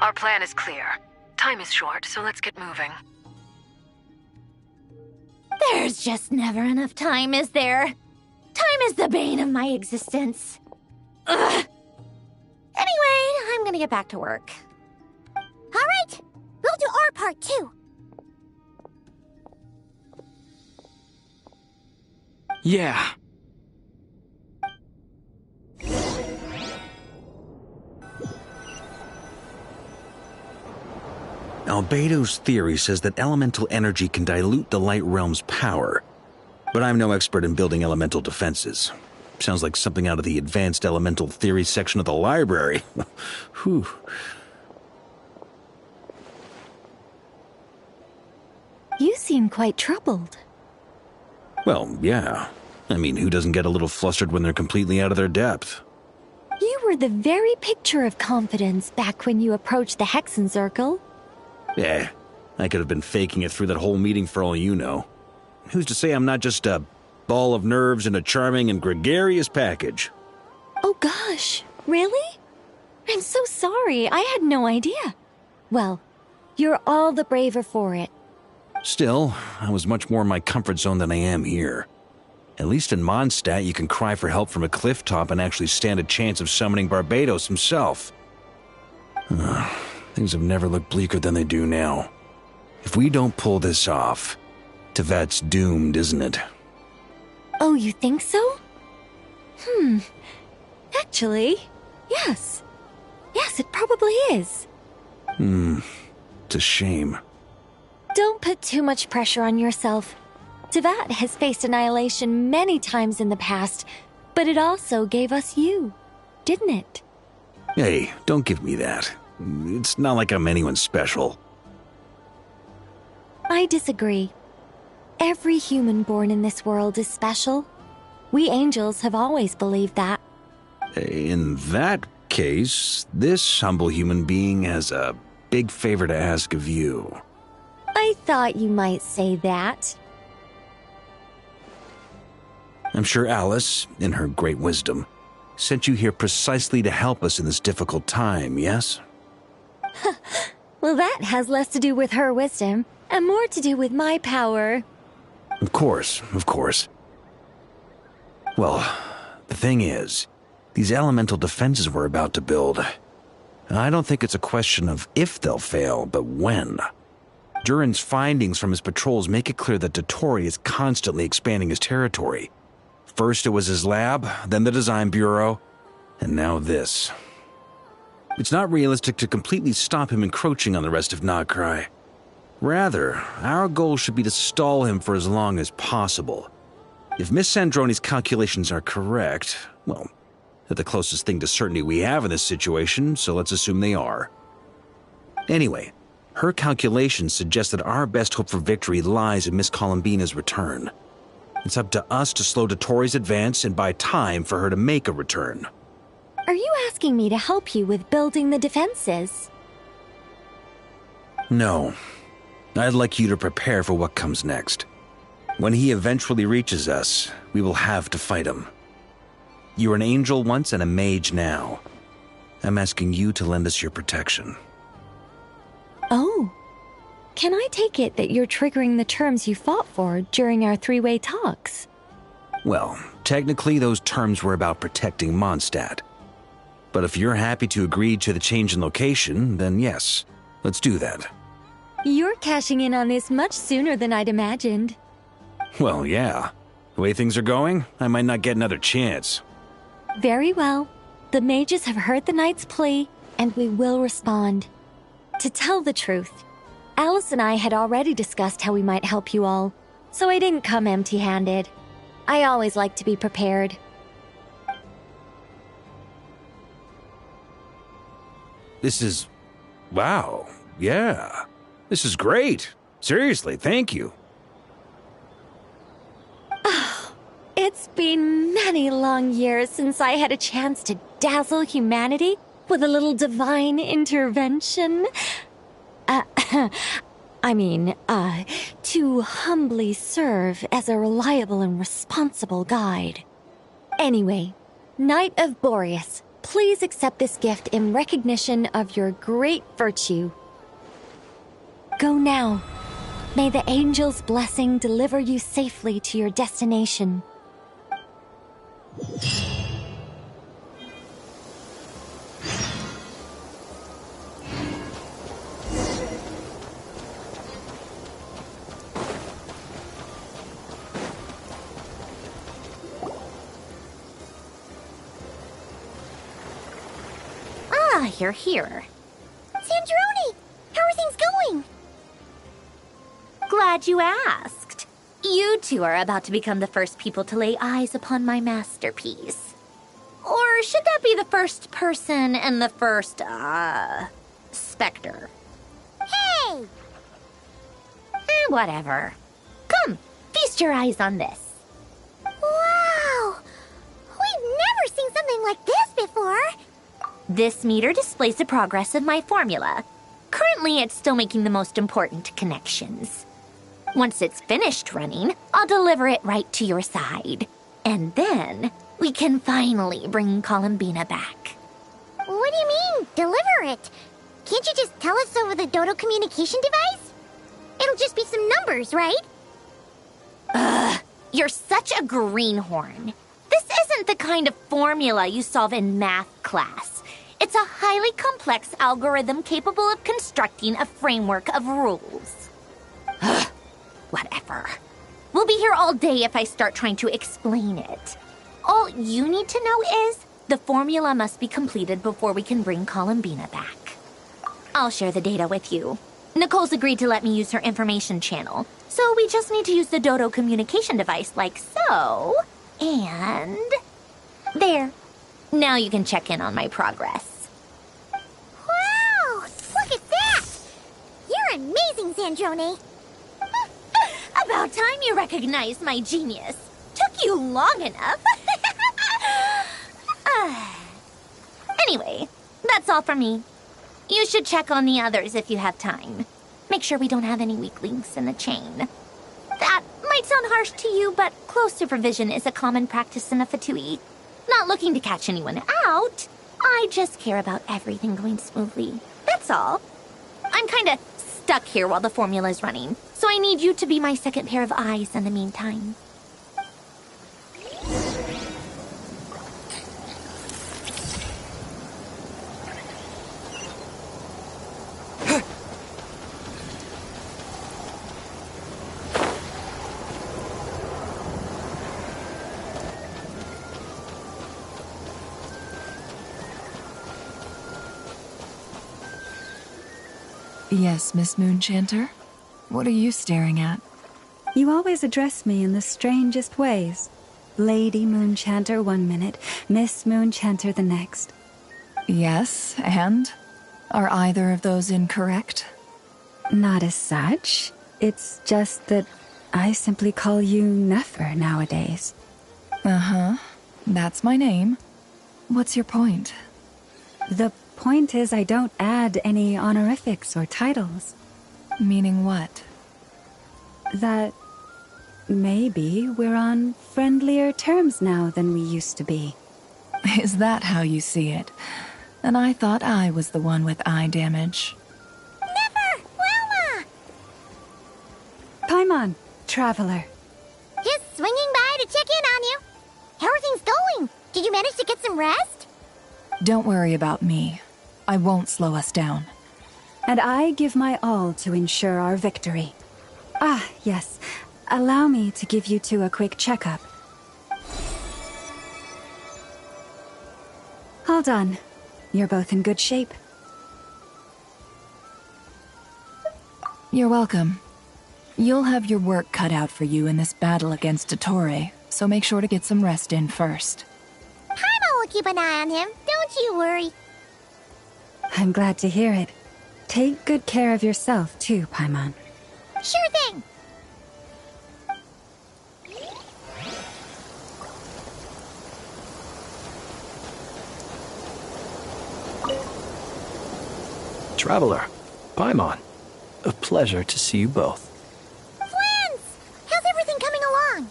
Our plan is clear. Time is short, so let's get moving. There's just never enough time, is there? Time is the bane of my existence. Ugh. Anyway, I'm gonna get back to work. All right, we'll do our part too. Yeah. Albedo's theory says that elemental energy can dilute the light realm's power. But I'm no expert in building elemental defenses. Sounds like something out of the advanced elemental theory section of the library. Whew. You seem quite troubled. Well, yeah. I mean, who doesn't get a little flustered when they're completely out of their depth? You were the very picture of confidence back when you approached the Hexen Circle. Eh, I could have been faking it through that whole meeting for all you know. Who's to say I'm not just a ball of nerves in a charming and gregarious package? Oh gosh, really? I'm so sorry, I had no idea. Well, you're all the braver for it. Still, I was much more in my comfort zone than I am here. At least in Mondstadt, you can cry for help from a cliff top and actually stand a chance of summoning Barbados himself. Things have never looked bleaker than they do now. If we don't pull this off, Tevat's doomed, isn't it? Oh, you think so? Actually, yes. Yes, it probably is. It's a shame. Don't put too much pressure on yourself. Tevat has faced annihilation many times in the past, but it also gave us you, didn't it? Hey, don't give me that. It's not like I'm anyone special. I disagree. Every human born in this world is special. We angels have always believed that. In that case, this humble human being has a big favor to ask of you. I thought you might say that. I'm sure Alice, in her great wisdom, sent you here precisely to help us in this difficult time, yes? Well, that has less to do with her wisdom, and more to do with my power. Of course, of course. Well, the thing is, these elemental defenses we're about to build, I don't think it's a question of if they'll fail, but when. Durin's findings from his patrols make it clear that Dottore is constantly expanding his territory. First it was his lab, then the design bureau, and now this. It's not realistic to completely stop him encroaching on the rest of Nagrai. Rather, our goal should be to stall him for as long as possible. If Miss Sandroni's calculations are correct, well, they're the closest thing to certainty we have in this situation, so let's assume they are. Anyway, her calculations suggest that our best hope for victory lies in Miss Columbina's return. It's up to us to slow Dottore's advance and buy time for her to make a return. Are you asking me to help you with building the defenses? No. I'd like you to prepare for what comes next. When he eventually reaches us, we will have to fight him. You were an angel once and a mage now. I'm asking you to lend us your protection. Oh. can I take it that you're triggering the terms you fought for during our three-way talks? Well, technically those terms were about protecting Mondstadt. But if you're happy to agree to the change in location, then yes, let's do that. You're cashing in on this much sooner than I'd imagined. Well, yeah. The way things are going, I might not get another chance. Very well. The mages have heard the knight's plea, and we will respond. To tell the truth, Alice and I had already discussed how we might help you all, so I didn't come empty-handed. I always like to be prepared. This is... wow. Yeah. This is great. Seriously, thank you. It's been many long years since I had a chance to dazzle humanity with a little divine intervention. To humbly serve as a reliable and responsible guide. Anyway, Knight of Boreas, please accept this gift in recognition of your great virtue. Go now. May the angel's blessing deliver you safely to your destination. Ah, you're here. Sandrone! How are things going? Glad you asked. You two are about to become the first people to lay eyes upon my masterpiece. Or should that be the first person and the first, specter? Hey! Whatever. Come, feast your eyes on this. Wow! We've never seen something like this before. This meter displays the progress of my formula. Currently, it's still making the most important connections. Once it's finished running, I'll deliver it right to your side. And then, we can finally bring Columbina back. What do you mean, deliver it? Can't you just tell us over the Dodo communication device? It'll just be some numbers, right? Ugh, you're such a greenhorn. This isn't the kind of formula you solve in math class. It's a highly complex algorithm capable of constructing a framework of rules. Ugh, whatever. We'll be here all day if I start trying to explain it. All you need to know is the formula must be completed before we can bring Columbina back. I'll share the data with you. Nicole's agreed to let me use her information channel, so we just need to use the Dodo communication device like so. And... there. Now you can check in on my progress. Wow! Look at that! You're amazing, Sandrone. About time you recognized my genius. Took you long enough. Anyway, that's all for me. You should check on the others if you have time. Make sure we don't have any weak links in the chain. That might sound harsh to you, but close supervision is a common practice in a Fatui. Not looking to catch anyone out. I just care about everything going smoothly. That's all. I'm kinda stuck here while the formula's running, so I need you to be my second pair of eyes in the meantime. Yes, Miss Moonchanter? What are you staring at? You always address me in the strangest ways. Lady Moonchanter 1 minute, Miss Moonchanter the next. Yes, and? Are either of those incorrect? Not as such. It's just that I simply call you Nefer nowadays. Uh-huh. That's my name. What's your point? The point is I don't add any honorifics or titles. Meaning what? That maybe we're on friendlier terms now than we used to be. Is that how you see it? And I thought I was the one with eye damage. Never! Wilma! Paimon, traveler. Just swinging by to check in on you. How are things going? Did you manage to get some rest? Don't worry about me. I won't slow us down. And I give my all to ensure our victory. Ah, yes. Allow me to give you two a quick checkup. All done. You're both in good shape. You're welcome. You'll have your work cut out for you in this battle against Dottore, so make sure to get some rest in first. Paimon will keep an eye on him, don't you worry. I'm glad to hear it. Take good care of yourself, too, Paimon. Sure thing. Traveler, Paimon, a pleasure to see you both. Friends! How's everything coming along?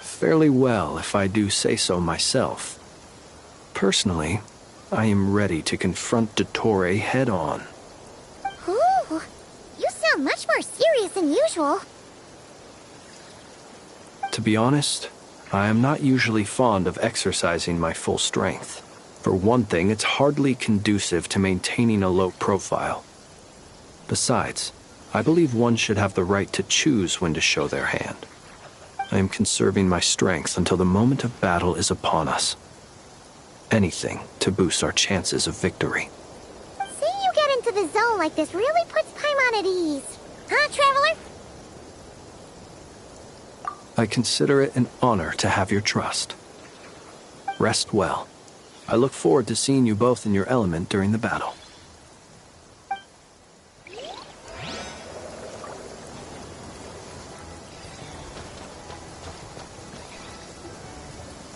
Fairly well, if I do say so myself. Personally, I am ready to confront Dottore head-on. Ooh, you sound much more serious than usual. To be honest, I am not usually fond of exercising my full strength. For one thing, it's hardly conducive to maintaining a low profile. Besides, I believe one should have the right to choose when to show their hand. I am conserving my strength until the moment of battle is upon us. Anything to boost our chances of victory. Seeing you get into the zone like this really puts Paimon at ease. Huh, Traveler? I consider it an honor to have your trust. Rest well. I look forward to seeing you both in your element during the battle.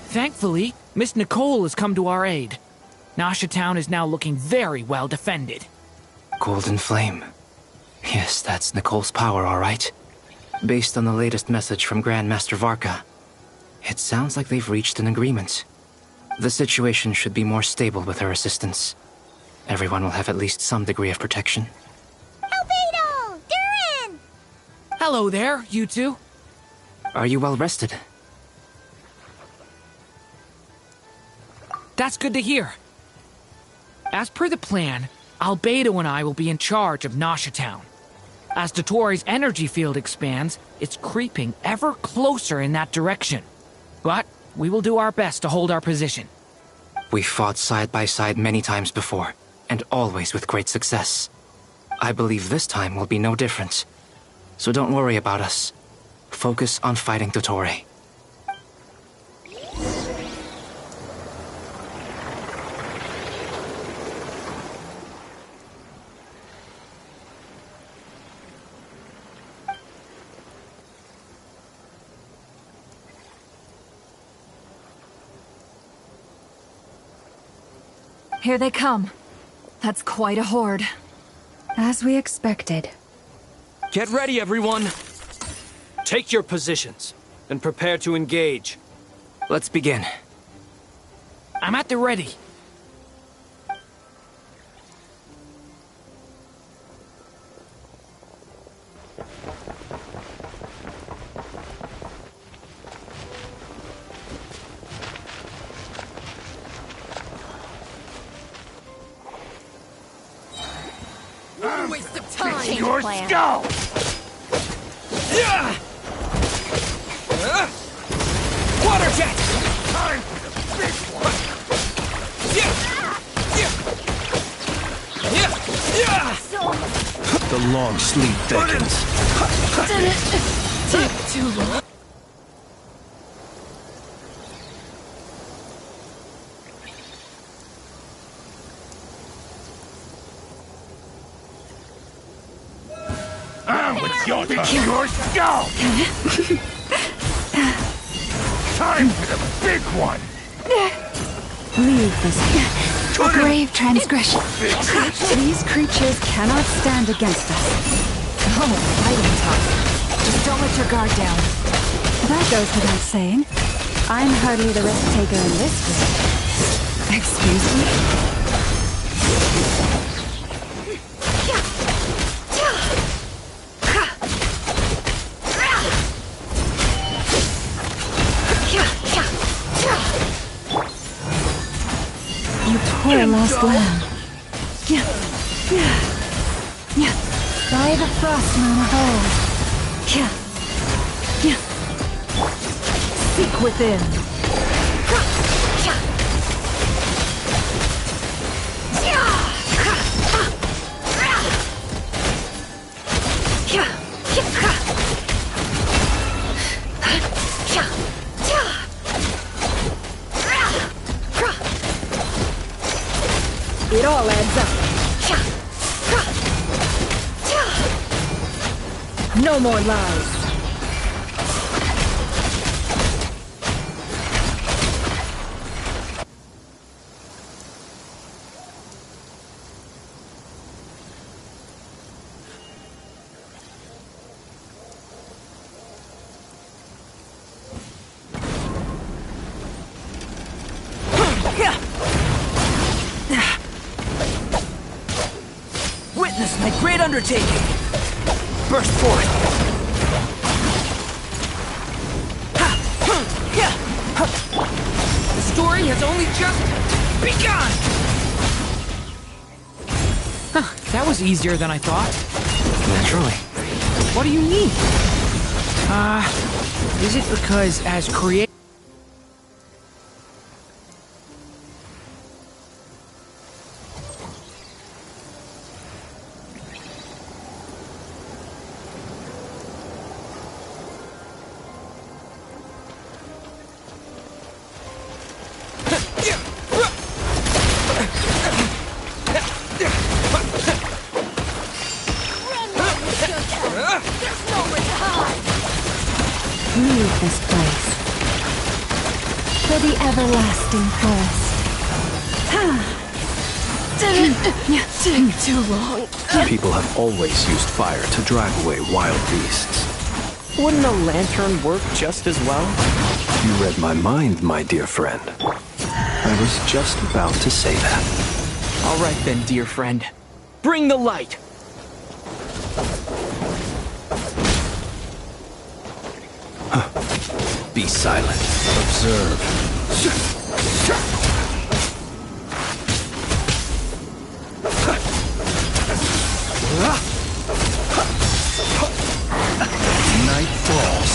Thankfully, Miss Nicole has come to our aid. Nasha Town is now looking very well defended. Golden Flame. Yes, that's Nicole's power, all right. Based on the latest message from Grandmaster Varka, it sounds like they've reached an agreement. The situation should be more stable with her assistance. Everyone will have at least some degree of protection. Albedo! Durin! Hello there, you two. Are you well rested? That's good to hear. As per the plan, Albedo and I will be in charge of Nasha Town. As Dottore's energy field expands, it's creeping ever closer in that direction. But we will do our best to hold our position. We fought side by side many times before, and always with great success. I believe this time will be no different. So don't worry about us. Focus on fighting Dottore. Here they come. That's quite a horde. As we expected. Get ready, everyone. Take your positions and prepare to engage. Let's begin. I'm at the ready. Waste of time. Your skull! Water jet! Time for the big one! The long sleep beckons. Too long. It's your turn. Your skull! Time for the big one! Leave this. A grave transgression. These creatures cannot stand against us. Oh, fighting tough. Just don't let your guard down. That goes without saying. I'm hardly the risk taker in this group. Excuse me? plan. By the frost moon of old. Seek within. It all adds up. No more lies. Witness my great undertaking! Burst forth! The story has only just begun! That was easier than I thought. Naturally. What do you mean? Is it because as creators... Leave this place for the everlasting forest. Take too long. People have always used fire to drive away wild beasts. Wouldn't a lantern work just as well? You read my mind, my dear friend. I was just about to say that. All right then, dear friend. Bring the light! Be silent. Observe. Night falls.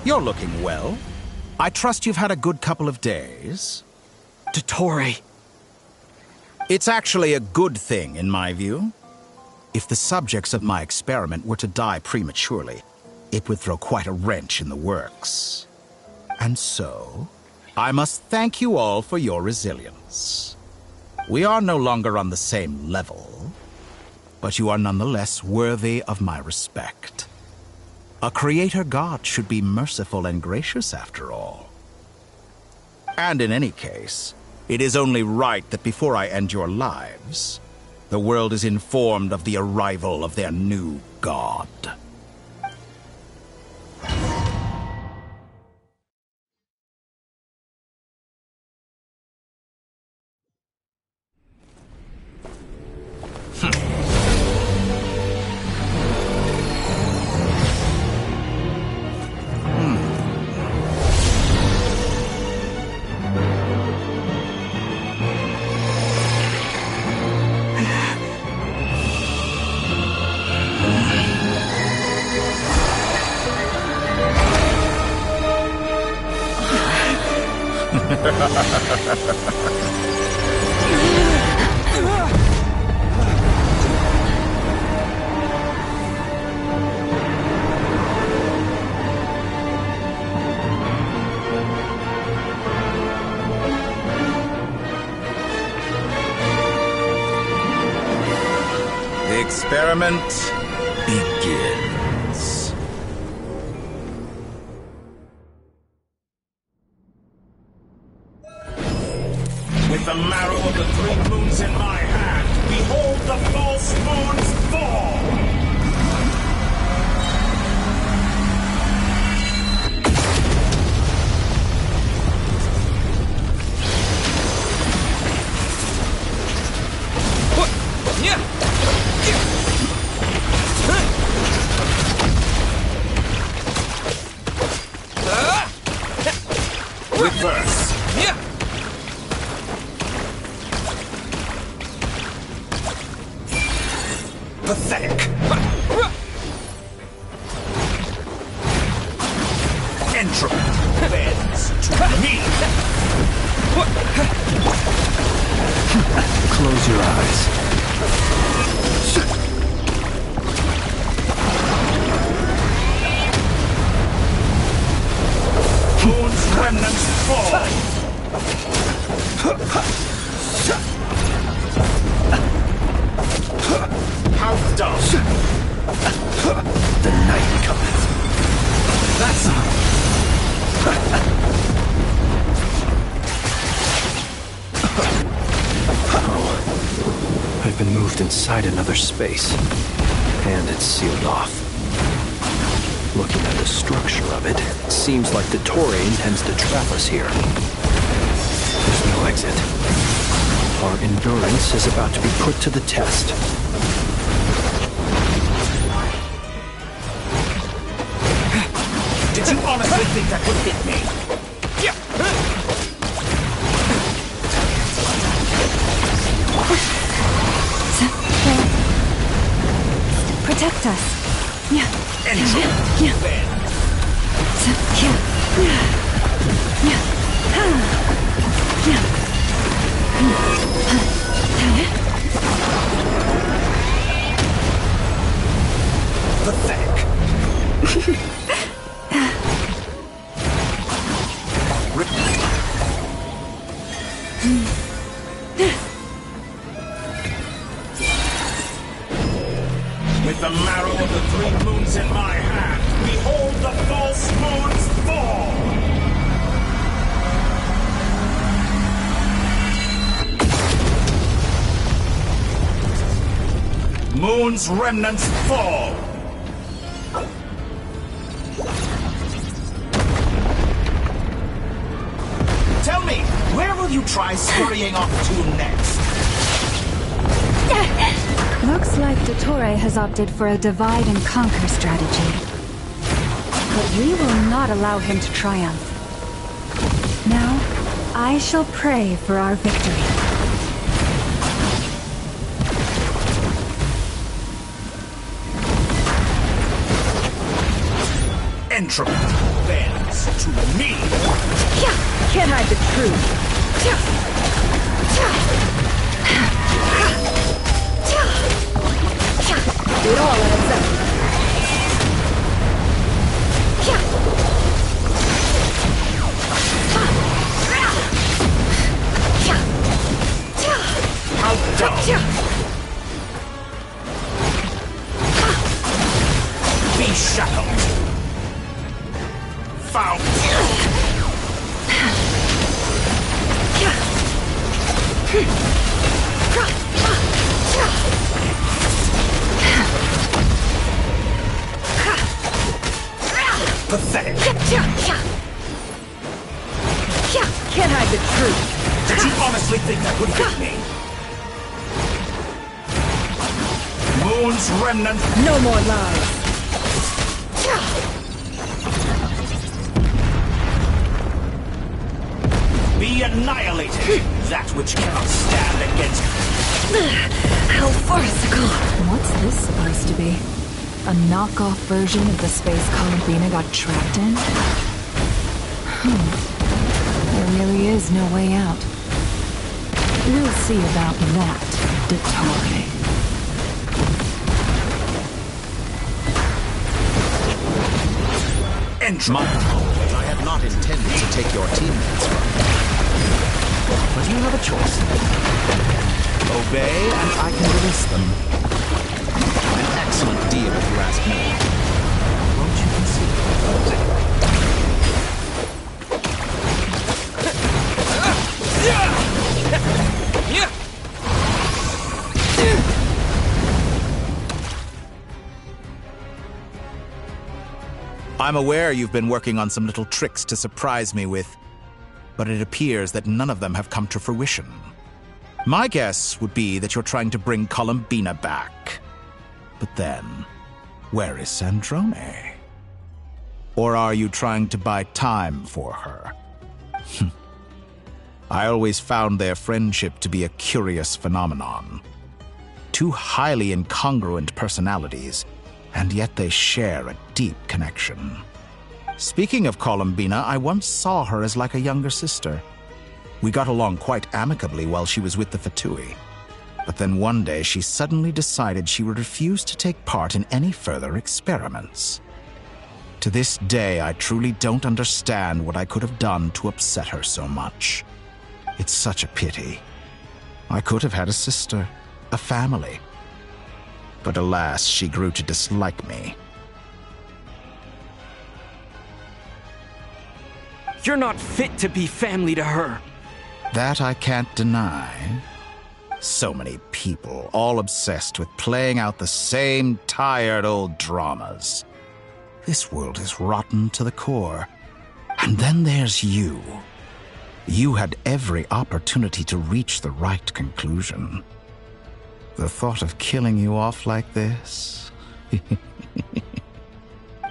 You're looking well. I trust you've had a good couple of days. Dottore. It's actually a good thing, in my view. If the subjects of my experiment were to die prematurely, it would throw quite a wrench in the works. And so, I must thank you all for your resilience. We are no longer on the same level, but you are nonetheless worthy of my respect. A creator god should be merciful and gracious after all. And in any case, it is only right that before I end your lives, the world is informed of the arrival of their new god. The experiment begins. With the marrow of the three moons in my hand, behold the false moons fall! Reverse. Pathetic. Entropy bends to me. Close your eyes. Moon's remnants fall. How dumb. The night cometh. That's I've been moved inside another space, and it's sealed off. Looking at the structure of it, it seems like the Torre intends to trap us here. There's no exit. Our endurance is about to be put to the test. Did you honestly think that would hit me? Protect us. Yeah. Entropy bends. Pathetic. With the marrow of the three moons in my hand, behold the false moons fall! Moon's remnants fall! Tell me, where will you try scurrying off to next? Looks like the Torre has opted for a divide and conquer strategy. But we will not allow him to triumph. Now, I shall pray for our victory. Entropy bends to me. Can't hide the truth. It all adds up. How dumb! Be shackled! Found! Pathetic! Can't hide the truth. Did you honestly think that would hit me? Moon's remnant. No more lies. Be annihilated, that which cannot stand against. How farcical. What's this supposed to be? A knockoff version of the space Columbina got trapped in? There really is no way out. We'll see about that, Dottore. My apologies, I had not intended to take your teammates from you. But you have a choice. Obey, and I can release them. An excellent deal, if you ask me. Won't you concede? I'm aware you've been working on some little tricks to surprise me with, but it appears that none of them have come to fruition. My guess would be that you're trying to bring Columbina back. But then, where is Sandrone? Or are you trying to buy time for her? I always found their friendship to be a curious phenomenon. Two highly incongruent personalities, and yet they share a deep connection. Speaking of Columbina, I once saw her as like a younger sister. We got along quite amicably while she was with the Fatui. But then one day she suddenly decided she would refuse to take part in any further experiments. To this day, I truly don't understand what I could have done to upset her so much. It's such a pity. I could have had a sister, a family. But alas, she grew to dislike me. You're not fit to be family to her. That I can't deny. So many people, all obsessed with playing out the same tired old dramas. This world is rotten to the core. And then there's you. You had every opportunity to reach the right conclusion. The thought of killing you off like this...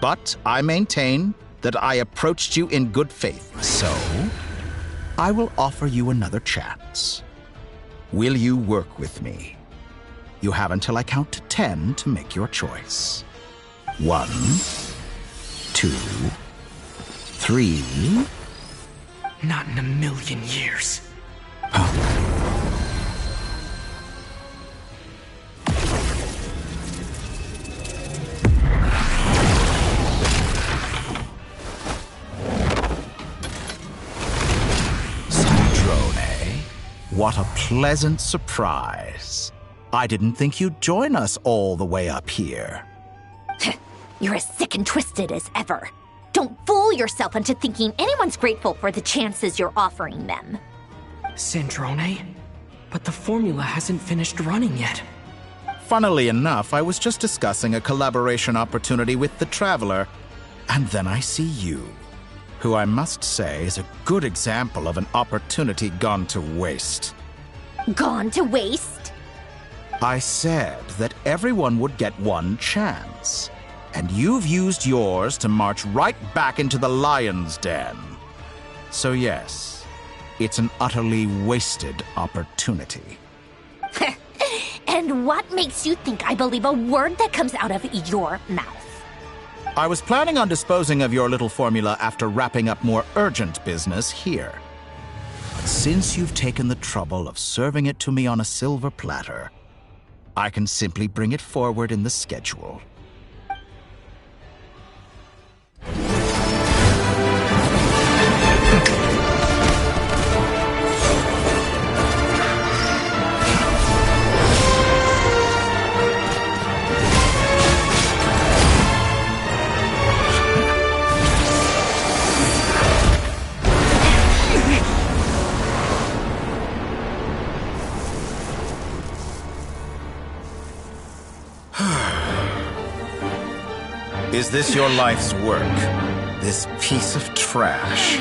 But I maintain that I approached you in good faith, so I will offer you another chance. Will you work with me? You have until I count to 10 to make your choice. 1, 2, 3... Not in a million years. Sandrone, what a pleasant surprise. I didn't think you'd join us all the way up here. You're as sick and twisted as ever. Don't fool yourself into thinking anyone's grateful for the chances you're offering them. Sandrone? But the formula hasn't finished running yet. Funnily enough, I was just discussing a collaboration opportunity with the Traveler, and then I see you, who I must say is a good example of an opportunity gone to waste. Gone to waste? I said that everyone would get one chance. And you've used yours to march right back into the lion's den. So yes, it's an utterly wasted opportunity. And what makes you think I believe a word that comes out of your mouth? I was planning on disposing of your little formula after wrapping up more urgent business here. But since you've taken the trouble of serving it to me on a silver platter, I can simply bring it forward in the schedule. Is this your life's work? This piece of trash?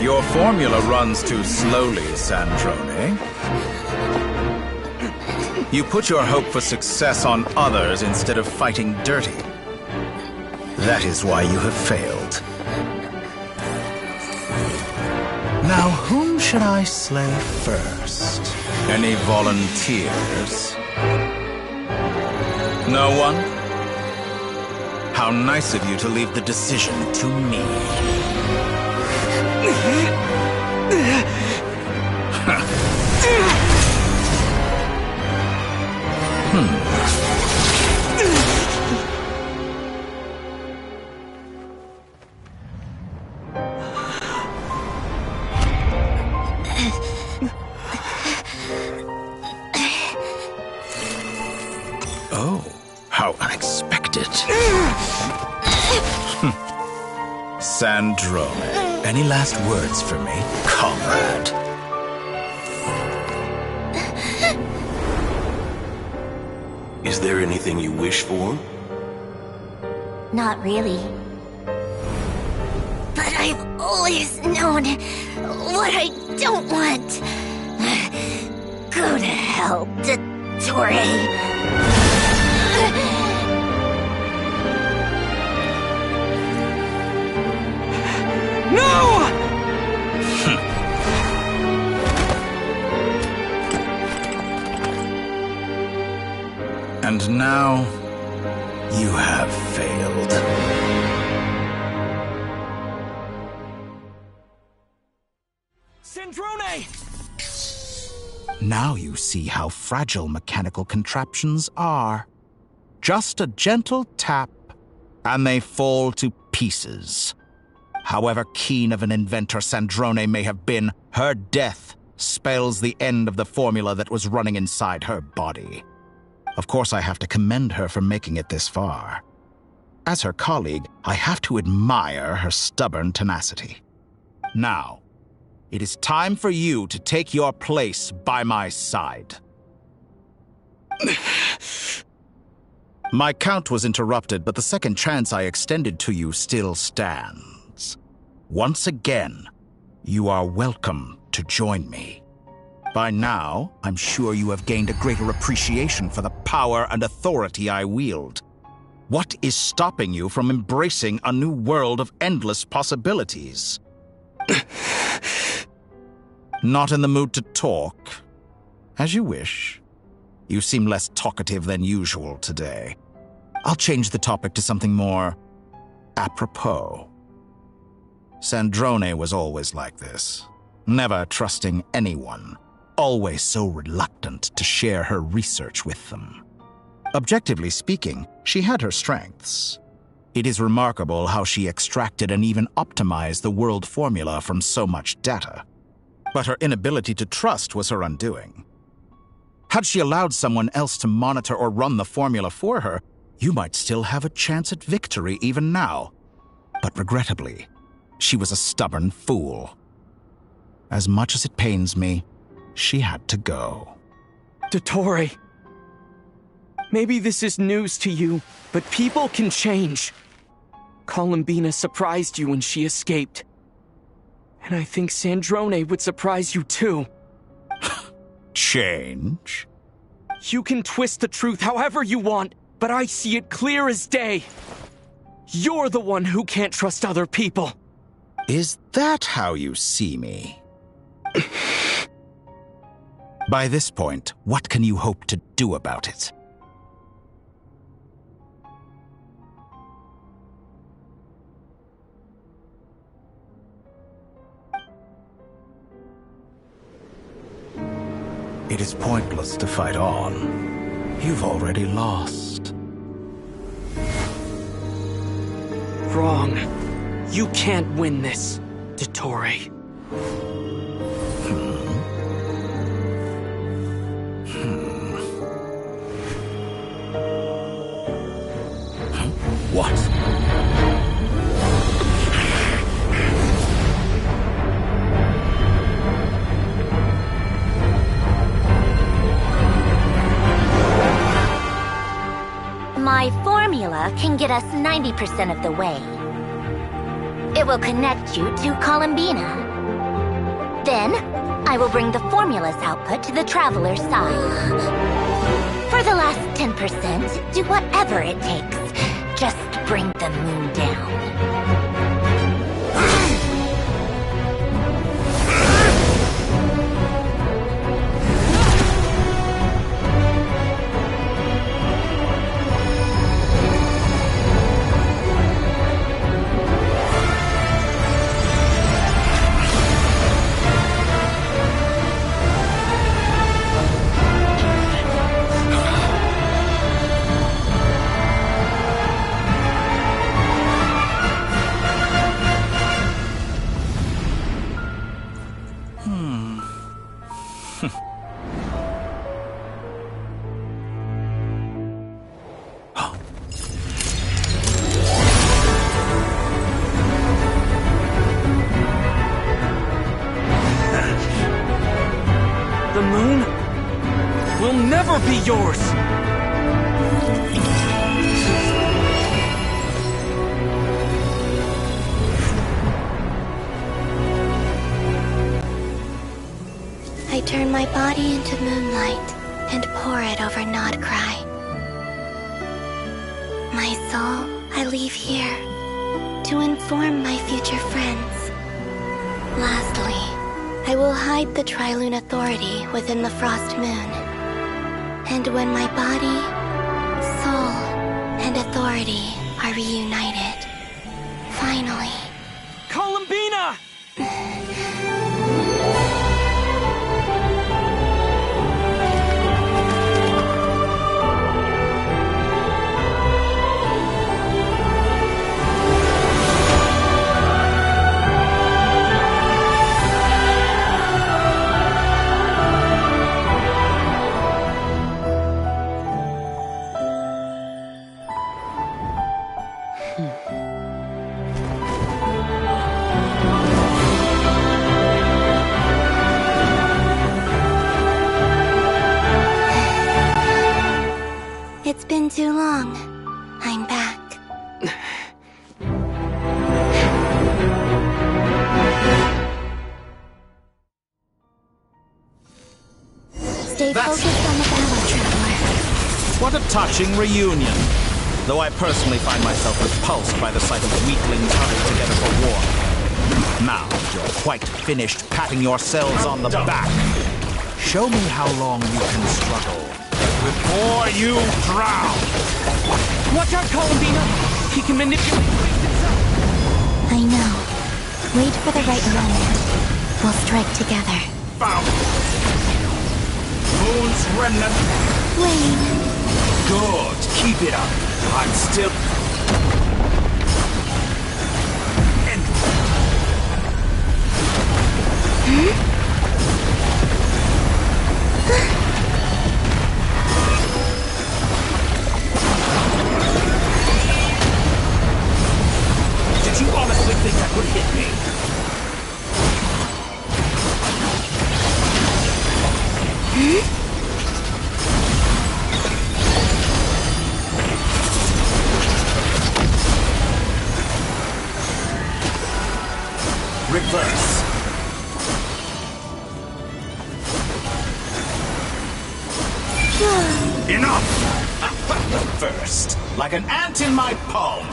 Your formula runs too slowly, Sandrone. You put your hope for success on others instead of fighting dirty. That is why you have failed. Now, whom should I slay first? Any volunteers? No one? How nice of you to leave the decision to me. Oh, how unexpected. Sandrone, any last words for me, comrade? Is there anything you wish for? Not really. But I've always known what I don't want. Go to hell, Dottore. No! And now, you have failed. Sandrone! Now you see how fragile mechanical contraptions are. Just a gentle tap, and they fall to pieces. However keen of an inventor Sandrone may have been, her death spells the end of the formula that was running inside her body. Of course, I have to commend her for making it this far. As her colleague, I have to admire her stubborn tenacity. Now, it is time for you to take your place by my side. My count was interrupted, but the second chance I extended to you still stands. Once again, you are welcome to join me. By now, I'm sure you have gained a greater appreciation for the power and authority I wield. What is stopping you from embracing a new world of endless possibilities? Not in the mood to talk? As you wish. You seem less talkative than usual today. I'll change the topic to something more apropos. Sandrone was always like this, never trusting anyone, always so reluctant to share her research with them. Objectively speaking, she had her strengths. It is remarkable how she extracted and even optimized the world formula from so much data. But her inability to trust was her undoing. Had she allowed someone else to monitor or run the formula for her, you might still have a chance at victory even now. But regrettably, she was a stubborn fool. As much as it pains me, she had to go. Dottore. Maybe this is news to you, but people can change. Columbina surprised you when she escaped. And I think Sandrone would surprise you too. Change? You can twist the truth however you want, but I see it clear as day. You're the one who can't trust other people. Is that how you see me? By this point, what can you hope to do about it? It is pointless to fight on. You've already lost. Wrong. You can't win this, Dottore. What? My formula can get us 90% of the way. It will connect you to Columbina. Then, I will bring the formula's output to the Traveler's side. For the last 10%, do whatever it takes. Just bring the moon down. The moon will never be yours! I turn my body into moonlight and pour it over Nodcry. My soul I leave here to inform my future friends. Lastly, I will hide the Trilune Authority within the Frost Moon. And when my body, soul, and authority are reunited, finally... Columbina! It's been too long. I'm back. Stay focused on the battle, Traveler. What a touching reunion. Though I personally find myself repulsed by the sight of weaklings huddled together for war. Now you're quite finished patting yourselves on the back. Show me how long you can struggle before you drown! Watch out, Columbina! He can manipulate fate himself! I know. Wait for the right moment. We'll strike together. Found! Moon's remnant! Wayne! Good! Keep it up! I'm still... Did you honestly think that would hit me? Reverse. Enough! First, like an ant in my palm.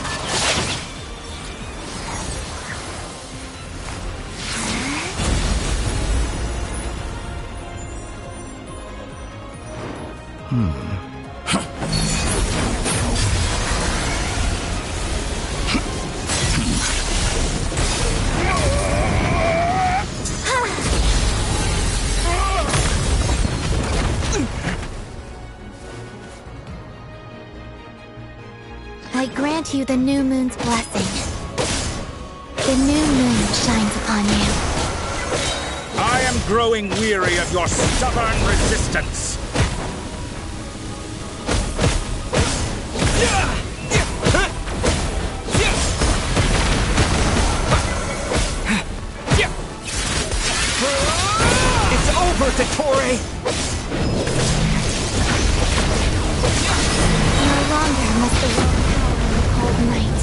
I grant you the new moon's blessing. The new moon shines upon you. I am growing weary of your stubborn resistance. It's over, Dottore! No longer must the world howl in the cold night.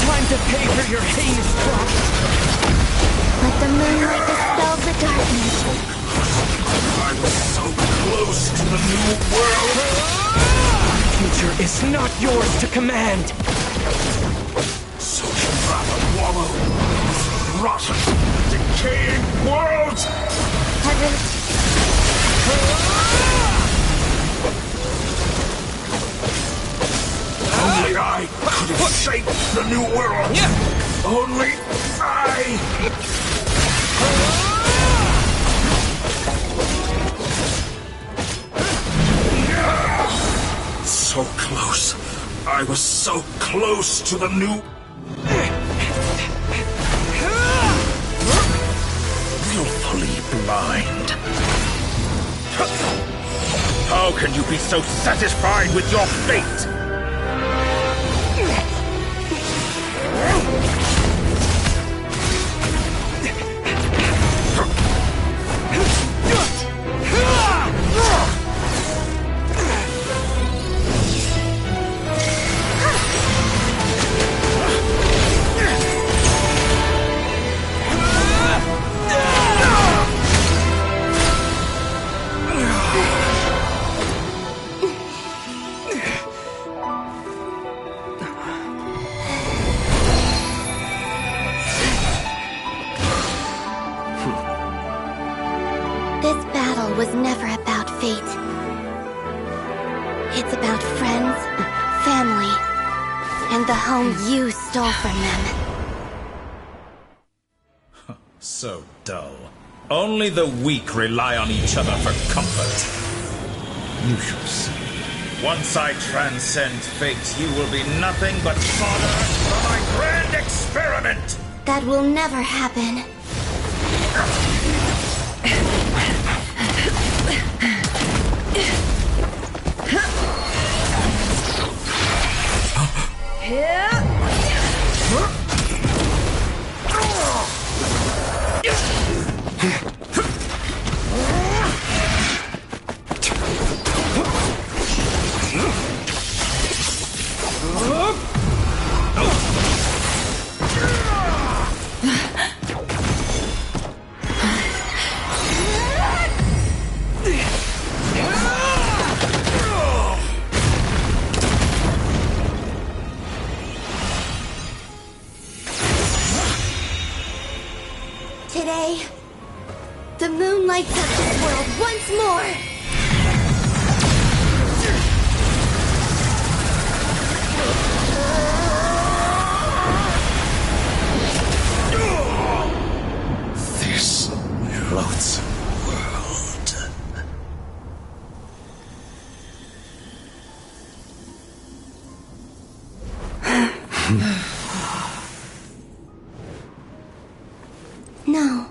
Time to pay for your heinous crime! Let the moonlight dispel the darkness. I was so close to the new world! The future is not yours to command! So you'd rather wallow in this rotten, decaying world? Only I could have shaped the new world! Only I! So close. I was so close to the new... Willfully blind. How can you be so satisfied with your fate? was never about fate. It's about friends, family, and the home you stole from them. So dull. Only the weak rely on each other for comfort. You shall see. Once I transcend fate, you will be nothing but fodder for my grand experiment! That will never happen. Today, the moon lights up this world once more! This loathsome world. No,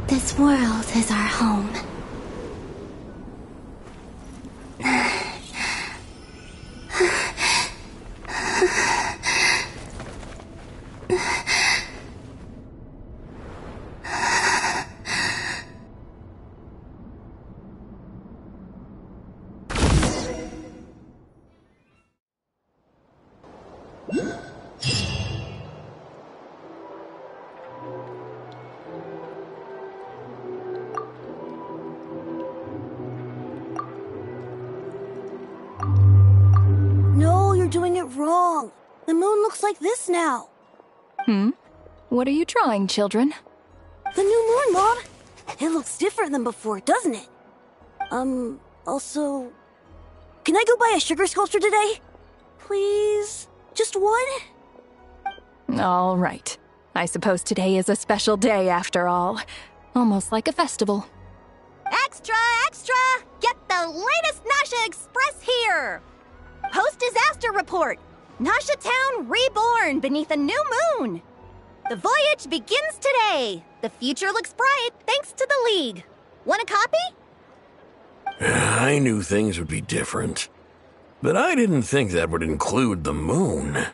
this world is our home. No, you're doing it wrong. The moon looks like this now. What are you drawing, children? The new moon, Mom. It looks different than before, doesn't it? Also... Can I go buy a sugar sculpture today? Please? Just one? All right. I suppose today is a special day after all. Almost like a festival. Extra, extra! Get the latest Nasha Express here! Post-disaster report! Nasha Town reborn beneath a new moon! The voyage begins today! The future looks bright thanks to the League. Want a copy? I knew things would be different, but I didn't think that would include the moon.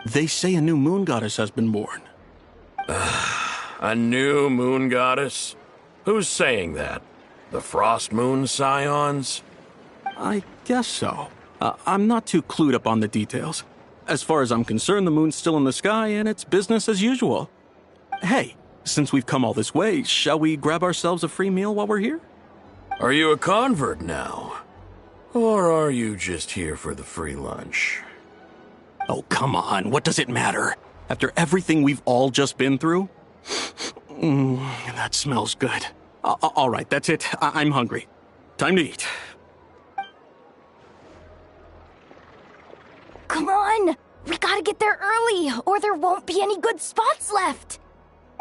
They say a new moon goddess has been born. A new moon goddess? Who's saying that? The Frost Moon Scions? I guess so. I'm not too clued up on the details. As far as I'm concerned, the moon's still in the sky and it's business as usual. Hey, since we've come all this way, shall we grab ourselves a free meal while we're here? Are you a convert now? Or are you just here for the free lunch? Oh, come on. What does it matter? After everything we've all just been through? That smells good. All right, that's it. I'm hungry. Time to eat. Come on! We gotta get there early, or there won't be any good spots left!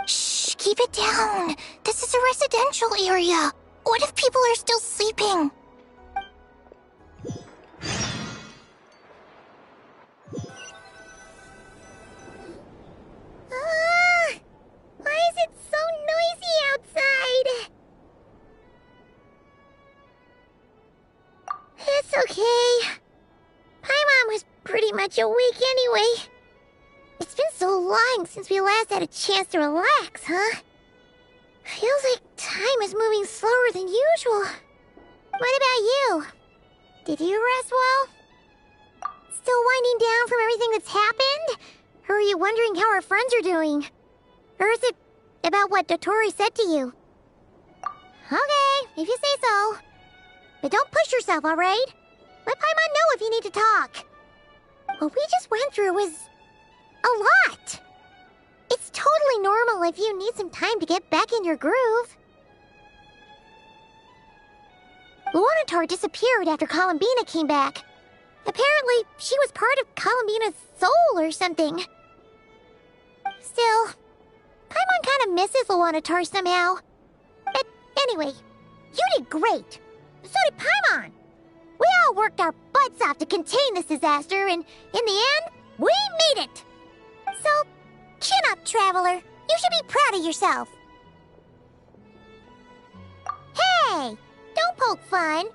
Shh, keep it down. This is a residential area. What if people are still sleeping? Why is it so noisy outside? It's okay. Paimon was pretty much awake anyway. It's been so long since we last had a chance to relax, huh? Feels like time is moving slower than usual. What about you? Did you rest well? Still winding down from everything that's happened? Or are you wondering how our friends are doing? Or is it about what Dotori said to you? Okay, if you say so. But don't push yourself, alright? Let Paimon know if you need to talk. What we just went through was a lot. It's totally normal if you need some time to get back in your groove. avatar disappeared after Columbina came back. Apparently, she was part of Columbina's soul or something. Still, Paimon kind of misses Luanatar somehow. But anyway, you did great. So did Paimon. We all worked our butts off to contain this disaster, and in the end, we made it. So, chin up, Traveler. You should be proud of yourself. Hey, don't poke fun.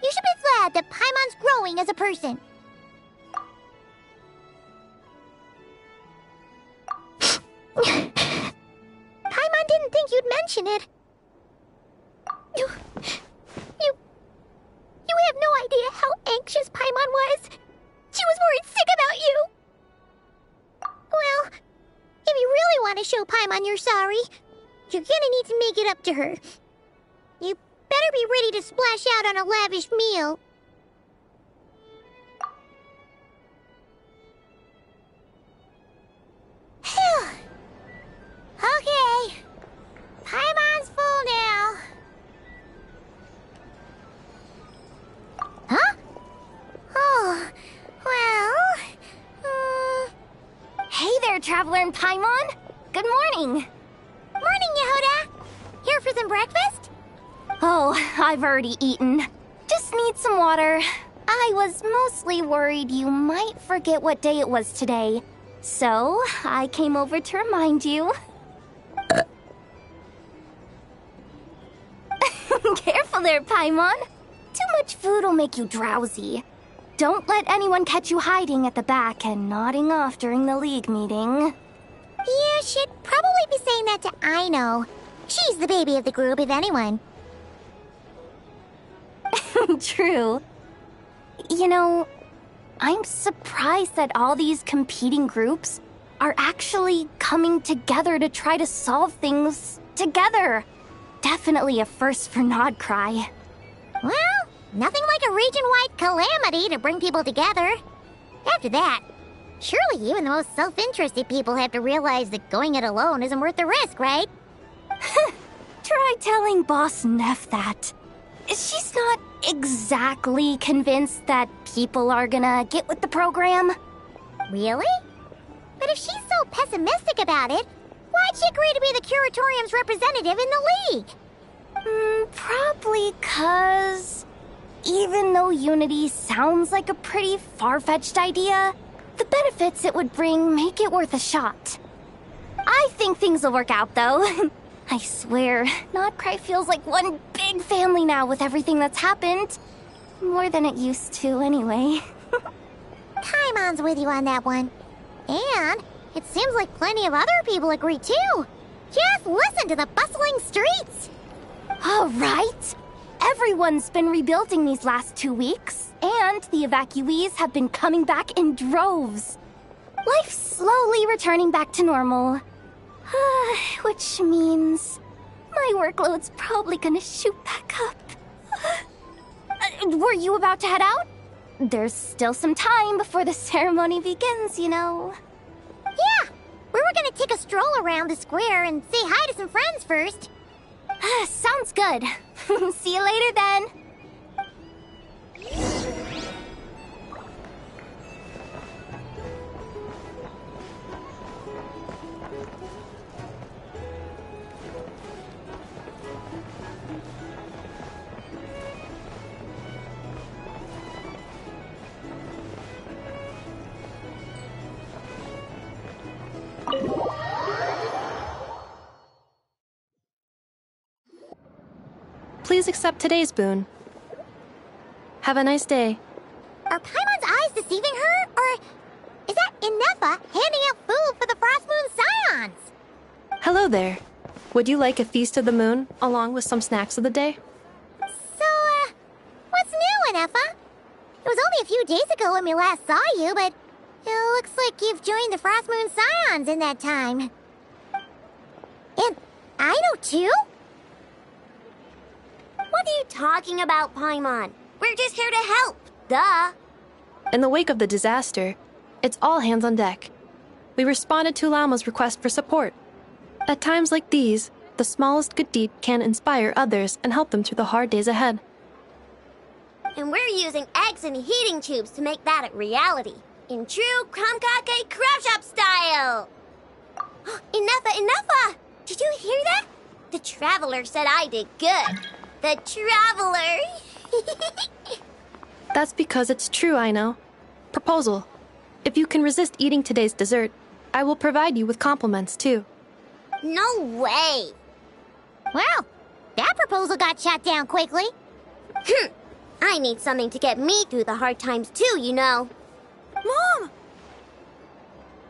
You should be glad that Paimon's growing as a person. Paimon didn't think you'd mention it. You have no idea how anxious Paimon was. She was worried sick about you. Well, if you really want to show Paimon you're sorry, you're gonna need to make it up to her. You better be ready to splash out on a lavish meal. Phew. Okay. Paimon's full now. Huh? Oh, well... Hey there, Traveler and Paimon! Good morning! Morning, Yehuda! Here for some breakfast? Oh, I've already eaten. Just need some water. I was mostly worried you might forget what day it was today. So, I came over to remind you. Careful there, Paimon. Too much food will make you drowsy. Don't let anyone catch you hiding at the back and nodding off during the League meeting. You should probably be saying that to Aino. She's the baby of the group, if anyone. True. You know, I'm surprised that all these competing groups are actually coming together to try to solve things together. Definitely a first for Nodcry. Well, nothing like a region-wide calamity to bring people together. After that, surely even the most self-interested people have to realize that going it alone isn't worth the risk, right? Try telling Boss Neff that. She's not exactly convinced that people are gonna get with the program. Really? But if she's so pessimistic about it, why'd she agree to be the Curatorium's representative in the League? Probably 'cause even though Unity sounds like a pretty far-fetched idea, the benefits it would bring make it worth a shot. I think things will work out, though. I swear, Nodcry feels like one big family now with everything that's happened. More than it used to, anyway. Paimon's with you on that one. And it seems like plenty of other people agree, too. Just listen to the bustling streets. All right. Everyone's been rebuilding these last 2 weeks, and the evacuees have been coming back in droves. Life's slowly returning back to normal. Which means my workload's probably gonna shoot back up. Were you about to head out? There's still some time before the ceremony begins, you know. Yeah, we were gonna take a stroll around the square and say hi to some friends first. Sounds good. See you later then. Please accept today's boon. Have a nice day. Are Paimon's eyes deceiving her? Or is that Inefa handing out food for the Frost Moon Scions? Hello there. Would you like a feast of the moon, along with some snacks of the day? So, what's new, Inefa? It was only a few days ago when we last saw you, but it looks like you've joined the Frost Moon Scions in that time. And Aino too? What are you talking about, Paimon? We're just here to help. Duh. In the wake of the disaster, it's all hands on deck. We responded to Lama's request for support. At times like these, the smallest good deed can inspire others and help them through the hard days ahead. And we're using eggs and heating tubes to make that a reality. In true Kromkake craft shop style! Enough! Did you hear that? The Traveler said I did good. The Traveler! That's because it's true, I know. Proposal. If you can resist eating today's dessert, I will provide you with compliments, too. No way! Well, that proposal got shot down quickly. I need something to get me through the hard times too, you know. Mom!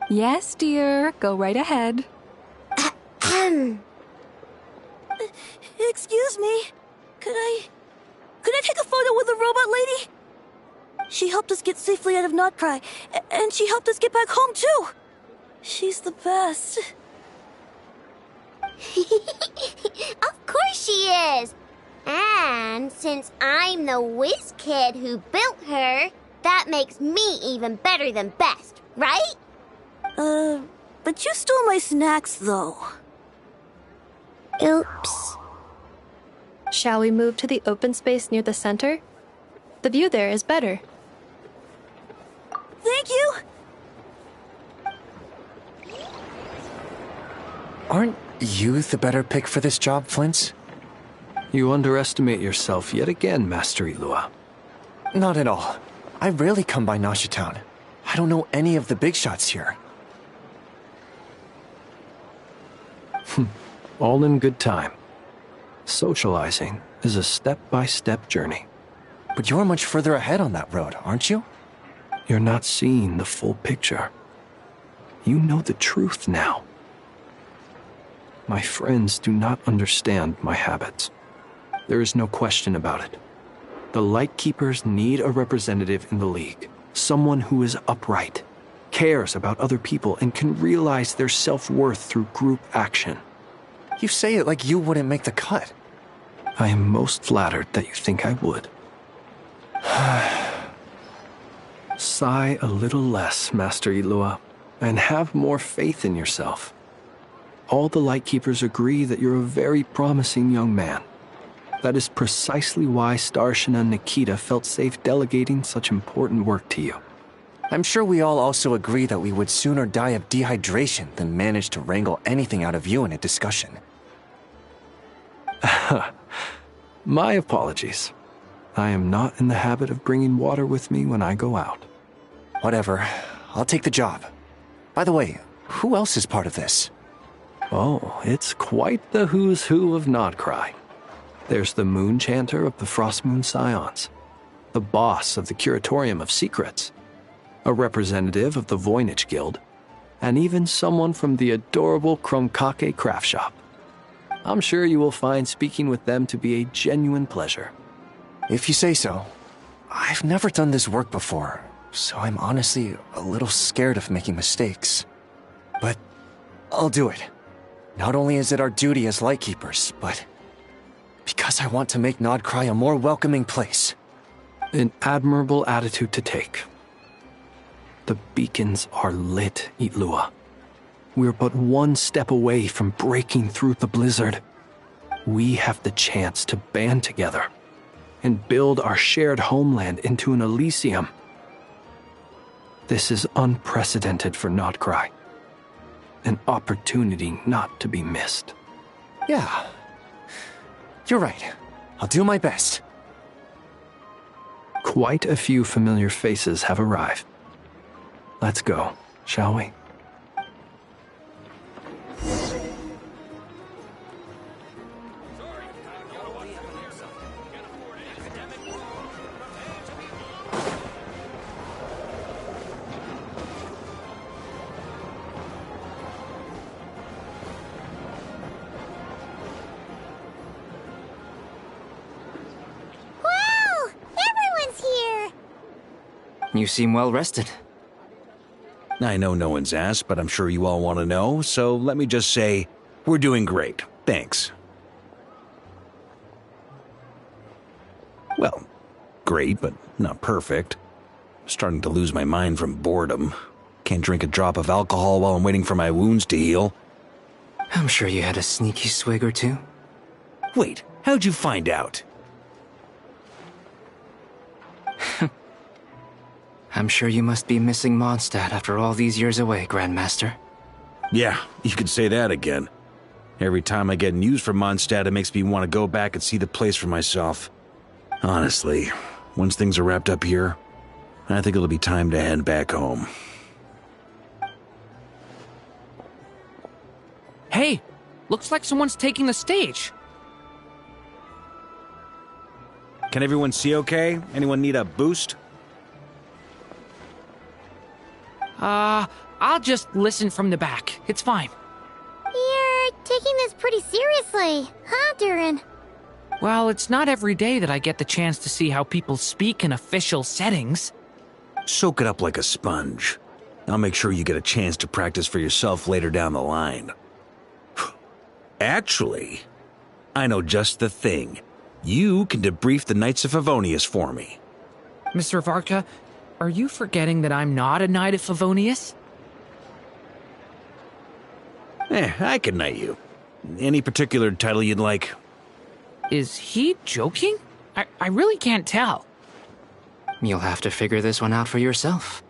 Yes, dear. Go right ahead. Excuse me. Could I take a photo with the robot lady? She helped us get safely out of Notcry, and she helped us get back home too. She's the best. Of course she is. And since I'm the whiz kid who built her, that makes me even better than best, right? But you stole my snacks, though. Oops. Shall we move to the open space near the center? The view there is better. Thank you! Aren't you the better pick for this job, Flint? You underestimate yourself yet again, Master Ilua. Not at all. I rarely come by Nasha Town. I don't know any of the big shots here. All in good time. Socializing is a step-by-step journey. But you're much further ahead on that road, aren't you? You're not seeing the full picture. You know the truth now. My friends do not understand my habits. There is no question about it. The Lightkeepers need a representative in the League. Someone who is upright, cares about other people, and can realize their self-worth through group action. You say it like you wouldn't make the cut. I am most flattered that you think I would. Sigh a little less, Master Ilua, and have more faith in yourself. All the Lightkeepers agree that you're a very promising young man. That is precisely why Starshina and Nikita felt safe delegating such important work to you. I'm sure we all also agree that we would sooner die of dehydration than manage to wrangle anything out of you in a discussion. My apologies. I am not in the habit of bringing water with me when I go out. Whatever. I'll take the job. By the way, who else is part of this? Oh, it's quite the who's who of Nodcry. There's the Moon Chanter of the Frostmoon Scions, the boss of the Curatorium of Secrets, a representative of the Voynich Guild, and even someone from the adorable Kromkake craft shop. I'm sure you will find speaking with them to be a genuine pleasure. If you say so. I've never done this work before, so I'm honestly a little scared of making mistakes. But I'll do it. Not only is it our duty as Lightkeepers, but because I want to make Nodcry a more welcoming place. An admirable attitude to take. The beacons are lit, Ilua. We're but one step away from breaking through the blizzard. We have the chance to band together and build our shared homeland into an Elysium. This is unprecedented for Nodcry. An opportunity not to be missed. Yeah. You're right. I'll do my best. Quite a few familiar faces have arrived. Let's go, shall we? You seem well rested. I know no one's asked, but I'm sure you all want to know, so let me just say, we're doing great. Thanks. Well, great, but not perfect. Starting to lose my mind from boredom. Can't drink a drop of alcohol while I'm waiting for my wounds to heal. I'm sure you had a sneaky swig or two. Wait, how'd you find out? I'm sure you must be missing Mondstadt after all these years away, Grandmaster. Yeah, you could say that again. Every time I get news from Mondstadt, it makes me want to go back and see the place for myself. Honestly, once things are wrapped up here, I think it'll be time to head back home. Hey, looks like someone's taking the stage. Can everyone see okay? Anyone need a boost? I'll just listen from the back. It's fine. You're taking this pretty seriously, huh, Durin? Well, it's not every day that I get the chance to see how people speak in official settings. Soak it up like a sponge. I'll make sure you get a chance to practice for yourself later down the line. Actually, I know just the thing. You can debrief the Knights of Favonius for me. Mr. Varka, are you forgetting that I'm not a Knight of Favonius? I can knight you. Any particular title you'd like? Is he joking? I really can't tell. You'll have to figure this one out for yourself.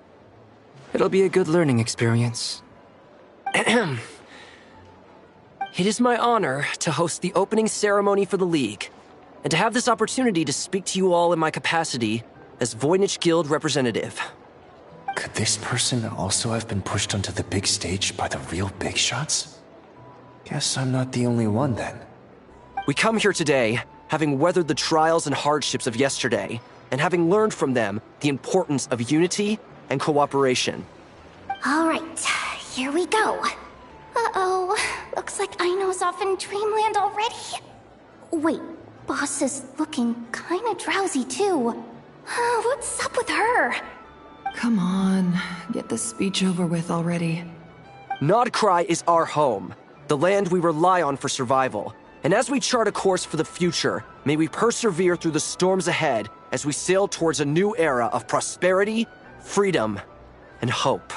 It'll be a good learning experience. It is my honor to host the opening ceremony for the League, and to have this opportunity to speak to you all in my capacity as Voynich Guild representative. Could this person also have been pushed onto the big stage by the real big shots? Guess I'm not the only one then. We come here today, having weathered the trials and hardships of yesterday, and having learned from them the importance of unity and cooperation. All right, here we go. Uh-oh, looks like Aino's off in Dreamland already. Wait, Boss is looking kinda drowsy too. What's up with her? Come on, get this speech over with already. Nodcry is our home, the land we rely on for survival. And as we chart a course for the future, may we persevere through the storms ahead as we sail towards a new era of prosperity, freedom, and hope.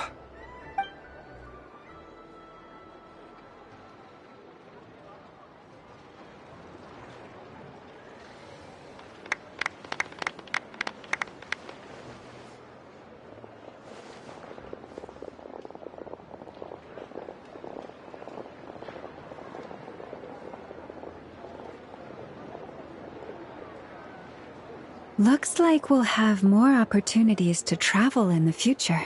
Looks like we'll have more opportunities to travel in the future.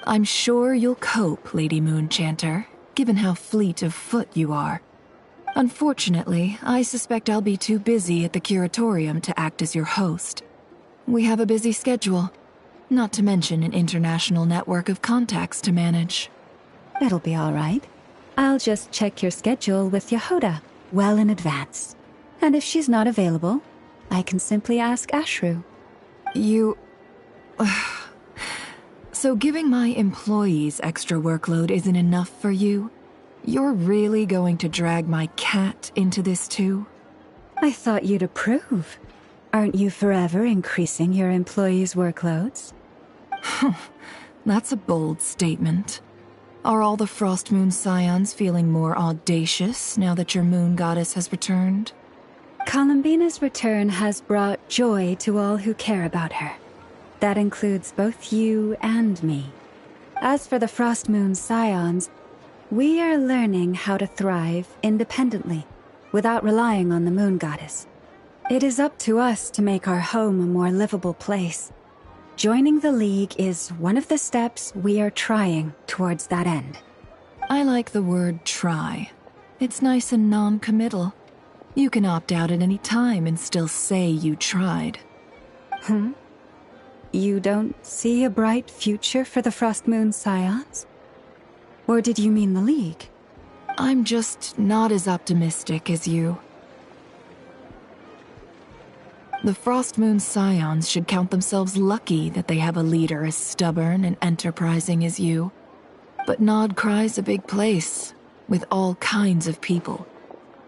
I'm sure you'll cope, Lady Moonchanter, given how fleet of foot you are. Unfortunately, I suspect I'll be too busy at the Curatorium to act as your host. We have a busy schedule, not to mention an international network of contacts to manage. It'll be all right. I'll just check your schedule with Yehoda well in advance. And if she's not available, I can simply ask Ashru. You... So giving my employees extra workload isn't enough for you? You're really going to drag my cat into this too? I thought you'd approve. Aren't you forever increasing your employees' workloads? That's a bold statement. Are all the Frostmoon Scions feeling more audacious now that your moon goddess has returned? Columbina's return has brought joy to all who care about her. That includes both you and me. As for the Frostmoon Scions, we are learning how to thrive independently, without relying on the moon goddess. It is up to us to make our home a more livable place. Joining the League is one of the steps we are trying towards that end. I like the word try. It's nice and non-committal. You can opt out at any time and still say you tried. You don't see a bright future for the Frostmoon Scions? Or did you mean the League? I'm just not as optimistic as you. The Frostmoon Scions should count themselves lucky that they have a leader as stubborn and enterprising as you. But Nodcry's a big place, with all kinds of people.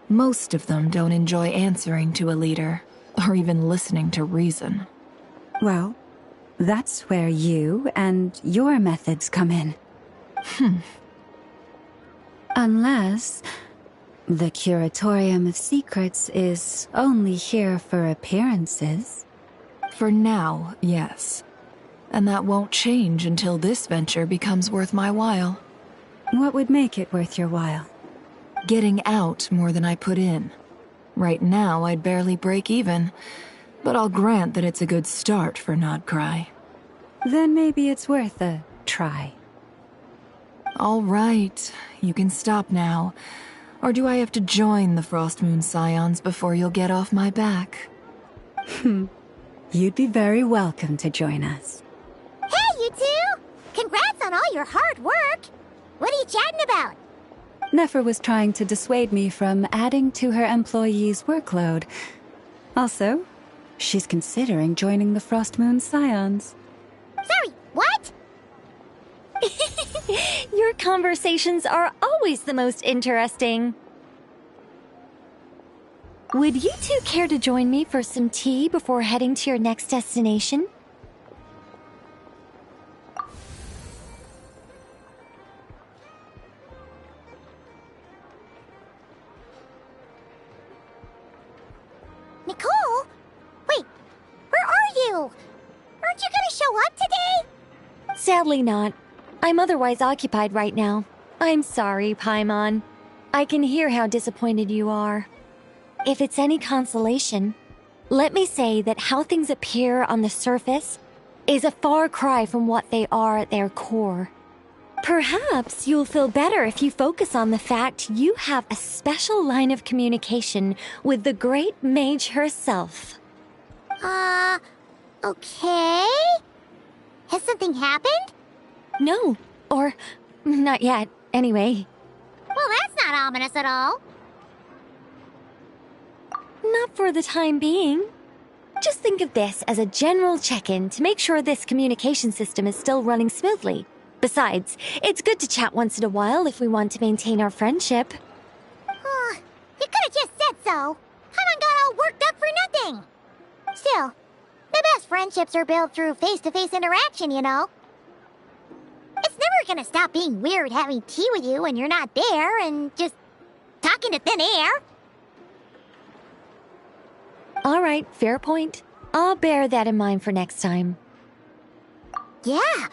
Most of them don't enjoy answering to a leader, or even listening to reason. Well, that's where you and your methods come in. Unless the Curatorium of Secrets is only here for appearances. For now, yes. And that won't change until this venture becomes worth my while. What would make it worth your while? Getting out more than I put in. Right now, I'd barely break even, but I'll grant that it's a good start for Nodcry. Then maybe it's worth a try. All right, you can stop now. Or do I have to join the Frostmoon Scions before you'll get off my back? You'd be very welcome to join us. Hey, you two! Congrats on all your hard work! What are you chatting about? Nefer was trying to dissuade me from adding to her employees' workload. Also, she's considering joining the Frostmoon Scions. Sorry, what? Your conversations are always the most interesting. Would you two care to join me for some tea before heading to your next destination? Nicole? Wait, where are you? Aren't you gonna show up today? Sadly not. I'm otherwise occupied right now. I'm sorry, Paimon. I can hear how disappointed you are. If it's any consolation, let me say that how things appear on the surface is a far cry from what they are at their core. Perhaps you'll feel better if you focus on the fact you have a special line of communication with the great mage herself. Okay? Has something happened? No, or not yet, anyway. Well, that's not ominous at all. Not for the time being. Just think of this as a general check-in to make sure this communication system is still running smoothly. Besides, it's good to chat once in a while if we want to maintain our friendship. You could have just said so. Paimon got all worked up for nothing. Still, the best friendships are built through face-to-face interaction, you know. It's never gonna stop being weird having tea with you when you're not there and just talking to thin air. All right, fair point. I'll bear that in mind for next time. Yeah.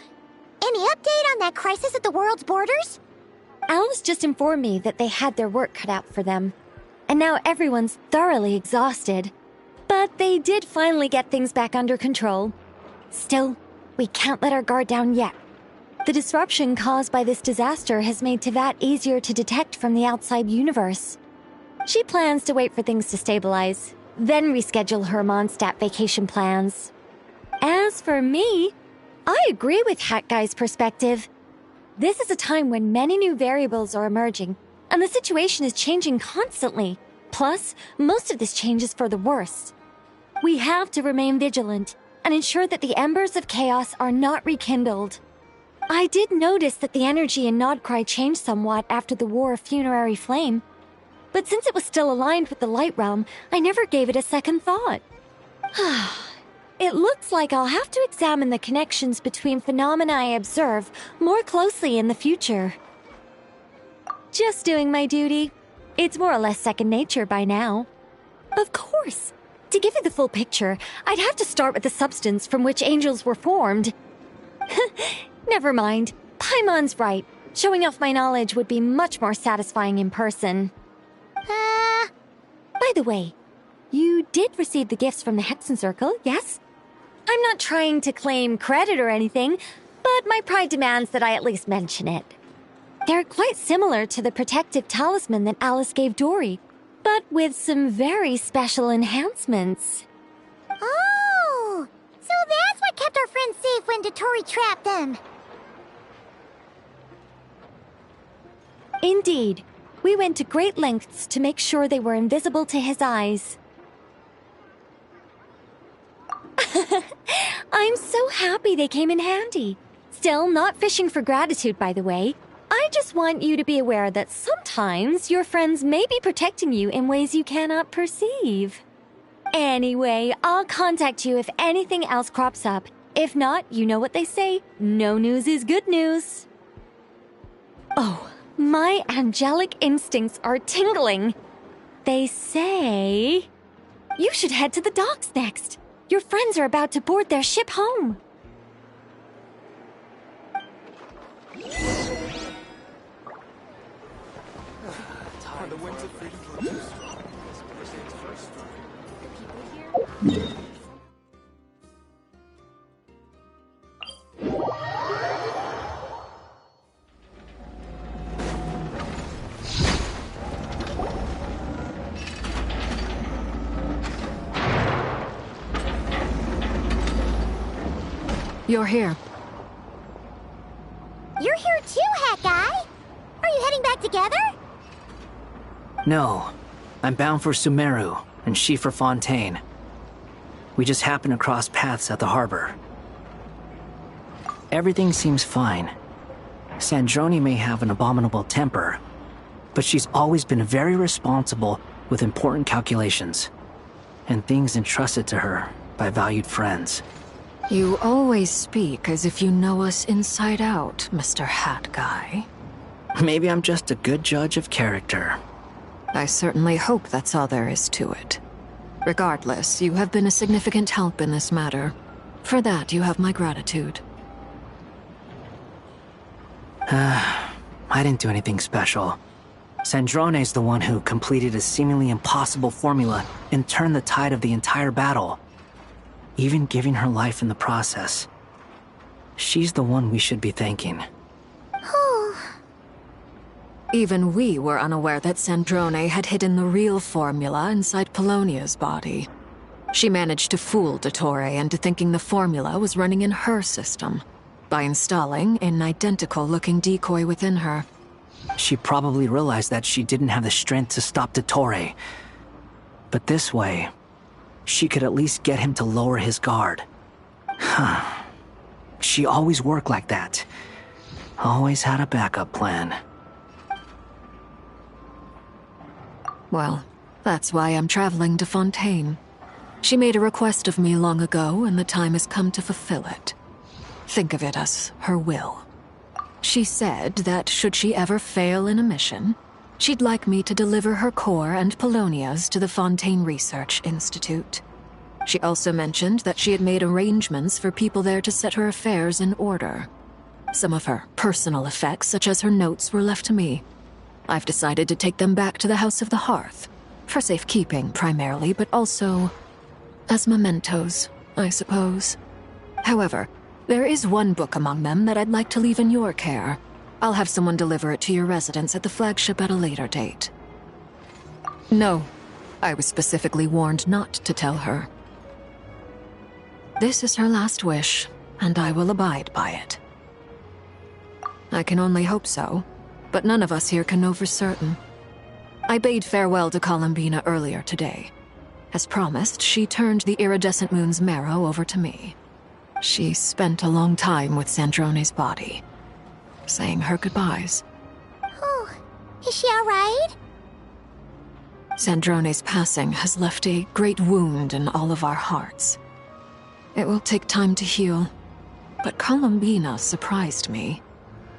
Any update on that crisis at the world's borders? Alice just informed me that they had their work cut out for them. And now everyone's thoroughly exhausted. But they did finally get things back under control. Still, we can't let our guard down yet. The disruption caused by this disaster has made Teyvat easier to detect from the outside universe. She plans to wait for things to stabilize, then reschedule her Mondstadt vacation plans. As for me, I agree with Hat Guy's perspective. This is a time when many new variables are emerging, and the situation is changing constantly. Plus, most of this change is for the worse. We have to remain vigilant and ensure that the embers of chaos are not rekindled. I did notice that the energy in Nodcry changed somewhat after the War of Funerary Flame, but since it was still aligned with the Light Realm, I never gave it a second thought. It looks like I'll have to examine the connections between phenomena I observe more closely in the future. Just doing my duty. It's more or less second nature by now. Of course. To give you the full picture, I'd have to start with the substance from which angels were formed. Never mind. Paimon's right. Showing off my knowledge would be much more satisfying in person. By the way, you did receive the gifts from the Hexen Circle, yes? I'm not trying to claim credit or anything, but my pride demands that I at least mention it. They're quite similar to the protective talisman that Alice gave Dory, but with some very special enhancements. Oh! So that's what kept our friends safe when Dotori trapped them. Indeed. We went to great lengths to make sure they were invisible to his eyes. I'm so happy they came in handy. Still, not fishing for gratitude, by the way. I just want you to be aware that sometimes your friends may be protecting you in ways you cannot perceive. Anyway, I'll contact you if anything else crops up. If not, you know what they say, no news is good news. Oh, my angelic instincts are tingling. They say you should head to the docks next. Your friends are about to board their ship home. Are the winds of freedom too strong? You're here. You're here too, Hat Guy! Are you heading back together? No. I'm bound for Sumeru, and she for Fontaine. We just happened to cross paths at the harbor. Everything seems fine. Sandrone may have an abominable temper, but she's always been very responsible with important calculations, and things entrusted to her by valued friends. You always speak as if you know us inside out, Mr. Hat Guy. Maybe I'm just a good judge of character. I certainly hope that's all there is to it. Regardless, you have been a significant help in this matter. For that, you have my gratitude. I didn't do anything special. Sandrone's the one who completed a seemingly impossible formula and turned the tide of the entire battle, even giving her life in the process. She's the one we should be thanking. Even we were unaware that Sandrone had hidden the real formula inside Polonia's body. She managed to fool Dottore into thinking the formula was running in her system by installing an identical-looking decoy within her. She probably realized that she didn't have the strength to stop Dottore. But this way, she could at least get him to lower his guard. She always worked like that. Always had a backup plan. Well, that's why I'm traveling to Fontaine. She made a request of me long ago, and the time has come to fulfill it. Think of it as her will. She said that should she ever fail in a mission, she'd like me to deliver her core and Polonia's to the Fontaine Research Institute. She also mentioned that she had made arrangements for people there to set her affairs in order. Some of her personal effects, such as her notes, were left to me. I've decided to take them back to the House of the Hearth, for safekeeping primarily, but also as mementos, I suppose. However, there is one book among them that I'd like to leave in your care. I'll have someone deliver it to your residence at the flagship at a later date. No, I was specifically warned not to tell her. This is her last wish, and I will abide by it. I can only hope so, but none of us here can know for certain. I bade farewell to Columbina earlier today. As promised, she turned the iridescent moon's marrow over to me. She spent a long time with Sandrone's body, saying her goodbyes. Oh, is she all right? Sandrone's passing has left a great wound in all of our hearts. It will take time to heal, but Columbina surprised me.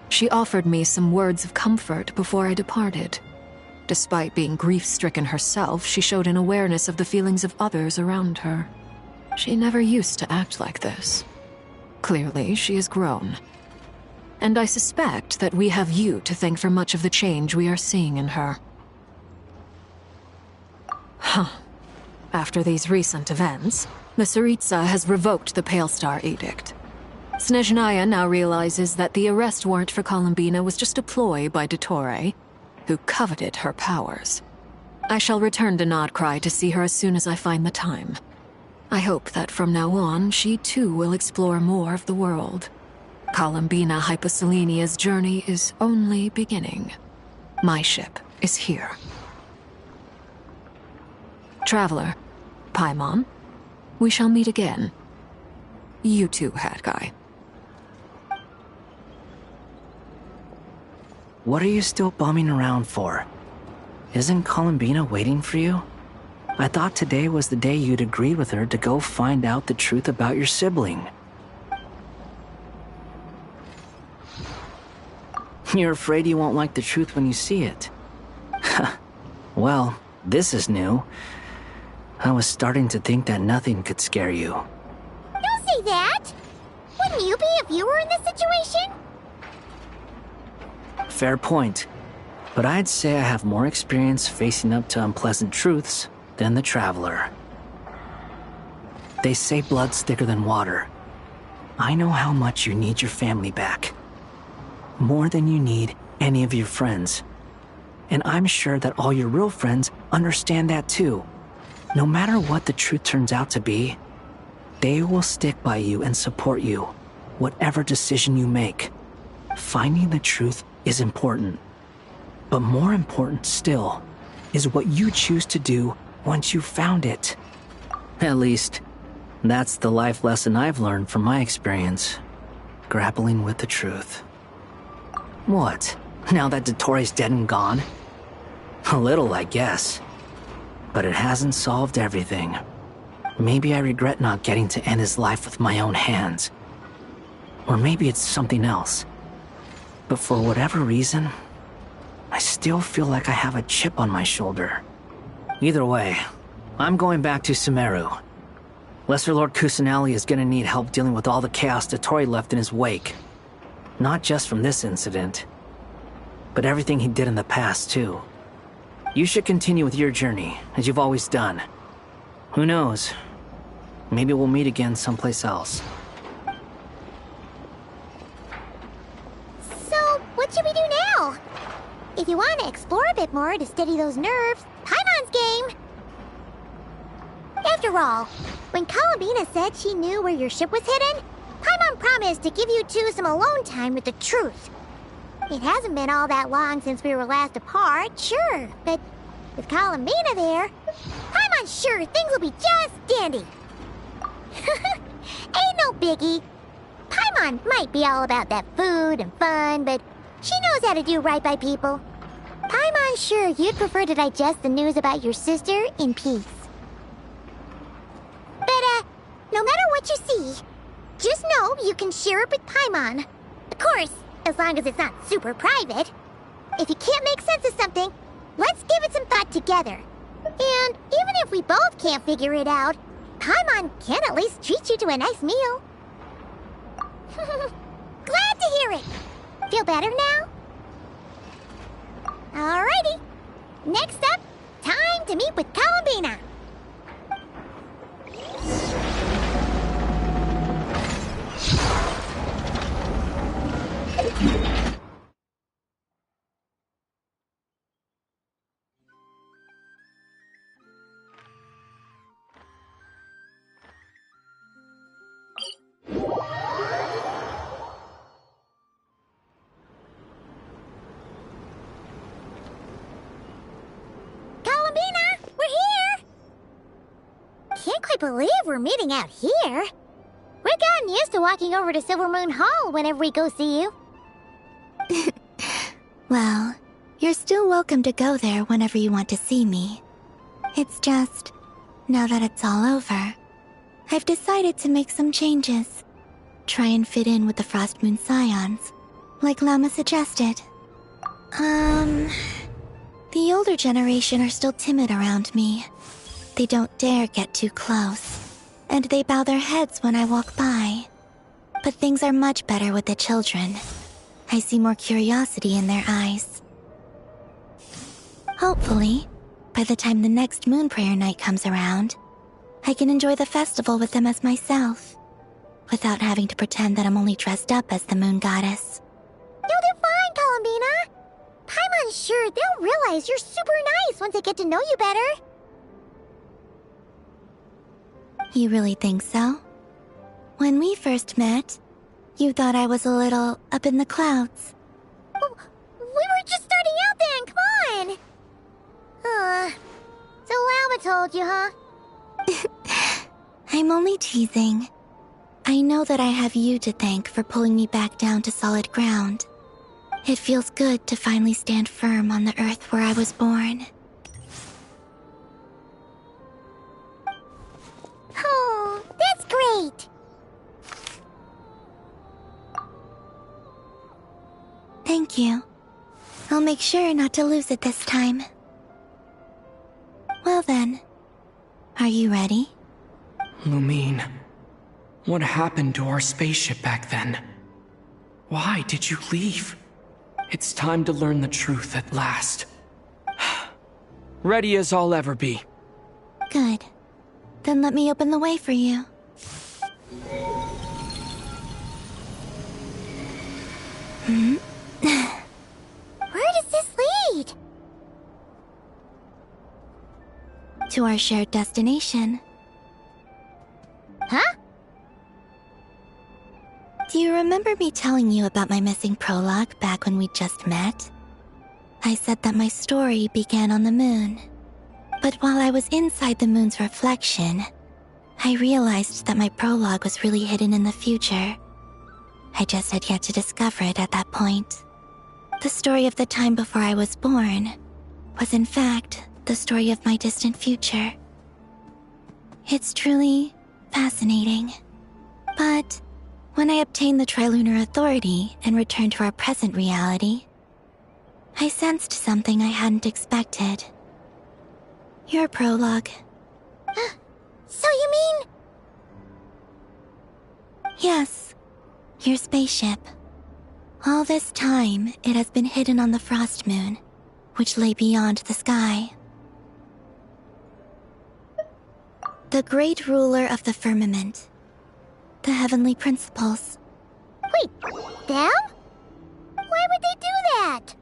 She offered me some words of comfort before I departed. Despite being grief-stricken herself, she showed an awareness of the feelings of others around her. She never used to act like this. Clearly, she has grown. And I suspect that we have you to thank for much of the change we are seeing in her. After these recent events, the Tsaritsa has revoked the Pale Star Edict. Snezhnaya now realizes that the arrest warrant for Columbina was just a ploy by Dottore, who coveted her powers. I shall return to Nodcry to see her as soon as I find the time. I hope that from now on, she too will explore more of the world. Columbina Hyposelenia's journey is only beginning. My ship is here. Traveler, Paimon, we shall meet again. You too, Hat Guy. What are you still bumming around for? Isn't Columbina waiting for you? I thought today was the day you'd agreed with her to go find out the truth about your sibling. You're afraid you won't like the truth when you see it. Well, this is new. I was starting to think that nothing could scare you. Don't say that! Wouldn't you be if you were in this situation? Fair point. But I'd say I have more experience facing up to unpleasant truths than the Traveler. They say blood's thicker than water. I know how much you need your family back. More than you need any of your friends. And I'm sure that all your real friends understand that too. No matter what the truth turns out to be, they will stick by you and support you, whatever decision you make. Finding the truth is important. But more important still is what you choose to do once you've found it. At least, that's the life lesson I've learned from my experience, grappling with the truth. What? Now that Dottoro's dead and gone? A little, I guess. But it hasn't solved everything. Maybe I regret not getting to end his life with my own hands. Or maybe it's something else. But for whatever reason, I still feel like I have a chip on my shoulder. Either way, I'm going back to Sumeru. Lesser Lord Kusanali is gonna need help dealing with all the chaos Dottori left in his wake. Not just from this incident, but everything he did in the past, too. You should continue with your journey, as you've always done. Who knows? Maybe we'll meet again someplace else. So, what should we do now? If you want to explore a bit more to steady those nerves, Paimon's game! After all, when Columbina said she knew where your ship was hidden, Paimon promised to give you two some alone time with the truth. It hasn't been all that long since we were last apart, sure, but with Columbina there, Paimon's sure things will be just dandy. Ain't no biggie. Paimon might be all about that food and fun, but she knows how to do right by people. Paimon's sure you'd prefer to digest the news about your sister in peace. But, no matter what you see, just know you can share it with Paimon. Of course, as long as it's not super private. If you can't make sense of something, let's give it some thought together. And even if we both can't figure it out, Paimon can at least treat you to a nice meal. Glad to hear it. Feel better now? Alrighty. Next up, time to meet with Columbina. Can't quite believe we're meeting out here. We've gotten used to walking over to Silver Moon Hall whenever we go see you. Well, you're still welcome to go there whenever you want to see me. It's just, now that it's all over, I've decided to make some changes. Try and fit in with the Frost Moon Scions, like Lama suggested. The older generation are still timid around me. They don't dare get too close, and they bow their heads when I walk by. But things are much better with the children. I see more curiosity in their eyes. Hopefully, by the time the next Moon Prayer Night comes around, I can enjoy the festival with them as myself, without having to pretend that I'm only dressed up as the Moon Goddess. You'll do fine, Columbina. Paimon's sure they'll realize you're super nice once they get to know you better. You really think so? When we first met, you thought I was a little up in the clouds. Oh, we were just starting out then, come on! So Lama told you, huh? I'm only teasing. I know that I have you to thank for pulling me back down to solid ground. It feels good to finally stand firm on the earth where I was born. Oh, that's great! Thank you. I'll make sure not to lose it this time. Well then, are you ready? Lumine, what happened to our spaceship back then? Why did you leave? It's time to learn the truth at last. Ready as I'll ever be. Good. Then let me open the way for you. Where does this lead? To our shared destination. Huh? Do you remember me telling you about my missing prologue back when we just met? I said that my story began on the moon. But while I was inside the moon's reflection, I realized that my prologue was really hidden in the future. I just had yet to discover it at that point. The story of the time before I was born was in fact the story of my distant future. It's truly fascinating. But when I obtained the Trilunar Authority and returned to our present reality, I sensed something I hadn't expected. Your prologue. So you mean... Yes, your spaceship. All this time, it has been hidden on the Frost Moon, which lay beyond the sky. The great ruler of the firmament. The heavenly principles. Wait, them? Why would they do that?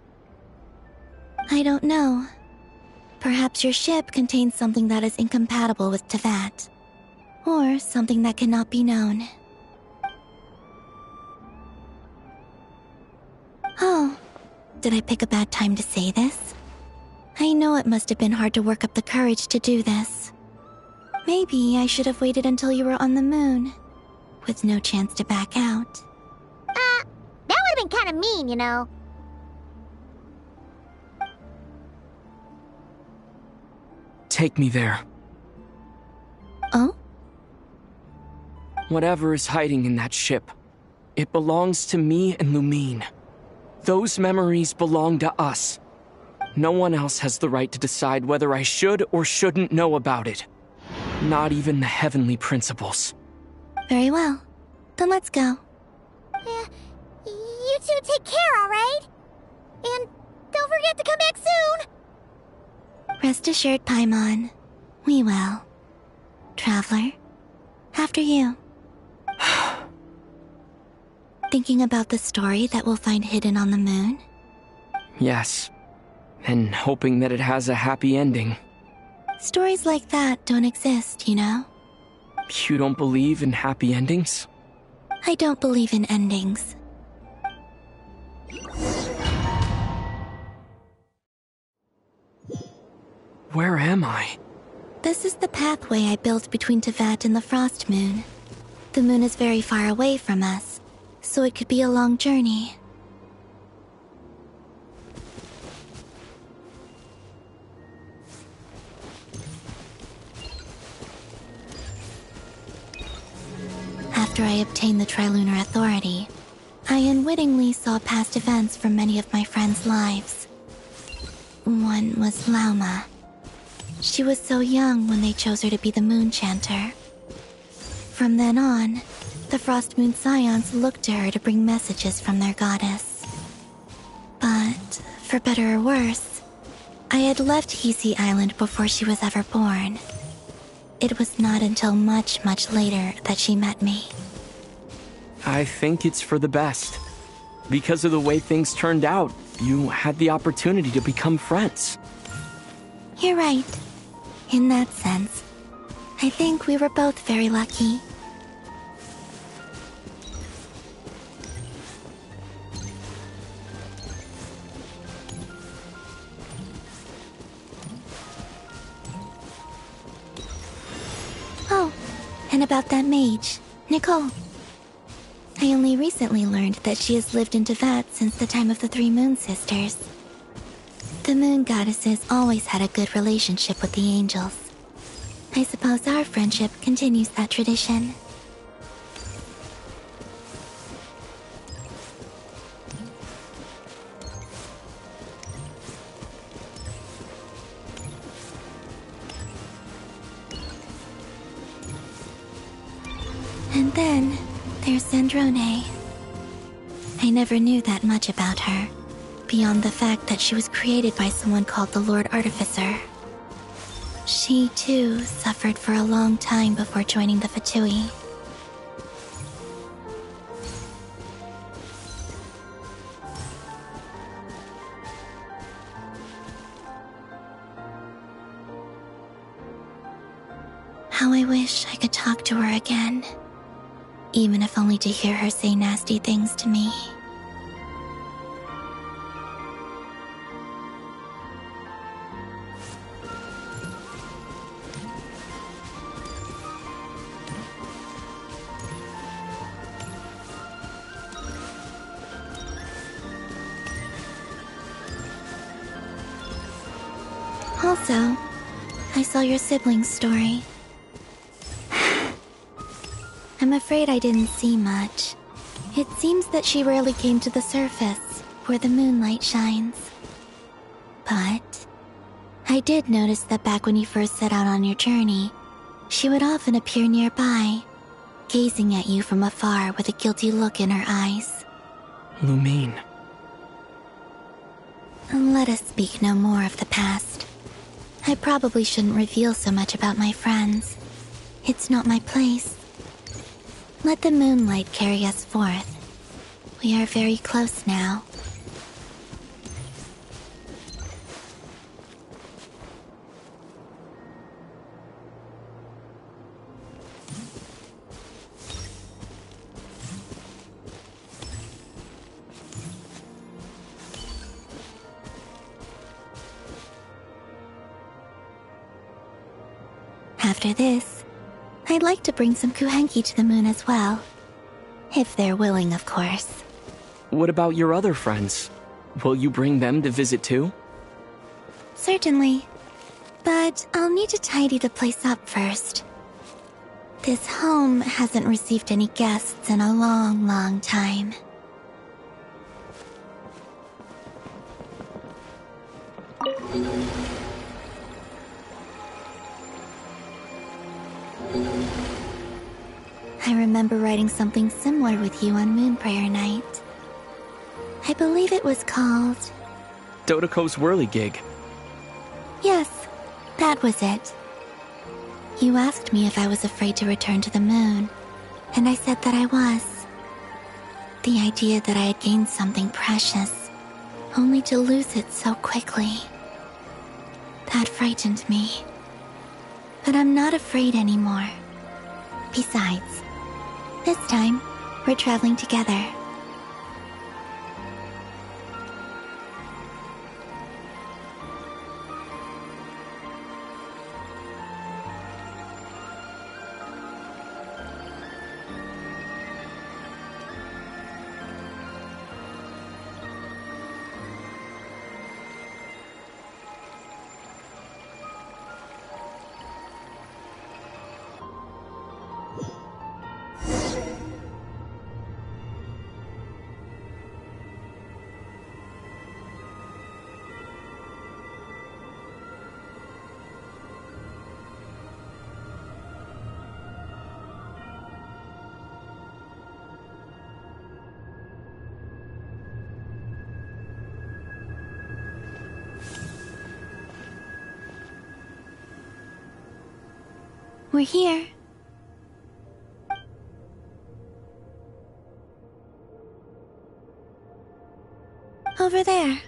I don't know. Perhaps your ship contains something that is incompatible with Teyvat. Or something that cannot be known. Oh, did I pick a bad time to say this? I know it must have been hard to work up the courage to do this. Maybe I should have waited until you were on the moon, with no chance to back out. That would have been kind of mean, you know. Take me there. Oh? Whatever is hiding in that ship, it belongs to me and Lumine. Those memories belong to us. No one else has the right to decide whether I should or shouldn't know about it. Not even the heavenly principles. Very well. Then let's go. You two take care, alright? And don't forget to come back soon! Rest assured, Paimon. We will. Traveler, after you. Thinking about the story that we'll find hidden on the moon? Yes. And hoping that it has a happy ending. Stories like that don't exist, you know? You don't believe in happy endings? I don't believe in endings. Where am I? This is the pathway I built between Teyvat and the Frost Moon. The moon is very far away from us, so it could be a long journey. After I obtained the Trilunar Authority, I unwittingly saw past events from many of my friends' lives. One was Lauma. She was so young when they chose her to be the Moon Chanter. From then on, the Frost Moon Scions looked to her to bring messages from their goddess. But, for better or worse, I had left Hisi Island before she was ever born. It was not until much, much later that she met me. I think it's for the best. Because of the way things turned out, you had the opportunity to become friends. You're right. In that sense, I think we were both very lucky. Oh, and about that mage, Nicole. I only recently learned that she has lived in Teyvat since the time of the Three Moon Sisters. The Moon Goddesses always had a good relationship with the angels. I suppose our friendship continues that tradition. And then, there's Zandrone. I never knew that much about her, beyond the fact that she was created by someone called the Lord Artificer. She, too, suffered for a long time before joining the Fatui. How I wish I could talk to her again, even if only to hear her say nasty things to me. Also, I saw your sibling's story. I'm afraid I didn't see much. It seems that she rarely came to the surface, where the moonlight shines. But I did notice that back when you first set out on your journey, she would often appear nearby, gazing at you from afar with a guilty look in her eyes. Lumine. Let us speak no more of the past. I probably shouldn't reveal so much about my friends. It's not my place. Let the moonlight carry us forth. We are very close now. After this, I'd like to bring some kuhenki to the moon as well. If they're willing, of course. What about your other friends? Will you bring them to visit too? Certainly. But I'll need to tidy the place up first. This home hasn't received any guests in a long, long time. I remember writing something similar with you on Moon Prayer Night. I believe it was called... Dodoko's Whirligig. Yes, that was it. You asked me if I was afraid to return to the moon, and I said that I was. The idea that I had gained something precious, only to lose it so quickly. That frightened me. But I'm not afraid anymore. Besides, this time, we're traveling together. We're here. Over there.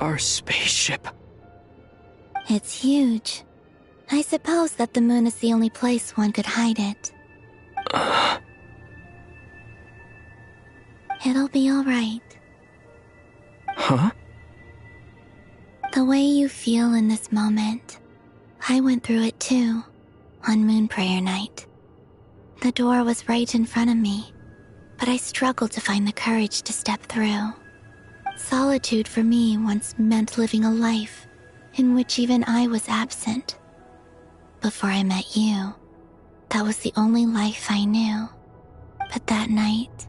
Our spaceship. It's huge. I suppose that the moon is the only place one could hide it. It'll be all right. Huh? The way you feel in this moment, I went through it too, on Moon Prayer Night. The door was right in front of me, but I struggled to find the courage to step through. Solitude for me once meant living a life in which even I was absent. Before I met you, that was the only life I knew. But that night,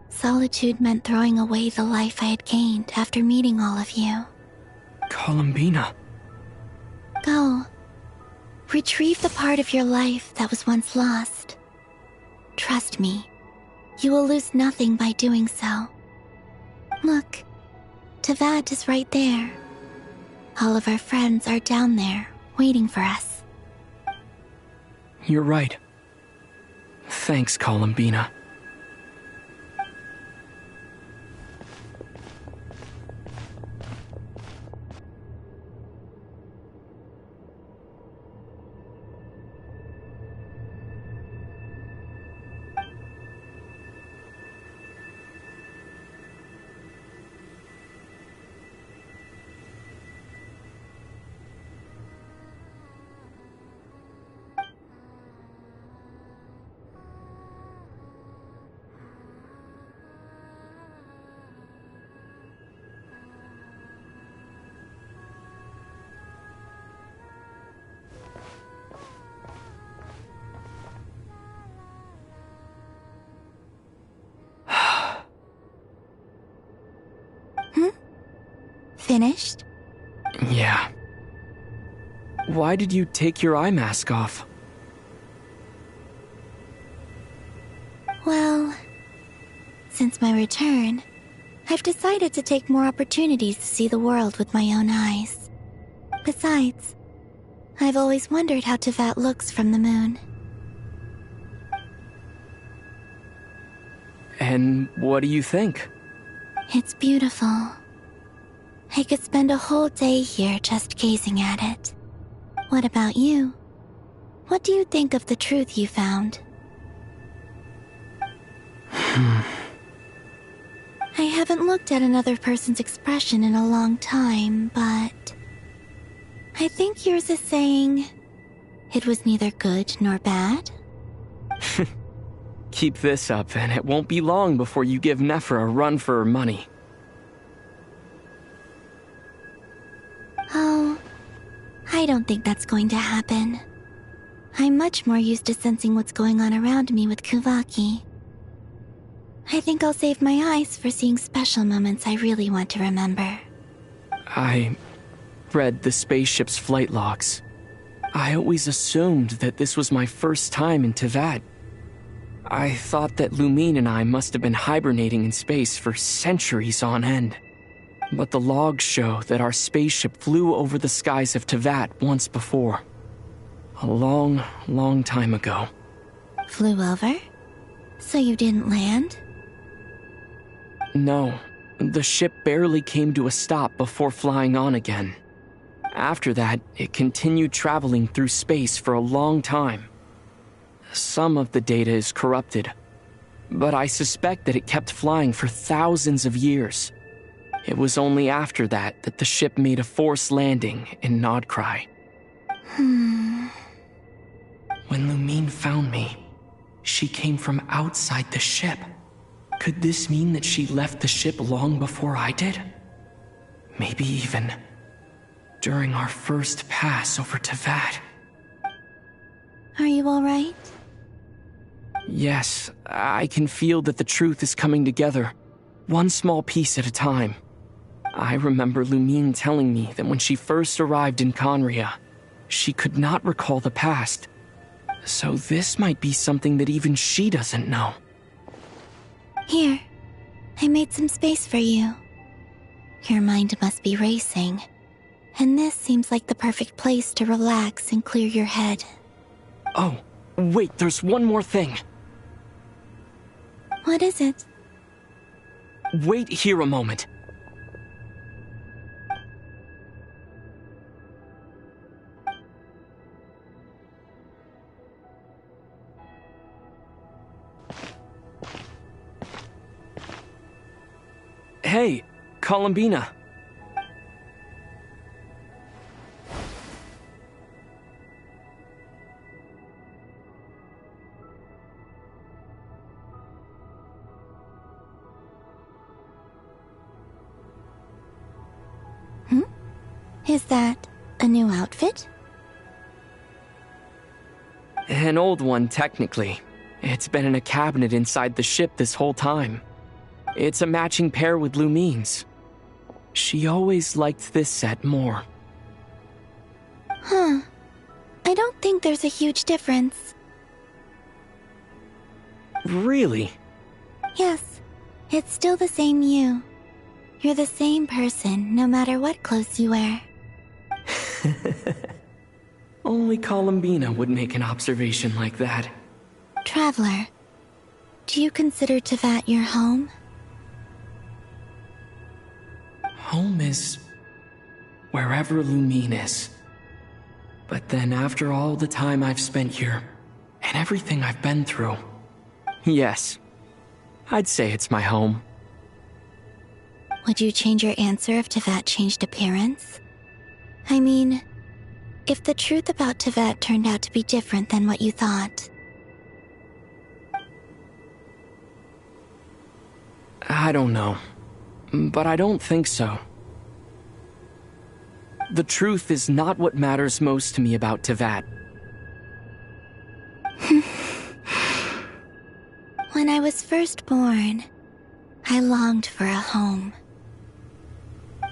solitude meant throwing away the life I had gained after meeting all of you. Columbina. Go. Retrieve the part of your life that was once lost. Trust me, you will lose nothing by doing so. Look, Teyvat is right there. All of our friends are down there, waiting for us. You're right. Thanks, Columbina. Finished? Yeah. Why did you take your eye mask off? Well, since my return, I've decided to take more opportunities to see the world with my own eyes. Besides, I've always wondered how Teyvat looks from the moon. And what do you think? It's beautiful. I could spend a whole day here just gazing at it. What about you? What do you think of the truth you found? I haven't looked at another person's expression in a long time, but I think yours is saying it was neither good nor bad. Keep this up, and it won't be long before you give Nephra a run for her money. Oh, I don't think that's going to happen. I'm much more used to sensing what's going on around me with Kuvaki. I think I'll save my eyes for seeing special moments I really want to remember. I read the spaceship's flight logs. I always assumed that this was my first time in Teyvat. I thought that Lumine and I must have been hibernating in space for centuries on end. But the logs show that our spaceship flew over the skies of Teyvat once before. A long, long time ago. Flew over? So you didn't land? No, the ship barely came to a stop before flying on again. After that, it continued traveling through space for a long time. Some of the data is corrupted, but I suspect that it kept flying for thousands of years. It was only after that that the ship made a forced landing in Nodcry. When Lumine found me, she came from outside the ship. Could this mean that she left the ship long before I did? Maybe even during our first pass over Teyvat. Are you alright? Yes, I can feel that the truth is coming together, one small piece at a time. I remember Lumine telling me that when she first arrived in Conria, she could not recall the past. So this might be something that even she doesn't know. Here, I made some space for you. Your mind must be racing, and this seems like the perfect place to relax and clear your head. Oh, wait, there's one more thing. What is it? Wait here a moment. Hey, Columbina. Is that a new outfit? An old one, technically. It's been in a cabinet inside the ship this whole time. It's a matching pair with Lumine's. She always liked this set more. Huh. I don't think there's a huge difference. Really? Yes. It's still the same you. You're the same person, no matter what clothes you wear. Only Columbina would make an observation like that. Traveler, do you consider Tevat your home? Home is wherever Lumine is. But then after all the time I've spent here, and everything I've been through, yes, I'd say it's my home. Would you change your answer if Tevat changed appearance? I mean, if the truth about Tevat turned out to be different than what you thought. I don't know, but I don't think so. The truth is not what matters most to me about Tevat. When I was first born, I longed for a home.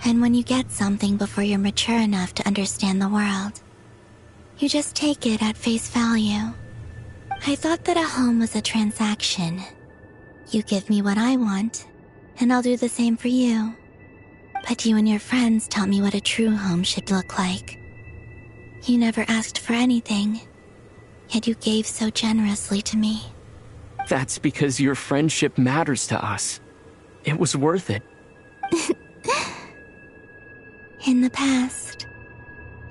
And when you get something before you're mature enough to understand the world, you just take it at face value. I thought that a home was a transaction. You give me what I want, and I'll do the same for you. But you and your friends taught me what a true home should look like. You never asked for anything, yet you gave so generously to me. That's because your friendship matters to us. It was worth it. In the past,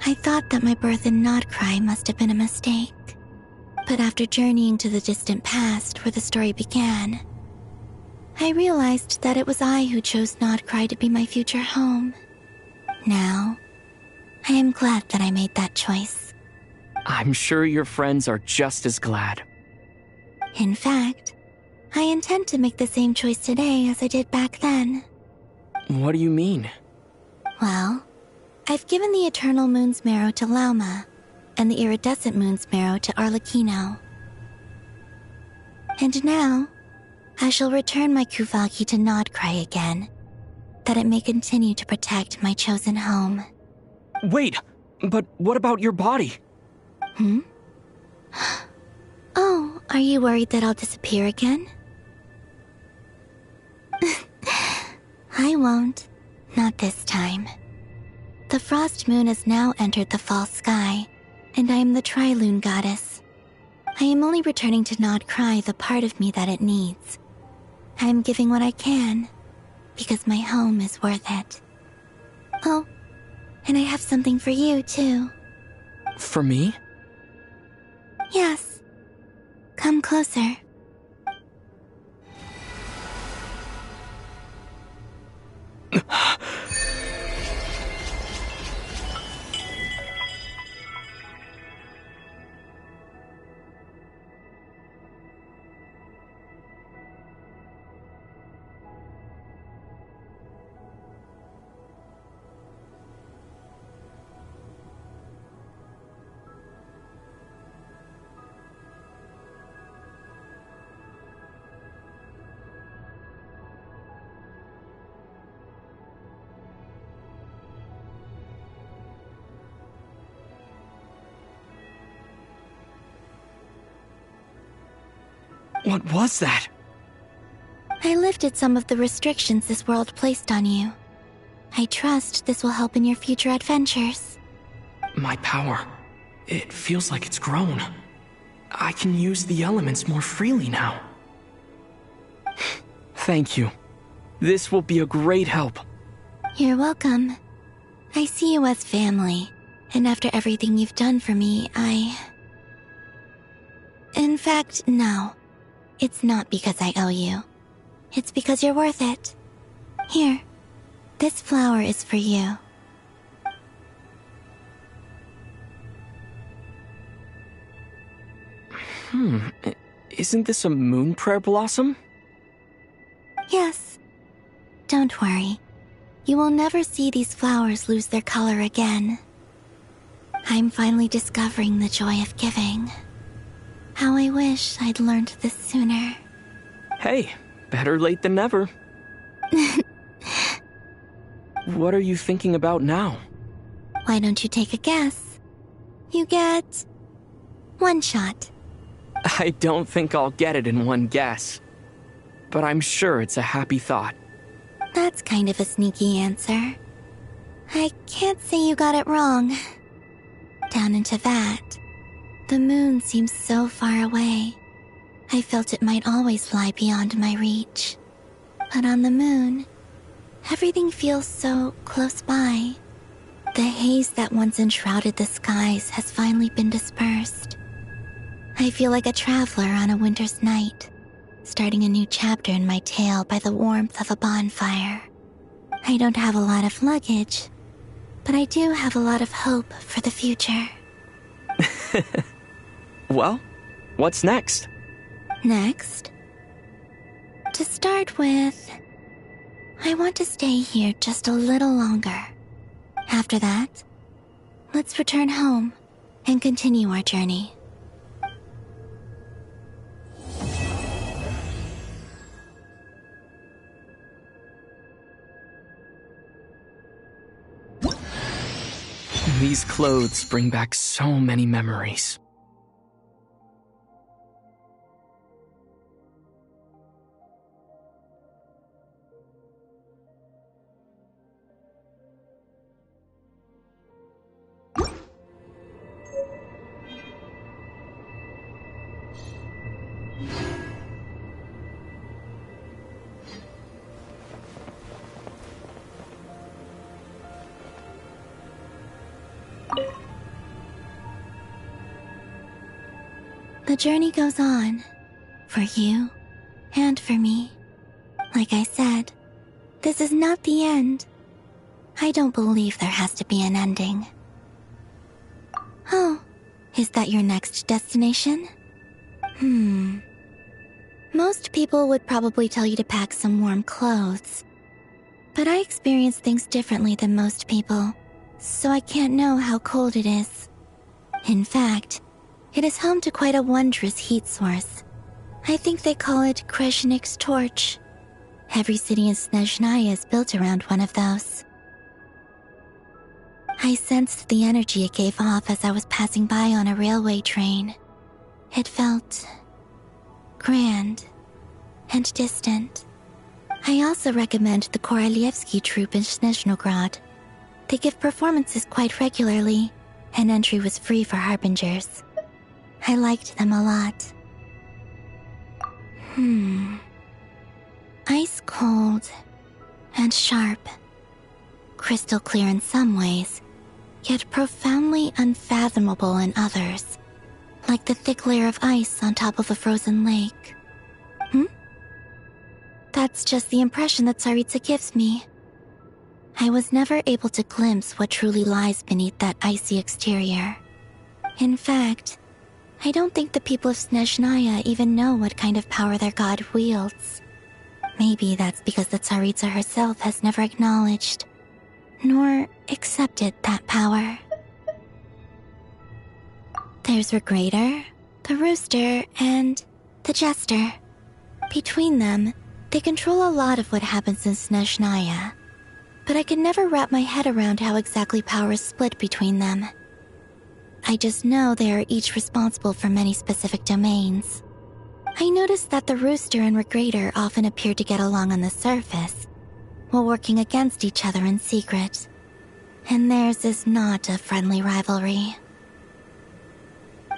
I thought that my birth in Nodcry must have been a mistake. But after journeying to the distant past where the story began, I realized that it was I who chose Nodcry to be my future home. Now, I am glad that I made that choice. I'm sure your friends are just as glad. In fact, I intend to make the same choice today as I did back then. What do you mean? Well, I've given the Eternal Moon's Marrow to Lauma, and the Iridescent Moon's Marrow to Arlecchino. And now, I shall return my Kuvagi to Nodcry again, that it may continue to protect my chosen home. Wait, but what about your body? Oh, are you worried that I'll disappear again? I won't. Not this time. The Frost Moon has now entered the fall sky, and I am the Trilune Goddess. I am only returning to Nodcry the part of me that it needs. I am giving what I can, because my home is worth it. Oh, and I have something for you, too. For me? Yes. Come closer. What was that? I lifted some of the restrictions this world placed on you. I trust this will help in your future adventures. My power. It feels like it's grown. I can use the elements more freely now. Thank you. This will be a great help. You're welcome. I see you as family, and after everything you've done for me, In fact, no. It's not because I owe you. It's because you're worth it. Here, this flower is for you. Isn't this a moon prayer blossom? Yes. Don't worry. You will never see these flowers lose their color again. I'm finally discovering the joy of giving. How I wish I'd learned this sooner. Hey, better late than never. What are you thinking about now? Why don't you take a guess? You get 1 shot. I don't think I'll get it in one guess. But I'm sure it's a happy thought. That's kind of a sneaky answer. I can't say you got it wrong. Down into that, the moon seems so far away. I felt it might always lie beyond my reach. But on the moon, everything feels so close by. The haze that once enshrouded the skies has finally been dispersed. I feel like a traveler on a winter's night, starting a new chapter in my tale by the warmth of a bonfire. I don't have a lot of luggage, but I do have a lot of hope for the future. Well, what's next? Next? To start with, I want to stay here just a little longer. After that, let's return home and continue our journey. These clothes bring back so many memories. The journey goes on, for you and for me. Like I said, this is not the end. I don't believe there has to be an ending. Oh, is that your next destination? Most people would probably tell you to pack some warm clothes. But I experience things differently than most people, so I can't know how cold it is. In fact, it is home to quite a wondrous heat source. I think they call it Kreshnik's torch. Every city in Snezhnaya is built around one of those. I sensed the energy it gave off as I was passing by on a railway train. It felt grand and distant. I also recommend the Korolievsky troupe in Snezhnograd. They give performances quite regularly, and entry was free for harbingers. I liked them a lot. Ice cold and sharp. Crystal clear in some ways, yet profoundly unfathomable in others. Like the thick layer of ice on top of a frozen lake. That's just the impression that Tsaritsa gives me. I was never able to glimpse what truly lies beneath that icy exterior. In fact, I don't think the people of Snezhnaya even know what kind of power their god wields. Maybe that's because the Tsaritsa herself has never acknowledged, nor accepted that power. There's Regrator, the Rooster, and the Jester. Between them, they control a lot of what happens in Snezhnaya, but I can never wrap my head around how exactly power is split between them. I just know they are each responsible for many specific domains. I noticed that the Rooster and Regrator often appear to get along on the surface, while working against each other in secret. And theirs is not a friendly rivalry.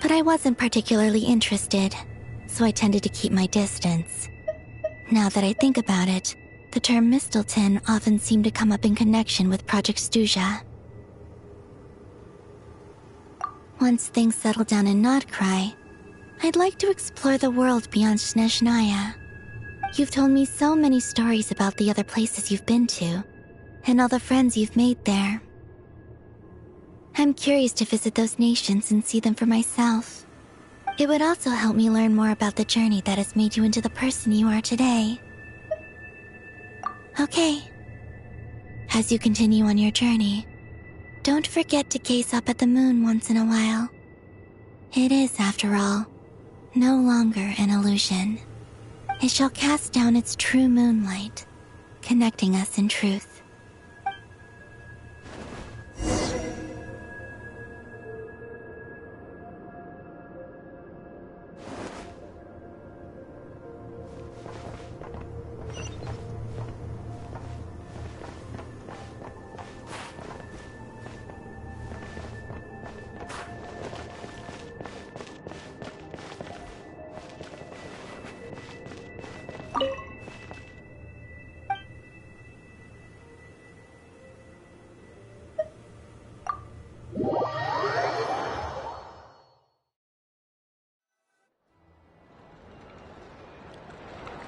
But I wasn't particularly interested, so I tended to keep my distance. Now that I think about it, the term Mistelton often seemed to come up in connection with Project Stuja. Once things settle down in Notcry, I'd like to explore the world beyond Snezhnaya. You've told me so many stories about the other places you've been to, and all the friends you've made there. I'm curious to visit those nations and see them for myself. It would also help me learn more about the journey that has made you into the person you are today. Okay. As you continue on your journey, don't forget to gaze up at the moon once in a while. It is, after all, no longer an illusion. It shall cast down its true moonlight, connecting us in truth.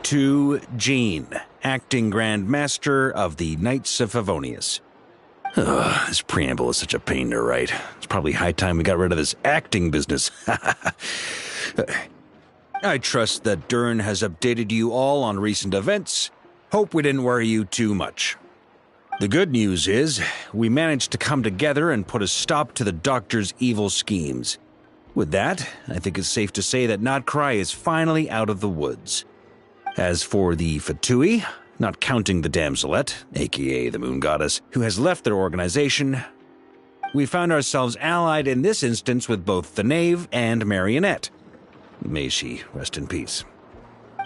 To Jean, acting Grand Master of the Knights of Favonius. Ugh, this preamble is such a pain to write. It's probably high time we got rid of this acting business. I trust that Dern has updated you all on recent events. Hope we didn't worry you too much. The good news is, we managed to come together and put a stop to the Doctor's evil schemes. With that, I think it's safe to say that Notcry is finally out of the woods. As for the Fatui, not counting the Damselette, aka the Moon Goddess, who has left their organization, we found ourselves allied in this instance with both the Knave and Marionette. May she rest in peace.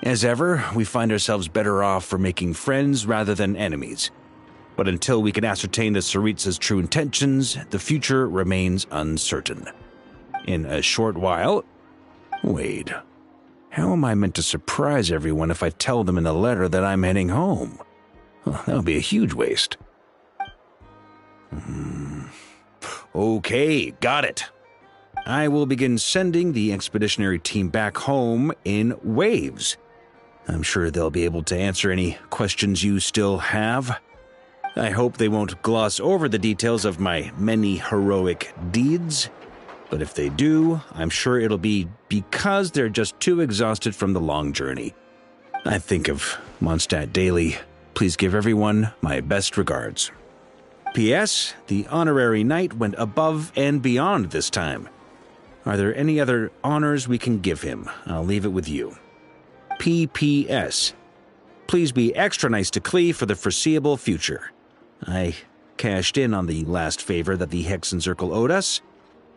As ever, we find ourselves better off for making friends rather than enemies. But until we can ascertain the Tsaritsa's true intentions, the future remains uncertain. In a short while... Wait... How am I meant to surprise everyone if I tell them in the letter that I'm heading home? Well, that would be a huge waste. Okay, got it. I will begin sending the expeditionary team back home in waves. I'm sure they'll be able to answer any questions you still have. I hope they won't gloss over the details of my many heroic deeds. But if they do, I'm sure it'll be because they're just too exhausted from the long journey. I think of Mondstadt daily. Please give everyone my best regards. P.S. The honorary knight went above and beyond this time. Are there any other honors we can give him? I'll leave it with you. P.P.S. Please be extra nice to Klee for the foreseeable future. I cashed in on the last favor that the Hexen Circle owed us,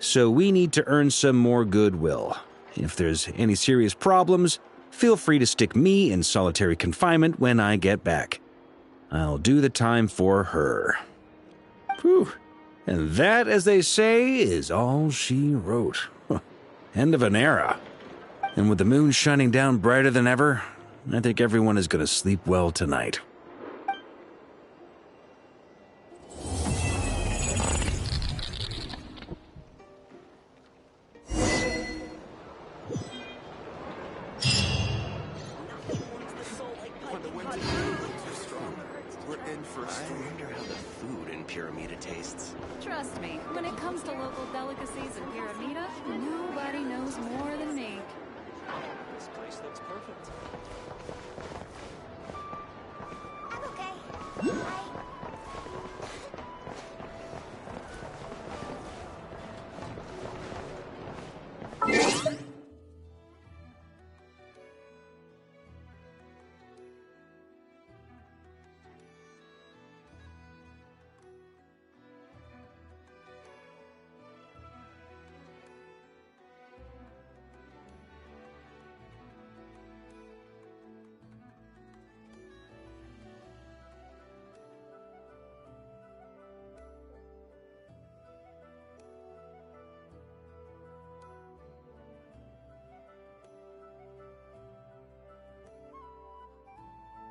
so we need to earn some more goodwill. If there's any serious problems, feel free to stick me in solitary confinement when I get back. I'll do the time for her. Whew. And that, as they say, is all she wrote. End of an era. And with the moon shining down brighter than ever, I think everyone is going to sleep well tonight. Trust me, when it comes to local delicacies in Pyramida, nobody knows more than me. This place looks perfect. I'm okay.